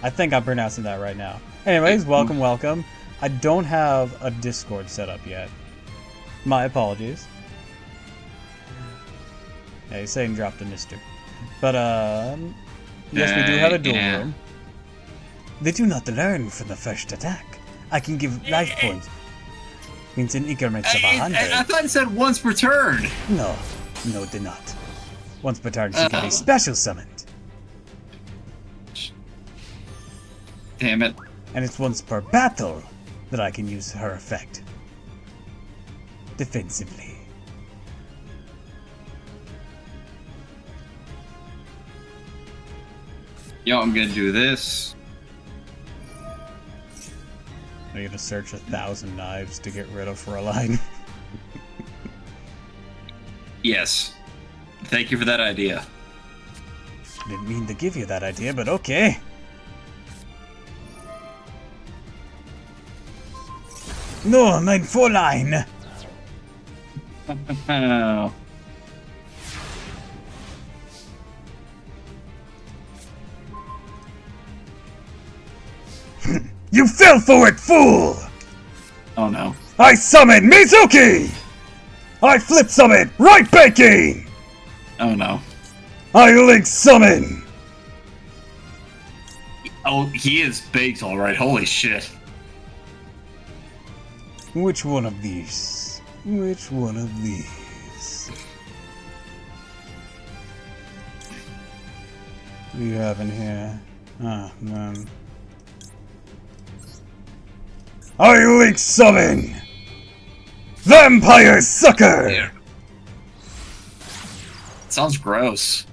I think I'm pronouncing that right now. Anyways, welcome. I don't have a Discord set up yet. My apologies. Yeah, he's saying drop the mister. But, yes, we do have a duel room. They do not learn from the first attack. I can give life points. Means in increments of 100. I thought it said once per turn. No, it did not. Once per turn, she can be special summoned. Damn it. And it's once per battle that I can use her effect. Defensively. Yo, I'm gonna do this. Are you gonna search 1,000 knives to get rid of Fraulein? Yes. Thank you for that idea. Didn't mean to give you that idea, but okay. No, mein Fräulein! Oh. You fell for it, fool! Oh no. I summon Mizuki! I flip summon Right Baking! Oh no. I link summon! Oh, he is baked alright, holy shit. Which one of these? Which one of these? What do you have in here? Ah, man. I link summon! Vampire Sucker! Yeah. Sounds gross.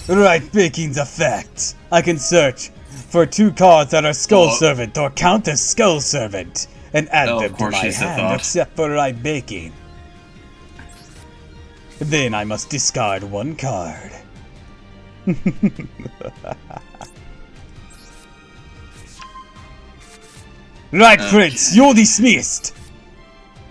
Right Baking's effect. I can search for 2 cards that are Skull Servant or Counter Skull Servant and add them to my hand except for Right Baking. Then I must discard 1 card. Right Prince, you're dismissed!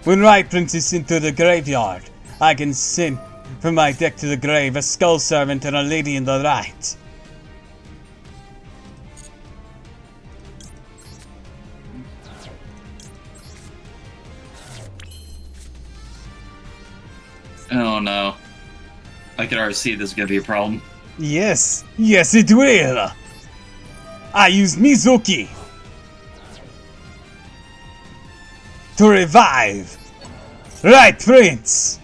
When Right Prince is sent to the graveyard, I can send From my deck to the grave, a skull servant and a lady in the right. Oh no. I can already see this is gonna be a problem. Yes, yes it will. I use Mizuki to revive. Right, Prince.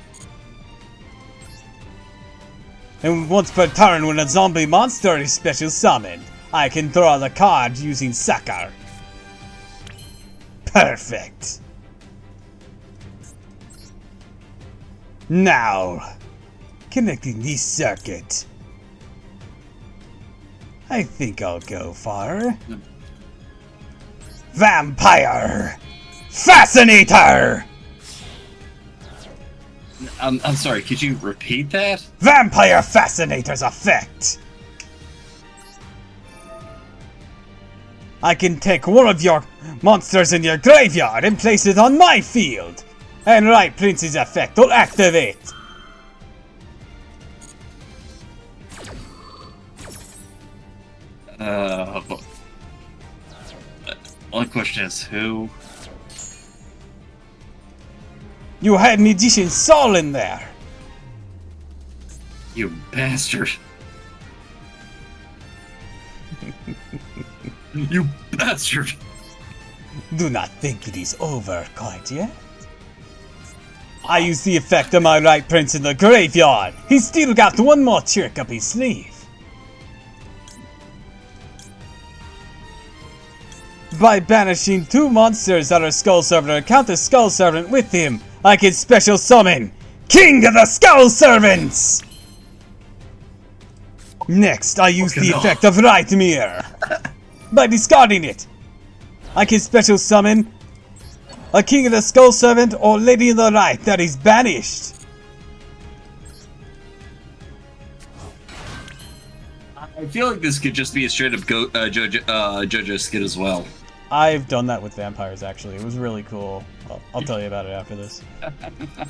And once per turn when a zombie monster is special summoned, I can draw the card using Sucker. Perfect. Now, connecting this circuit. I think I'll go for Vampire Fascinator! I'm sorry, could you repeat that? Vampire Fascinator's effect! I can take one of your monsters in your graveyard and place it on my field! And Right Prince's effect will activate! One question is who? You had Magician's Soul in there! You bastard. You bastard! Do not think it is over quite yet. I use the effect of my Right Prince in the graveyard. He's still got one more trick up his sleeve. By banishing 2 monsters that are Skull Servant or count the Skull Servant with him, I can special summon King of the Skull Servants! Next, I use the effect of Right Mirror. By discarding it, I can special summon a King of the Skull Servant or Lady in the Right that is banished. I feel like this could just be a straight up JoJo skit as well. I've done that with vampires, actually. It was really cool. I'll tell you about it after this.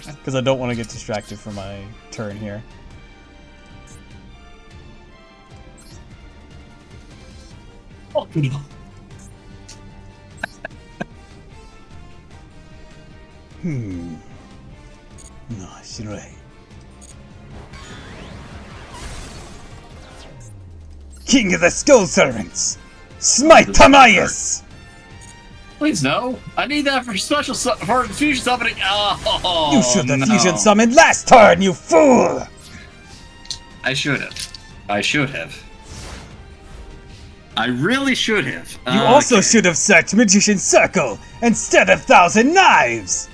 Because I don't want to get distracted from my turn here. Oh, no. Nice, right. King of the Skull Servants! Smite Tamias! Please no. I need that for for fusion summoning. Oh, You should have no. fusion summoned last turn, you fool! I should have. I should have. I really should have. You also should have searched Magician's Circle instead of Thousand Knives!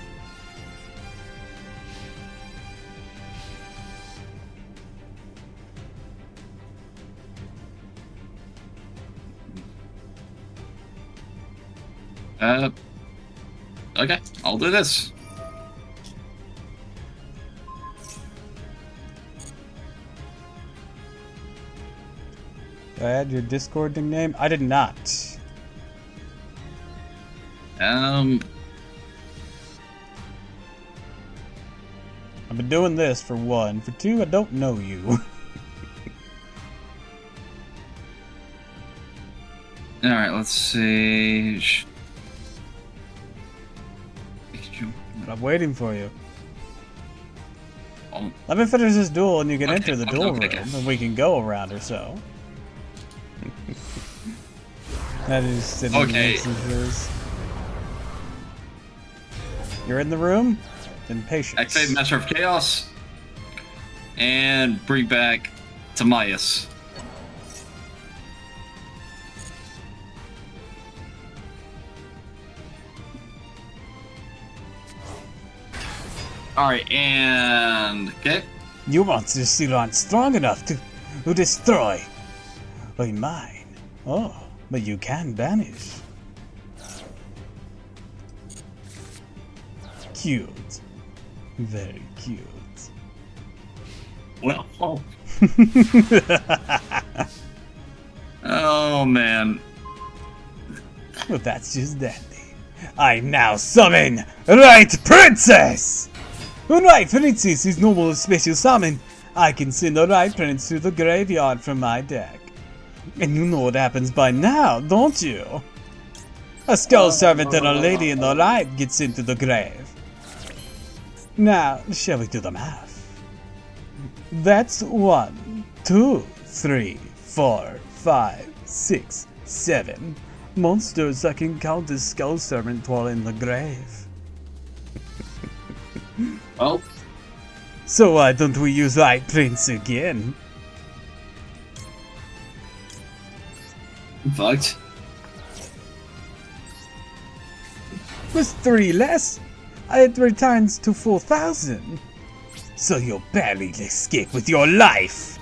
Okay, I'll do this. Did I add your Discord nickname? I did not. I've been doing this for 1. For 2, I don't know you. Alright, let's see. I'm waiting for you. Oh. Let me finish this duel and you can Okay, enter the okay, duel okay, room okay. and we can go a round or so. That is sitting Okay. instances. You're in the room? Then patience. Activate Master of Chaos. And bring back Tamias. Alright, and... okay. You monsters still aren't strong enough to destroy mine. Oh, but you can banish. Cute. Very cute. Well, oh. Oh, man. Well, that's just dandy. I now summon Right Princess! Alright, Princess is normal special summon. I can send the right prince to the graveyard from my deck. And you know what happens by now, don't you? A skull servant and a lady in the right gets into the grave. Now, shall we do the math? That's 1, 2, 3, 4, 5, 6, 7 monsters I can count as skull servant while in the grave. Oh, So why don't we use Light Prince again? I'm fucked. With 3 less, it returns to 4,000. So you'll barely escape with your life.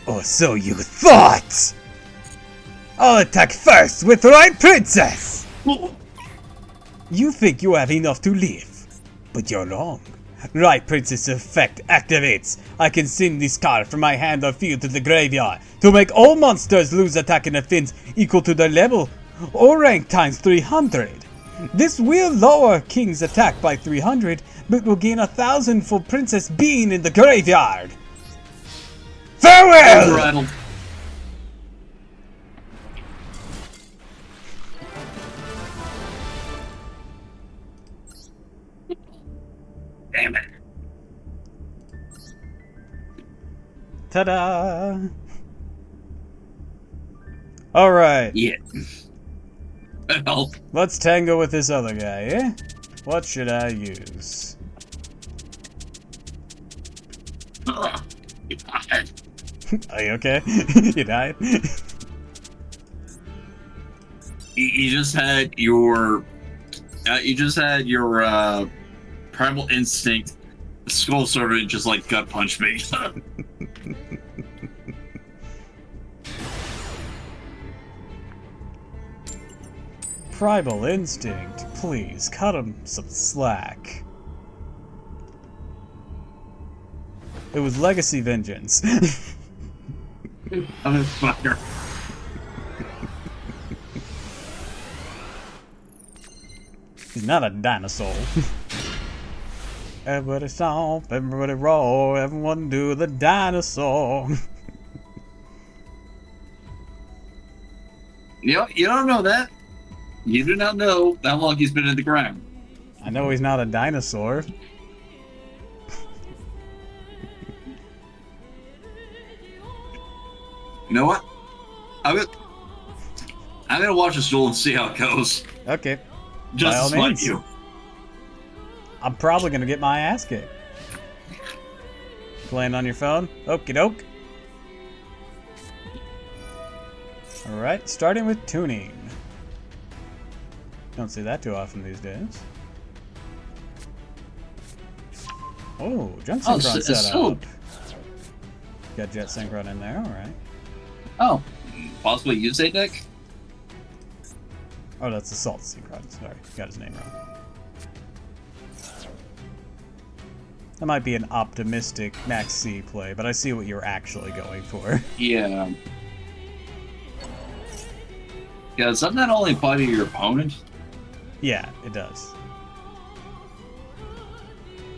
Or so you thought! I'll attack first with Right Princess! You think you have enough to live, but you're wrong. Right Princess effect activates. I can send this card from my hand or field to the graveyard to make all monsters lose attack and defense equal to their level or rank times 300. This will lower King's attack by 300, but will gain 1,000 for Princess being in the graveyard. Farewell! Rattled. Damn it. Ta-da! Alright, Yeah. Well, let's tango with this other guy, eh? What should I use? you died. Are you okay? You died? You just had your primal instinct skull servant just like gut punch me. Primal instinct, please cut him some slack. It was Legacy Vengeance. I'm a fucker. He's not a dinosaur. Everybody stomp, everybody roar, everyone do the dinosaur. You don't know that. You do not know how long he's been in the ground. I know he's not a dinosaur. You know what? I'm gonna watch this duel and see how it goes. Okay. Just By all to spite means. you. I'm probably gonna get my ass kicked. Playing on your phone? Okie doke. Alright, starting with tuning. Don't see that too often these days. Oh, Junk Oh, Synchron so- setup. Got Jet Synchron in there, alright. Oh, possibly use a deck? Oh, that's Assault Synchron, sorry. Got his name wrong. That might be an optimistic Max C play, but I see what you're actually going for. Yeah. Yeah, doesn't that only apply to your opponent? Yeah, it does.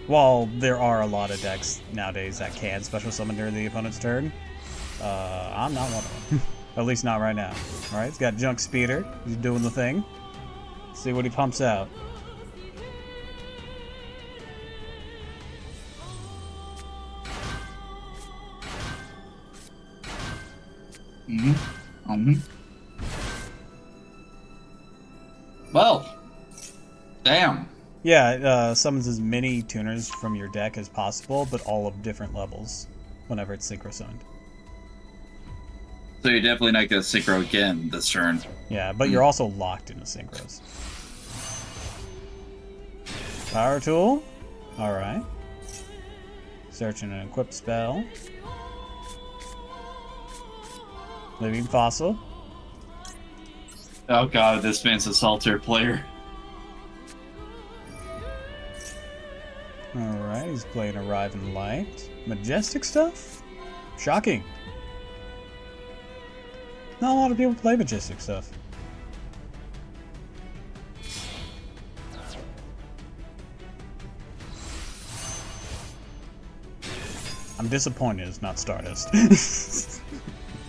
While there are a lot of decks nowadays that can special summon during the opponent's turn, I'm not one of them. At least not right now. Alright, he's got Junk Speeder. He's doing the thing. Let's see what he pumps out. Well, damn. Yeah, it summons as many tuners from your deck as possible, but all of different levels whenever it's synchro summoned. So you're definitely not gonna synchro again this turn. Yeah, but you're also locked into synchros. Power tool. Alright. Searching an equipped spell. Living fossil. Oh god, this man's a solitaire player. Alright, he's playing Arrive in Light. Majestic stuff? Shocking. Not a lot of people play Majestic stuff. I'm disappointed it's not Stardust.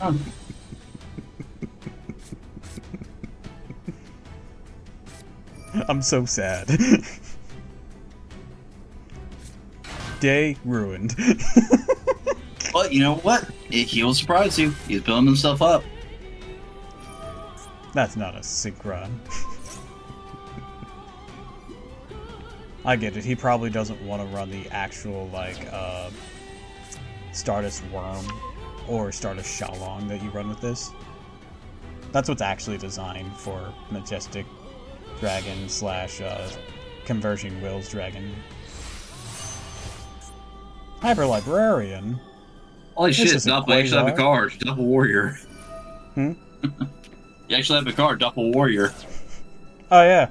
Oh. I'm so sad. Day ruined. But you know what? He will surprise you. He's building himself up. That's not a synchron. I get it. He probably doesn't want to run the actual, like, Stardust Worm or Stardust Shalong that you run with this. That's what's actually designed for Majestic Dragon slash Converging Wills Dragon. Hyper Librarian? Holy This shit, isn't Doppel, I actually have a Quasar. card. Doppel Warrior. Hmm? You actually have a card, Doppel Warrior. Oh, yeah.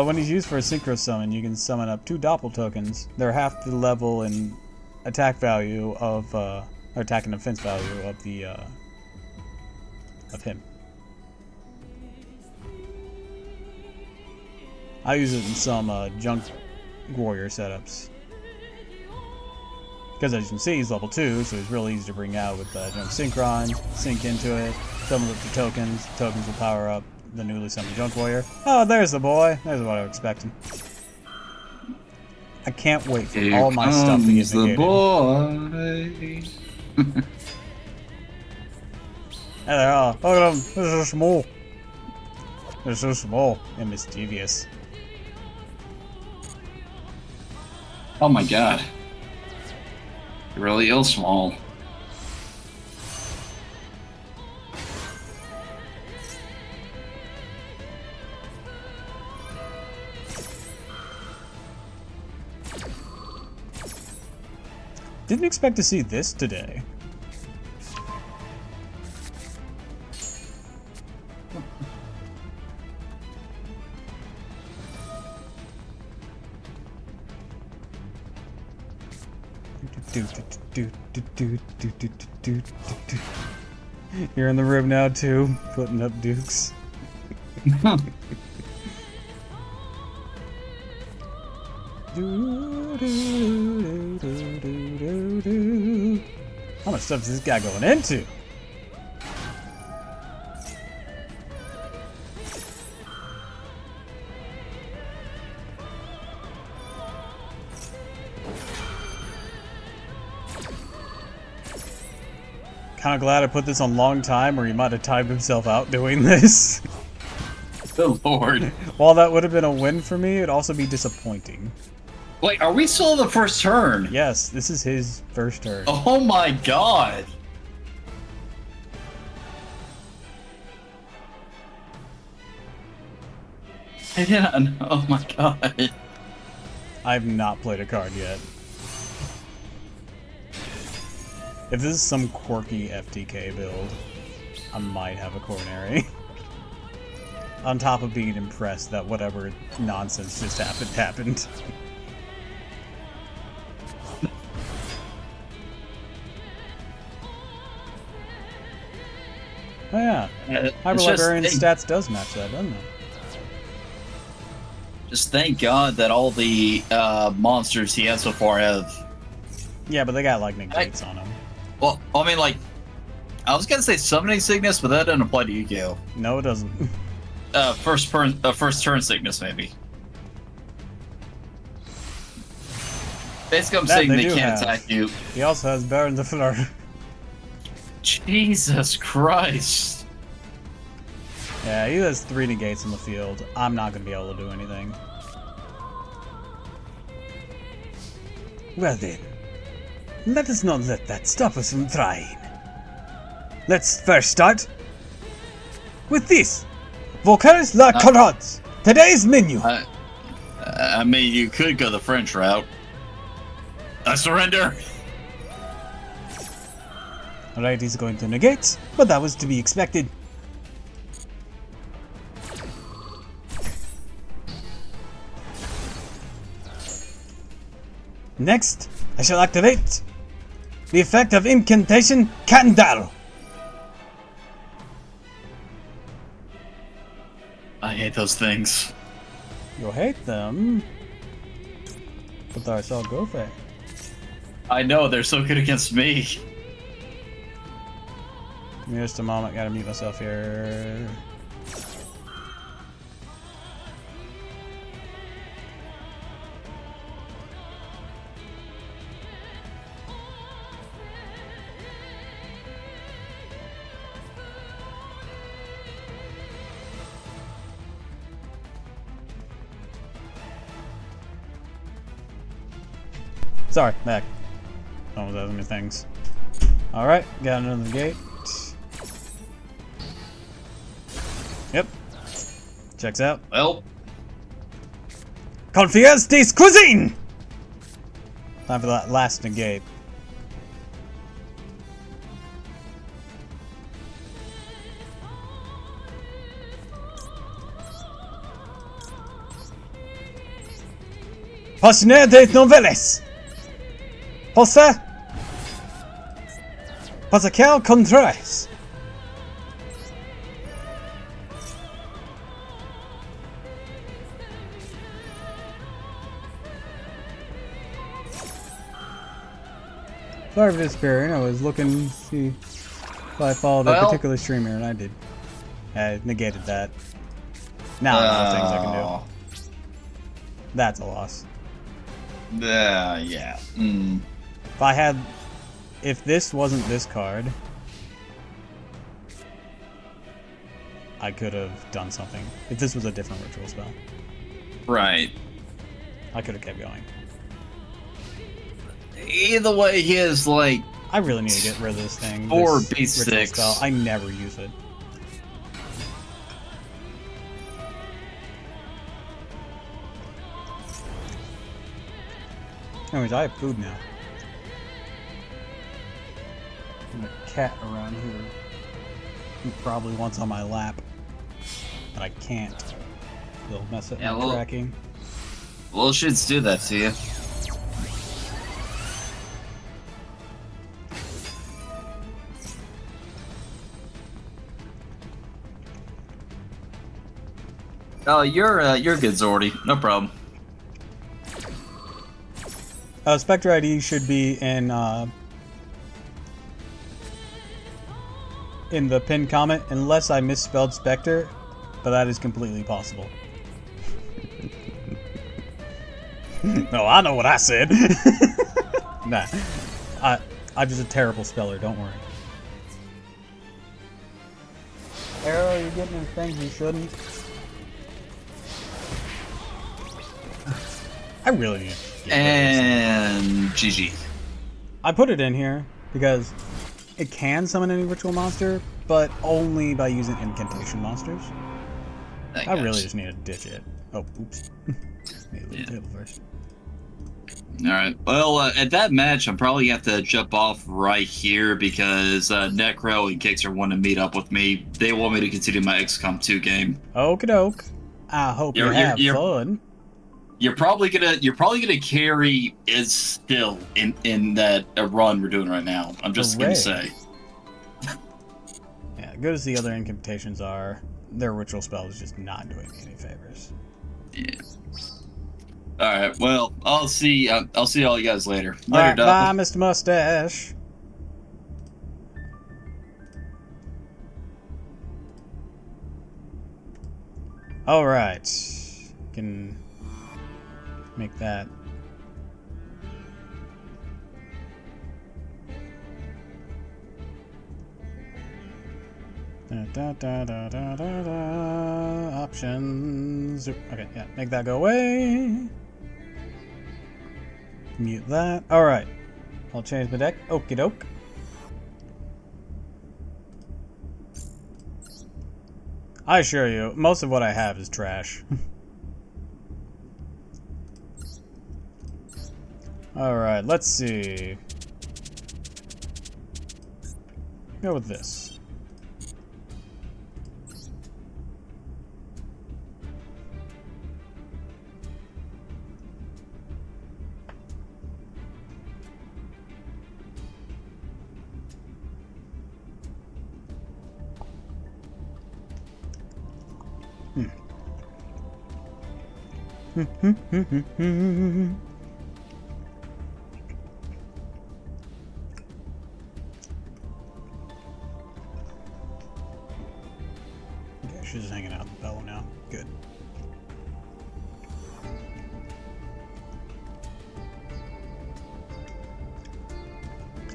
When he's used for a Synchro Summon, you can summon up 2 Doppel tokens. They're half the level and attack value of, or attack and defense value of the, of him. I use it in some, Junk Warrior setups. Because as you can see, he's level 2, so he's really easy to bring out with Junk Synchron, sync into it, summon with the tokens. Tokens will power up the newly summoned Junk Warrior. Oh, there's the boy. There's what I was expecting. I can't wait for Here all my stuff to get comes the negated. boy. There they are. Look at them. They're so small. They're so small and mischievous. Oh my god. You're really ill small. Didn't expect to see this today. You're in the room now too, putting up dukes. How much stuff is this guy going into? Kind of glad I put this on long time, or he might have timed himself out doing this. Good lord. While that would have been a win for me, it'd also be disappointing. Wait, are we still in the first turn? Yes, this is his first turn. Oh my god. I didn't. Oh my god. I've not played a card yet. If this is some quirky FTK build, I might have a coronary. On top of being impressed that whatever nonsense just happened. Oh yeah, Hyper It's just Librarian thank- stats does match that, doesn't it? Just thank God that all the monsters he has so far have. Yeah, but they got like negates on them. Well, I mean, like, I was gonna say summoning sickness, but that doesn't apply to Yu-Gi-Oh. No, it doesn't. First turn sickness, maybe. Basically, I'm That saying they they do can't have. attack you. He also has Baron the Fleur. Jesus Christ. Yeah, he has 3 negates in the field. I'm not gonna be able to do anything. Well then, let us not let that stop us from trying. Let's first start with this. Volcaris la Carrots. Today's menu. I mean, you could go the French route. I surrender. Alright, he's going to negate, but that was to be expected. Next, I shall activate the effect of Incantation Candaro. I hate those things. You'll hate them, but I shall go for it. I know, they're so good against me. Give me just a moment, gotta mute myself here. Sorry, back. Almost asking me things. Alright, got another gate. Yep. Checks out. Well, Confiance des cuisine! Time for that last negate. Passionné des noveles! Posa? Pascal Contras. Sorry for disappearing. I was looking to see if I followed a particular streamer, and I did. I negated that. Now I know things I can do. That's a loss. yeah. Mm. If this wasn't this card, I could have done something. If this was a different ritual spell, Right. I could have kept going. Either way, he has like I really need to get rid of this thing. Four this B6. ritual spell. I never use it. Anyways, I have food now. And a cat around here who probably wants on my lap, but I can't. They'll mess up my tracking. Well, shits do that to you. Oh, you're good, Zordy. No problem. Spectre ID should be in the pinned comment, unless I misspelled Spectre, but that is completely possible. No, I know what I said. Nah, I'm just a terrible speller. Don't worry. Arrow, you're getting into things you shouldn't. I really need to get And GG. I put it in here because it can summon any ritual monster, but only by using incantation monsters. I really just need to ditch it. Oh, oops. Need to leave the table first. Alright, well, at that match, I'm probably going to have to jump off right here because Necro and Kixer want to meet up with me. They want me to continue my XCOM 2 game. Okie doke. I hope you have fun. You're probably gonna carry is still in that run we're doing right now. I'm just gonna say. Yeah, good as the other incantations are, their ritual spell is just not doing me any favors. Yeah. All right. Well, I'll see all you guys later. Later, right, bye, Mr. Mustache. All right. Can make that. Options. Okay, yeah, make that go away. Mute that. All right, I'll change my deck. Okie doke. I assure you, most of what I have is trash. Alright, let's see. Go with this. she's just hanging out with Bella now. Good.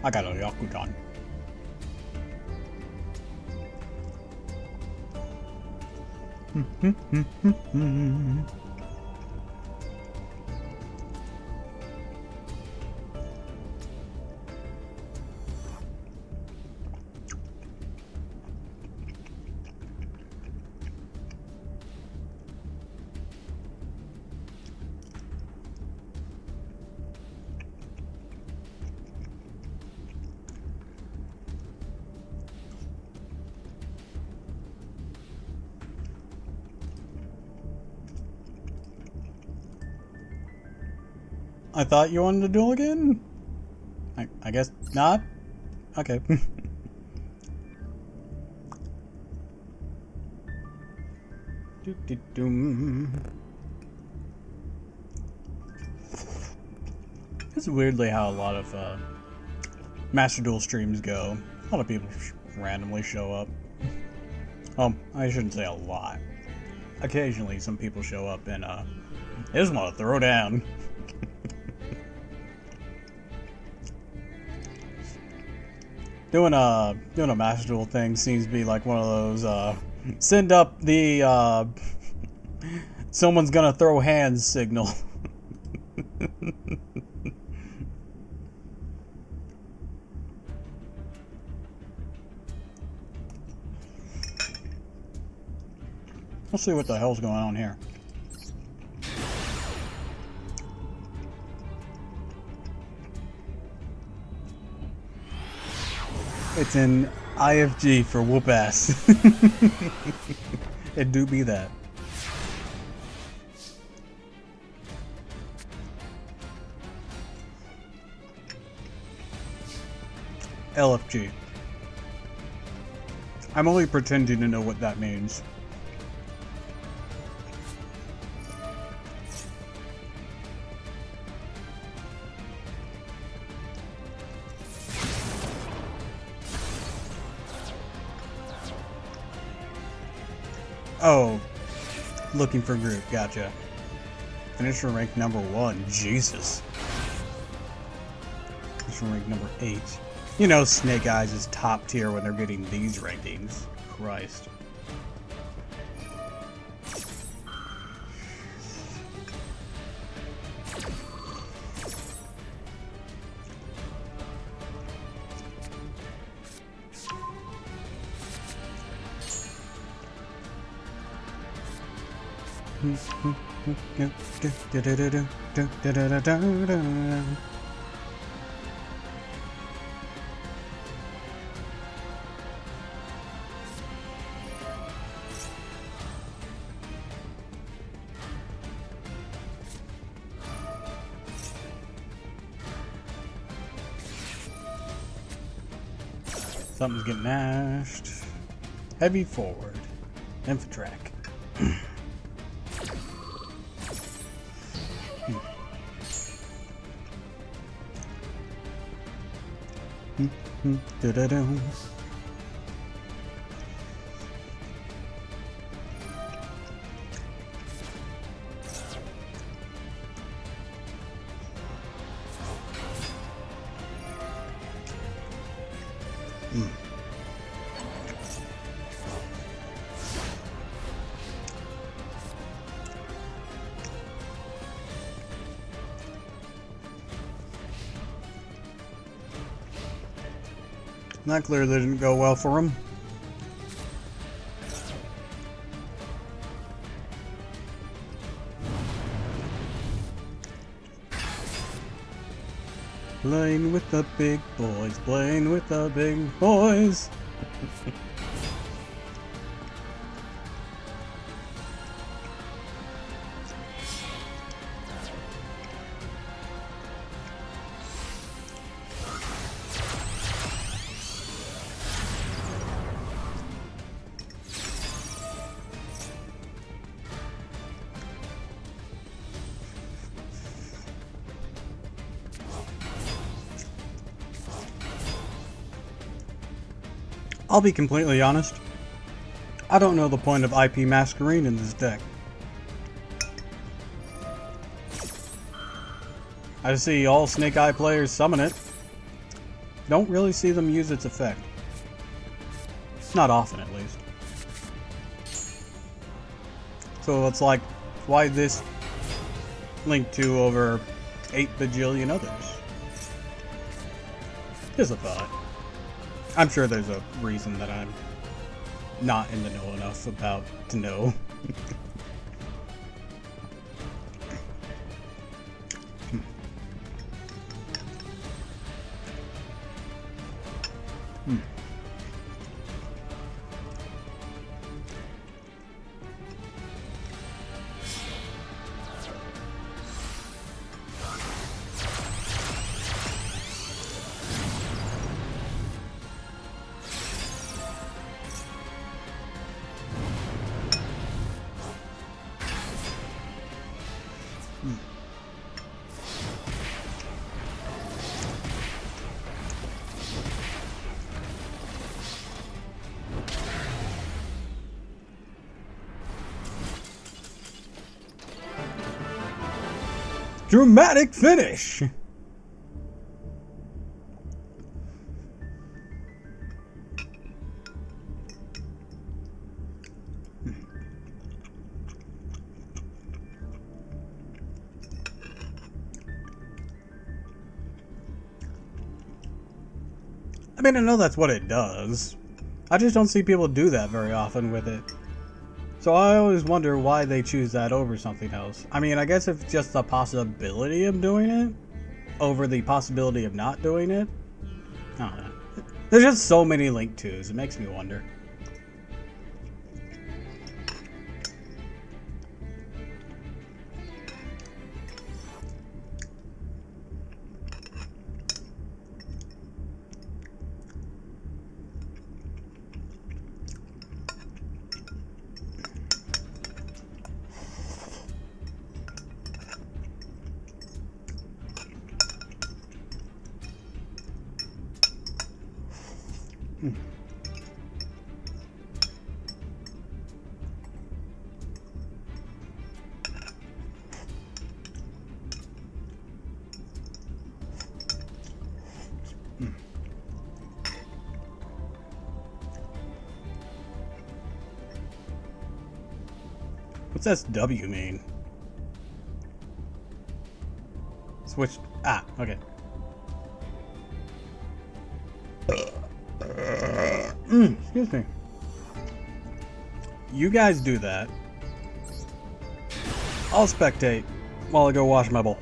I got a Yakutan. I thought you wanted to duel again? I guess not? Okay. This is weirdly how a lot of Master Duel streams go. A lot of people randomly show up. I shouldn't say a lot. Occasionally some people show up and they just want to throw down. Doing a Master Duel thing seems to be like one of those send up the someone's gonna throw hands signal. Let's see what the hell's going on here. It's an IFG for whoop ass. It do be that. LFG. I'm only pretending to know what that means. Oh, looking for group, gotcha. Finisher rank number 1, Jesus. Finisher rank number 8. You know Snake Eyes is top tier when they're getting these rankings. Christ. Something's getting mashed. Heavy forward. Infotrack. Da-da-dum. That clearly didn't go well for him. Playing with the big boys, playing with the big boys. I'll be completely honest. I don't know the point of IP Masquerade in this deck. I see all Snake Eye players summon it. Don't really see them use its effect. Not often, at least. So it's like, why this linked to over 8 bajillion others? Just a thought. I'm sure there's a reason that I'm not in the know enough about to know. Dramatic finish! I mean, I know that's what it does. I just don't see people do that very often with it. So I always wonder why they choose that over something else. I mean, I guess it's just the possibility of doing it over the possibility of not doing it. I don't know. There's just so many Link 2s, it makes me wonder. What's SW mean? Switch. Ah, okay. Excuse me. You guys do that. I'll spectate while I go wash my bowl.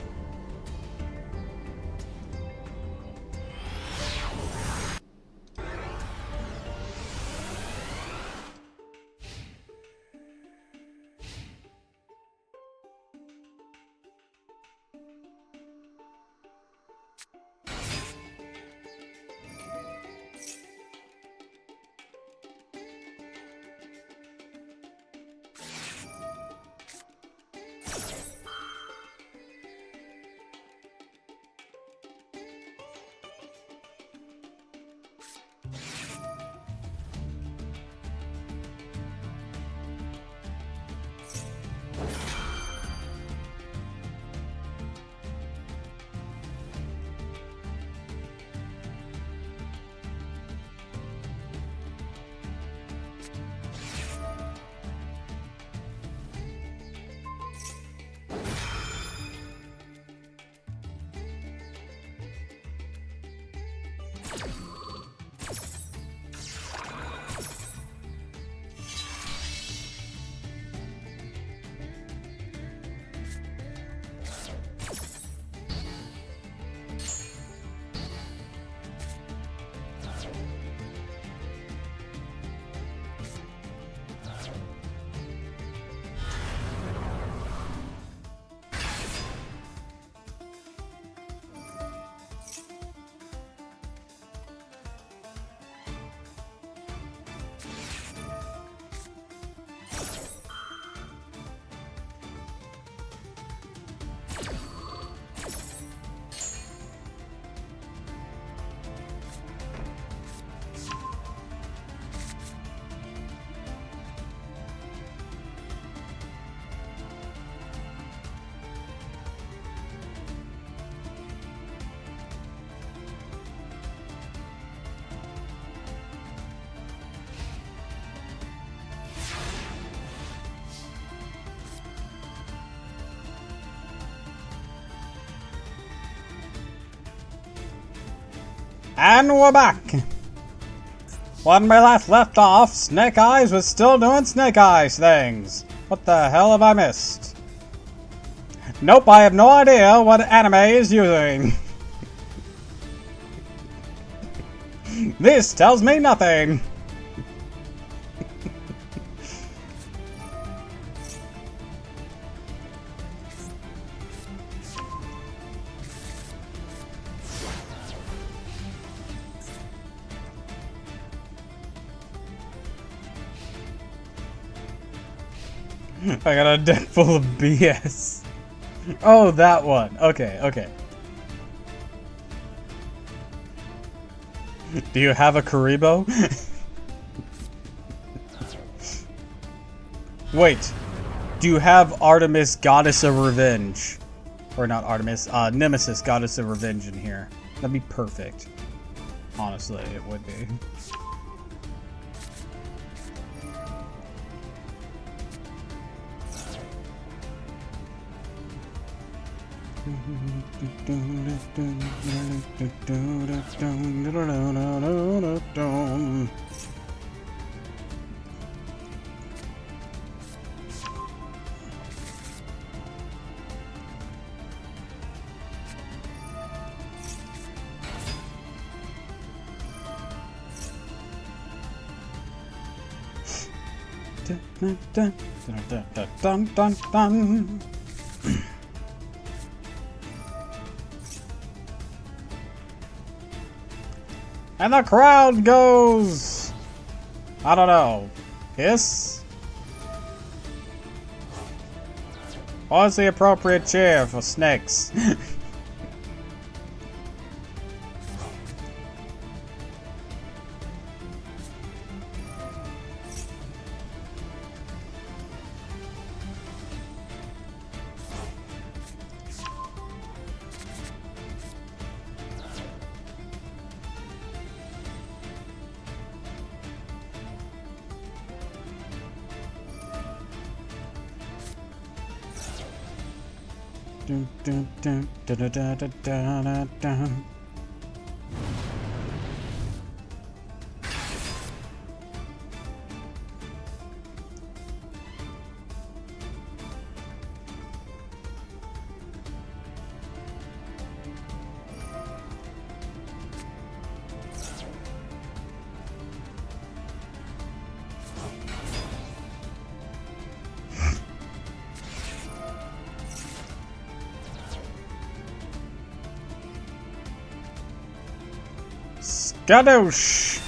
And we're back! When we last left off, Snake Eyes was still doing Snake Eyes things. What the hell have I missed? Nope, I have no idea what anime is using. This tells me nothing. I got a deck full of BS. Oh, that one. Okay, okay. Do you have a Karibo? Wait. Do you have Artemis, Goddess of Revenge? Or not Artemis, Nemesis, Goddess of Revenge in here? That'd be perfect. Honestly, it would be. And the crowd goes, I don't know, hiss? What's the appropriate cheer for snakes? Dun, dun, dun, dun, dun, dun, dun, dun, dun. Skadoosh!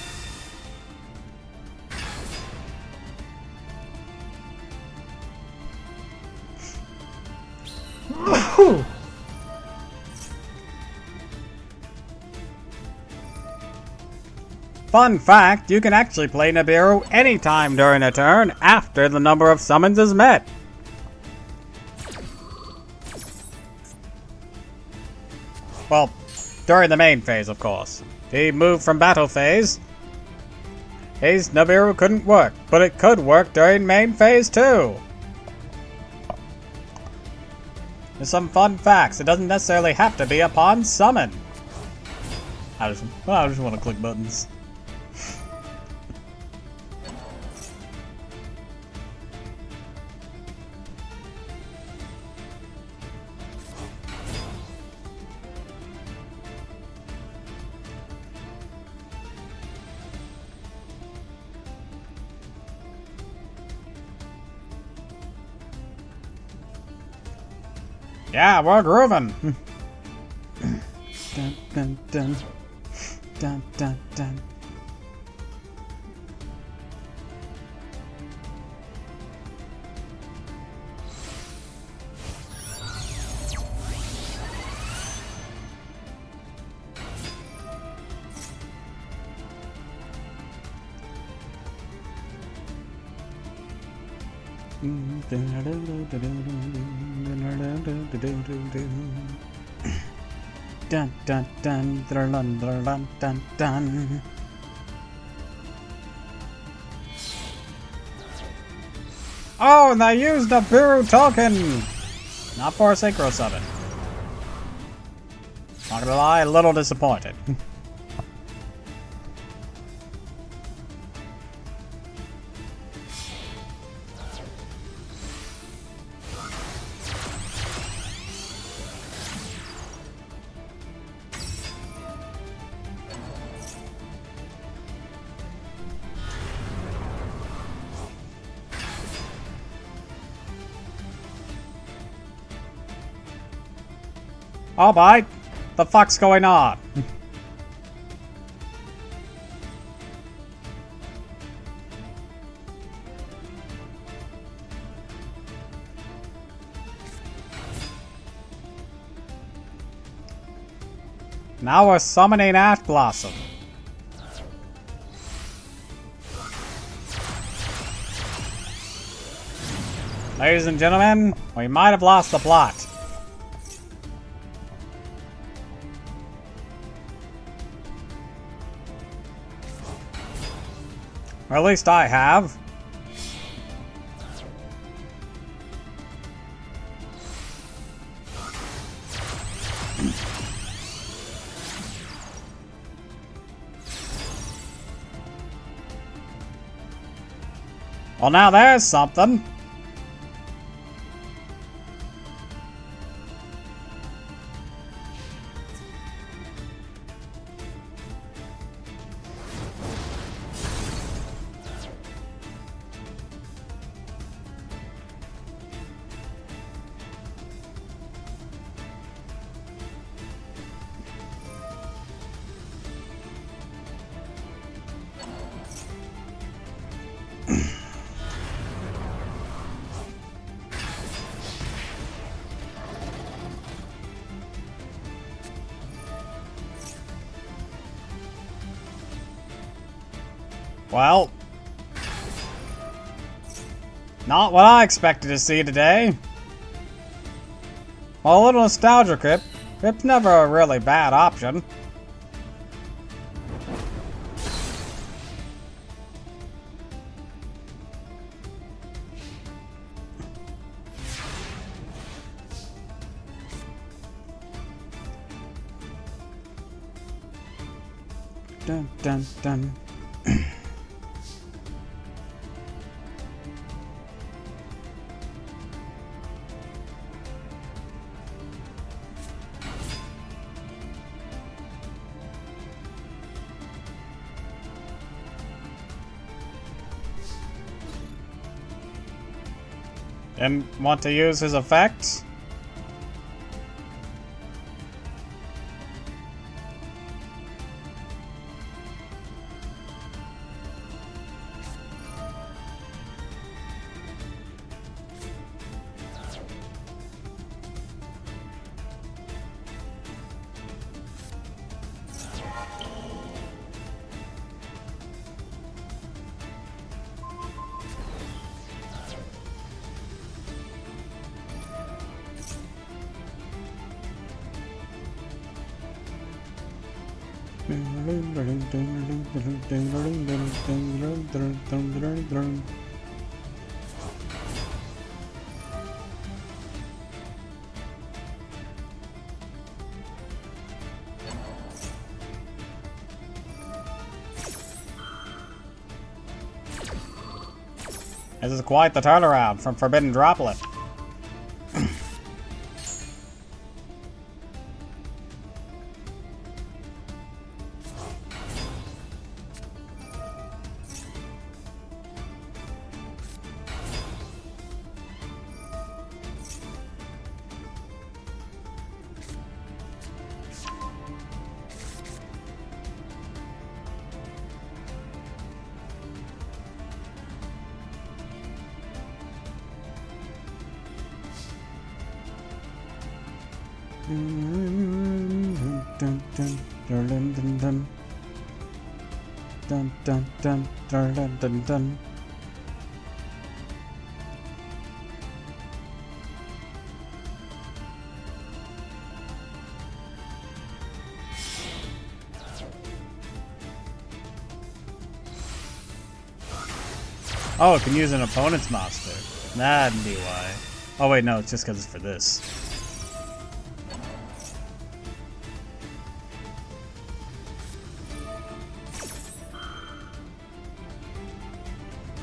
Fun fact, you can actually play Nibiru anytime during a turn after the number of summons is met. Well, during the main phase, of course. He moved from battle phase. His Nibiru couldn't work, but it could work during main phase too. There's some fun facts. It doesn't necessarily have to be upon summon. I just want to click buttons. Yeah, we're grooving. Dun, dun, dun. Dun, dun, dun. Dun dun dun dun dun dun dun. Oh, and they used a Biru token! Not for a Synchro Summon. Not gonna lie, a little disappointed. Oh boy! The fuck's going on? Now we're summoning Ash Blossom. Ladies and gentlemen, we might have lost the plot. Or at least I have. Well, now there's something. Well, not what I expected to see today. Well, a little nostalgia trip. It's never a really bad option. Dun dun dun. Didn't want to use his effects? This is quite the turnaround from Forbidden Droplet. Oh, it can use an opponent's monster. That'd be why. Oh wait, no, it's just because it's for this.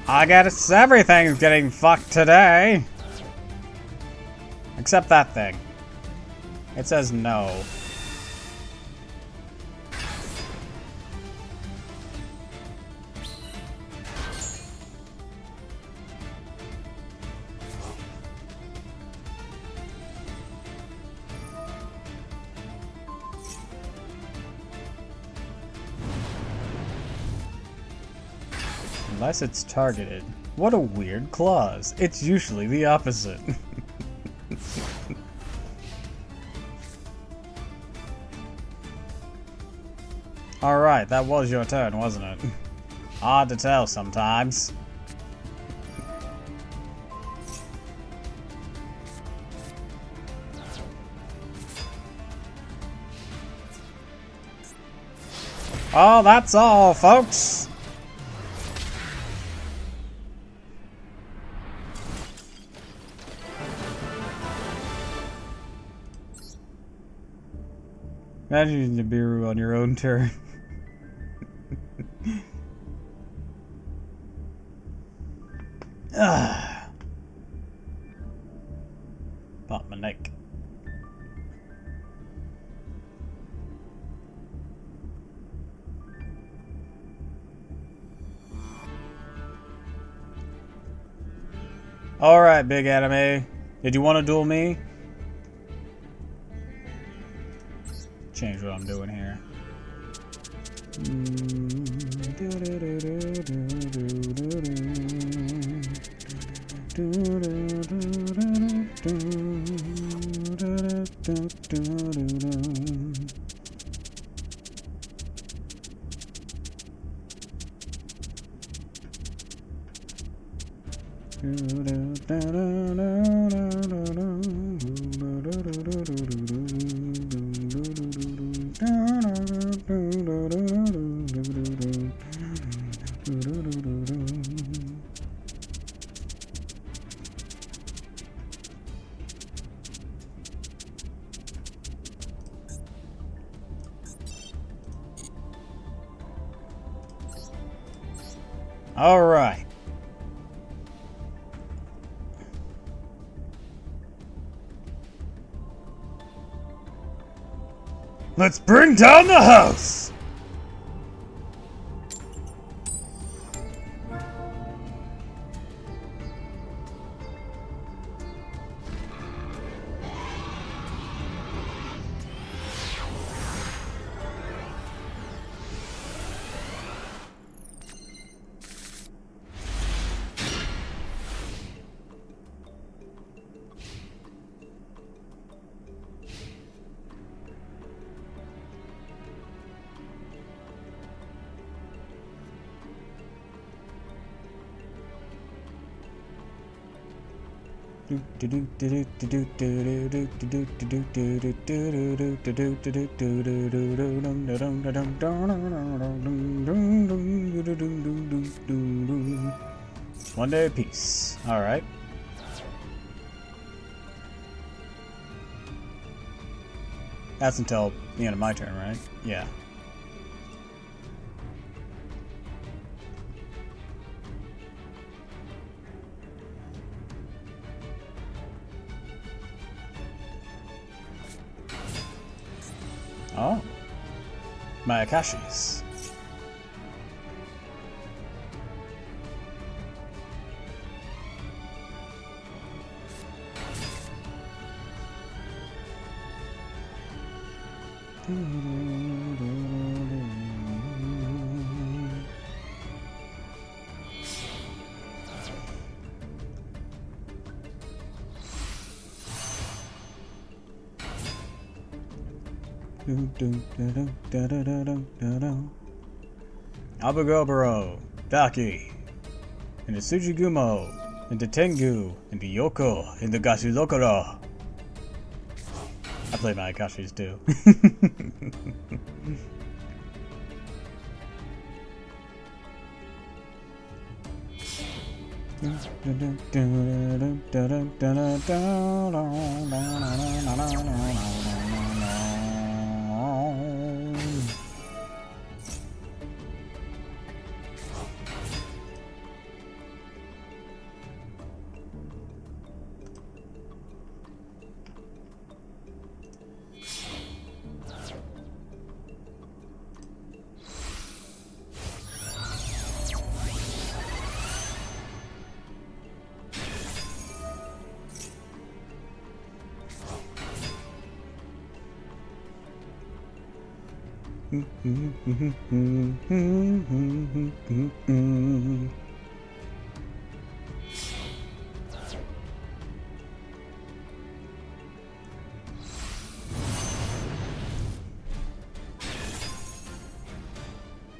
I guess everything's getting fucked today. Except that thing. It says no. unless it's targeted. What a weird clause. It's usually the opposite. Alright, that was your turn, wasn't it? Hard to tell sometimes. Oh, that's all, folks! Imagine using Nibiru on your own turn. Pop my neck. Alright, big anime. Did you want to duel me? Change what I'm doing here. All right. Let's bring down the house! One day of peace. All right. That's until the end of my turn, right? Yeah. Oh. My Akashis. Abugoburo, Daki, into Tsujigumo, into Tengu, into Yoko, into Gashulokoro. I play my Akashis too.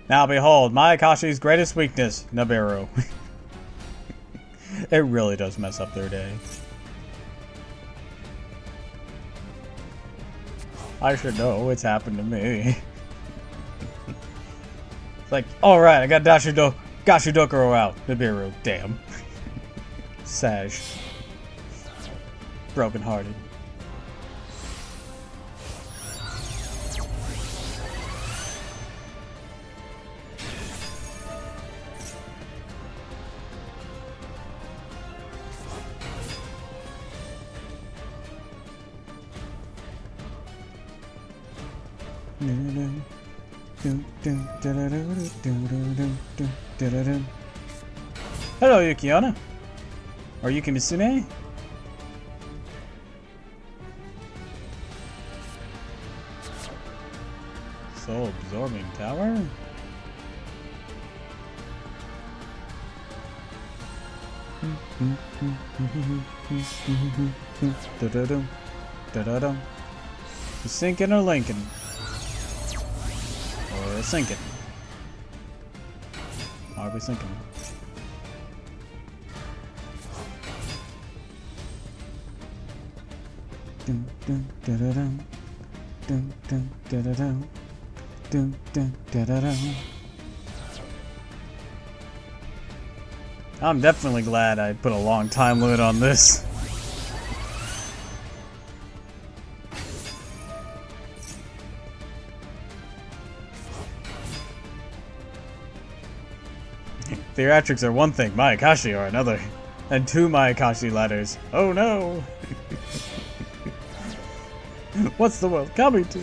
Now behold, Mayakashi's greatest weakness, Nibiru. It really does mess up their day. I should know, it's happened to me. It's like, alright, I got Gashudokuro out. Nibiru, damn. Saj. Broken hearted. Hello, Yukiona. Or Yukimisune? Soul absorbing tower? You sinking or linking? Or sinking? Are we sinking? I'm definitely glad I put a long time limit on this. Theatrics are one thing, Mayakashi are another. And 2 Mayakashi ladders. Oh no! What's the world coming to?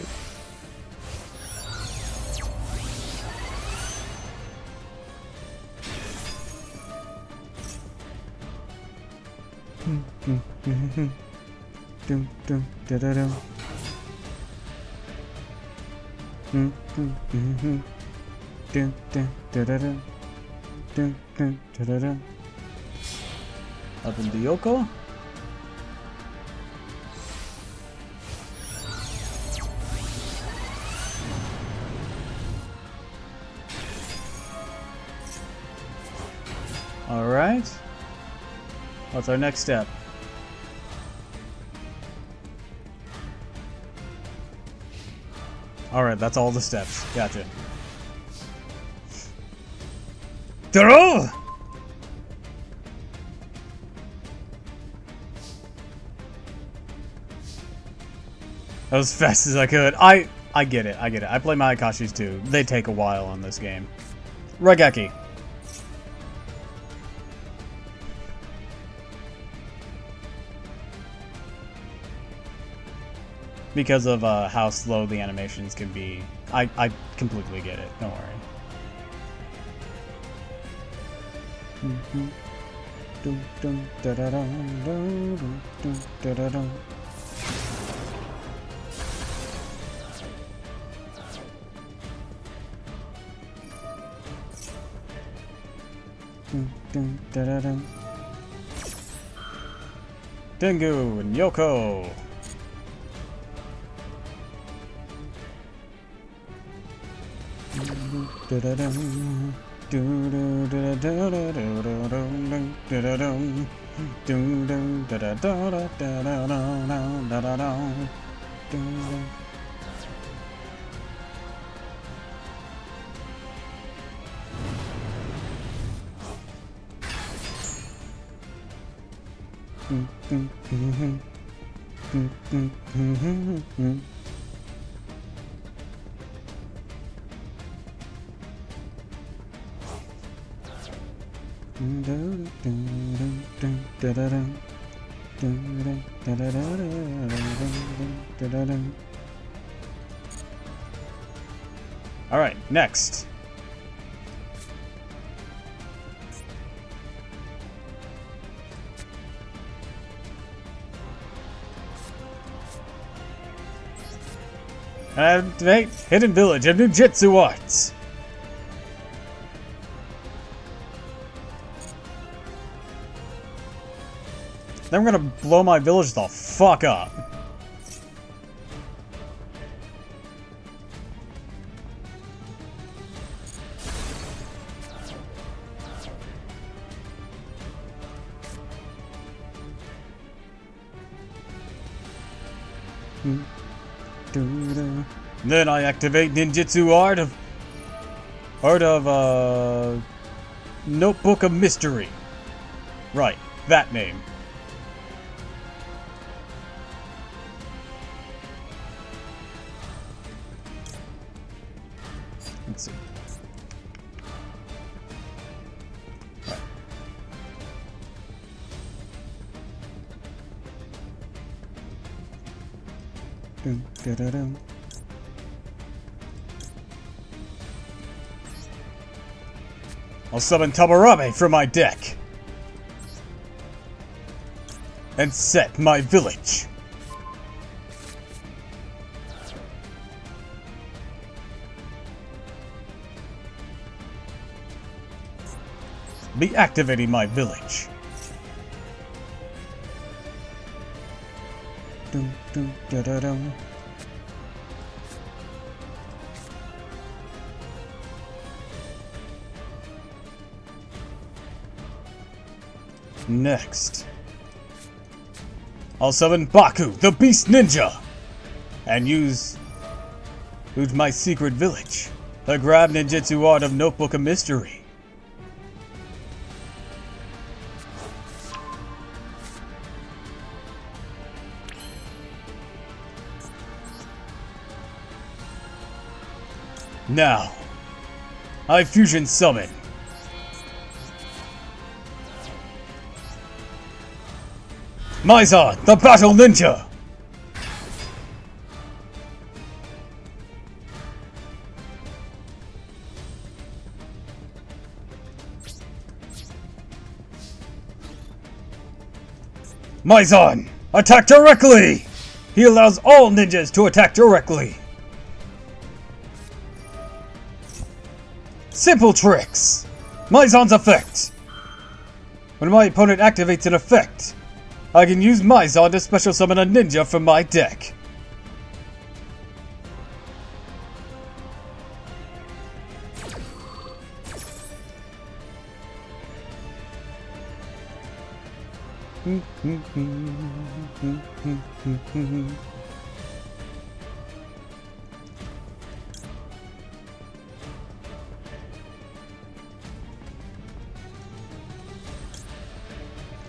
Up in Yoko? Alright. What's our next step? Alright, that's all the steps. Gotcha. Throw! As fast as I could. I get it. I get it. I play Mayakashis too. They take a while on this game. Regeki. Because of how slow the animations can be. I completely get it. Don't worry. Tengu and Yoko. All right, next. Activate Hidden Village of Ninjutsu Arts. Then we're gonna blow my village the fuck up. Then I activate ninjutsu art of Notebook of Mystery. Right, that name. Let's see. Right. I'll summon Tabarabe from my deck and set my village. Be activating my village. Next, I'll summon Baku, the Beast Ninja, and use my secret village, the grab ninjutsu art of Notebook of Mystery. Now, I fusion summon Mizon, the Battle Ninja! Mizon, attack directly! He allows all ninjas to attack directly. Simple tricks! Mizon's effect. When my opponent activates an effect, I can use Mizon to special summon a ninja from my deck.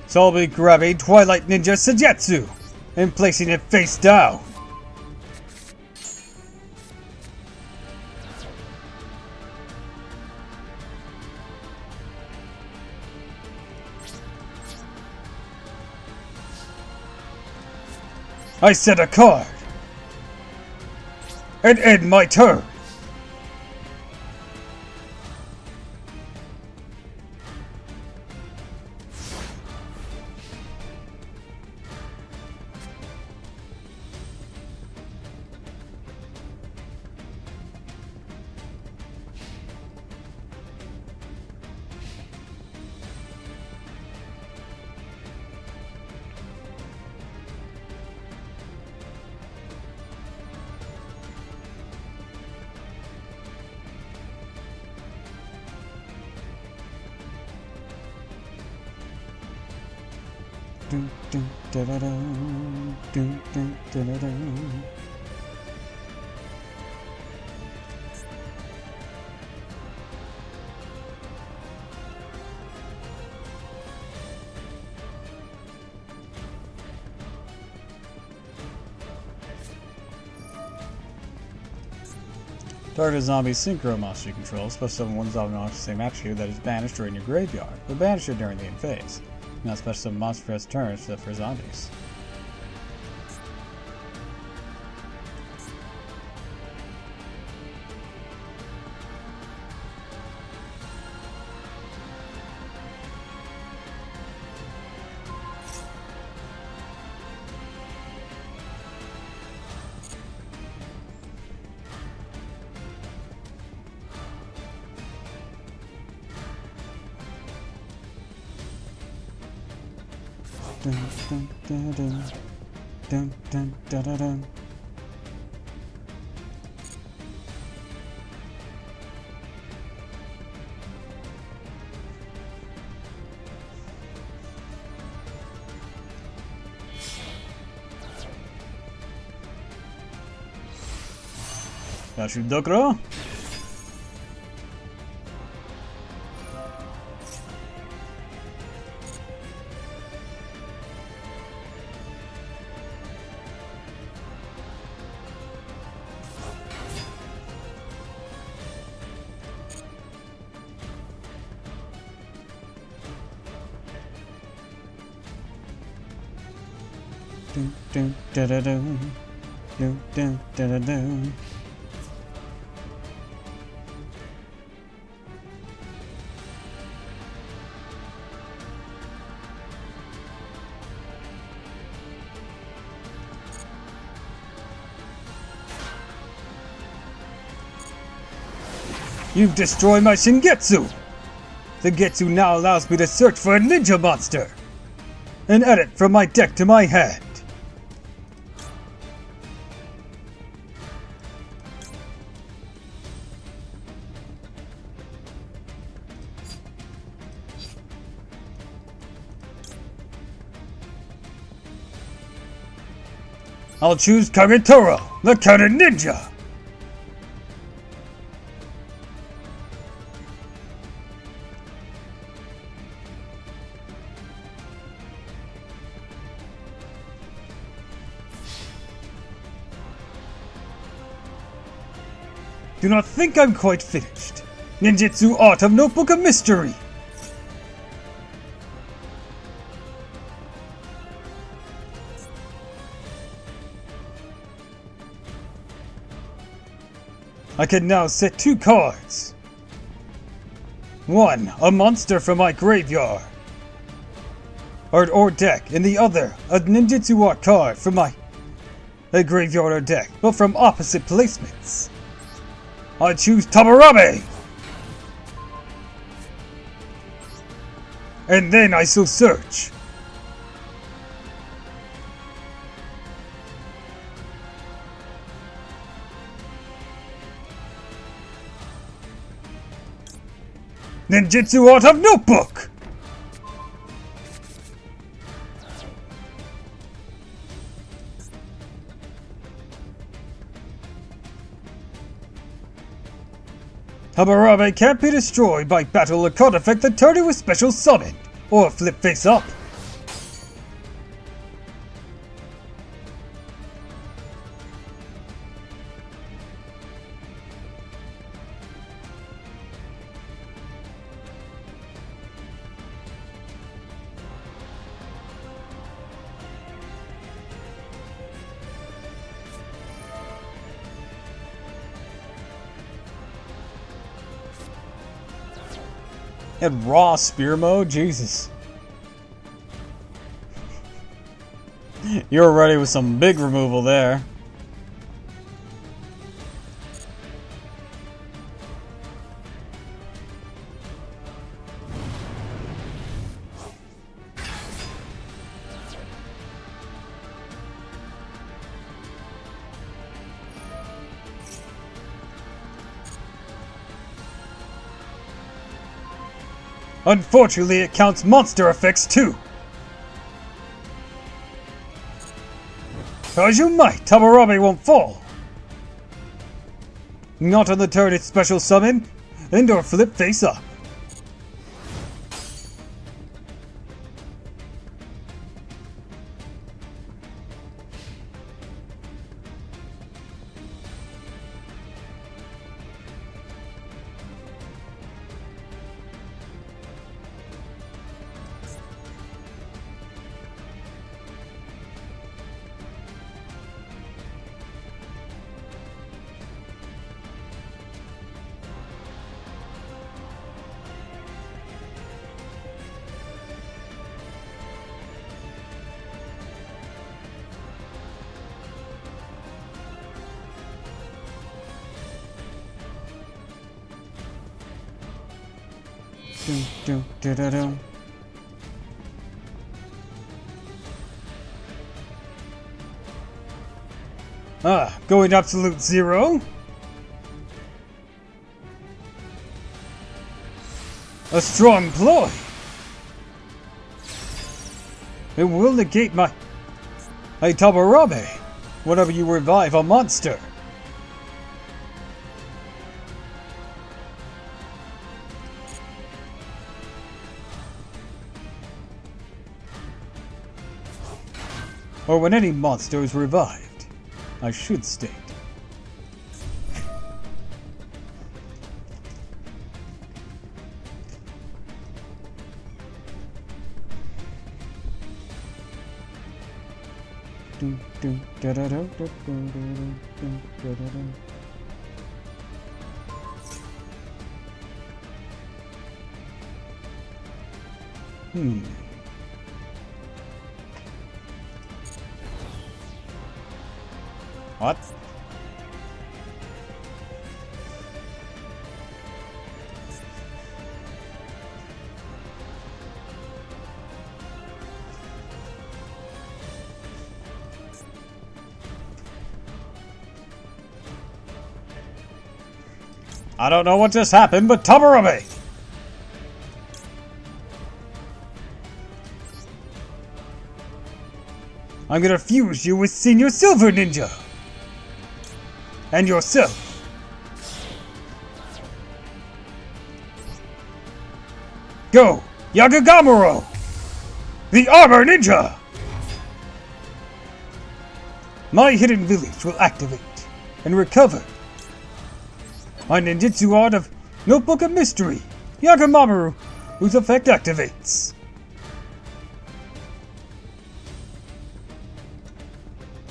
So I'll be grabbing Twilight Ninja Sujetsu and placing it face down. I set a card and end my turn. Target zombie synchro monster you control. Special summon one zombie monster with the same attribute that is banished during your graveyard, but banish it during the end phase. Now special summon monster for its turn except for zombies. Dun, dun, dun, dun. Dun, dun, dun, dun, dun. Kashudokro. Do da da do, do do da da do. You've destroyed my Shingetsu! The Getsu now allows me to search for a ninja monster and add it from my deck to my hand. I'll choose Kagetoro, the counter ninja! Do not think I'm quite finished. Ninjutsu Art of Notebook of Mystery! I can now set 2 cards. One, a monster from my graveyard or deck, and the other, a ninjutsu art card from a graveyard or deck, but from opposite placements. I choose Tabarabe! And then I shall search. Ninjutsu Art of Notebook! Habarabe can't be destroyed by battle or card effect that turn with special summon, or flip face up. And raw spear mode? Jesus. You're ready with some big removal there. Unfortunately, it counts monster effects too. As you might, Tabarabe won't fall. Not on the turn it's special summon, and or flip face up. Going absolute zero? A strong ploy! It will negate my Tabarabe whenever you revive a monster. or when any monster is revived, I should state. What? I don't know what just happened, but Tamarame! I'm gonna fuse you with Senior Silver Ninja! And yourself! Go! Yagagamuro! The Armor Ninja! My hidden village will activate and recover my ninjutsu art of Notebook of Mystery, Yagamaru, whose effect activates.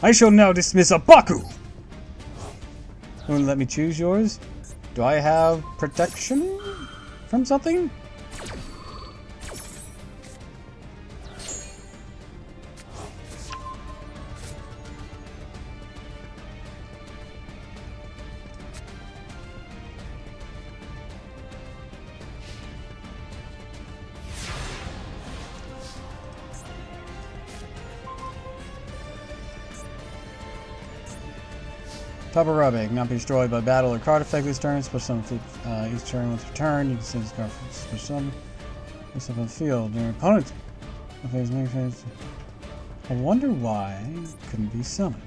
I shall now dismiss Abaku. Won't let me choose yours? Do I have protection from something? Tabarame cannot be destroyed by battle or card effect this turn. Special summon each turn with return. You can send this card from special summon. This up on the field. Your opponent. I wonder why it couldn't be summoned.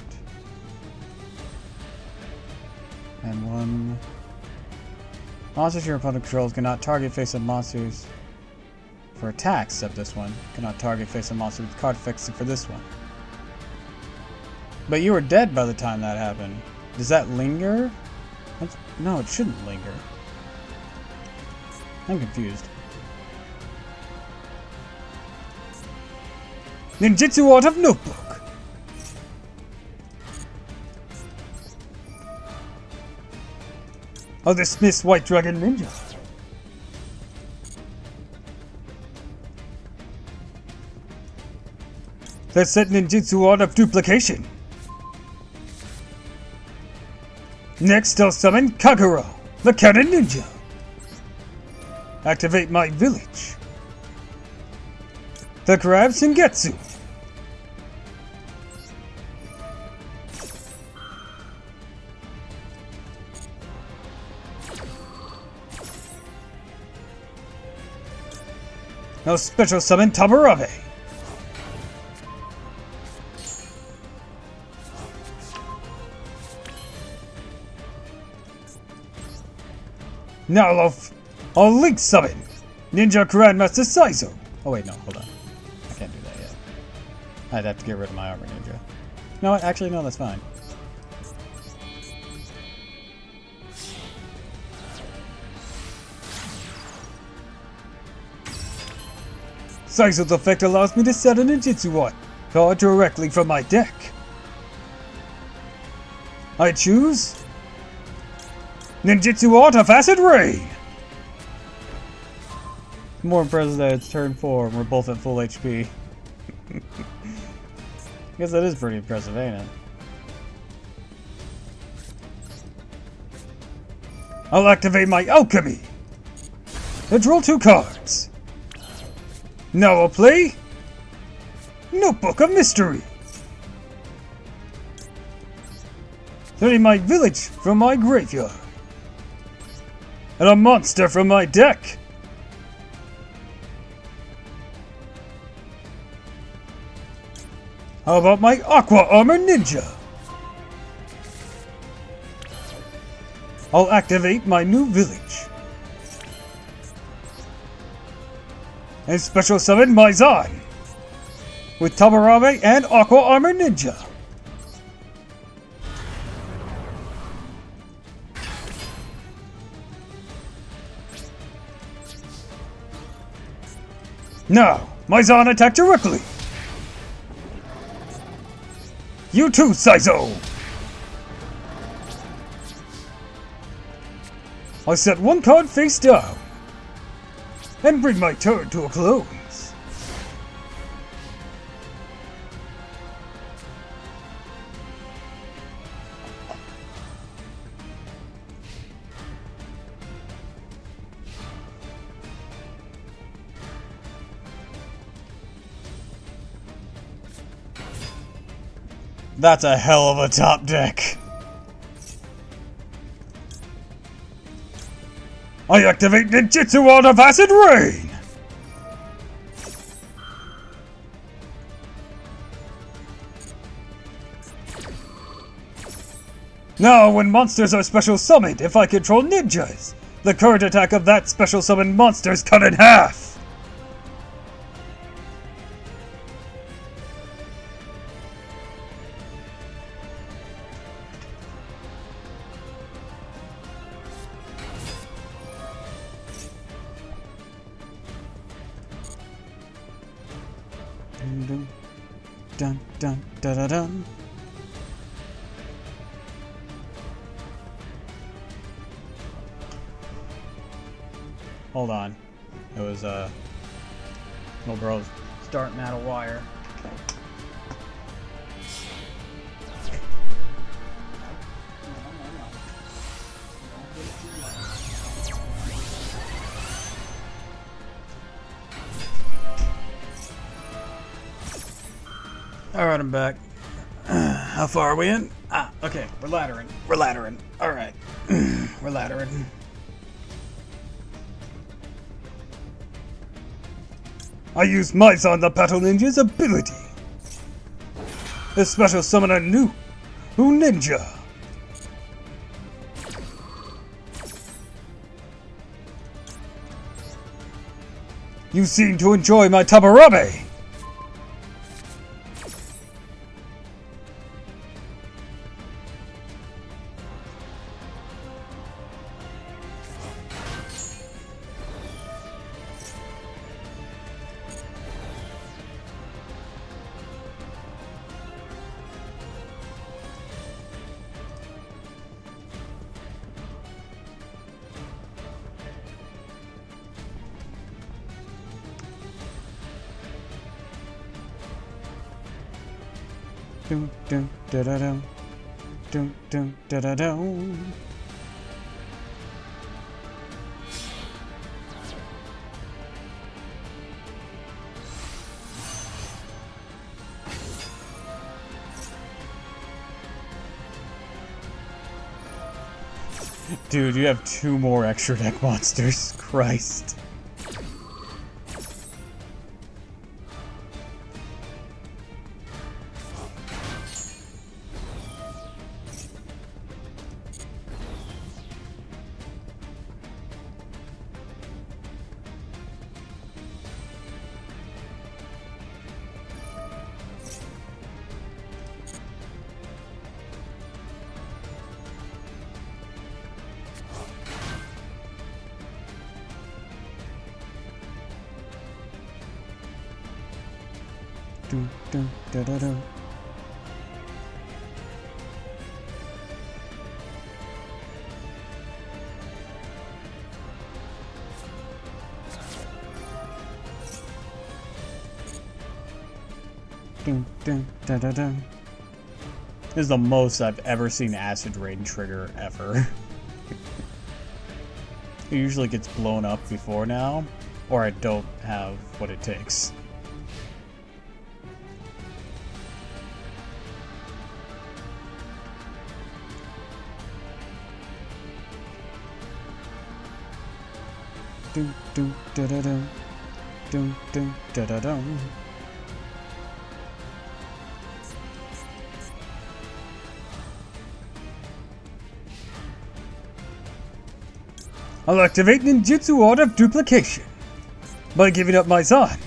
And one. Monsters your opponent controls cannot target face-up monsters for attacks, except this one. Cannot target face-up monsters with card effects except for this one. But you were dead by the time that happened. Does that linger? No, it shouldn't linger. I'm confused. Ninjutsu Art of Notebook! I'll dismiss White Dragon Ninja. Let's set Ninjutsu Art of Duplication. Next, I'll summon Kagura, the Cannon Ninja. Activate my village. The Crab Sengetsu. Now special summon Tabarame. Now I'll link summon Ninja Grandmaster Saizo. Oh wait, no, hold on. I can't do that yet. I'd have to get rid of my Armor Ninja. No, actually, no, that's fine. Saizo's effect allows me to set a ninjutsu art card directly from my deck. I choose Ninjutsu Art of Acid Rain! More impressive that it's turn 4 and we're both at full HP. I guess that is pretty impressive, ain't it? I'll activate my Alchemy! And draw 2 cards. Now I'll play Notebook of Mystery. Setting my village from my graveyard. And a monster from my deck. How about my Aqua Armor Ninja? I'll activate my new village. And special summon my Zon. with Tabarame and Aqua Armor Ninja. Now, Maizan attack directly. You too, Saizo. I set one card face down and bring my turn to a close. That's a hell of a top deck. I activate Ninjutsu Wand of Acid Rain! Now, when monsters are special summoned, if I control ninjas, the current attack of that special summoned monster is cut in half! Dun dun dun dun dun. Hold on. It was little girl's starting out a wire. Alright, I'm back. How far are we in? Ah, okay, we're laddering. We're laddering. Alright. We're laddering. I use Maizan the Battle Ninja's ability. The special summoner new Ninja. You seem to enjoy my Tabarame. Dun dun da da dum. Dun dun da da dum. Dude, you have 2 more extra deck monsters. Christ. Dun dun da da dum. Dun dun da da dum. This is the most I've ever seen Acid Rain trigger ever. It usually gets blown up before now, or I don't have what it takes. Dun dun da da dum. Dun dun da da dum. I'll activate Ninjutsu Art of Duplication by giving up Maizan.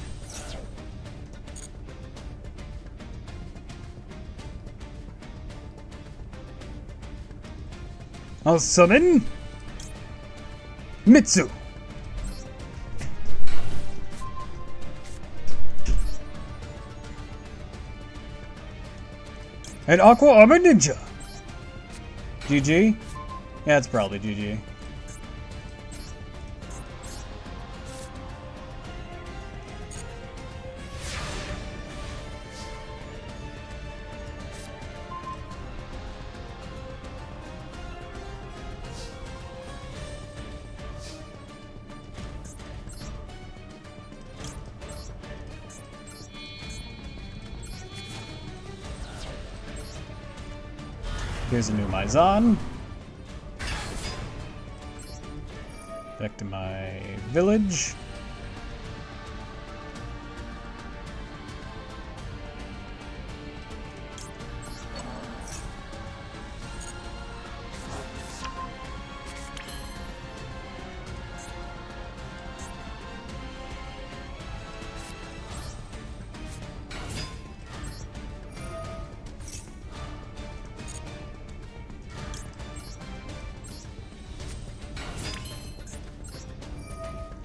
I'll summon Mitsu. An Aqua Armor Ninja. GG? Yeah, it's probably GG. Here's a new Maizan. Back to my village.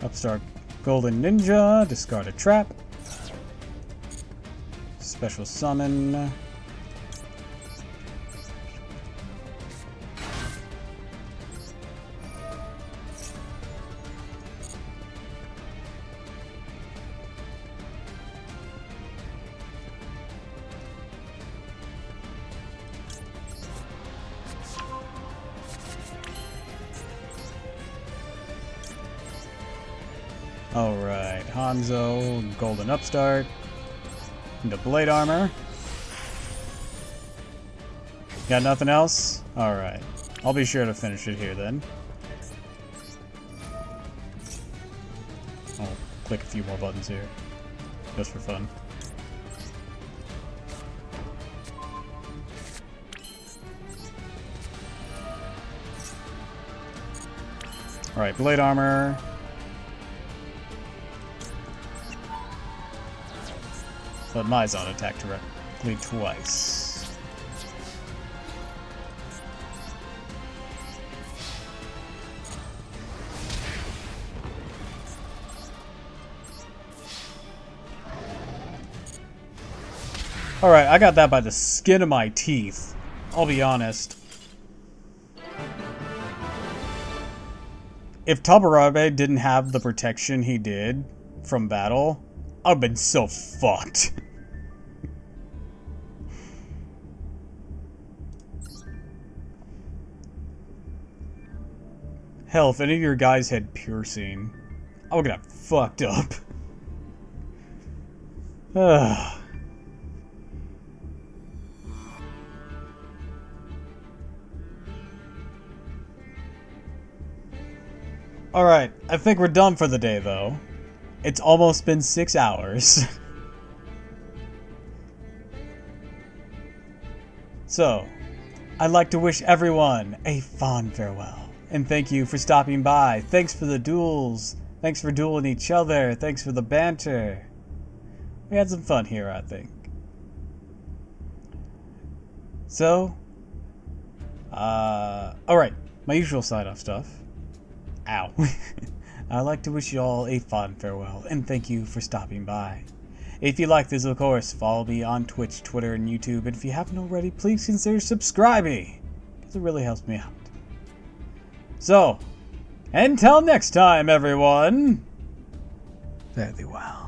Upstart Golden Ninja, discard a trap. Special summon. Alright, Hanzo, Golden Upstart, into Blade Armor. Got nothing else? Alright, I'll be sure to finish it here then. I'll click a few more buttons here, just for fun. Alright, Blade Armor. But Maizan attacked directly twice. Alright, I got that by the skin of my teeth. I'll be honest. If Tabarabe didn't have the protection he did from battle, I've been so fucked. Hell, if any of your guys had piercing, I would get fucked up. Alright, I think we're done for the day though. It's almost been 6 hours. So, I'd like to wish everyone a fond farewell. And thank you for stopping by. Thanks for the duels. Thanks for dueling each other. Thanks for the banter. We had some fun here, I think. So, alright. My usual sign-off stuff. Ow. I'd like to wish you all a fond farewell, and thank you for stopping by. If you like this, of course, follow me on Twitch, Twitter, and YouTube, and if you haven't already, please consider subscribing, because it really helps me out. So, until next time, everyone, fare thee well.